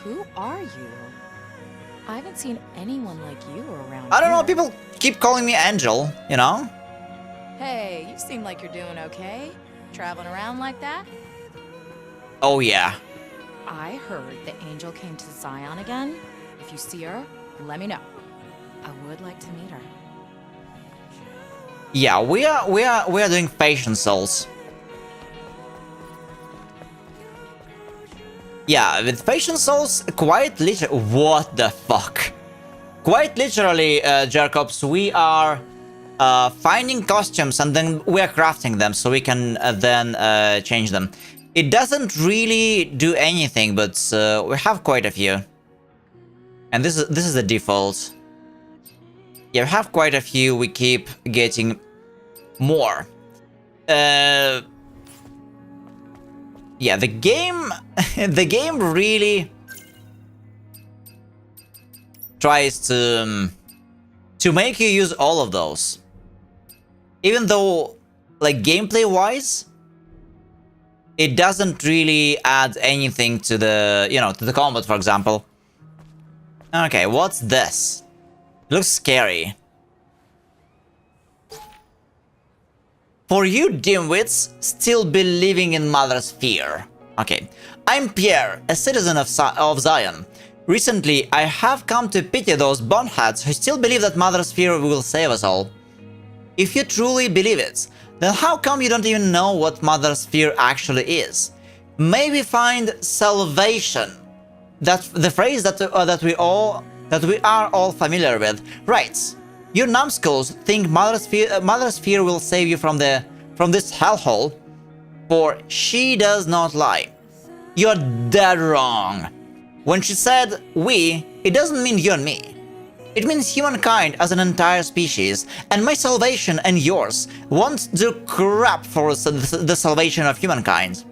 Who are you? I haven't seen anyone like you around I don't know, here. people keep calling me Angel, you know? Hey, you seem like you're doing okay. Traveling around like that? Oh yeah. I heard the angel came to Zion again. If you see her, let me know. I would like to meet her. Yeah, we are doing Patient Souls. Yeah, with Patient Souls, quite literally... What the fuck? Quite literally, Jacobs, we are finding costumes and then we are crafting them so we can then change them. It doesn't really do anything, but we have quite a few. And this is the default. Yeah, we have quite a few. We keep getting more. Yeah, the game the game really tries to make you use all of those. Even though, like, gameplay wise, it doesn't really add anything to the, you know, to the combat, for example. Okay, what's this? Looks scary. For you dimwits still believing in Mother's fear. Okay, I'm Pierre, a citizen of Zion. Recently, I have come to pity those boneheads who still believe that Mother's fear will save us all. If you truly believe it, then how come you don't even know what Mother's fear actually is? Maybe find salvation. That's the phrase that we are all familiar with, right? You numbskulls think Mother's fear will save you from this hellhole, for she does not lie. You're dead wrong. When she said we, it doesn't mean you and me. It means humankind as an entire species, and my salvation and yours won't do crap for the salvation of humankind.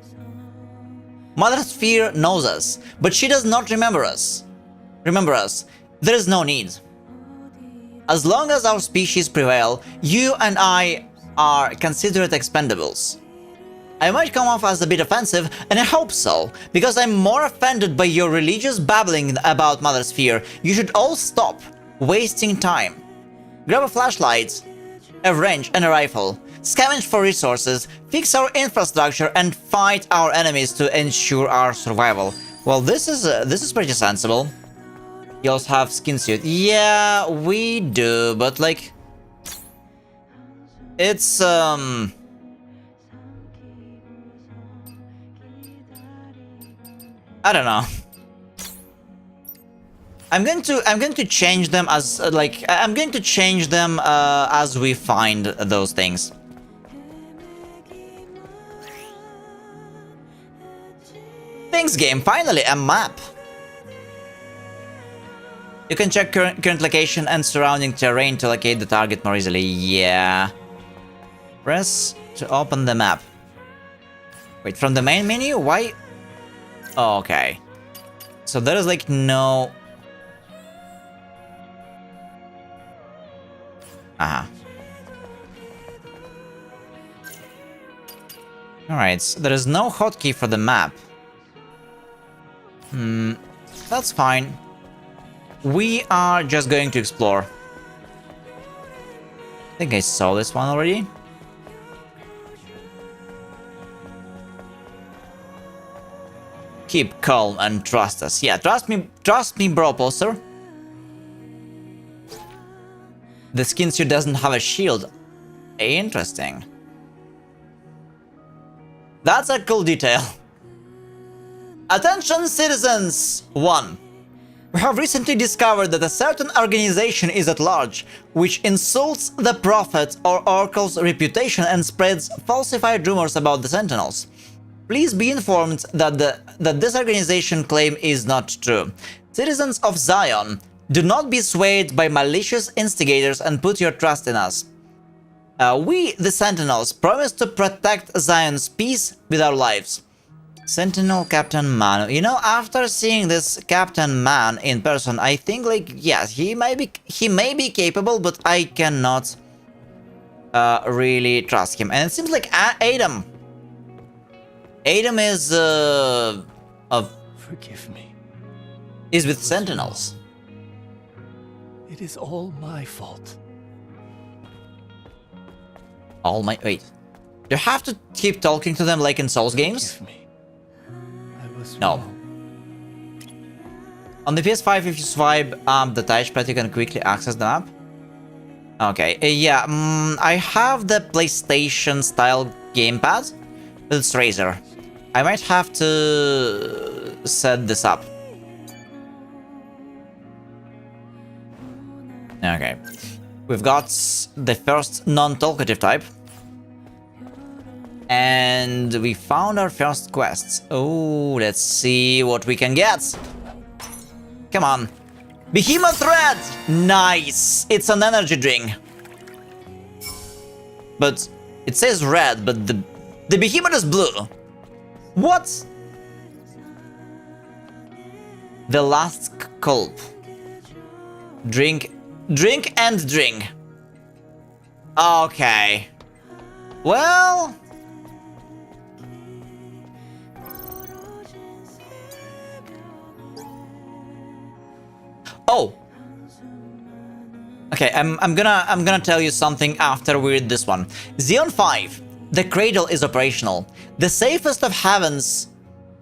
Mother's fear knows us, but she does not remember us. Remember us, there is no need. As long as our species prevail, you and I are considered expendables. I might come off as a bit offensive, and I hope so, because I'm more offended by your religious babbling about Mother's fear. You should all stop wasting time. Grab a flashlight, a wrench and a rifle, scavenge for resources, fix our infrastructure, and fight our enemies to ensure our survival. Well, this is pretty sensible. You also have skin suit. Yeah, we do, but like, it's I don't know. I'm going to change them as as we find those things. Thanks, game. Finally, a map. You can check current location and surrounding terrain to locate the target more easily. Yeah. Press to open the map. Wait, from the main menu? Why? Oh, okay. So there is like no... Alright, so there is no hotkey for the map. That's fine. We are just going to explore. I think I saw this one already. Keep calm and trust us. Yeah, trust me, bro, poster. The skin suit doesn't have a shield. Interesting. That's a cool detail. Attention, citizens! 1. We have recently discovered that a certain organization is at large, which insults the Prophet or Oracle's reputation and spreads falsified rumors about the Sentinels. Please be informed that this organization claim is not true. Citizens of Zion, do not be swayed by malicious instigators and put your trust in us. We, the Sentinels, promise to protect Zion's peace with our lives. Sentinel Captain Man. You know, after seeing this Captain Man in person, I think, like, yes, he may be capable, but I cannot really trust him. And it seems like Adam is Forgive me. Is with Sentinels. It is all my fault. All my... Wait. Do you have to keep talking to them like in Souls games? No. On the PS5, if you swipe the touchpad, you can quickly access the map. Okay, yeah, I have the PlayStation-style gamepad, but it's Razer. I might have to set this up. Okay. We've got the first non-talkative type. And we found our first quests. Oh, let's see what we can get. Come on. Behemoth Red! Nice! It's an energy drink. But it says red, but the behemoth is blue. What? The last culp. Drink and drink. Okay. Well... Oh. Okay, I'm gonna tell you something after we read this one. Xeon 5. The cradle is operational. The safest of heavens,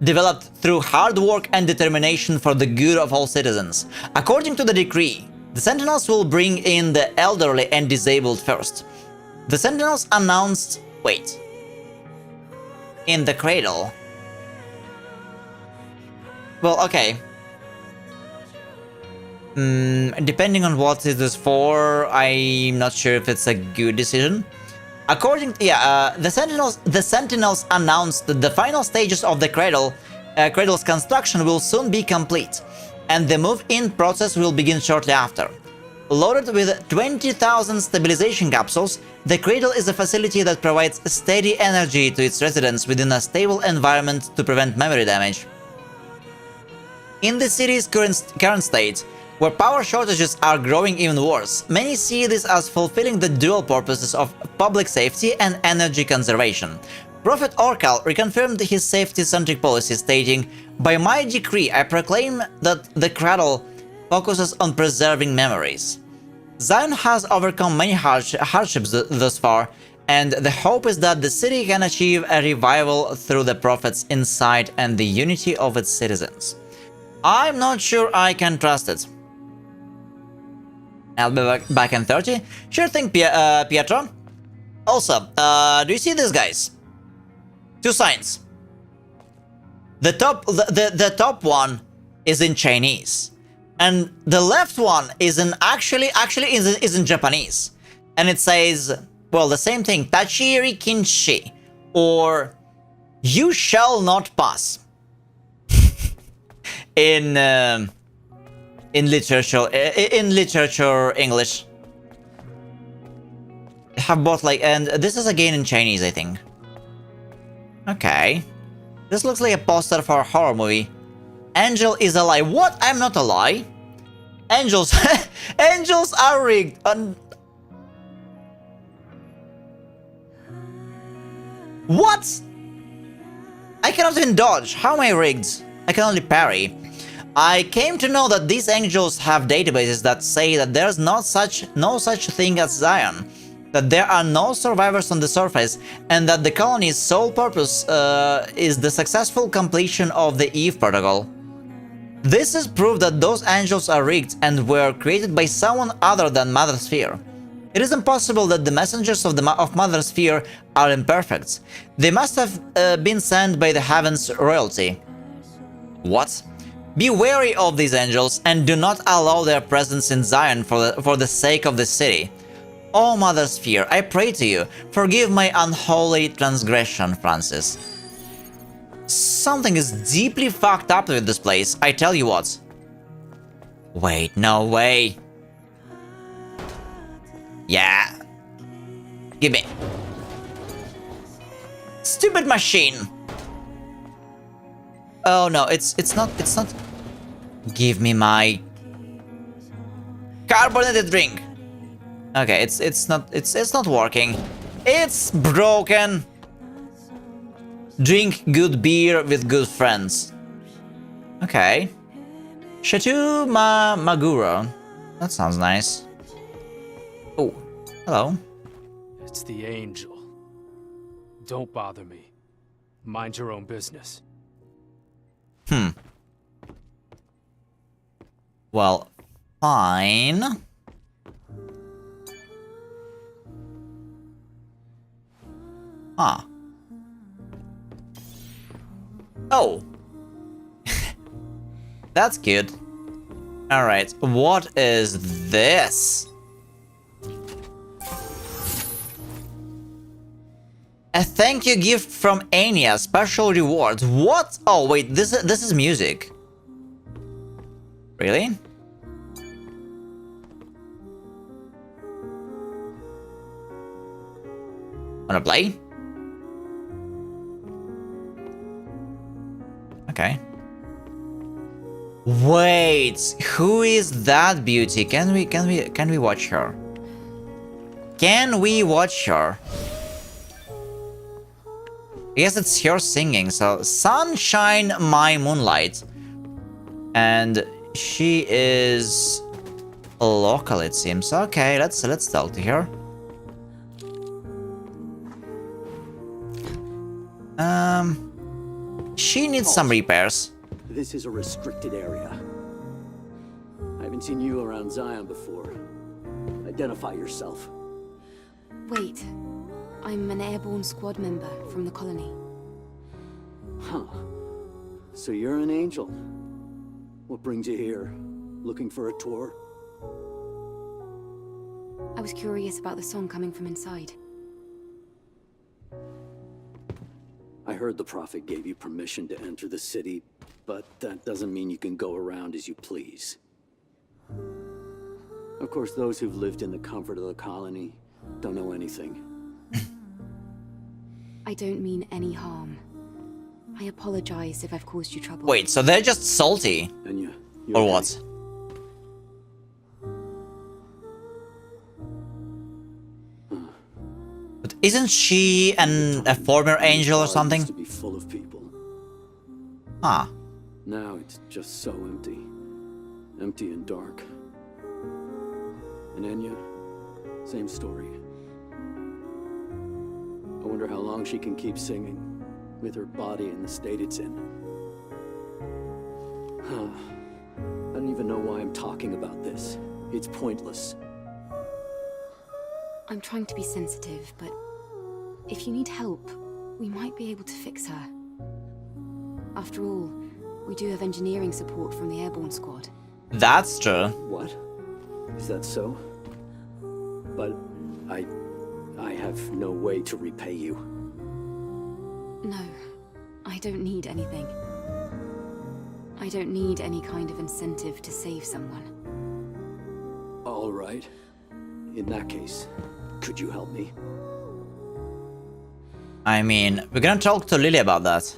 developed through hard work and determination for the good of all citizens. According to the decree, the Sentinels will bring in the elderly and disabled first. The Sentinels announced... Wait. In the cradle. Well, okay. Depending on what it is for, I'm not sure if it's a good decision. According to, the Sentinels announced that the final stages of the cradle's construction will soon be complete, and the move-in process will begin shortly after. Loaded with 20,000 stabilization capsules, the cradle is a facility that provides steady energy to its residents within a stable environment to prevent memory damage. In the city's current state, where power shortages are growing even worse, many see this as fulfilling the dual purposes of public safety and energy conservation. Prophet Orcal reconfirmed his safety-centric policy, stating, "By my decree, I proclaim that the cradle focuses on preserving memories." Zion has overcome many hardships thus far, and the hope is that the city can achieve a revival through the Prophet's insight and the unity of its citizens. I'm not sure I can trust it. I'll be back in 30. Sure thing, Pietro. Also, do you see these guys? Two signs. The top one is in Chinese, and the left one is in actually is in Japanese, and it says, well, the same thing, Tachiri Kinshi, or "You shall not pass." in literature English. I have both, like, and this is again in Chinese, I think. Okay. This looks like a poster for a horror movie. Angel is a lie. What? I'm not a lie. Angels angels are rigged. What? I cannot even dodge. How am I rigged? I can only parry. I came to know that these angels have databases that say that there's no such thing as Zion, that there are no survivors on the surface, and that the colony's sole purpose is the successful completion of the Eve Protocol. This is proof that those angels are rigged and were created by someone other than Mother Sphere. It is impossible that the messengers of Mother Sphere are imperfect. They must have been sent by the Heaven's royalty. What? Be wary of these angels and do not allow their presence in Zion for the sake of the city. Oh, Mother Sphere, I pray to you, forgive my unholy transgression, Francis. Something is deeply fucked up with this place, I tell you what. Wait, no way. Yeah. Give me. Stupid machine. Oh no, it's not. Give me my carbonated drink. Okay, it's not working. It's broken. Drink good beer with good friends. Okay. Chateau Magura. That sounds nice. Oh, hello. It's the angel. Don't bother me. Mind your own business. Well, fine. Huh. Oh. That's good. Alright, what is this? A thank you gift from Anya. Special rewards. What? Oh wait, this is music. Really? Wanna play? Okay. Wait, who is that beauty? Can we watch her? Can we watch her? I guess it's her singing. So, Sunshine My Moonlight. And she is local, it seems. Okay, let's talk to her. She needs some repairs. This is a restricted area. I haven't seen you around Zion before. Identify yourself. Wait. I'm an airborne squad member from the colony. Huh. So you're an angel. What brings you here? Looking for a tour? I was curious about the song coming from inside. I heard the Prophet gave you permission to enter the city, but that doesn't mean you can go around as you please. Of course, those who've lived in the comfort of the colony don't know anything. I don't mean any harm. I apologize if I've caused you trouble. Wait, so they're just salty? Or what? But isn't she a former angel or something? Used to be full of people. Ah. Now it's just so empty. Empty and dark. And Enya, same story. I wonder how long she can keep singing, with her body in the state it's in. I don't even know why I'm talking about this. It's pointless. I'm trying to be sensitive, but if you need help, we might be able to fix her. After all, we do have engineering support from the airborne squad. That's true. What? Is that so? But I have no way to repay you. No, I don't need anything. I don't need any kind of incentive to save someone. All right. In that case, could you help me? I mean, we're gonna talk to Lily about that.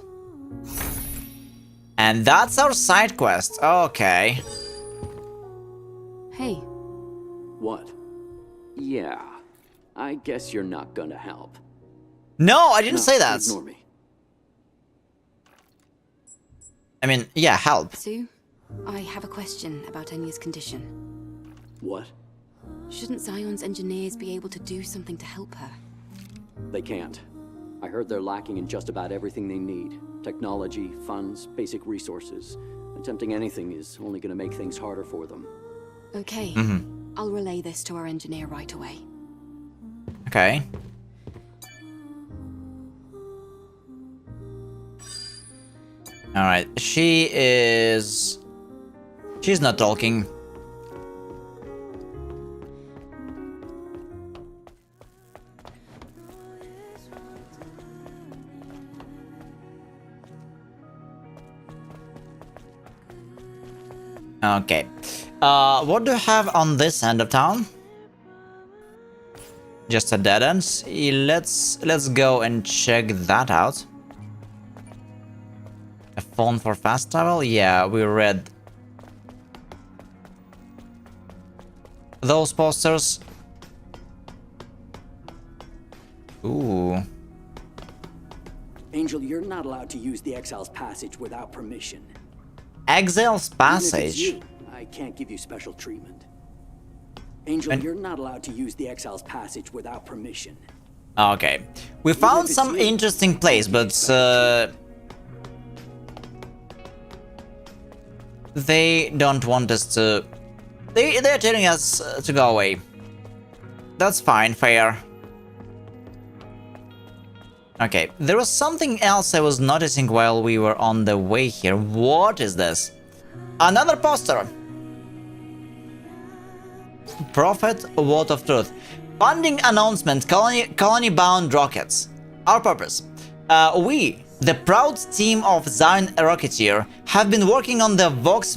And that's our side quest. Okay. Hey. What? Yeah. I guess you're not gonna help. No, I didn't say that. Ignore me. I mean, yeah, help. Sue, I have a question about Enya's condition. What? Shouldn't Zion's engineers be able to do something to help her? They can't. I heard they're lacking in just about everything they need. Technology, funds, basic resources. Attempting anything is only gonna make things harder for them. Okay. I'll relay this to our engineer right away. Okay. Alright, she's not talking. Okay. What do you have on this end of town? Just a dead end. Let's go and check that out. A phone for fast travel? Yeah, we read those posters. Ooh. Angel, you're not allowed to use the Exile's Passage without permission. Exile's Passage? Even if it's you, I can't give you special treatment. Angel, you're not allowed to use the Exile's Passage without permission. Okay. We found some interesting place, but they don't want us to... They're telling us to go away. That's fine, fair. Okay, there was something else I was noticing while we were on the way here. What is this? Another poster! Prophet, Word of Truth. Funding announcement, colony-bound rockets. Our purpose. We, the proud team of Zion Rocketeer, have been working on the Vox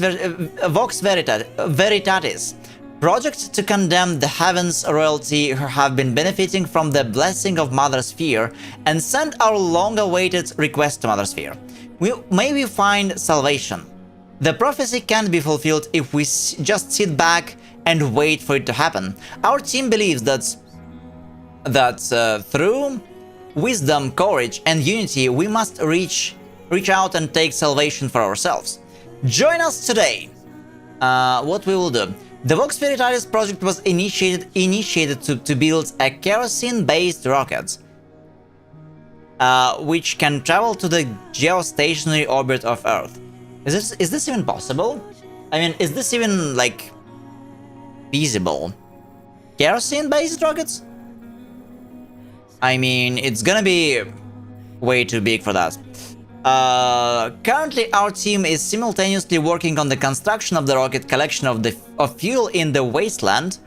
Veritatis project to condemn the Heavens royalty who have been benefiting from the blessing of Mother Sphere and send our long-awaited request to Mother Sphere. May we find salvation. The prophecy can't be fulfilled if we just sit back and wait for it to happen. Our team believes that through wisdom, courage, and unity, we must reach out and take salvation for ourselves. Join us today. What we will do. The Vox Veritatis project was initiated to build a kerosene-based rocket, which can travel to the geostationary orbit of Earth. Is this even possible? I mean, is this even, like, feasible? Kerosene-based rockets? I mean, it's gonna be way too big for that. Currently, our team is simultaneously working on the construction of the rocket, collection of fuel in the wasteland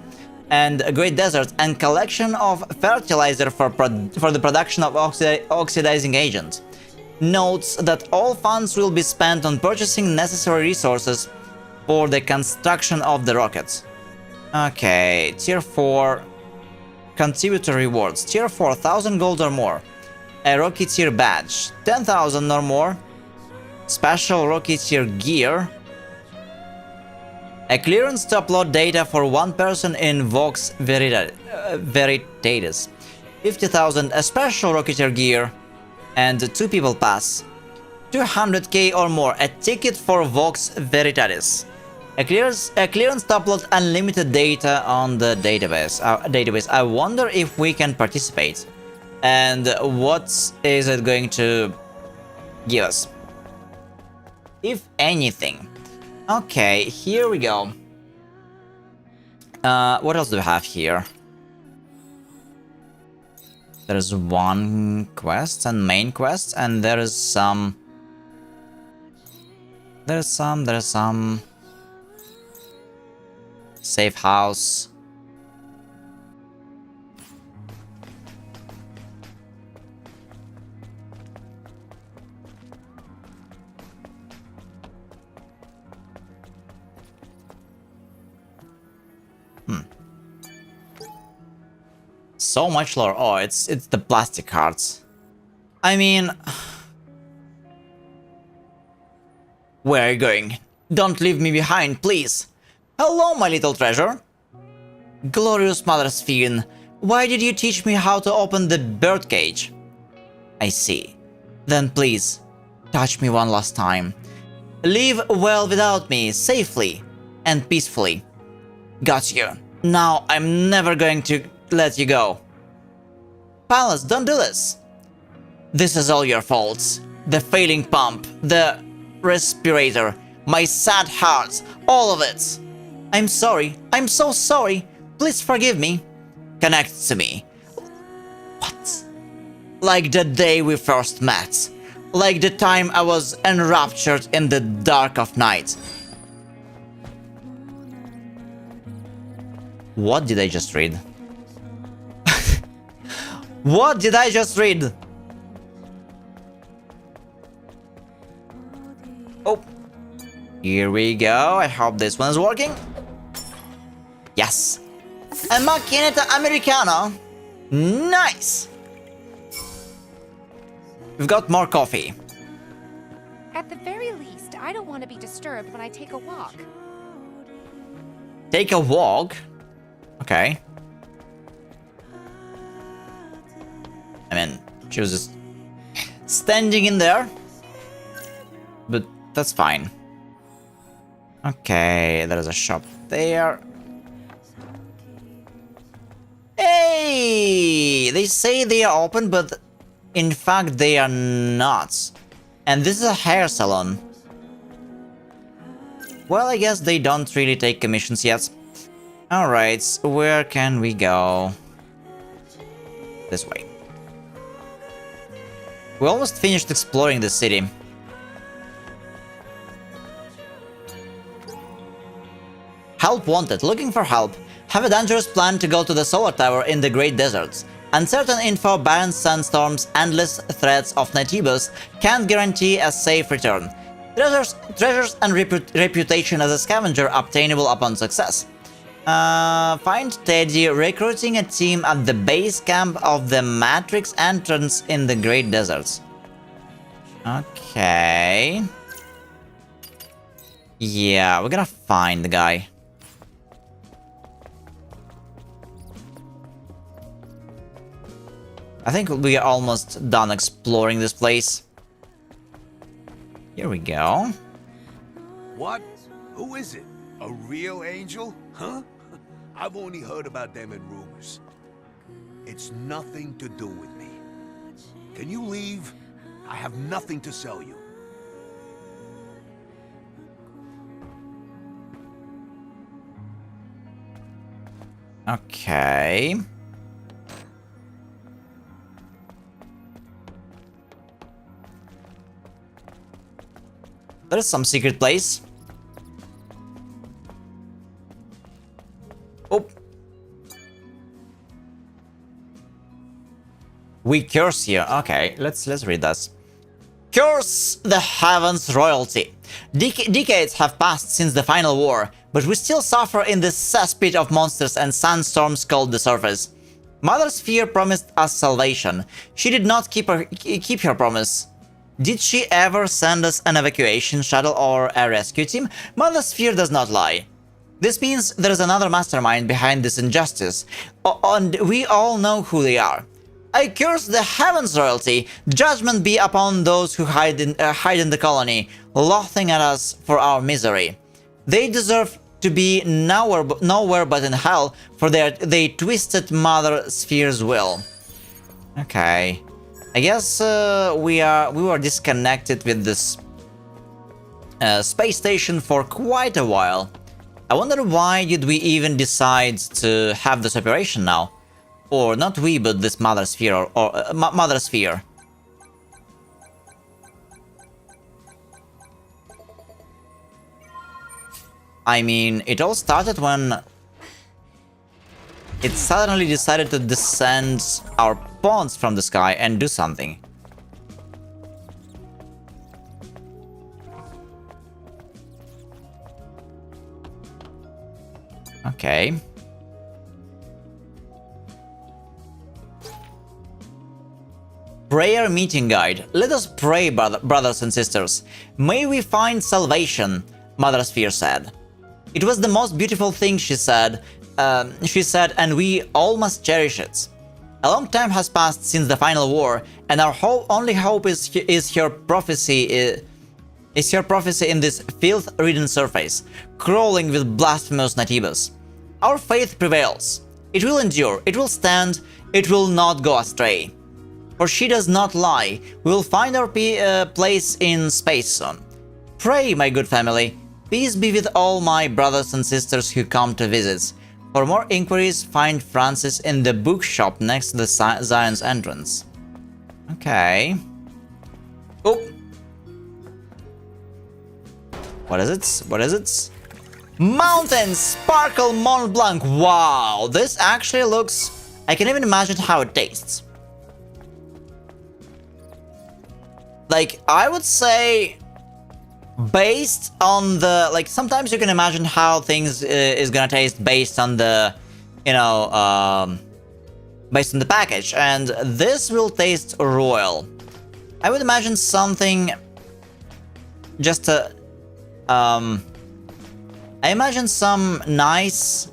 and Great Desert, and collection of fertilizer for the production of oxidizing agent. Notes that all funds will be spent on purchasing necessary resources for the construction of the rockets. Okay, Tier 4 contributor rewards. Tier 4, 1000 gold or more. A Rocketeer badge, 10,000 or more. Special Rocketeer gear. A clearance to upload data for one person in Vox Veritatis, 50,000. A special Rocketeer gear and 2 people pass, 200k or more. A ticket for Vox Veritatis. A clearance to upload unlimited data on the database. I wonder if we can participate. And what is it going to give us? If anything. Okay, here we go. What else do we have here? There's one quest and main quest, and there's some safe house. So much lore. Oh, it's the plastic cards. I mean, where are you going? Don't leave me behind, please. Hello, my little treasure. Glorious Mother Sphere, why did you teach me how to open the birdcage? I see. Then please, touch me one last time. Live well without me, safely and peacefully. Got you. Now I'm never going to let you go. Palace, don't do this. This is all your fault. The failing pump, the respirator, my sad heart, all of it. I'm sorry. I'm so sorry. Please forgive me. Connect to me. What? Like the day we first met. Like the time I was enraptured in the dark of night. What did I just read? What did I just read? Oh. Here we go. I hope this one is working. Yes. A macchinetta americana. Nice. We've got more coffee. At the very least, I don't want to be disturbed when I take a walk. Take a walk? Okay. I mean, she was just standing in there. But that's fine. Okay, there's a shop there. Hey! They say they are open, but in fact they are not. And this is a hair salon. Well, I guess they don't really take commissions yet. Alright, where can we go? This way. We almost finished exploring the city. Help wanted. Looking for help. Have a dangerous plan to go to the solar tower in the Great Deserts. Uncertain info, barren sandstorms, endless threats of Nightibus can't guarantee a safe return. Treasures and reputation as a scavenger obtainable upon success. Find Teddy recruiting a team at the base camp of the Matrix entrance in the Great Deserts. Okay. Yeah, we're gonna find the guy. I think we are almost done exploring this place. Here we go. What? Who is it? A real angel? Huh? I've only heard about them in rumors. It's nothing to do with me. Can you leave? I have nothing to sell you. Okay. There is some secret place. Oh. We curse you. Okay, let's read this. Curse the heavens royalty. Decades have passed since the final war, but we still suffer in this cesspit of monsters and sandstorms called the surface. Mother Sphere promised us salvation. She did not keep her promise. Did she ever send us an evacuation shuttle or a rescue team? Mother Sphere does not lie. This means there is another mastermind behind this injustice, and we all know who they are. I curse the heavens royalty. Judgment be upon those who hide in the colony, laughing at us for our misery. They deserve to be nowhere but in hell, for they twisted Mother Sphere's will. Okay, I guess we were disconnected with this space station for quite a while. I wonder why did we even decide to have this operation now? Or not we, but this Mother Sphere or Mother Sphere. I mean, it all started when it suddenly decided to descend our pawns from the sky and do something. Okay. Prayer meeting guide. Let us pray, brothers and sisters. May we find salvation, Mother Sphere said. It was the most beautiful thing, she said, and we all must cherish it. A long time has passed since the final war, and our only hope is her prophecy in this filth-ridden surface, crawling with blasphemous Natibas. Our faith prevails. It will endure, it will stand, it will not go astray. For she does not lie. We will find our place in space soon. Pray, my good family. Peace be with all my brothers and sisters who come to visit. For more inquiries, find Francis in the bookshop next to the Zion's entrance. Okay. Oh. What is it? What is it? Mountains! Sparkle Mont Blanc! Wow! This actually looks... I can even imagine how it tastes. Like, I would say, based on the, like, sometimes you can imagine how things is gonna taste based on the, you know, based on the package, and this will taste royal. I would imagine something, just a, I imagine some nice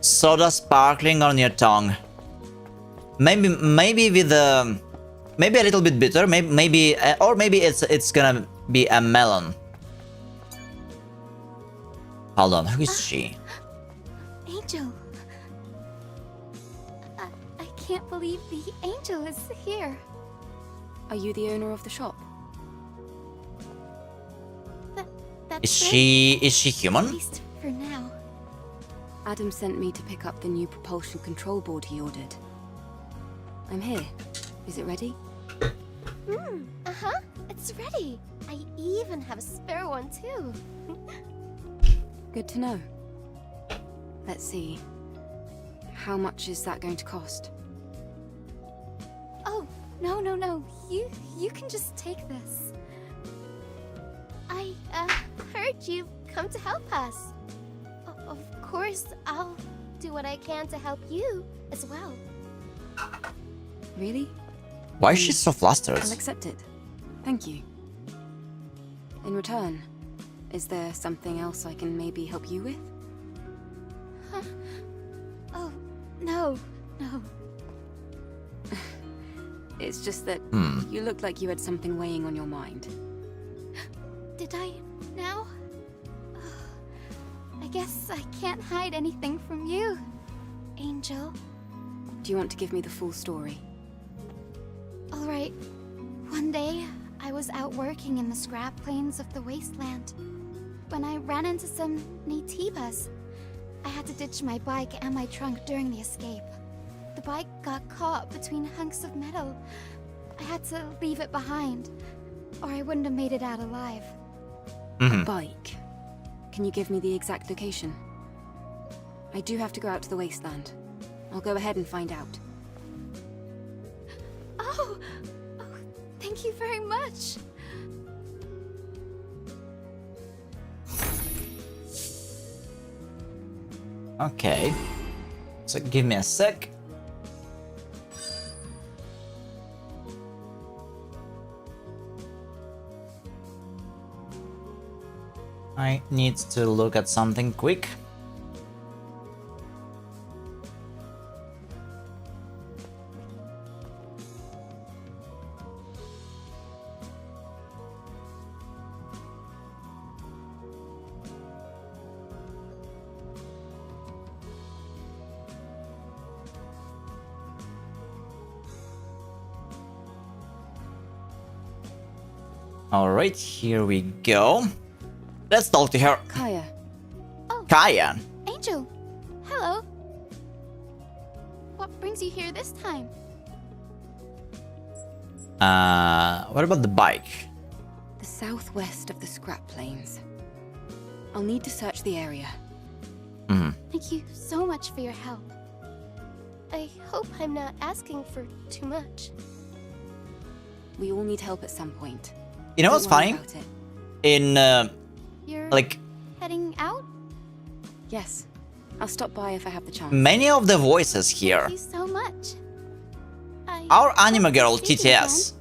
soda sparkling on your tongue. Maybe with a... Maybe a little bit bitter, maybe or maybe it's gonna be a melon. Hold on, who is she? Angel. I can't believe the angel is here. Are you the owner of the shop? That's Is she human? At least for now. Adam sent me to pick up the new propulsion control board he ordered. I'm here. Is it ready? Uh-huh. It's ready. I even have a spare one, too. Good to know. Let's see. How much is that going to cost? No. You can just take this. I heard you come to help us. Of course, I'll do what I can to help you as well. Really? Why is she so flustered? I'll accept it. Thank you. In return, is there something else I can maybe help you with? Huh? Oh, no. It's just that you looked like you had something weighing on your mind. Did I now? I guess I can't hide anything from you, Angel. Do you want to give me the full story? All right. One day, I was out working in the scrap plains of the wasteland when I ran into some Naytibas. I had to ditch my bike and my trunk during the escape. The bike got caught between hunks of metal. I had to leave it behind, or I wouldn't have made it out alive. A bike? Can you give me the exact location? I do have to go out to the wasteland. I'll go ahead and find out. Oh, thank you very much. Okay. So give me a sec. I need to look at something quick. Alright, here we go. Let's talk to her. Kaya. Oh. Kaya. Angel. Hello. What brings you here this time? What about the bike? The southwest of the scrap plains. I'll need to search the area. Thank you so much for your help. I hope I'm not asking for too much. We all need help at some point. You know what's funny? In You're like heading out? Yes. I'll stop by if I have the chance. many of the voices here Thank you so much. are Anime Girl TTS.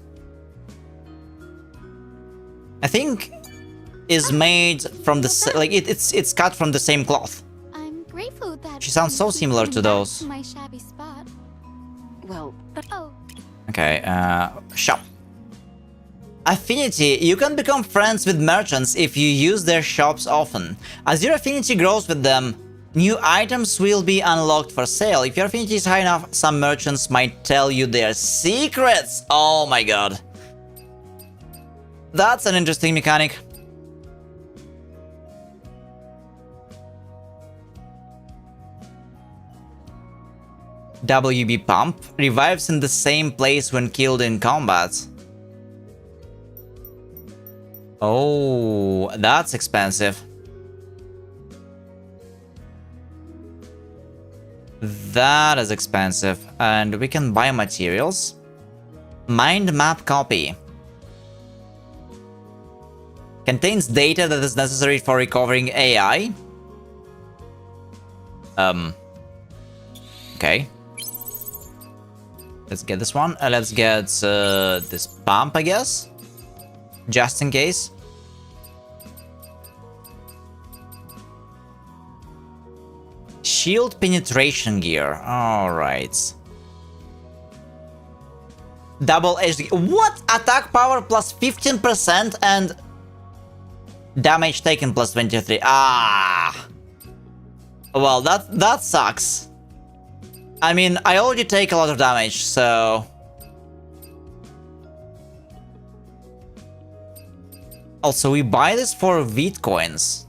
I think is made from the like it's cut from the same cloth. I'm grateful that She sounds so similar to those. my shabby spot. Well, Oh, Okay, shop. Affinity. You can become friends with merchants if you use their shops often. As your affinity grows with them, new items will be unlocked for sale. If your affinity is high enough, some merchants might tell you their secrets. Oh my god. That's an interesting mechanic. WB Pump revives in the same place when killed in combat. Oh, that's expensive. That is expensive. And we can buy materials. Mind map copy. Contains data that is necessary for recovering AI. Okay. Let's get this one. Let's get this pump, I guess. Just in case. Shield penetration gear. Alright. Double edged. What? Attack power plus 15% and damage taken plus 23. Ah. Well, that sucks. I mean, I already take a lot of damage, so. Also, we buy this for Bitcoins.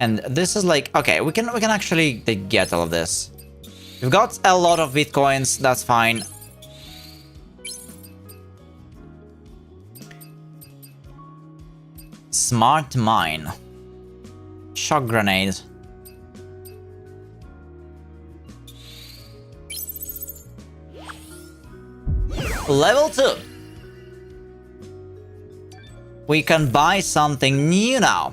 And this is like, okay, we can actually get all of this. We've got a lot of Bitcoins, that's fine. Smart mine. Shock grenade. Level 2. We can buy something new now.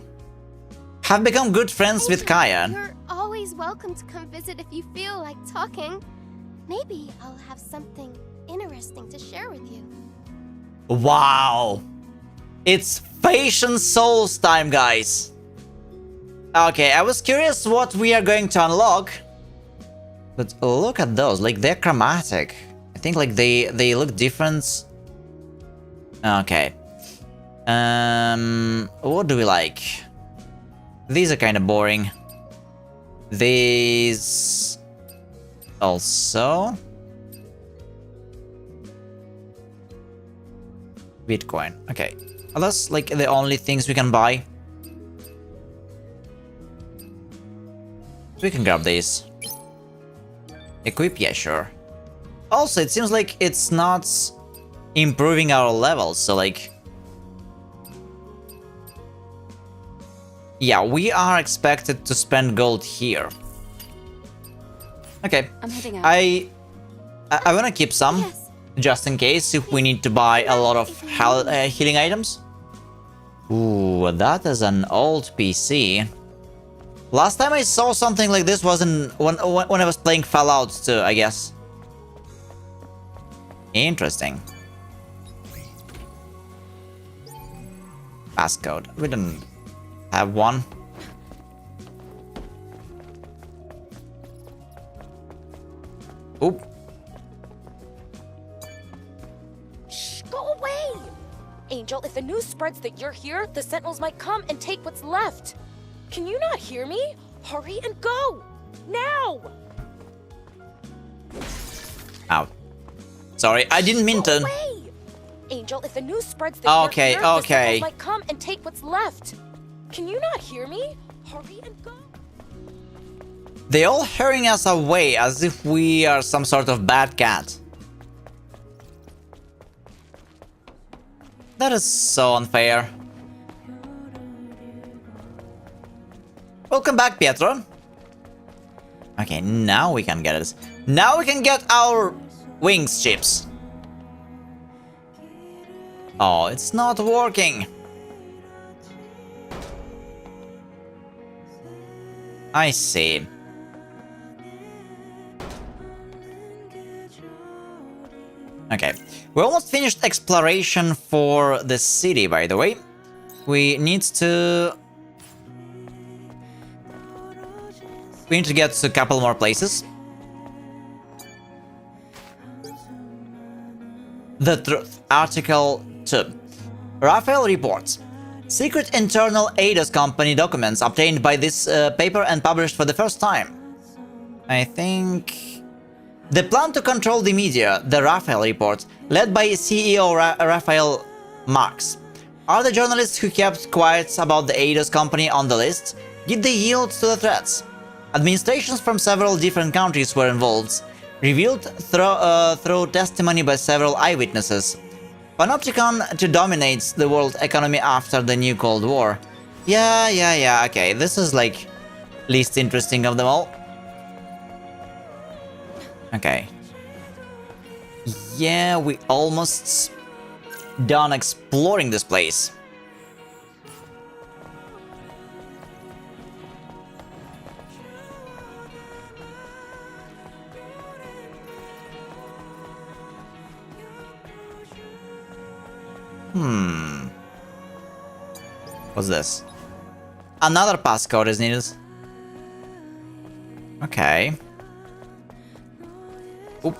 Have become good friends with Kaya. You're always welcome to come visit if you feel like talking. Maybe I'll have something interesting to share with you. Wow. It's Fashion Souls time, guys. Okay, I was curious what we are going to unlock. But look at those, like they're chromatic. I think like they look different. Okay. What do we like? These are kind of boring. These also. Bitcoin. Okay. Are those like the only things we can buy? We can grab these. Equip, yeah, sure. Also, it seems like it's not improving our levels, so like... Yeah, we are expected to spend gold here. Okay. I'm heading out. I wanna keep some, just in case if we need to buy a lot of healing items. Ooh, that is an old PC. Last time I saw something like this was when I was playing Fallout 2, I guess. Interesting. Passcode. We don't have one. Oop. Shh, go away! Angel, if the news spreads that you're here, the Sentinels might come and take what's left. Can you not hear me? Hurry and go! Now! Ow. Sorry, I didn't mean to. Away! Angel, if the news spreads that you're here, the Sentinels might come and take what's left. Can you not hear me? Hurry and go! They're all hurrying us away as if we are some sort of bad cat. That is so unfair. Welcome back, Pietro. Okay, now we can get it. Now we can get our wings chips. Oh, it's not working. I see. Okay, we almost finished exploration for the city, by the way. We need to get to a couple more places. The Truth, Article 2. Raphael reports. Secret internal Eidos company documents obtained by this paper and published for the first time. I think... The plan to control the media, the Raphael report, led by CEO Raphael Marx. Are the journalists who kept quiet about the Eidos company on the list? Did they yield to the threats? Administrations from several different countries were involved, revealed through testimony by several eyewitnesses. Panopticon to dominate the world economy after the new Cold War. Yeah, okay, this is like least interesting of them all. Okay. Yeah, we almost done exploring this place. What's this? Another passcode is needed. Okay. Oop.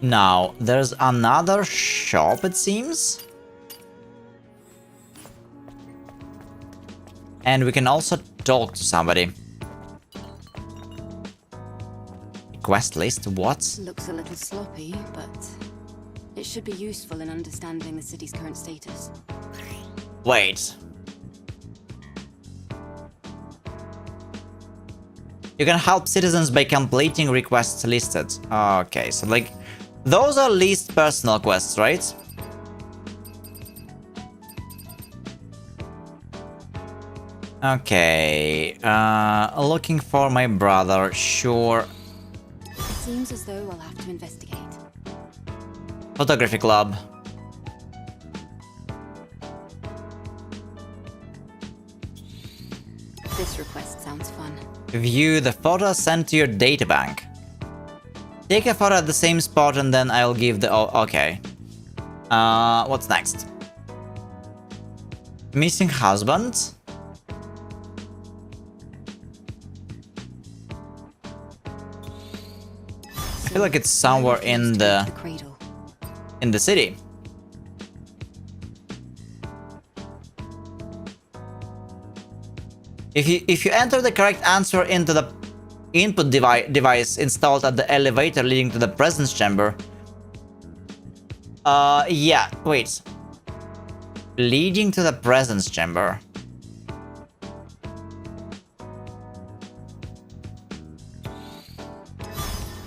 Now, there's another shop, it seems. And we can also talk to somebody. Quest list, what? Looks a little sloppy, but it should be useful in understanding the city's current status. Wait. You can help citizens by completing requests listed. Okay, so like, those are least personal quests, right? Okay, looking for my brother, sure. Seems as though I'll have to investigate. Photography club. This request sounds fun. View the photo sent to your databank. Take a photo at the same spot and then I'll give the... Oh, okay. What's next? Missing husband? I feel like it's somewhere in the city. If you enter the correct answer into the input device installed at the elevator leading to the presence chamber. Yeah, wait. Leading to the presence chamber.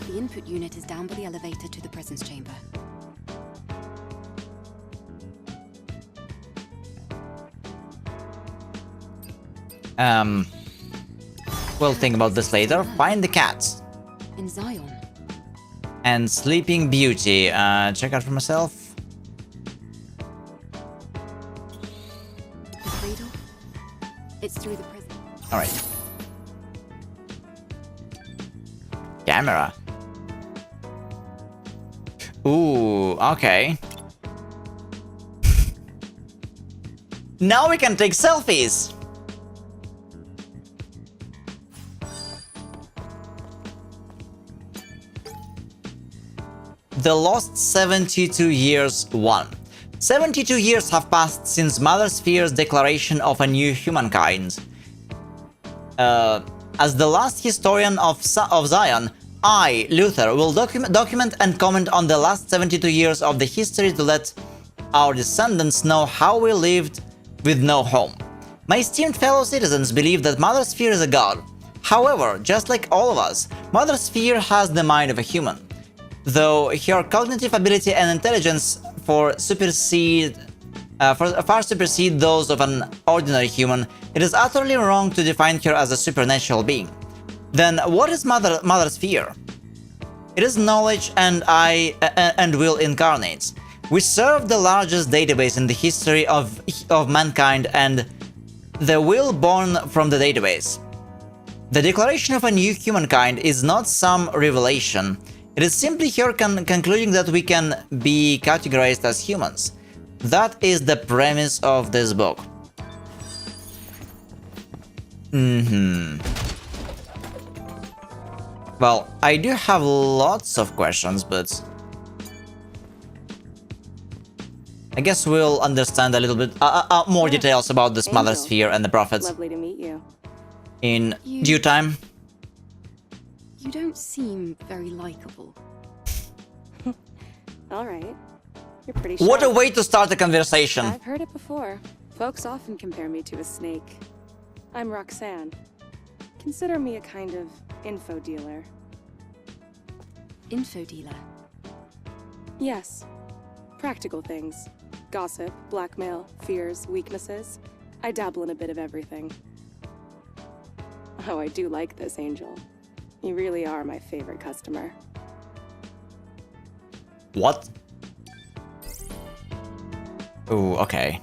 The input unit is down by the elevator to the presence chamber. We'll think about this later. Find the cats. In Zion. And Sleeping Beauty. Check out for myself. The cradle? It's through the prison. Alright. Camera. Ooh, okay. Now we can take selfies! The Lost 72 Years 1. 72 years have passed since Mother Sphere's declaration of a new humankind. As the last historian of Zion, I, Luther, will document and comment on the last 72 years of the history to let our descendants know how we lived with no home. My esteemed fellow citizens believe that Mother Sphere is a god. However, just like all of us, Mother Sphere has the mind of a human. Though her cognitive ability and intelligence far supersede those of an ordinary human, it is utterly wrong to define her as a supernatural being. Then what is Mother Sphere? It is knowledge and will incarnate. We serve the largest database in the history of mankind and the will born from the database. The declaration of a new humankind is not some revelation. It is simply her concluding that we can be categorized as humans. That is the premise of this book. Well, I do have lots of questions, but I guess we'll understand a little bit more details about this Mother Sphere and the prophets. Lovely to meet you. In due time. You don't seem very likable. All right. You're pretty sharp. What a way to start a conversation. I've heard it before. Folks often compare me to a snake. I'm Roxanne. Consider me a kind of info dealer. Info dealer? Yes. Practical things. Gossip, blackmail, fears, weaknesses. I dabble in a bit of everything. Oh, I do like this, Angel. You really are my favorite customer. What? Ooh, okay.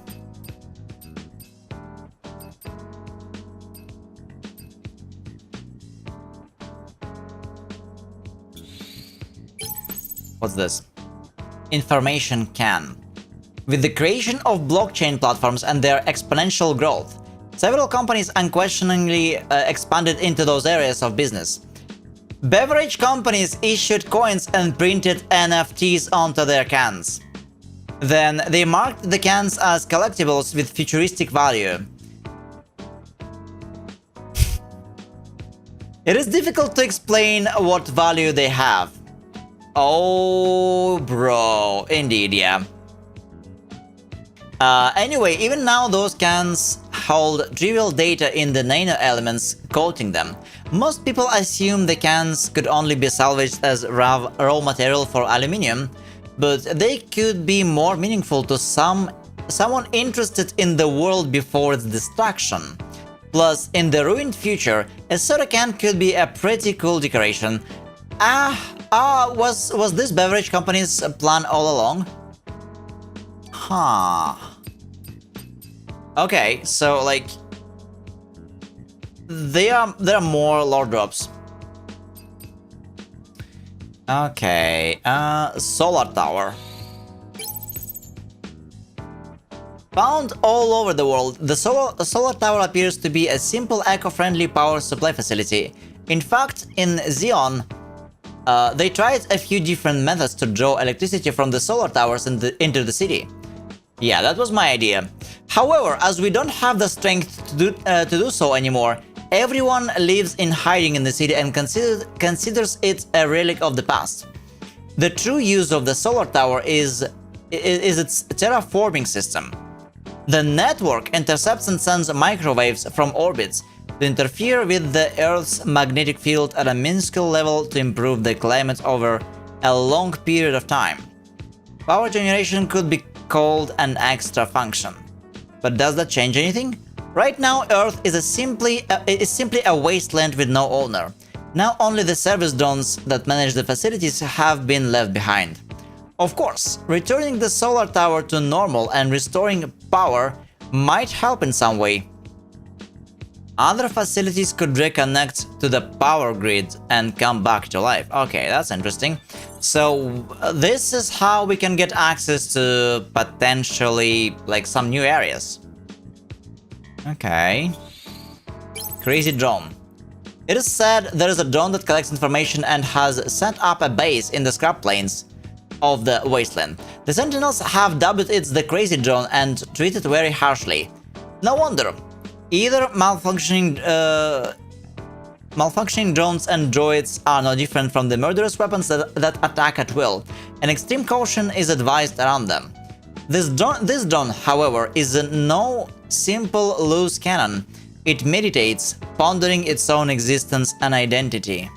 What's this? Information can. With the creation of blockchain platforms and their exponential growth, several companies unquestioningly expanded into those areas of business. Beverage companies issued coins and printed NFTs onto their cans. Then they marked the cans as collectibles with futuristic value. It is difficult to explain what value they have. Oh, bro. Indeed, yeah. Anyway, even now those cans hold trivial data in the nano elements coating them. Most people assume the cans could only be salvaged as raw material for aluminium, but they could be more meaningful to someone interested in the world before its destruction. Plus, in the ruined future, a soda can could be a pretty cool decoration. Was this beverage company's plan all along? Huh. Okay, so like there are more lore drops. Okay, solar tower. Found all over the world, the solar tower appears to be a simple eco-friendly power supply facility. In fact, in Xeon, they tried a few different methods to draw electricity from the solar towers into the city. Yeah, that was my idea. However, as we don't have the strength to do so anymore, everyone lives in hiding in the city and considers it a relic of the past. The true use of the solar tower is its terraforming system. The network intercepts and sends microwaves from orbits to interfere with the Earth's magnetic field at a minuscule level to improve the climate over a long period of time. Power generation could be called an extra function. But does that change anything? Right now, Earth is simply a wasteland with no owner. Now only the service drones that manage the facilities have been left behind. Of course, returning the solar tower to normal and restoring power might help in some way. Other facilities could reconnect to the power grid and come back to life. Okay, that's interesting. So this is how we can get access to potentially like some new areas. Okay. Crazy drone. It is said there is a drone that collects information and has set up a base in the scrap plains of the wasteland. The Sentinels have dubbed it the Crazy Drone and treat it very harshly. No wonder. Either malfunctioning drones and droids are no different from the murderous weapons that attack at will, and extreme caution is advised around them. This drone, however, is no simple loose cannon. It meditates, pondering its own existence and identity.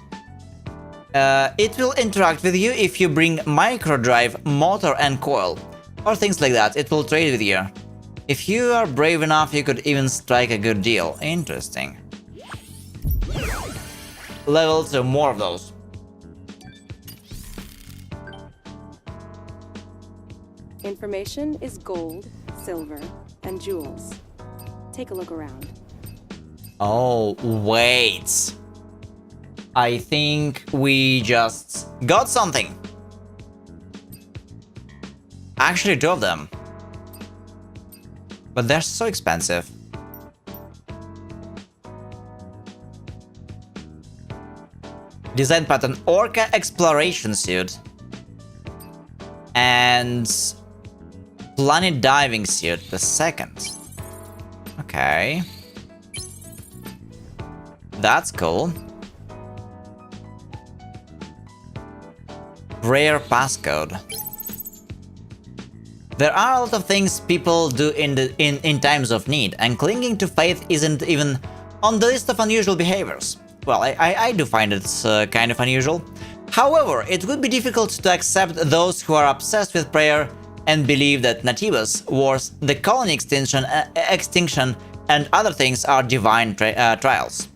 It will interact with you if you bring microdrive, motor and coil, or things like that. It will trade with you. If you are brave enough, you could even strike a good deal. Interesting. Level 2, more of those. Information is gold, silver, and jewels. Take a look around. Oh, wait. I think we just got something. Actually, 2 of them. But they're so expensive. Design pattern Orca Exploration Suit. And Planet Diving Suit, the second. Okay. That's cool. Rare passcode. There are a lot of things people do in times of need, and clinging to faith isn't even on the list of unusual behaviors. Well, I do find it kind of unusual. However, it would be difficult to accept those who are obsessed with prayer and believe that Nativus, wars, the colony extinction, and other things are divine trials.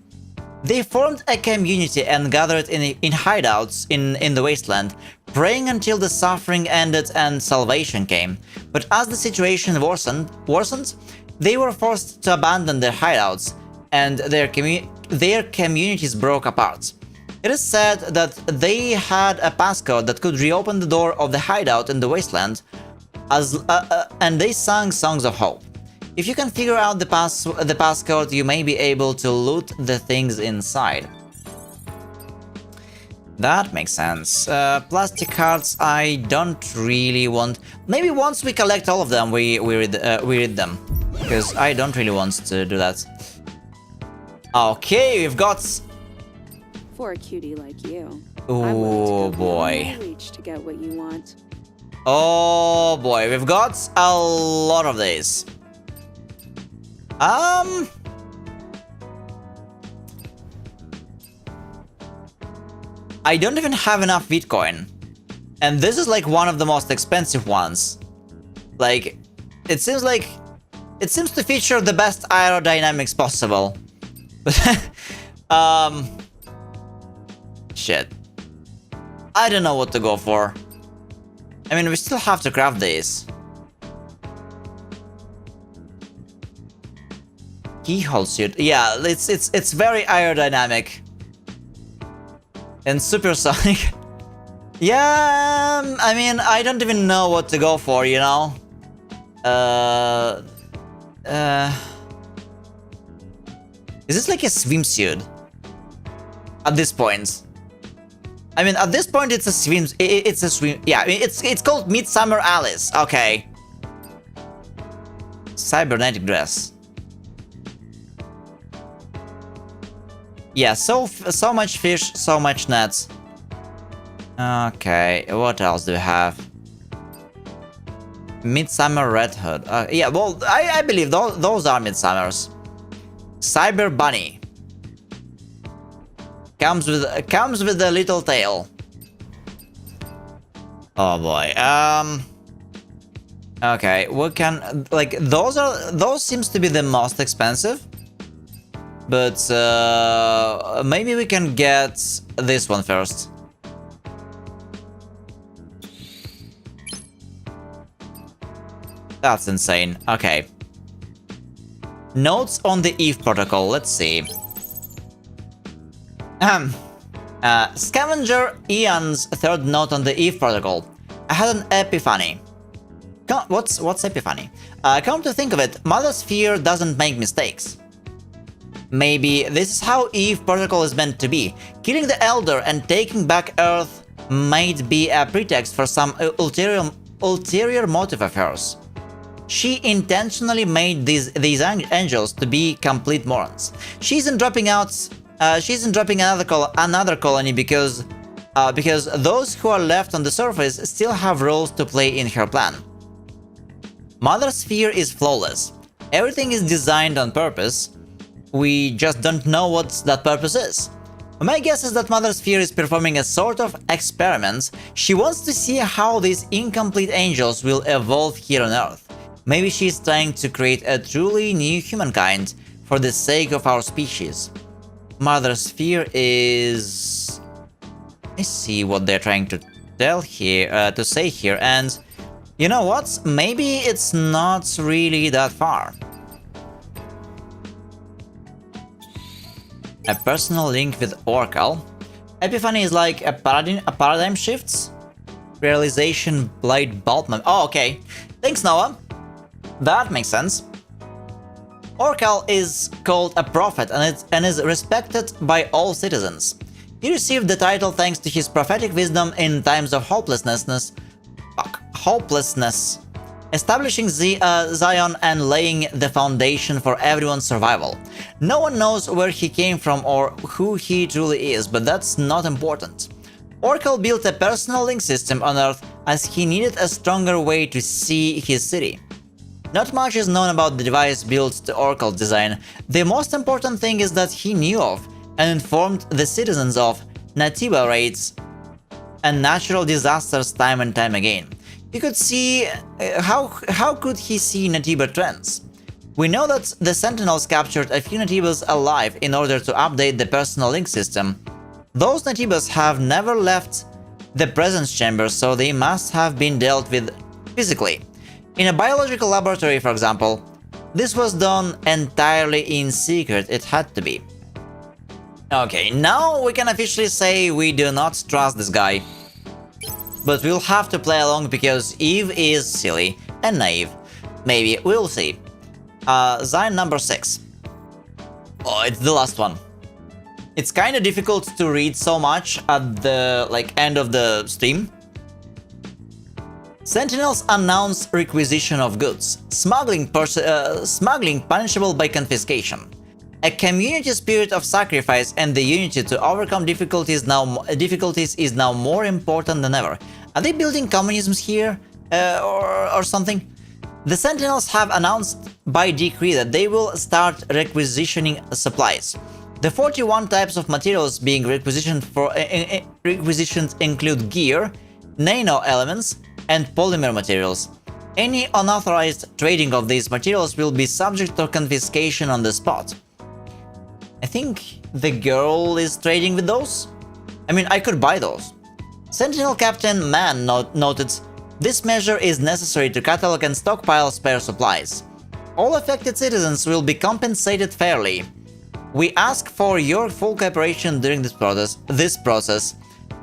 They formed a community and gathered in hideouts in the wasteland, praying until the suffering ended and salvation came. But as the situation worsened, they were forced to abandon their hideouts, and their communities broke apart. It is said that they had a passcode that could reopen the door of the hideout in the wasteland, and they sang songs of hope. If you can figure out the passcode, you may be able to loot the things inside. That makes sense. Plastic cards I don't really want. Maybe once we collect all of them, we read them, because I don't really want to do that. Okay, we've got. For a cutie like you, oh boy. Reach to get what you want. Oh boy, we've got a lot of these. I don't even have enough Bitcoin. And this is like one of the most expensive ones. Like, it seems to feature the best aerodynamics possible. Shit. I don't know what to go for. I mean, we still have to craft these. Keyhole suit. Yeah, it's very aerodynamic. And supersonic. Yeah, I mean, I don't even know what to go for, you know? Is this like a swimsuit? At this point. I mean, at this point, it's a swim. It's a swim. Yeah, it's called Midsummer Alice. Okay. Cybernetic dress. Yeah, so much fish, so much nets. Okay, what else do we have? Midsummer Red Hood. Yeah, well, I believe those are Midsummers. Cyber Bunny. Comes with a little tail. Oh boy. Okay, we can like those seems to be the most expensive. But maybe we can get this one first. That's insane. Okay. Notes on the Eve protocol. Let's see. Scavenger Ian's third note on the Eve protocol. I had an epiphany. What's epiphany? Come to think of it, Mother Sphere doesn't make mistakes. Maybe this is how Eve protocol is meant to be. Killing the Elder and taking back Earth might be a pretext for some ulterior motive of hers. She intentionally made these angels to be complete morons. She isn't dropping another colony because those who are left on the surface still have roles to play in her plan. Mother Sphere is flawless. Everything is designed on purpose. We just don't know what that purpose is. My guess is that Mother Sphere is performing a sort of experiment. She wants to see how these incomplete angels will evolve here on Earth. Maybe she's trying to create a truly new humankind for the sake of our species. Mother Sphere is... Let's see what they're trying to tell here, to say here, and you know what? Maybe it's not really that far. A personal link with Orcal. Epiphany is like a paradigm shifts. Realization Blade Bultman. Oh, okay. Thanks, Noah. That makes sense. Orcal is called a prophet and is respected by all citizens. He received the title thanks to his prophetic wisdom in times of hopelessness, establishing Zion and laying the foundation for everyone's survival. No one knows where he came from or who he truly is, but that's not important. Orcal built a personal link system on Earth as he needed a stronger way to see his city. Not much is known about the device built to Orcal's design. The most important thing is that he knew of and informed the citizens of Natiba raids and natural disasters time and time again. You could see how could he see Natiba trends? We know that the Sentinels captured a few Natibas alive in order to update the personal link system. Those Natibas have never left the presence chamber, so they must have been dealt with physically. In a biological laboratory, for example, this was done entirely in secret. It had to be. Okay, now we can officially say we do not trust this guy. But we'll have to play along because Eve is silly and naive. Maybe, we'll see. Zion number 6. Oh, it's the last one. It's kinda difficult to read so much at the end of the stream. Sentinels announce requisition of goods. Smuggling punishable by confiscation. A community spirit of sacrifice and the unity to overcome difficulties is now more important than ever. Are they building communisms here? Or something? The Sentinels have announced by decree that they will start requisitioning supplies. The 41 types of materials being requisitioned include gear, nano elements, and polymer materials. Any unauthorized trading of these materials will be subject to confiscation on the spot. I think the girl is trading with those? I mean, I could buy those. Sentinel Captain Man noted, this measure is necessary to catalog and stockpile spare supplies. All affected citizens will be compensated fairly. We ask for your full cooperation during this process.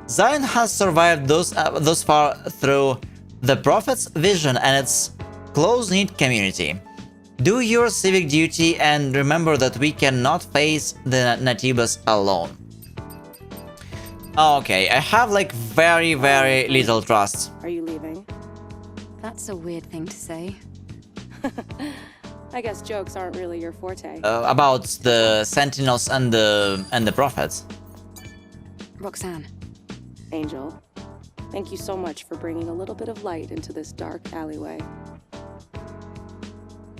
Zion has survived thus far through the Prophet's vision and its close-knit community. Do your civic duty and remember that we cannot face the Natibas alone. Okay, I have like very little trust. Are you leaving? That's a weird thing to say. I guess jokes aren't really your forte. About the Sentinels and the Prophets. Roxanne. Angel, thank you so much for bringing a little bit of light into this dark alleyway.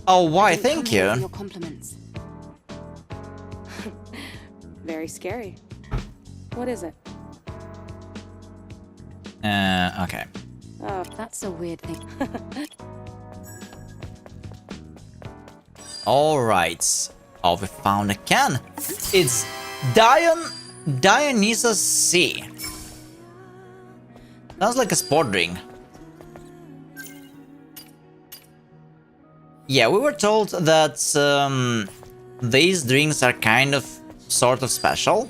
Oh, why? Thank you. Your compliments. Very scary. What is it? Okay. Oh, that's a weird thing. Alright. Oh, we found a can. It's Dionysus C. Sounds like a sport drink. Yeah, we were told that these drinks are kind of sort of special,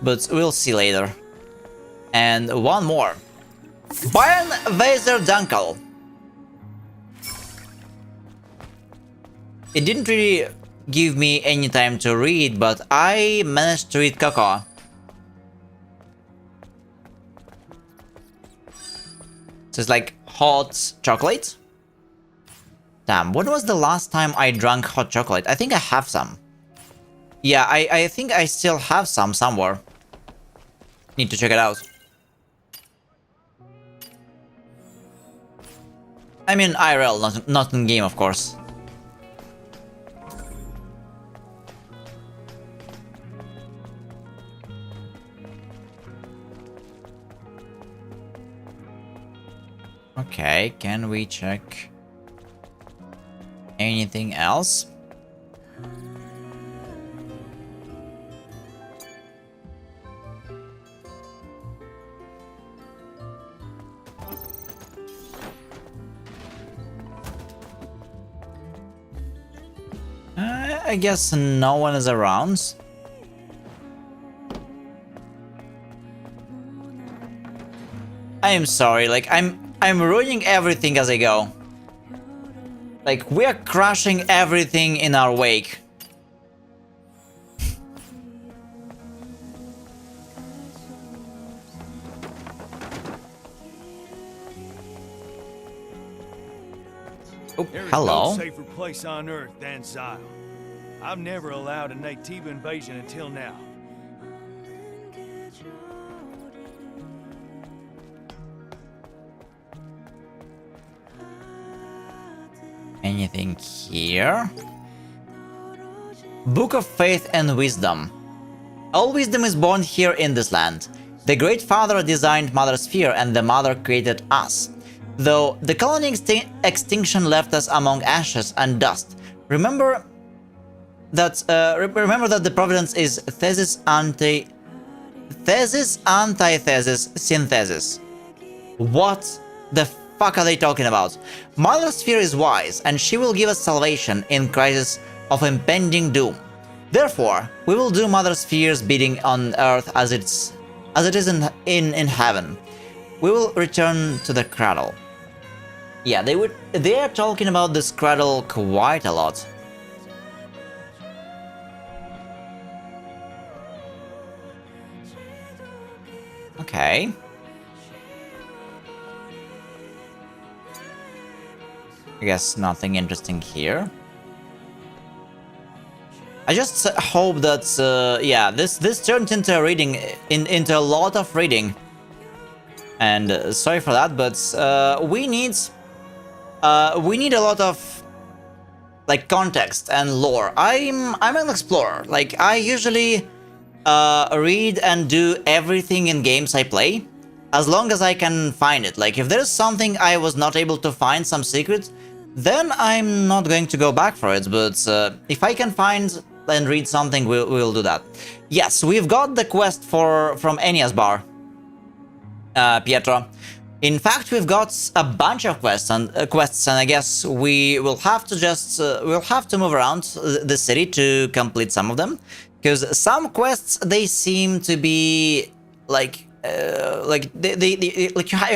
but we'll see later. And one more. Bayern Weiser Dunkel. It didn't really give me any time to read, but I managed to read Cocoa. So it's like hot chocolate. Damn, when was the last time I drank hot chocolate? I think I have some. Yeah, I think I still have some somewhere. Need to check it out. I mean IRL, not in game, of course. Okay, can we check anything else? I guess no one is around. I am sorry, like I'm ruining everything as I go. Like we are crushing everything in our wake. Oh, hello. There is no safer place on Earth than Zion. I've never allowed a Natiba invasion until now. Anything here? Book of Faith and Wisdom. All wisdom is born here in this land. The Great Father designed Mother Sphere and the Mother created us. Though the colony extinction left us among ashes and dust. Remember that the providence is thesis, antithesis, synthesis. What the fuck are they talking about? Mother Sphere is wise, and she will give us salvation in crisis of impending doom. Therefore, we will do Mother Sphere's bidding on Earth as it is in heaven. We will return to the cradle. Yeah, they are talking about this cradle quite a lot. Okay. I guess nothing interesting here. I just hope that yeah, this turned into a reading, into a lot of reading, and sorry for that, but we need a lot of like context and lore. I'm an explorer. Like I usually read and do everything in games I play, as long as I can find it. Like if there is something I was not able to find, some secret, then I'm not going to go back for it. But if I can find and read something, we'll do that. Yes, we've got the quest from Enia's bar, Pietro. In fact, we've got a bunch of quests, and I guess we will have to just we'll have to move around the city to complete some of them, because some quests, they seem to be like you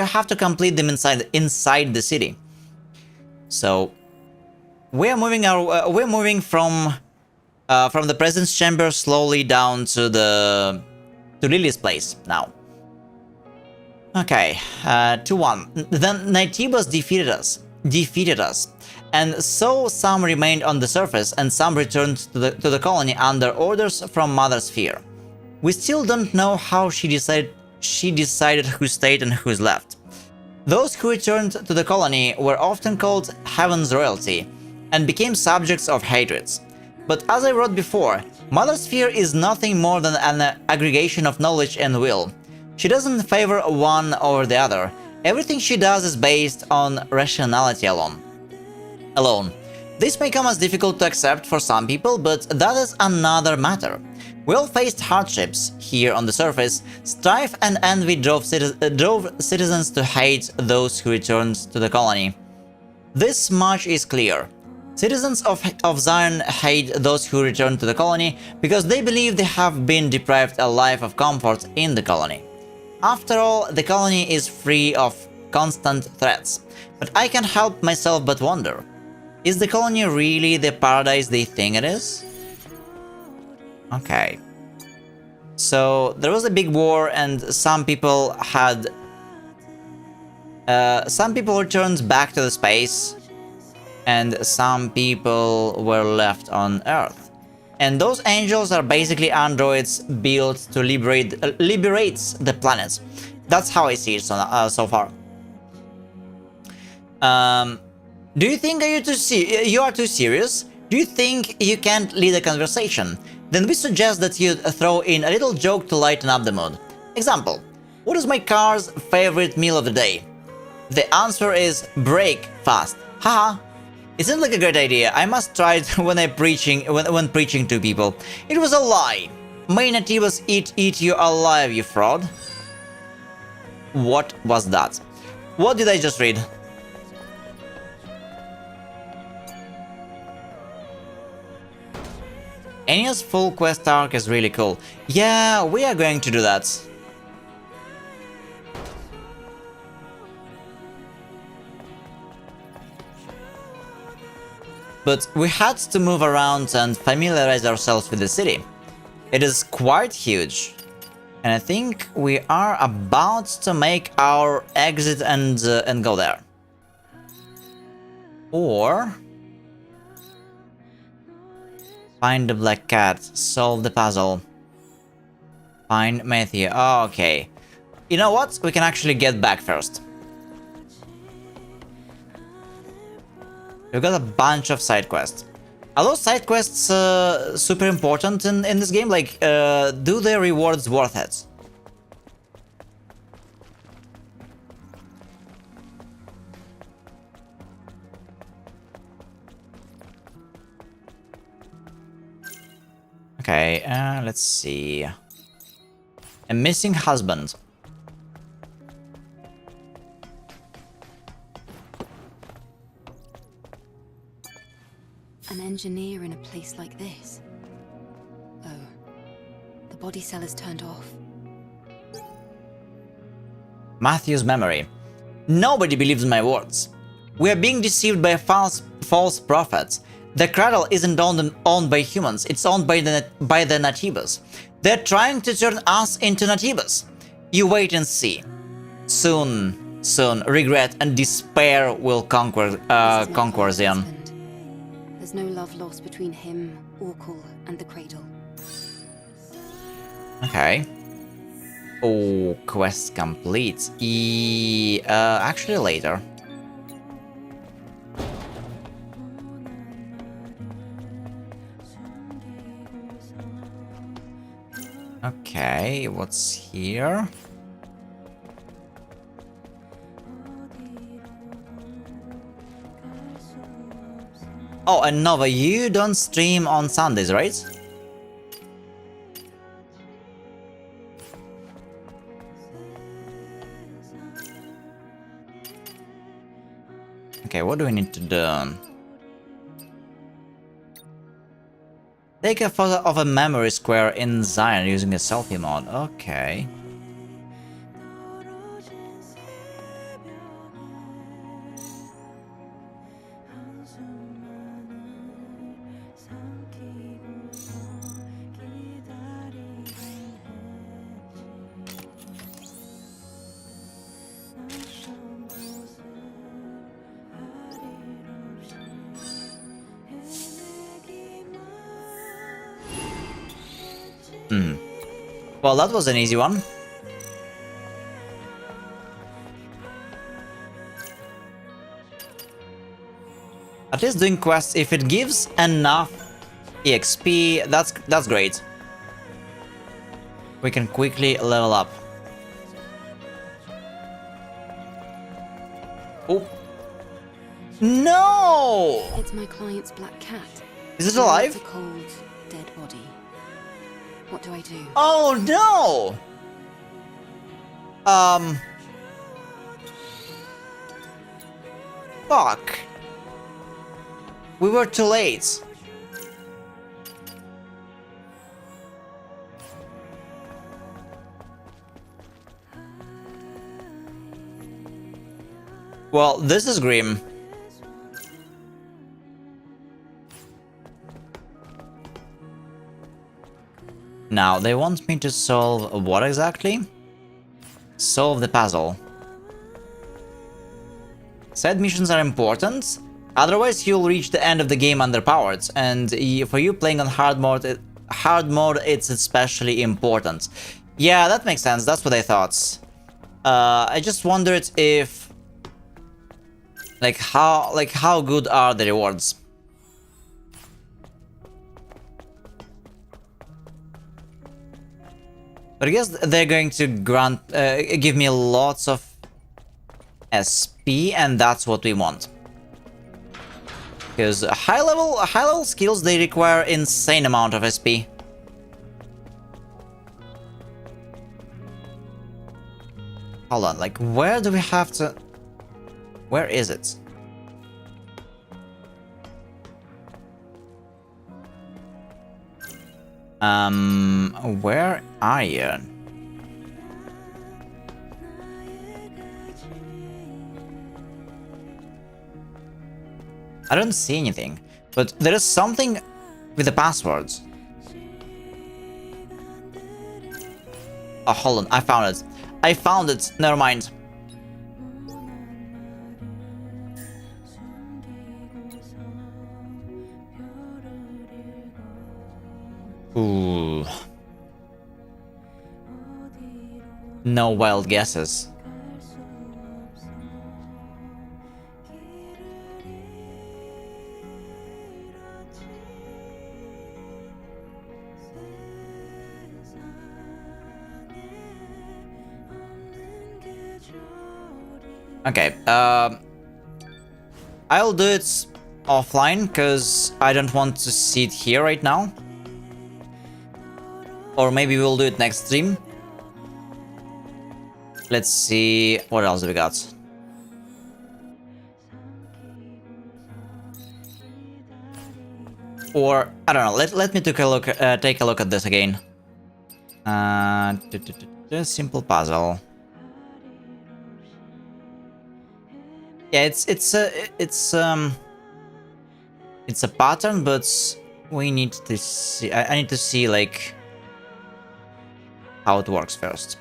have to complete them inside the city. So we're moving from the president's chamber slowly down to Lily's place now. Okay, 2-1. Then Nightibus defeated us, and so some remained on the surface, and some returned to the colony under orders from Mother Sphere. We still don't know how she decided who stayed and who's left. Those who returned to the colony were often called Heaven's Royalty, and became subjects of hatreds. But as I wrote before, Mother Sphere is nothing more than an aggregation of knowledge and will. She doesn't favor one over the other. Everything she does is based on rationality alone. This may come as difficult to accept for some people, but that is another matter. We all faced hardships here on the surface. Strife and envy drove citizens to hate those who returned to the colony. This much is clear. Citizens of Zion hate those who return to the colony because they believe they have been deprived a life of comfort in the colony. After all, the colony is free of constant threats, but I can't help myself but wonder, is the colony really the paradise they think it is? Okay. So, there was a big war and some people returned back to the space, and some people were left on Earth. And those angels are basically androids built to liberate the planets. That's how I see it so far. Do you think you are too serious? Do you think you can't lead a conversation? Then we suggest that you throw in a little joke to lighten up the mood. Example: what is my car's favorite meal of the day? The answer is breakfast. Haha. It seems like a great idea. I must try it when preaching to people. It was a lie. May Nativus eat you alive, you fraud. What was that? What did I just read? Enia's full quest arc is really cool. Yeah, we are going to do that. But we had to move around and familiarize ourselves with the city. It is quite huge, and I think we are about to make our exit and go there. Or find the black cat, solve the puzzle, find Matthew. Oh, okay. You know what? We can actually get back first. We've got a bunch of side quests. Are those side quests super important in this game? Like, do the rewards worth it? Okay, let's see. A missing husband. An engineer in a place like this. Oh, the body cell is turned off. Matthew's memory. Nobody believes my words. We are being deceived by false prophets. The cradle isn't owned by humans, it's owned by the Natibus. They're trying to turn us into Natibus. You wait and see. Soon, regret and despair will conquer Zion. There's no love lost between him, Orkul, and the cradle. Okay. Oh, quest complete. Actually later. Okay, what's here? Oh, and Nova, you don't stream on Sundays, right? Okay, what do we need to do? Take a photo of a memory square in Zion using a selfie mode. Okay. Well, that was an easy one. At least doing quests, if it gives enough EXP, that's great. We can quickly level up. Oh. No! It's my client's black cat. Is it alive? It's a cold, dead body. What do I do? Oh no! Fuck. We were too late. Well, this is grim. Now, they want me to solve what exactly? Solve the puzzle. Said missions are important, otherwise you'll reach the end of the game underpowered, and for you playing on hard mode, it's especially important. Yeah, that makes sense, that's what I thought. I just wondered if... how good are the rewards? But I guess they're going to give me lots of SP, and that's what we want. Because high level skills, they require insane amount of SP. Hold on, like where do we have to? Where is it? Where are you? I don't see anything, but there is something with the passwords. Oh, hold on, I found it. I found it, never mind. Ooh. No wild guesses. Okay, I'll do it offline, because I don't want to see it here right now. Or maybe we'll do it next stream. Let's see, what else do we got? Or, I don't know, let me take a look at this again. Simple puzzle. Yeah, it's a pattern, but we need to see. I need to see like how it works first.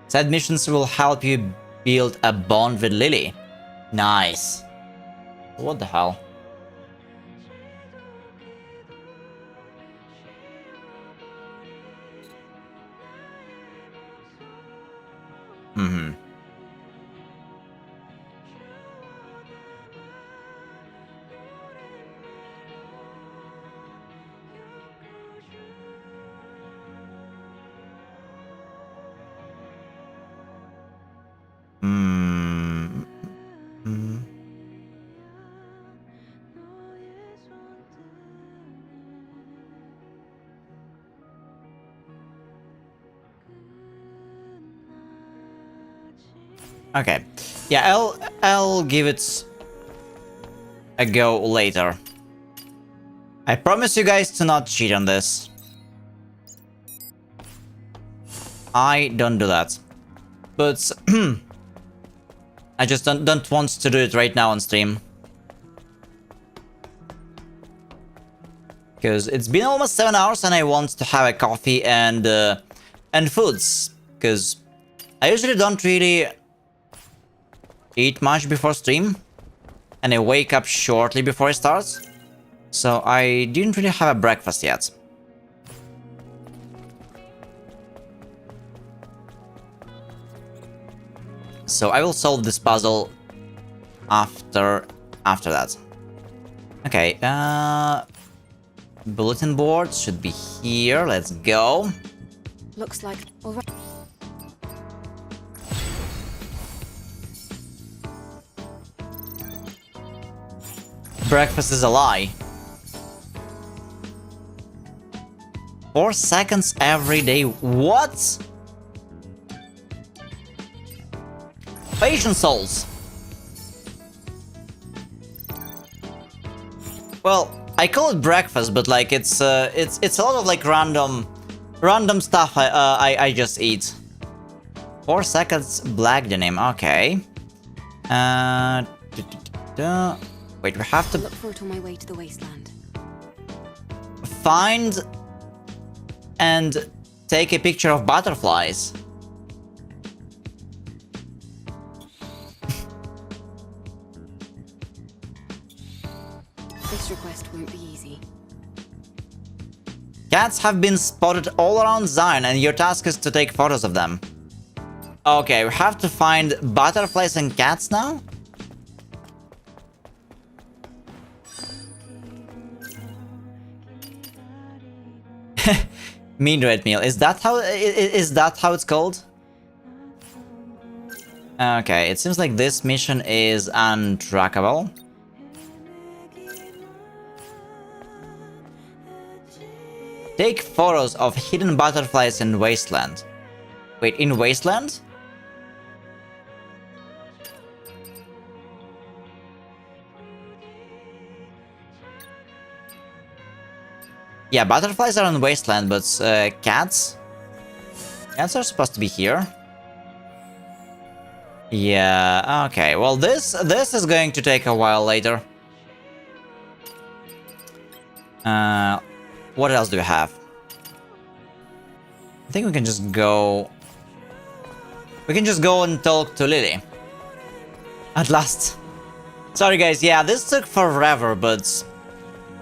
Side missions will help you build a bond with Lily. Nice. What the hell? Mm-hmm. Okay. Yeah, I'll give it a go later. I promise you guys to not cheat on this. I don't do that. But I just don't want to do it right now on stream. Because it's been almost 7 hours and I want to have a coffee and foods. Because I usually don't really eat much before stream. And I wake up shortly before it starts. So I didn't really have a breakfast yet. So I will solve this puzzle after that. Okay, bulletin board should be here. Let's go. Looks like all right. Breakfast is a lie. 4 seconds every day. What? Patient souls. Well, I call it breakfast, but like it's a lot of like random stuff I just eat. 4 seconds, black denim. Okay. Wait, we have to look for it on my way to the wasteland. Find and take a picture of butterflies. This request won't be easy. Cats have been spotted all around Zion, and your task is to take photos of them. Okay, we have to find butterflies and cats now? Midnight meal. Is that how it's called? Okay, it seems like this mission is untrackable. Take photos of hidden butterflies in Wasteland. Wait, in Wasteland? Yeah, butterflies are in Wasteland, but cats? Cats are supposed to be here. Yeah, okay. Well, this is going to take a while later. What else do we have? I think we can just go... We can just go and talk to Lily. At last. Sorry guys, yeah, this took forever, but...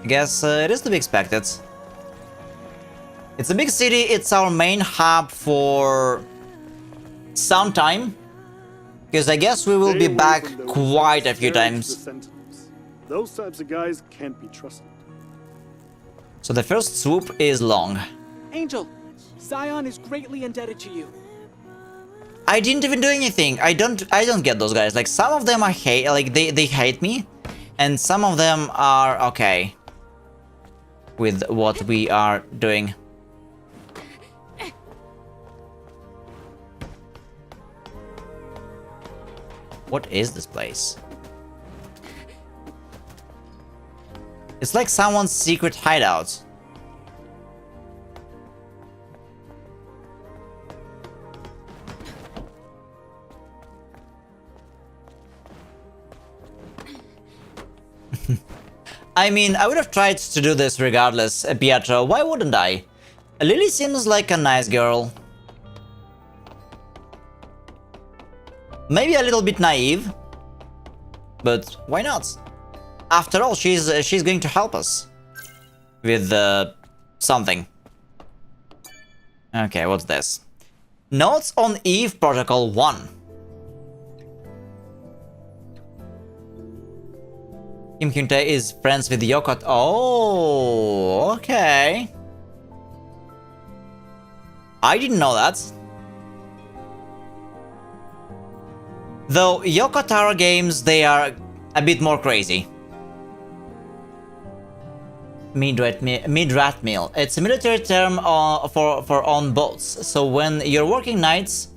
I guess it is to be expected. It's a big city, it's our main hub for... some time. Because I guess we will be back quite a few times. Those types of guys can't be trusted. So the first swoop is long. Angel, Zion is greatly indebted to you. I didn't even do anything. I don't get those guys. Like some of them are they hate me, and some of them are okay with what we are doing. What is this place? It's like someone's secret hideout. I mean, I would have tried to do this regardless, Pietro. Why wouldn't I? Lily seems like a nice girl. Maybe a little bit naive, but why not? After all, she's going to help us with something. Okay, what's this? Notes on Eve Protocol 1. Kim Hyun-tae is friends with Yokot. Oh, okay. I didn't know that. Though Yokotaro games, they are a bit more crazy. Midrat meal. It's a military term for on boats. So when you're working nights,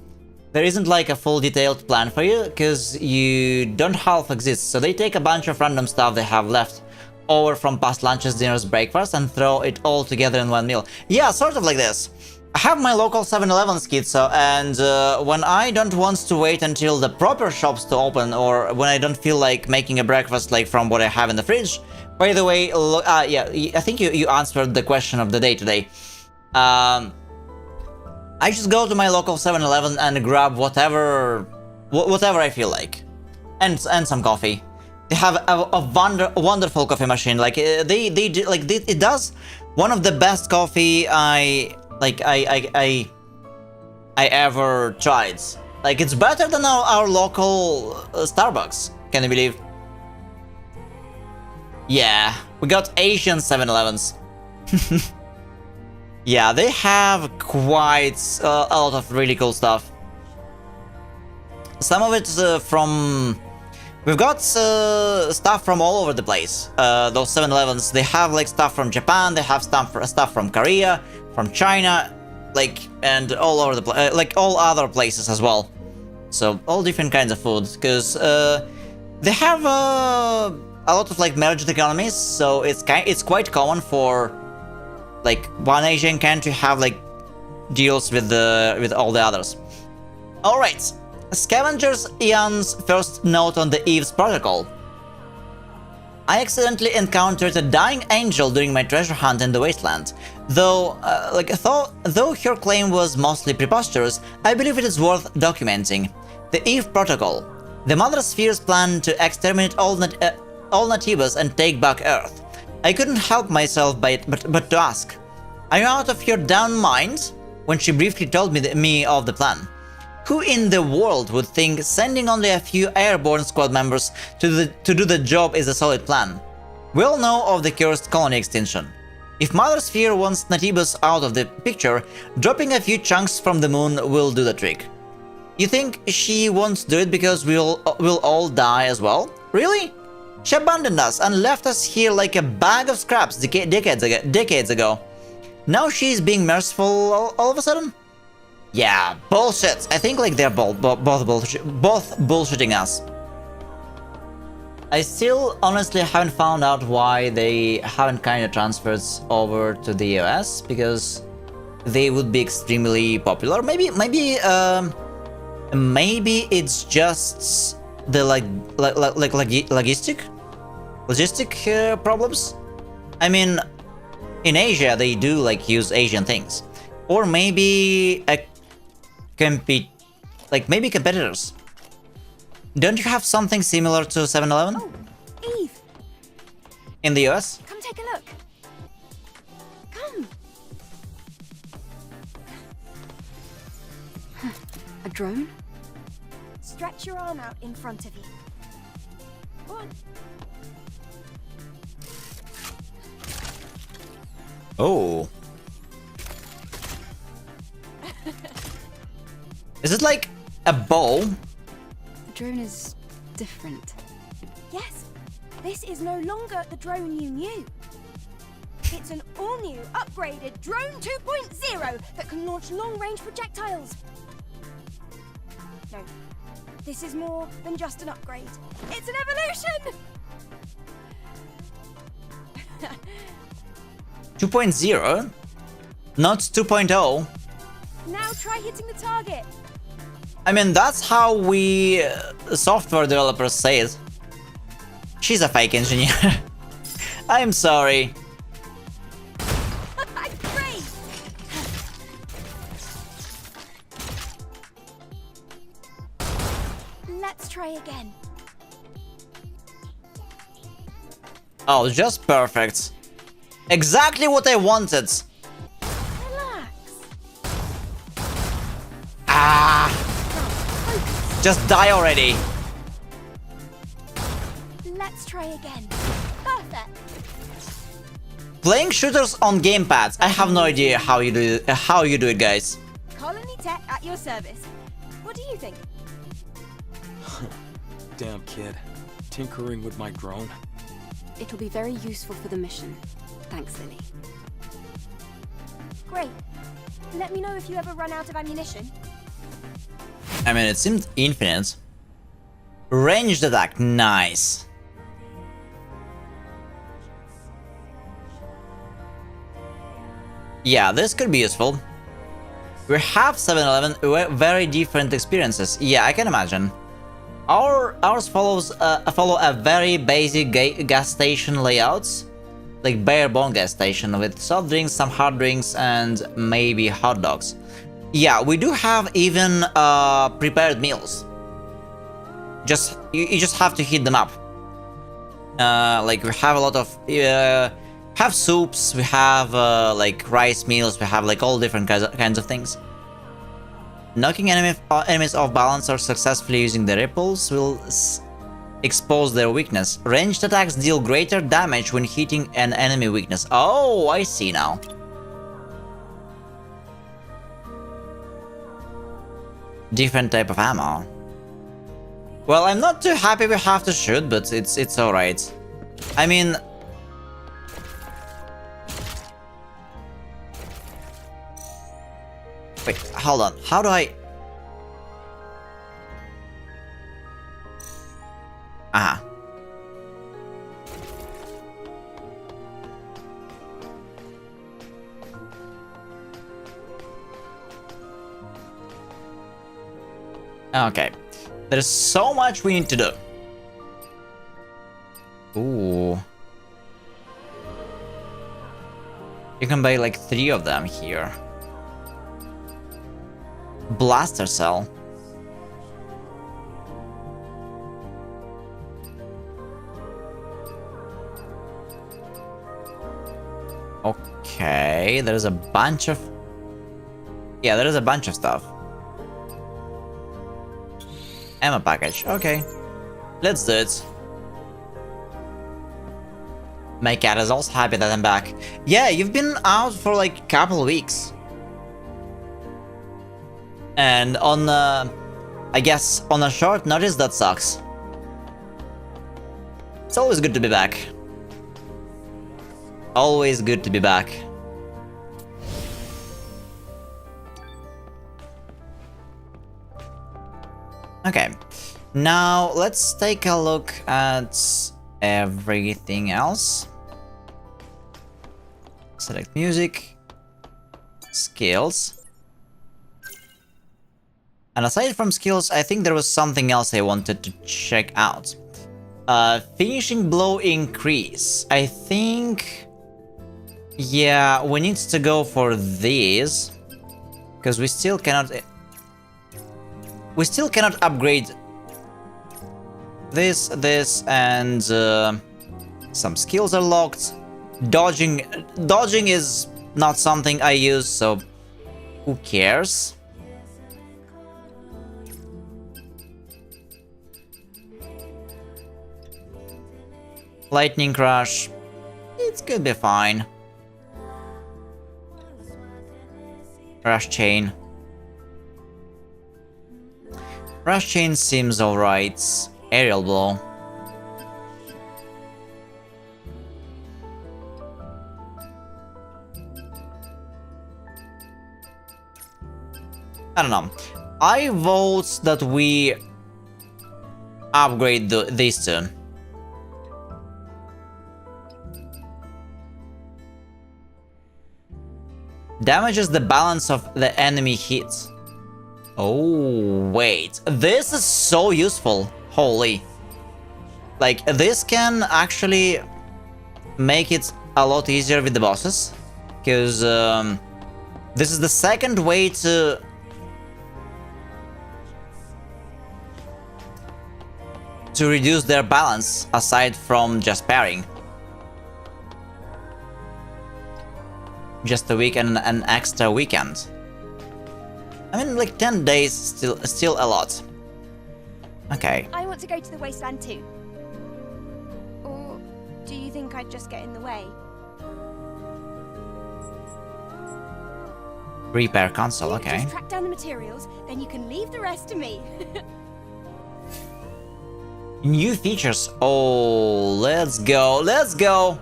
there isn't like a full detailed plan for you, because you don't half exist, so they take a bunch of random stuff they have left over from past lunches, dinners, breakfast, and throw it all together in one meal. Yeah, sort of like this. I have my local 7-Eleven schizo, and when I don't want to wait until the proper shops to open, or when I don't feel like making a breakfast like from what I have in the fridge. By the way, yeah, I think you answered the question of the day today. I just go to my local 7-Eleven and grab whatever I feel like, and some coffee. They have a wonderful coffee machine. Like it does one of the best coffee I ever tried. Like, it's better than our local Starbucks. Can you believe? Yeah, we got Asian 7-Elevens. Yeah, they have quite a lot of really cool stuff. Some of it's from... We've got stuff from all over the place. Those 7-Elevens, they have like stuff from Japan, they have stuff from Korea, from China, like, and all over the place, like all other places as well. So all different kinds of food, because they have a lot of like merged economies. So it's quite common for like one Asian country to have like deals with all the others. All right. Scavenger's Ian's first note on the Eve's protocol. I accidentally encountered a dying angel during my treasure hunt in the wasteland. Though her claim was mostly preposterous, I believe it is worth documenting. The Eve protocol. The Mother Sphere's plan to exterminate all Natibas and take back Earth. I couldn't help myself but to ask, are you out of your damn mind? When she briefly told me of the plan. Who in the world would think sending only a few airborne squad members to do the job is a solid plan? We all know of the cursed colony extinction. If Mother Sphere wants Natibas out of the picture, dropping a few chunks from the moon will do the trick. You think she won't do it because we'll all die as well? Really? She abandoned us and left us here like a bag of scraps decades ago. Now she's being merciful all of a sudden? Yeah, bullshit. I think like they're both bullshitting us. I still honestly haven't found out why they haven't kind of transferred over to the US, because they would be extremely popular. Maybe it's just the logistic problems. I mean, in Asia they do like use Asian things, or maybe maybe competitors. Don't you have something similar to 7-Eleven? Oh, Eve! In the US? Come take a look. Come. A drone? Stretch your arm out in front of you. Go on. Oh. Is it like a bow? The drone is different. Yes, this is no longer the drone you knew. It's an all-new, upgraded Drone 2.0 that can launch long-range projectiles. No, this is more than just an upgrade. It's an evolution! 2.0? Not 2.0? Now try hitting the target. I mean, that's how we software developers say it. She's a fake engineer. I'm sorry. Great. Let's try again. Oh, just perfect. Exactly what I wanted. Ah! Just die already. Let's try again. Perfect. Playing shooters on gamepads. I have no idea how you do it, guys. Colony Tech at your service. What do you think? Damn kid. Tinkering with my drone. It'll be very useful for the mission. Thanks, Lily. Great. Let me know if you ever run out of ammunition. I mean, it seemed infinite. Ranged attack, nice. Yeah, this could be useful. We have 7-Eleven, very different experiences. Yeah, I can imagine. Ours follow a very basic gas station layout, like bare bone gas station with soft drinks, some hard drinks, and maybe hot dogs. Yeah, we do have even prepared meals. You just have to heat them up. Like we have a lot of have soups, we have like rice meals, we have like all different kinds of things. Knocking enemies off balance or successfully using the ripples will expose their weakness. Ranged attacks deal greater damage when hitting an enemy weakness. Oh, I see now. Different type of ammo. Well, I'm not too happy we have to shoot, but it's alright. I mean... Wait, hold on. How do I... Ah. Okay. There's so much we need to do. Ooh. You can buy like 3 of them here. Blaster cell. Okay, there's a bunch of... Yeah, there is a bunch of stuff. Ammo package, okay. Let's do it. My cat is also happy that I'm back. Yeah, you've been out for like a couple weeks. And on, I guess, on a short notice, that sucks. It's always good to be back. Always good to be back. Okay, now let's take a look at everything else. Select music, skills. And aside from skills, I think there was something else I wanted to check out. Finishing blow increase. I think... Yeah, we need to go for these. Because we still cannot... We still cannot upgrade this, and some skills are locked. Dodging is not something I use, so who cares? Lightning Crush, it could be fine. Rush Chain. Rush Chain seems alright. Aerial Blow. I don't know. I vote that we upgrade these two. Damages the balance of the enemy hits. Oh, wait. This is so useful. Holy. Like, this can actually make it a lot easier with the bosses. Because this is the second way to... reduce their balance, aside from just parrying. Just a week and an extra weekend. I mean, like 10 days, still a lot. Okay. I want to go to the wasteland too. Or do you think I'd just get in the way? Repair console, okay. Just track down the materials, then you can leave the rest to me. New features. Oh, let's go. Let's go.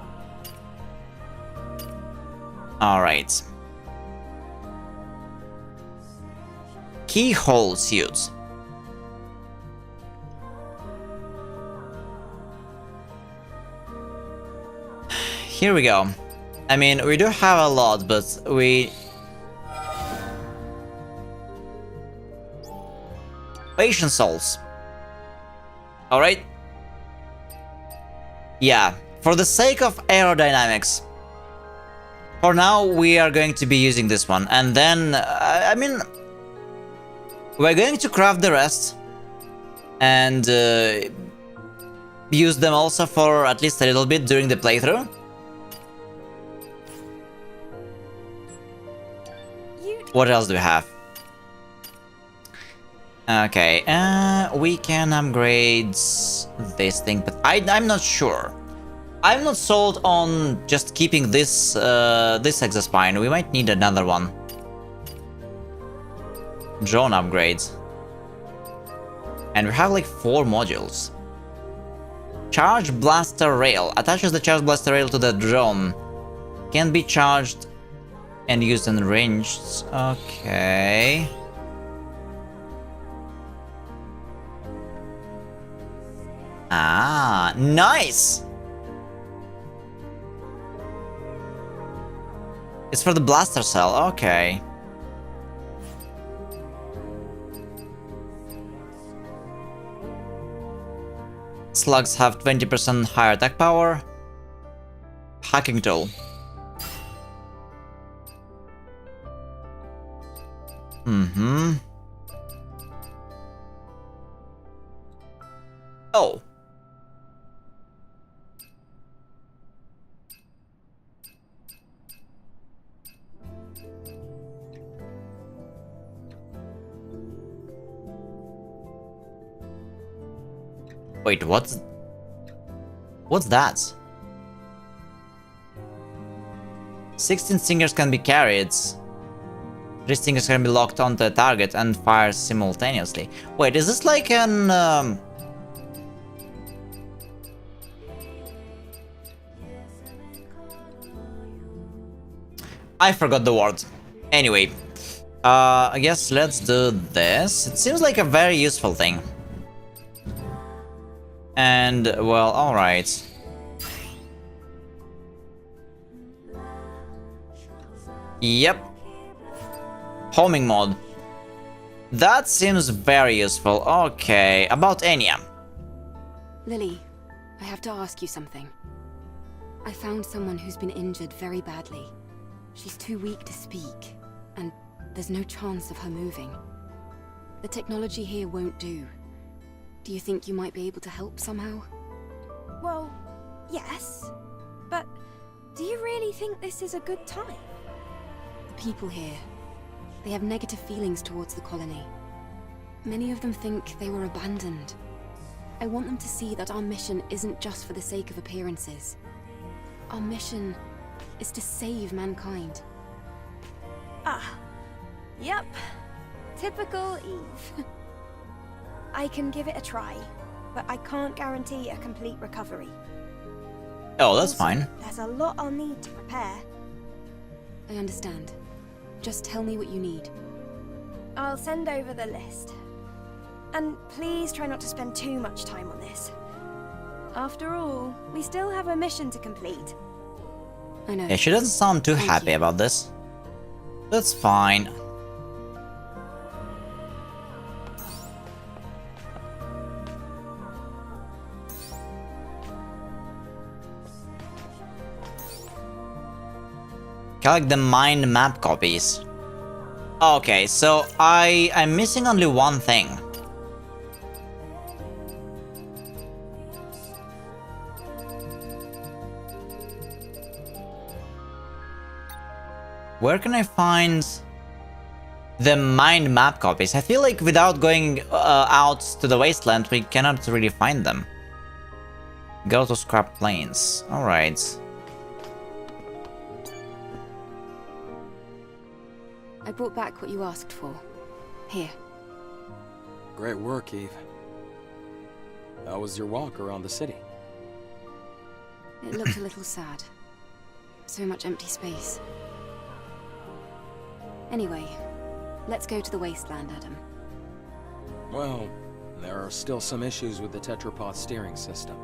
All right. keyhole suit. Here we go. I mean, we do have a lot, but we... Patient souls. Alright. Yeah, for the sake of aerodynamics, for now we are going to be using this one, and then, I mean, we're going to craft the rest, and use them also for at least a little bit during the playthrough. What else do we have? Okay, we can upgrade this thing, but I'm not sure. I'm not sold on just keeping this this Exospine. We might need another one. Drone upgrades. And we have like 4 modules. Charge Blaster Rail. Attaches the Charge Blaster Rail to the drone. Can be charged and used in ranged. Okay. Ah, nice! It's for the blaster cell, okay. Slugs have 20% higher attack power. Hacking tool. Oh. Wait, what's that? 16 stingers can be carried. 3 stingers can be locked onto a target and fire simultaneously. Wait, is this like an I forgot the word. Anyway, I guess let's do this. It seems like a very useful thing. And, well, alright. Yep. Homing mode. That seems very useful. Okay, about Enya. Lily, I have to ask you something. I found someone who's been injured very badly. She's too weak to speak, and there's no chance of her moving. The technology here won't do. Do you think you might be able to help somehow? Well, yes. But do you really think this is a good time? The people here, they have negative feelings towards the colony. Many of them think they were abandoned. I want them to see that our mission isn't just for the sake of appearances. Our mission is to save mankind. Ah, yep. Typical Eve. I can give it a try, but I can't guarantee a complete recovery. Oh, that's fine. There's a lot I'll need to prepare. I understand. Just tell me what you need. I'll send over the list. And please try not to spend too much time on this. After all, we still have a mission to complete. I know. Yeah, she doesn't sound too happy about this. That's fine. Collect the mind map copies. Okay, so I'm missing only one thing. Where can I find the mind map copies? I feel like without going out to the wasteland, we cannot really find them. Go to scrap plains. Alright. I brought back what you asked for. Here. Great work, Eve. How was your walk around the city? It looked a little sad. So much empty space. Anyway, Let's go to the wasteland, Adam. Well, there are still some issues with the tetrapod steering system.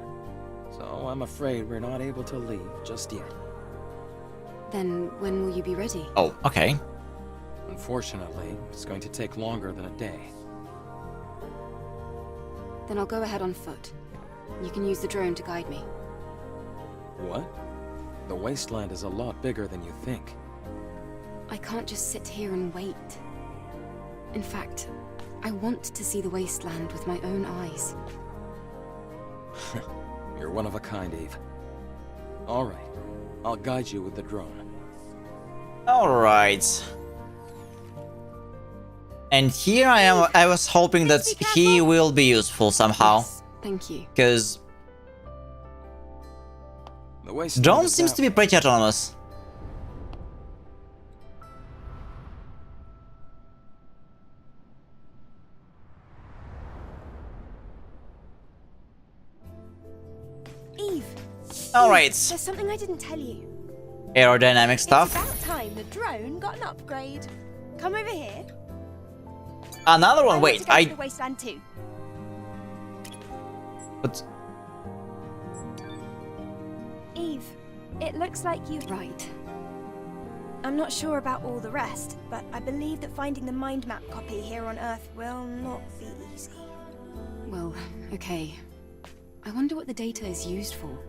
So I'm afraid we're not able to leave just yet. Then when will you be ready? Oh, okay. Unfortunately, it's going to take longer than a day. Then I'll go ahead on foot. You can use the drone to guide me. What? The wasteland is a lot bigger than you think. I can't just sit here and wait. In fact, I want to see the wasteland with my own eyes. You're one of a kind, Eve. All right. I'll guide you with the drone. Alright. And here I am. I was hoping that he will be useful somehow. Yes, thank you. Because drone seems to be pretty autonomous. Eve. Alright. There's something I didn't tell you. Aerodynamic stuff. It's about time the drone got an upgrade. Come over here. Another one. I Wait, want to go to the wasteland too. But Eve, it looks like you... Right. I'm not sure about all the rest, but I believe that finding the mind map copy here on Earth will not be easy. Well, okay. I wonder what the data is used for.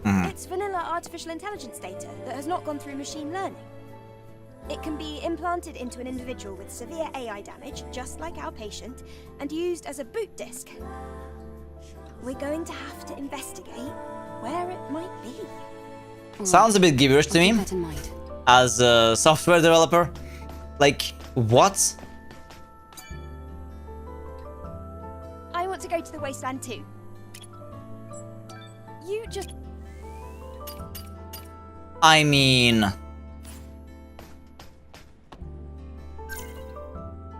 It's vanilla artificial intelligence data that has not gone through machine learning. It can be implanted into an individual with severe AI damage, just like our patient, and used as a boot disk. We're going to have to investigate where it might be. Sounds a bit gibberish to me. Keep that in mind. As a software developer. Like, what? I want to go to the wasteland too. You just... I mean...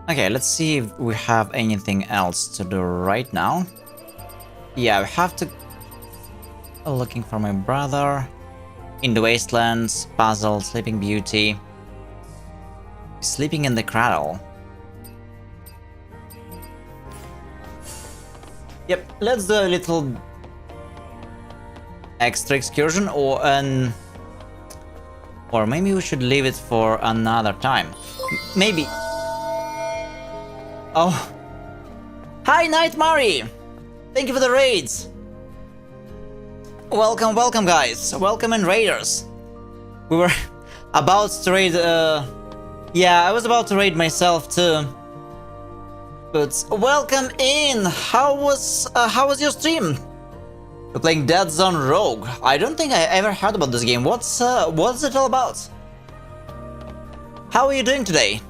Okay, let's see if we have anything else to do right now. Yeah, we have to... Looking for my brother. In the wastelands, puzzle, Sleeping Beauty. Sleeping in the cradle. Yep, let's do a little extra excursion or maybe we should leave it for another time. Maybe. Oh. Hi, Night Mari! Thank you for the raids! Welcome, welcome guys! Welcome in raiders! We were about to raid, yeah, I was about to raid myself too. But welcome in! How was your stream? You're playing Dead Zone Rogue. I don't think I ever heard about this game. What's it all about? How are you doing today?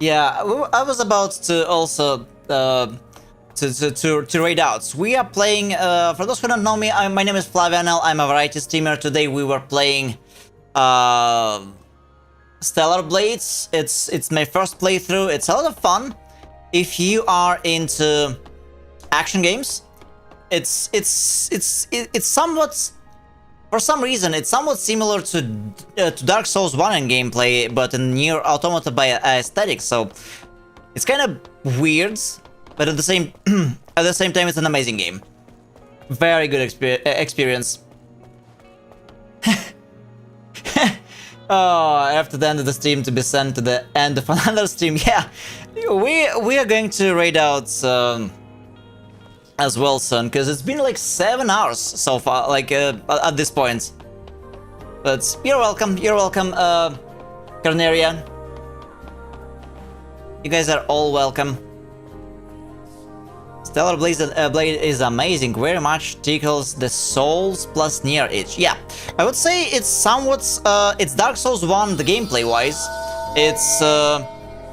Yeah, I was about to also to raid out. We are playing. For those who don't know me, my name is Flavionel. I'm a variety streamer. Today we were playing Stellar Blades. It's my first playthrough. It's a lot of fun. If you are into action games, it's somewhat. For some reason, it's somewhat similar to Dark Souls 1 in gameplay, but in Nier Automata by aesthetics. So it's kind of weird, but at the same time, it's an amazing game. Very good experience. Oh, after the end of the stream to be sent to the end of another stream. Yeah, we are going to raid out as well, son, because it's been like 7 hours so far, like at this point. But you're welcome, Carnarian. You guys are all welcome. Stellar Blade is amazing, very much tickles the Souls plus Nier itch. Yeah, I would say it's somewhat, it's Dark Souls 1 the gameplay wise. It's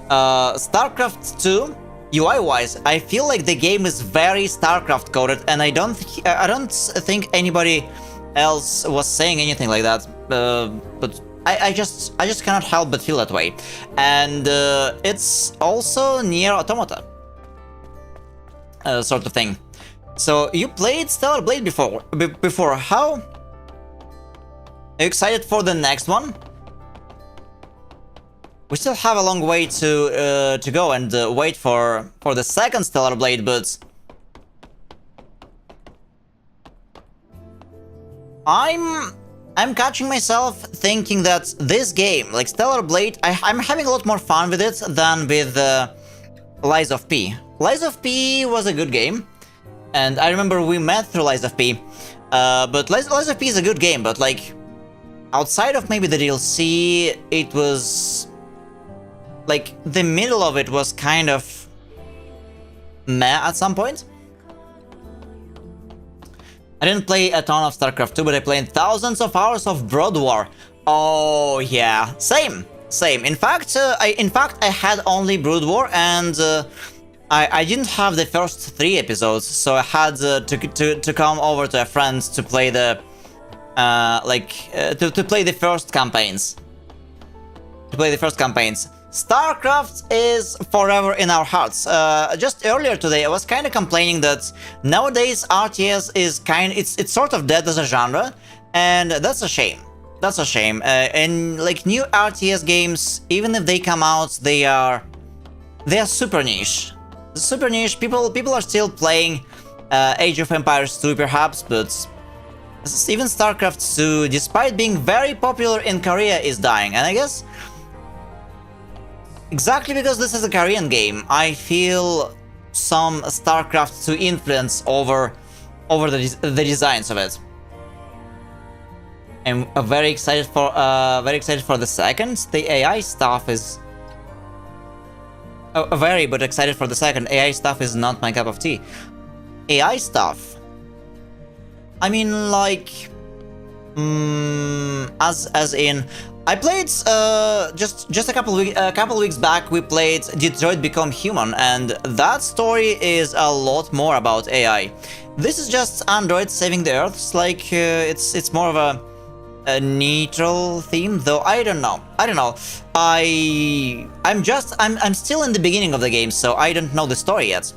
StarCraft 2 UI wise. I feel like the game is very StarCraft coded, and I don't think anybody else was saying anything like that. But I just cannot help but feel that way. And it's also Nier Automata. Sort of thing. So you played Stellar Blade before. How you excited for the next one? We still have a long way to go and wait for the second Stellar Blade, but I'm catching myself thinking that this game, like Stellar Blade, I'm having a lot more fun with it than with Lies of P. Lies of P was a good game, and I remember we met through Lies of P. But Lies of P is a good game, but like outside of maybe the DLC, it was like the middle of it was kind of meh at some point. I didn't play a ton of StarCraft 2, but I played thousands of hours of Brood War. Oh yeah, same. In fact, I had only Brood War, and I didn't have the first 3 episodes, so I had to come over to a friend to play the to play the first campaigns. StarCraft is forever in our hearts. Just earlier today, I was kind of complaining that nowadays RTS is it's sort of dead as a genre, and that's a shame. That's a shame. And like new RTS games, even if they come out, they are super niche. Super niche. People are still playing Age of Empires 2 perhaps, but even StarCraft 2, despite being very popular in Korea, is dying. And I guess exactly because this is a Korean game, I feel some StarCraft 2 influence over the designs of it. I'm very excited for the second. The AI stuff is but excited for the second. AI stuff is not my cup of tea. AI stuff, I mean, like, as in, I played just a couple weeks back. We played Detroit Become Human, and that story is a lot more about AI. This is just androids saving the Earth. It's like it's more of a neutral theme, though. I don't know. I'm still in the beginning of the game, so I don't know the story yet.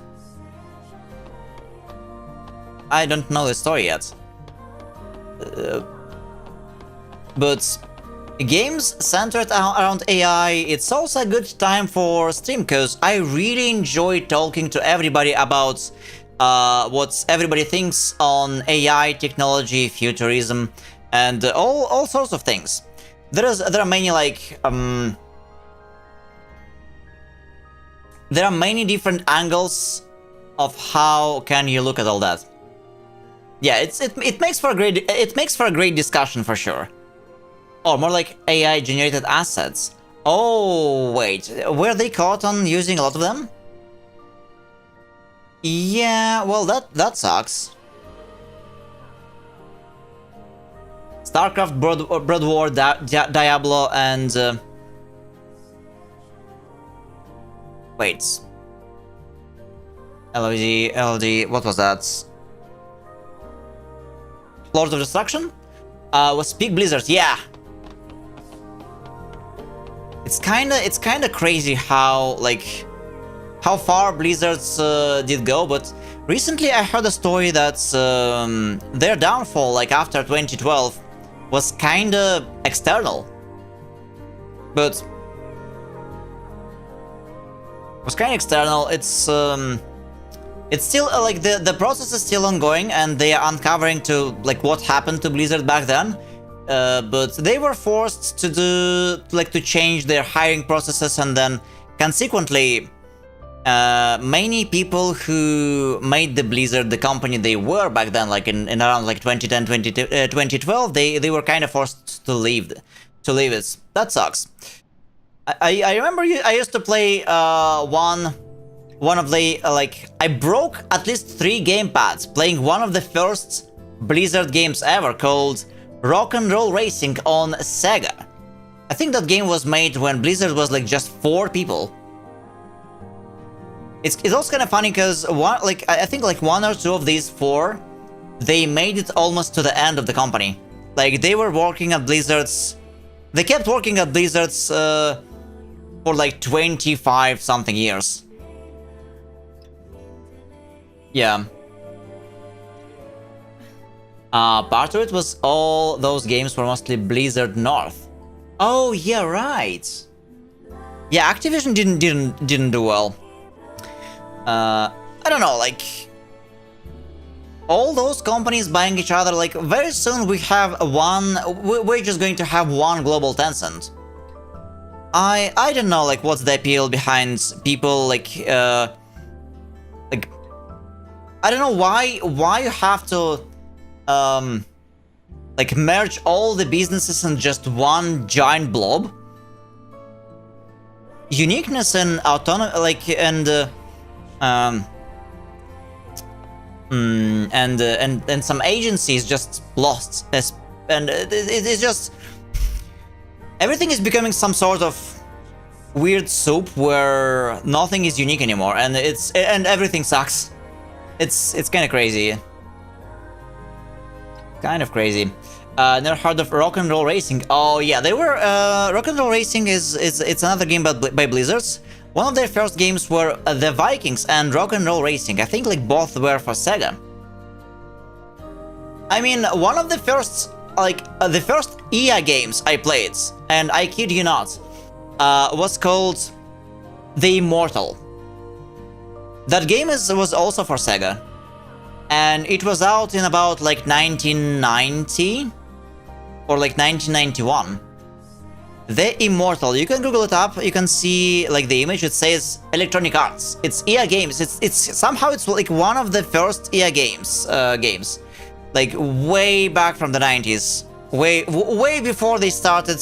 But games centered around AI, it's also a good time for stream, because I really enjoy talking to everybody about what everybody thinks on AI, technology, futurism, and all sorts of things. There are many like there are many different angles of how can you look at all that. Yeah, it makes for a great discussion for sure. Or more like AI generated assets. Oh wait, were they caught on using a lot of them? Yeah, well that sucks. StarCraft, Brood War, Diablo, and wait, LD, what was that? Lords of Destruction? Was Big Blizzard, yeah. It's kinda crazy how far Blizzards did go, but recently I heard a story that their downfall, like after 2012, was kinda external. But was kinda external. It's still like the process is still ongoing, and they are uncovering to like what happened to Blizzard back then. But they were forced to change their hiring processes, and then consequently many people who made the Blizzard the company they were back then, like in around like 2010, 2012, they were kind of forced to leave it. That sucks. I remember I used to play one of the I broke at least 3 gamepads playing one of the first Blizzard games ever, called Rock and Roll Racing on Sega. I think that game was made when Blizzard was like just 4 people. It's also kind of funny because I think like 1 or 2 of these 4, they made it almost to the end of the company. Like they were working at Blizzard's, they kept working at Blizzard's for like 25 something years. Yeah. Part of it was all those games were mostly Blizzard North. Oh yeah, right. Yeah, Activision didn't do well. I don't know, like all those companies buying each other. Like very soon we have we're just going to have one global Tencent. I don't know, like what's the appeal behind people like I don't know why you have to like merge all the businesses in just one giant blob. Uniqueness and autonomy, like and some agencies just lost, and it's just everything is becoming some sort of weird soup where nothing is unique anymore, and everything sucks. It's kind of crazy. Kind of crazy. Never heard of Rock and Roll Racing. Oh yeah, they were Rock and Roll Racing it's another game by Blizzards. One of their first games were the Vikings and Rock and Roll Racing. I think like both were for Sega. I mean, one of the first the first EA games I played, and I kid you not, was called The Immortal. That game was also for Sega, and it was out in about like 1990 or like 1991. The Immortal, you can Google it up, you can see like the image, it says Electronic Arts. It's EA games, it's somehow it's like one of the first EA games, like way back from the 90s, way before they started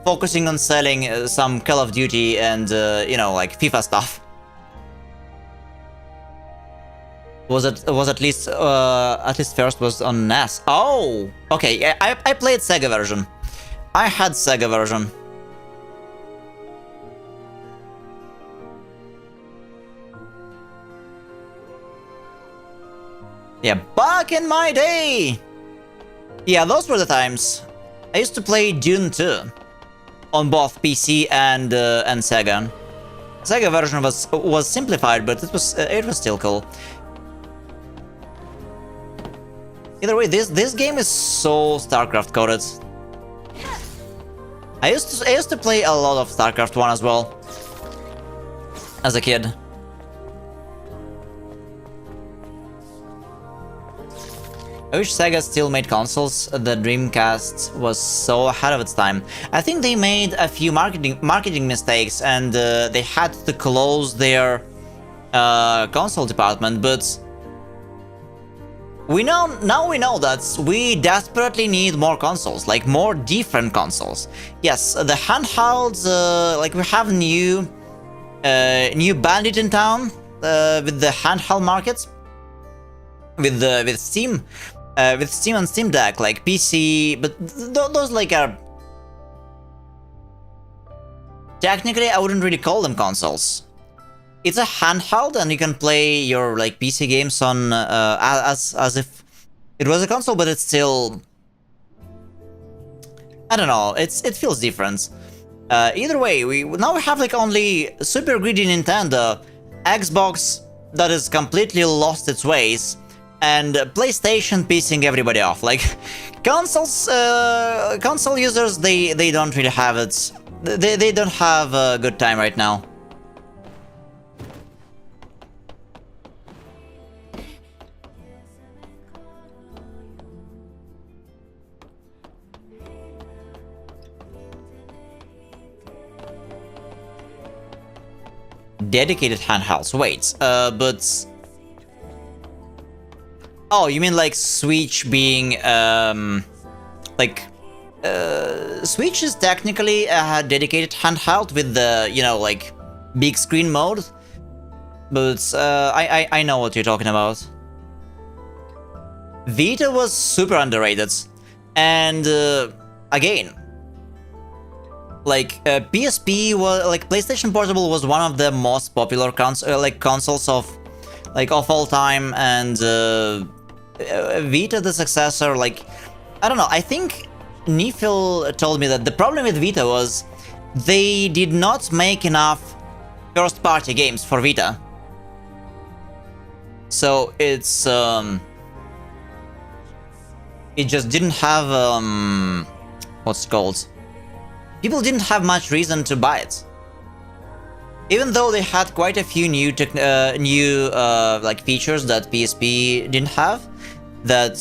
focusing on selling some Call of Duty and you know, like FIFA stuff. Was at least first was on NES. Oh, okay. Yeah, I played Sega version. I had Sega version. Yeah, back in my day. Yeah, those were the times. I used to play Dune 2 on both PC and Sega. Sega version was simplified, but it was still cool. Either way, this game is so StarCraft coded. I used to play a lot of StarCraft 1 as well as a kid. I wish Sega still made consoles. The Dreamcast was so ahead of its time. I think they made a few marketing mistakes, and they had to close their console department, but we know that we desperately need more consoles, like more different consoles. Yes, the handhelds, like we have new bandit in town with the handheld market, with Steam and Steam Deck, like PC, but those like are technically I wouldn't really call them consoles. It's a handheld, and you can play your like PC games on as if it was a console, but it's still, I don't know. It feels different. Either way, we now have like only super greedy Nintendo, Xbox that has completely lost its ways, and PlayStation pissing everybody off. Like console users, they don't really have it. They don't have a good time right now. Dedicated handhelds. Wait, but oh, you mean like Switch being like Switch is technically a dedicated handheld with the, you know, like big screen mode, but I know what you're talking about. Vita was super underrated, and again, like PSP was like PlayStation Portable was one of the most popular consoles of all time, and Vita, the successor, like I don't know. I think Nifil told me that the problem with Vita was they did not make enough first-party games for Vita, so it's it just didn't have what's it called? People didn't have much reason to buy it. Even though they had quite a few new like features that PSP didn't have, that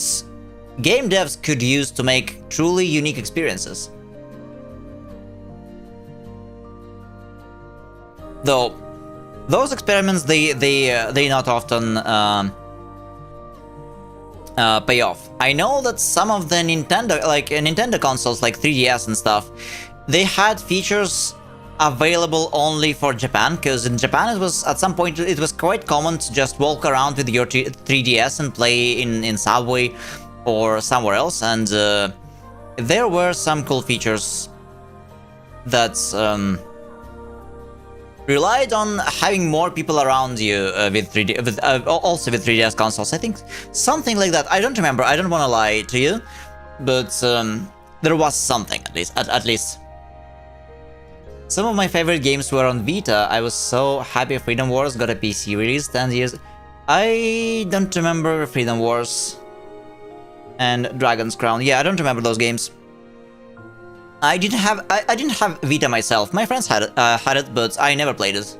game devs could use to make truly unique experiences. Though those experiments they not often pay off. I know that some of the Nintendo consoles like 3DS and stuff, they had features available only for Japan, because in Japan it was, at some point, it was quite common to just walk around with your 3DS and play in Subway or somewhere else, and there were some cool features that relied on having more people around you with 3D, also with 3DS consoles. I think something like that. I don't remember. I don't want to lie to you, but there was something at least. Some of my favorite games were on Vita. I was so happy Freedom Wars got a PC release 10 years. I don't remember Freedom Wars and Dragon's Crown. Yeah, I don't remember those games. I didn't have Vita myself. My friends had it, but I never played it.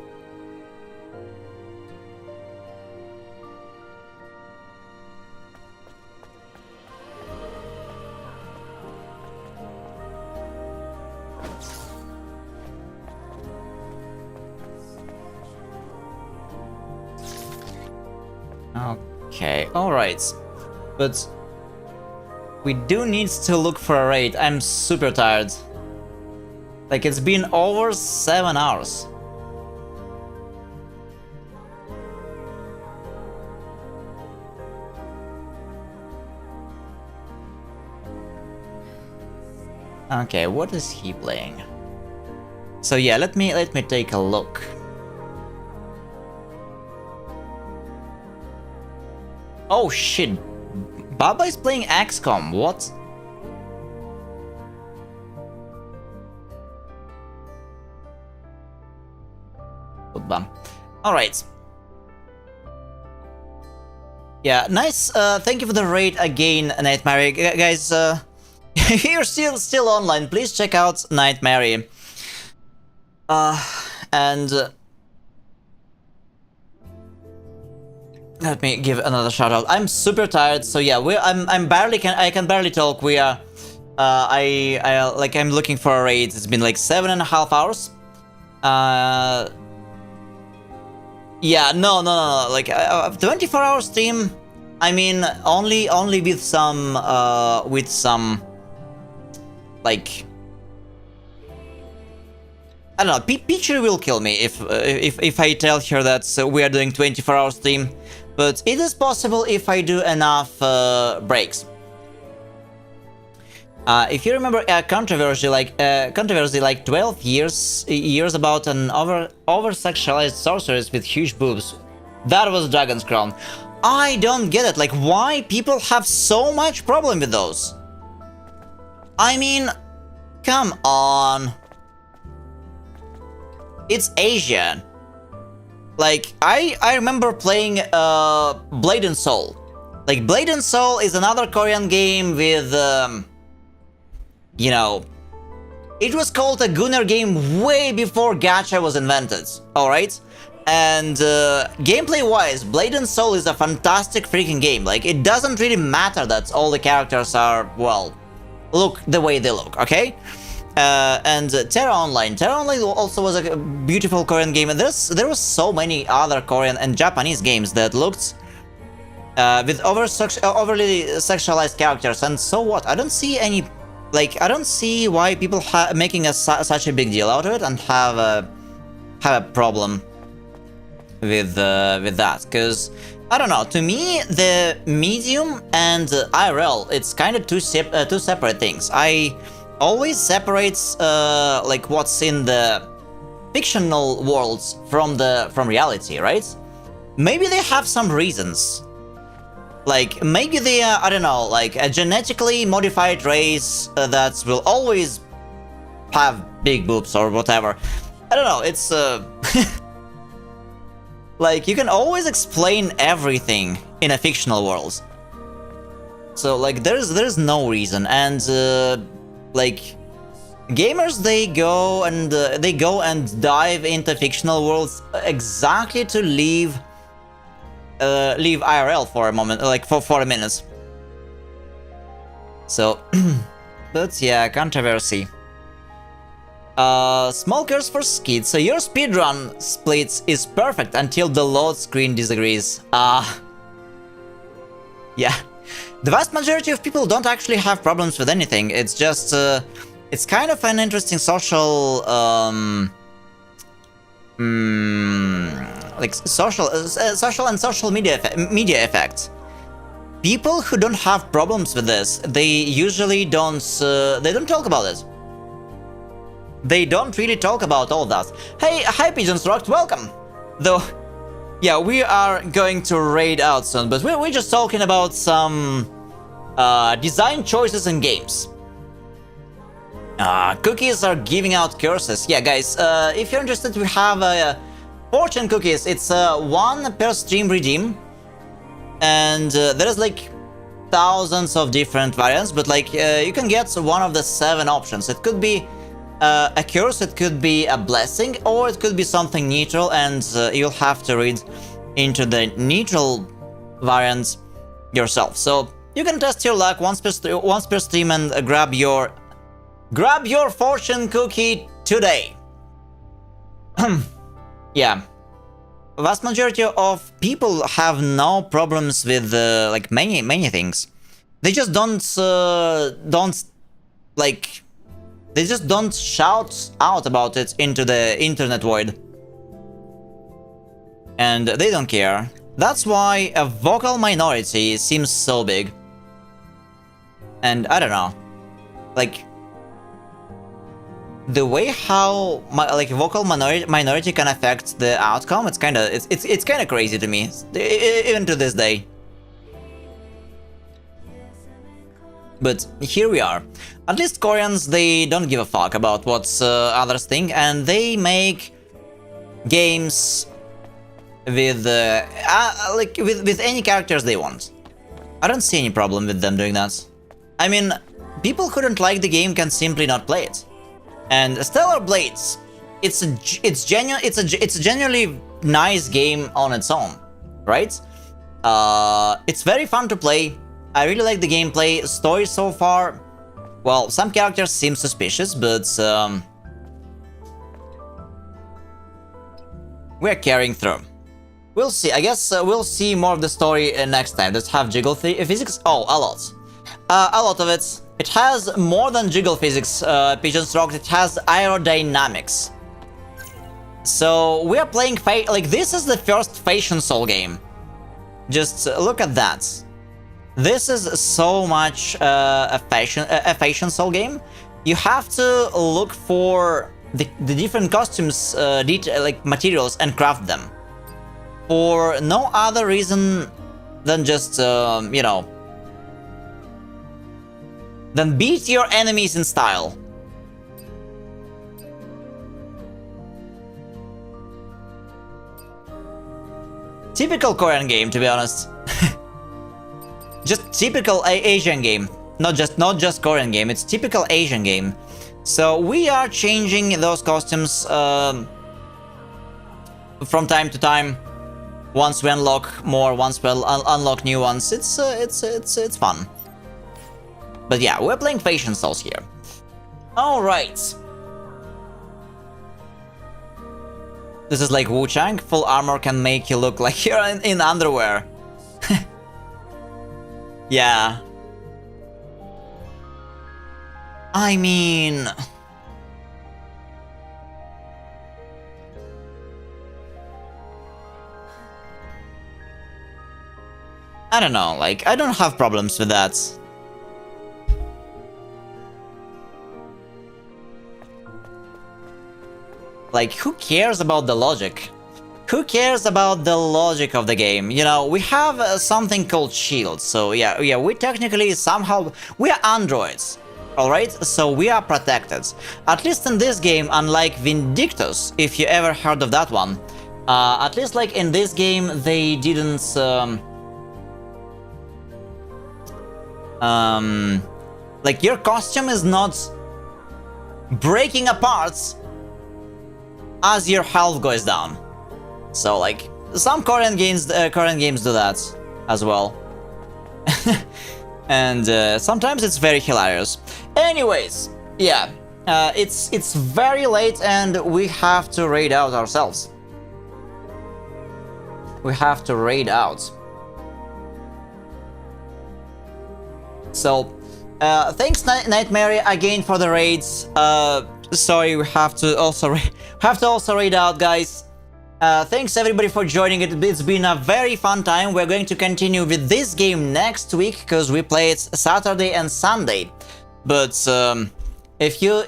Okay, alright. But we do need to look for a raid. I'm super tired. Like, it's been over 7 hours. Okay, what is he playing? So yeah, let me take a look. Oh shit, Baba is playing XCOM, what? Alright. Yeah, nice, thank you for the raid again, Nightmare. Guys, if you're still online, please check out Nightmare. And... let me give another shout out. I'm super tired, so yeah, I can barely talk. We are, I'm looking for a raid. It's been like 7.5 hours. Yeah, no, like 24-hour stream. I mean, only with some, like, I don't know. Peachy will kill me if I tell her that we are doing 24-hour stream. But it is possible if I do enough breaks. If you remember a controversy like 12 years about an over-sexualized sorceress with huge boobs, that was Dragon's Crown. I don't get it. Like, why people have so much problem with those? I mean, come on. It's Asian. Like, I remember playing Blade and Soul. Like, Blade and Soul is another Korean game with, you know, it was called a Gunner game way before gacha was invented, alright? And gameplay-wise, Blade and Soul is a fantastic freaking game. Like, it doesn't really matter that all the characters are, well, look the way they look, okay? And Terra Online. Terra Online also was a beautiful Korean game, and there was so many other Korean and Japanese games that looked with overly sexualized characters. And so what? I don't see any, like, I don't see why people making such a big deal out of it and have a problem with that. Because I don't know. To me, the medium and IRL, it's kind of two separate things. I always separates like what's in the fictional worlds from reality, right? Maybe they have some reasons. Like, maybe they are, I don't know, like a genetically modified race that will always have big boobs or whatever. I don't know, it's like, you can always explain everything in a fictional world. So like there's no reason, and like gamers, they go and dive into fictional worlds exactly to leave IRL for a moment, like for a minute. So, but yeah, controversy. Smokers for Skid. So your speedrun splits is perfect until the load screen disagrees. Yeah. The vast majority of people don't actually have problems with anything. It's just, it's kind of an interesting social, like social and social media effect. People who don't have problems with this, they usually don't talk about it. They don't really talk about all that. Hey, hi Pigeons Rocked, welcome! Though, yeah, we are going to raid out soon, but we're just talking about some design choices in games. Cookies are giving out curses. Yeah, guys, if you're interested, we have fortune cookies. It's 1 per stream redeem. And there's like thousands of different variants, but like you can get one of the 7 options. It could be a curse, it could be a blessing, or it could be something neutral, and you'll have to read into the neutral variant yourself. So you can test your luck once per stream and grab your fortune cookie today. Yeah. Vast majority of people have no problems with like many things. They just don't shout out about it into the internet void, and they don't care. That's why a vocal minority seems so big. And I don't know, like the way how vocal minority can affect the outcome, it's kind of crazy to me, even to this day. But here we are. At least Koreans, they don't give a fuck about what others think, and they make games with with any characters they want. I don't see any problem with them doing that. I mean, people who don't like the game can simply not play it. And Stellar Blades, it's a genuinely nice game on its own, right? It's very fun to play. I really like the gameplay. Story so far, well, some characters seem suspicious, but we're carrying through. We'll see. I guess we'll see more of the story next time. Does it have jiggle physics? Oh, a lot of it. It has more than jiggle physics, Pigeons Rocked. It has aerodynamics. So we are playing this is the first Fashion Soul game. Just look at that. This is so much a Fashion Soul game. You have to look for the different costumes, materials, and craft them. For no other reason than just, you know, then beat your enemies in style. Typical Korean game, to be honest. Just typical Asian game. Not just Korean game, it's typical Asian game. So we are changing those costumes from time to time. Once we unlock more, once we unlock new ones. It's fun. But yeah, we're playing Fashion Souls here. Alright. This is like Wu-Chang. Full armor can make you look like you're in underwear. Yeah. I mean... I don't know, like, I don't have problems with that. Like, who cares about the logic? Who cares about the logic of the game? You know, we have something called shields, so yeah, we technically somehow... we are androids, alright? So we are protected. At least in this game, unlike Vindictus, if you ever heard of that one, at least like in this game, they didn't... like your costume is not breaking apart as your health goes down. So like some current games do that as well. And sometimes it's very hilarious. Anyways, yeah, it's very late and we have to raid out ourselves. We have to raid out. So, thanks Nightmare again for the raids. Sorry, we have to also raid out, guys. Thanks everybody for joining it. It's been a very fun time. We're going to continue with this game next week because we play it Saturday and Sunday. But if you're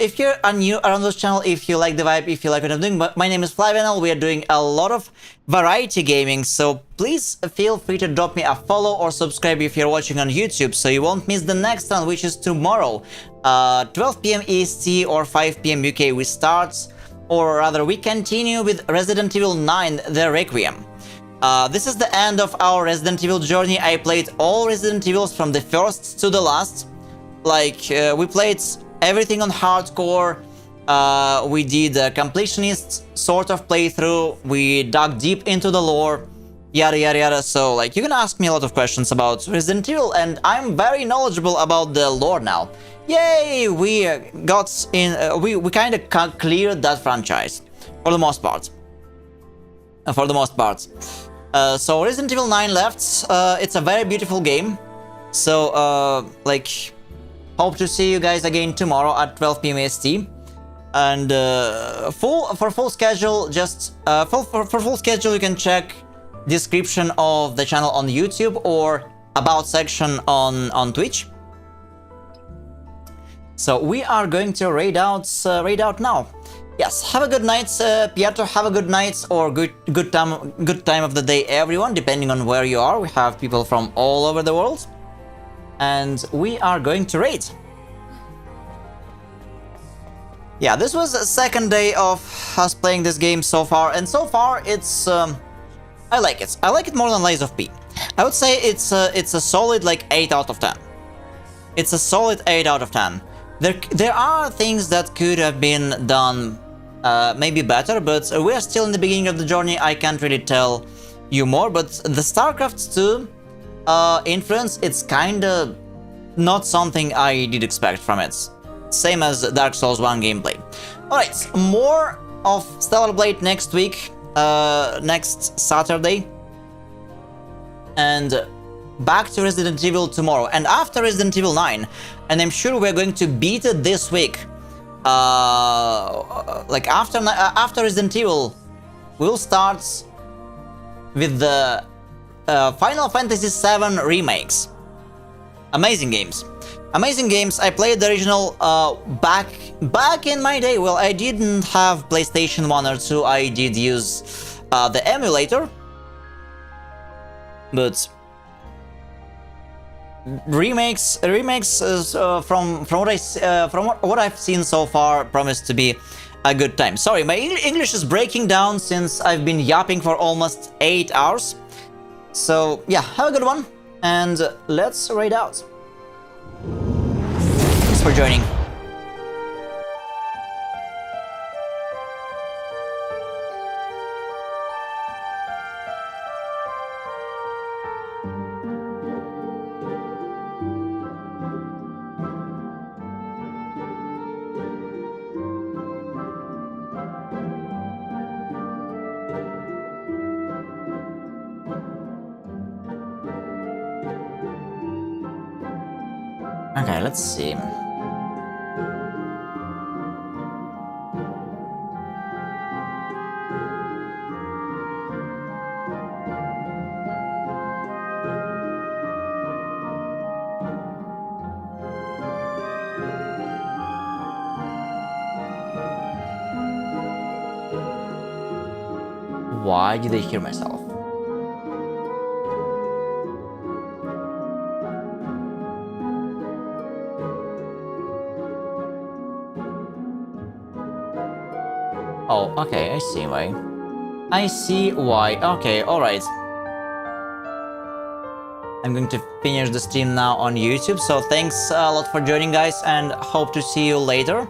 new around this channel, if you like the vibe, if you like what I'm doing, my name is Flavionel. We are doing a lot of variety gaming, so please feel free to drop me a follow or subscribe if you're watching on YouTube, so you won't miss the next one, which is tomorrow, 12 PM EST or 5 PM UK. We start, or rather we continue with Resident Evil 9 The Requiem. This is the end of our Resident Evil journey. I played all Resident Evils from the first to the last. Like, we played everything on hardcore. We did a completionist sort of playthrough. We dug deep into the lore, yada yada yada. So like you can ask me a lot of questions about Resident Evil, and I'm very knowledgeable about the lore now. Yay! We got in. We kind of cleared that franchise for the most part. So Resident Evil 9 left. It's a very beautiful game. So like, hope to see you guys again tomorrow at 12 PM EST. And for full schedule, just for full schedule, you can check description of the channel on YouTube or about section on Twitch. So we are going to raid out now. Yes, have a good night, Pietro. Have a good night or good time of the day, everyone, depending on where you are. We have people from all over the world, and we are going to raid. Yeah, this was the second day of us playing this game so far, and so far it's I like it. I like it more than Lies of P. I would say it's a solid like 8 out of 10. It's a solid 8 out of 10. There are things that could have been done maybe better, but we're still in the beginning of the journey. I can't really tell you more, but the StarCraft 2 influence, it's kinda not something I did expect from it. Same as Dark Souls 1 gameplay. Alright, more of Stellar Blade next week, next Saturday. And back to Resident Evil tomorrow. And after Resident Evil 9, and I'm sure we're going to beat it this week. Like after Resident Evil, we'll start with the Final Fantasy VII remakes. Amazing games. Amazing games. I played the original back in my day. Well, I didn't have PlayStation 1 or 2. I did use the emulator. But remakes from what I've seen so far promise to be a good time. Sorry, my English is breaking down since I've been yapping for almost 8 hours. So yeah, have a good one, and let's raid out. Thanks for joining. Okay, let's see. Why did I hear myself? Oh, okay, I see why. I see why. Okay, alright. I'm going to finish the stream now on YouTube. So thanks a lot for joining, guys, and hope to see you later.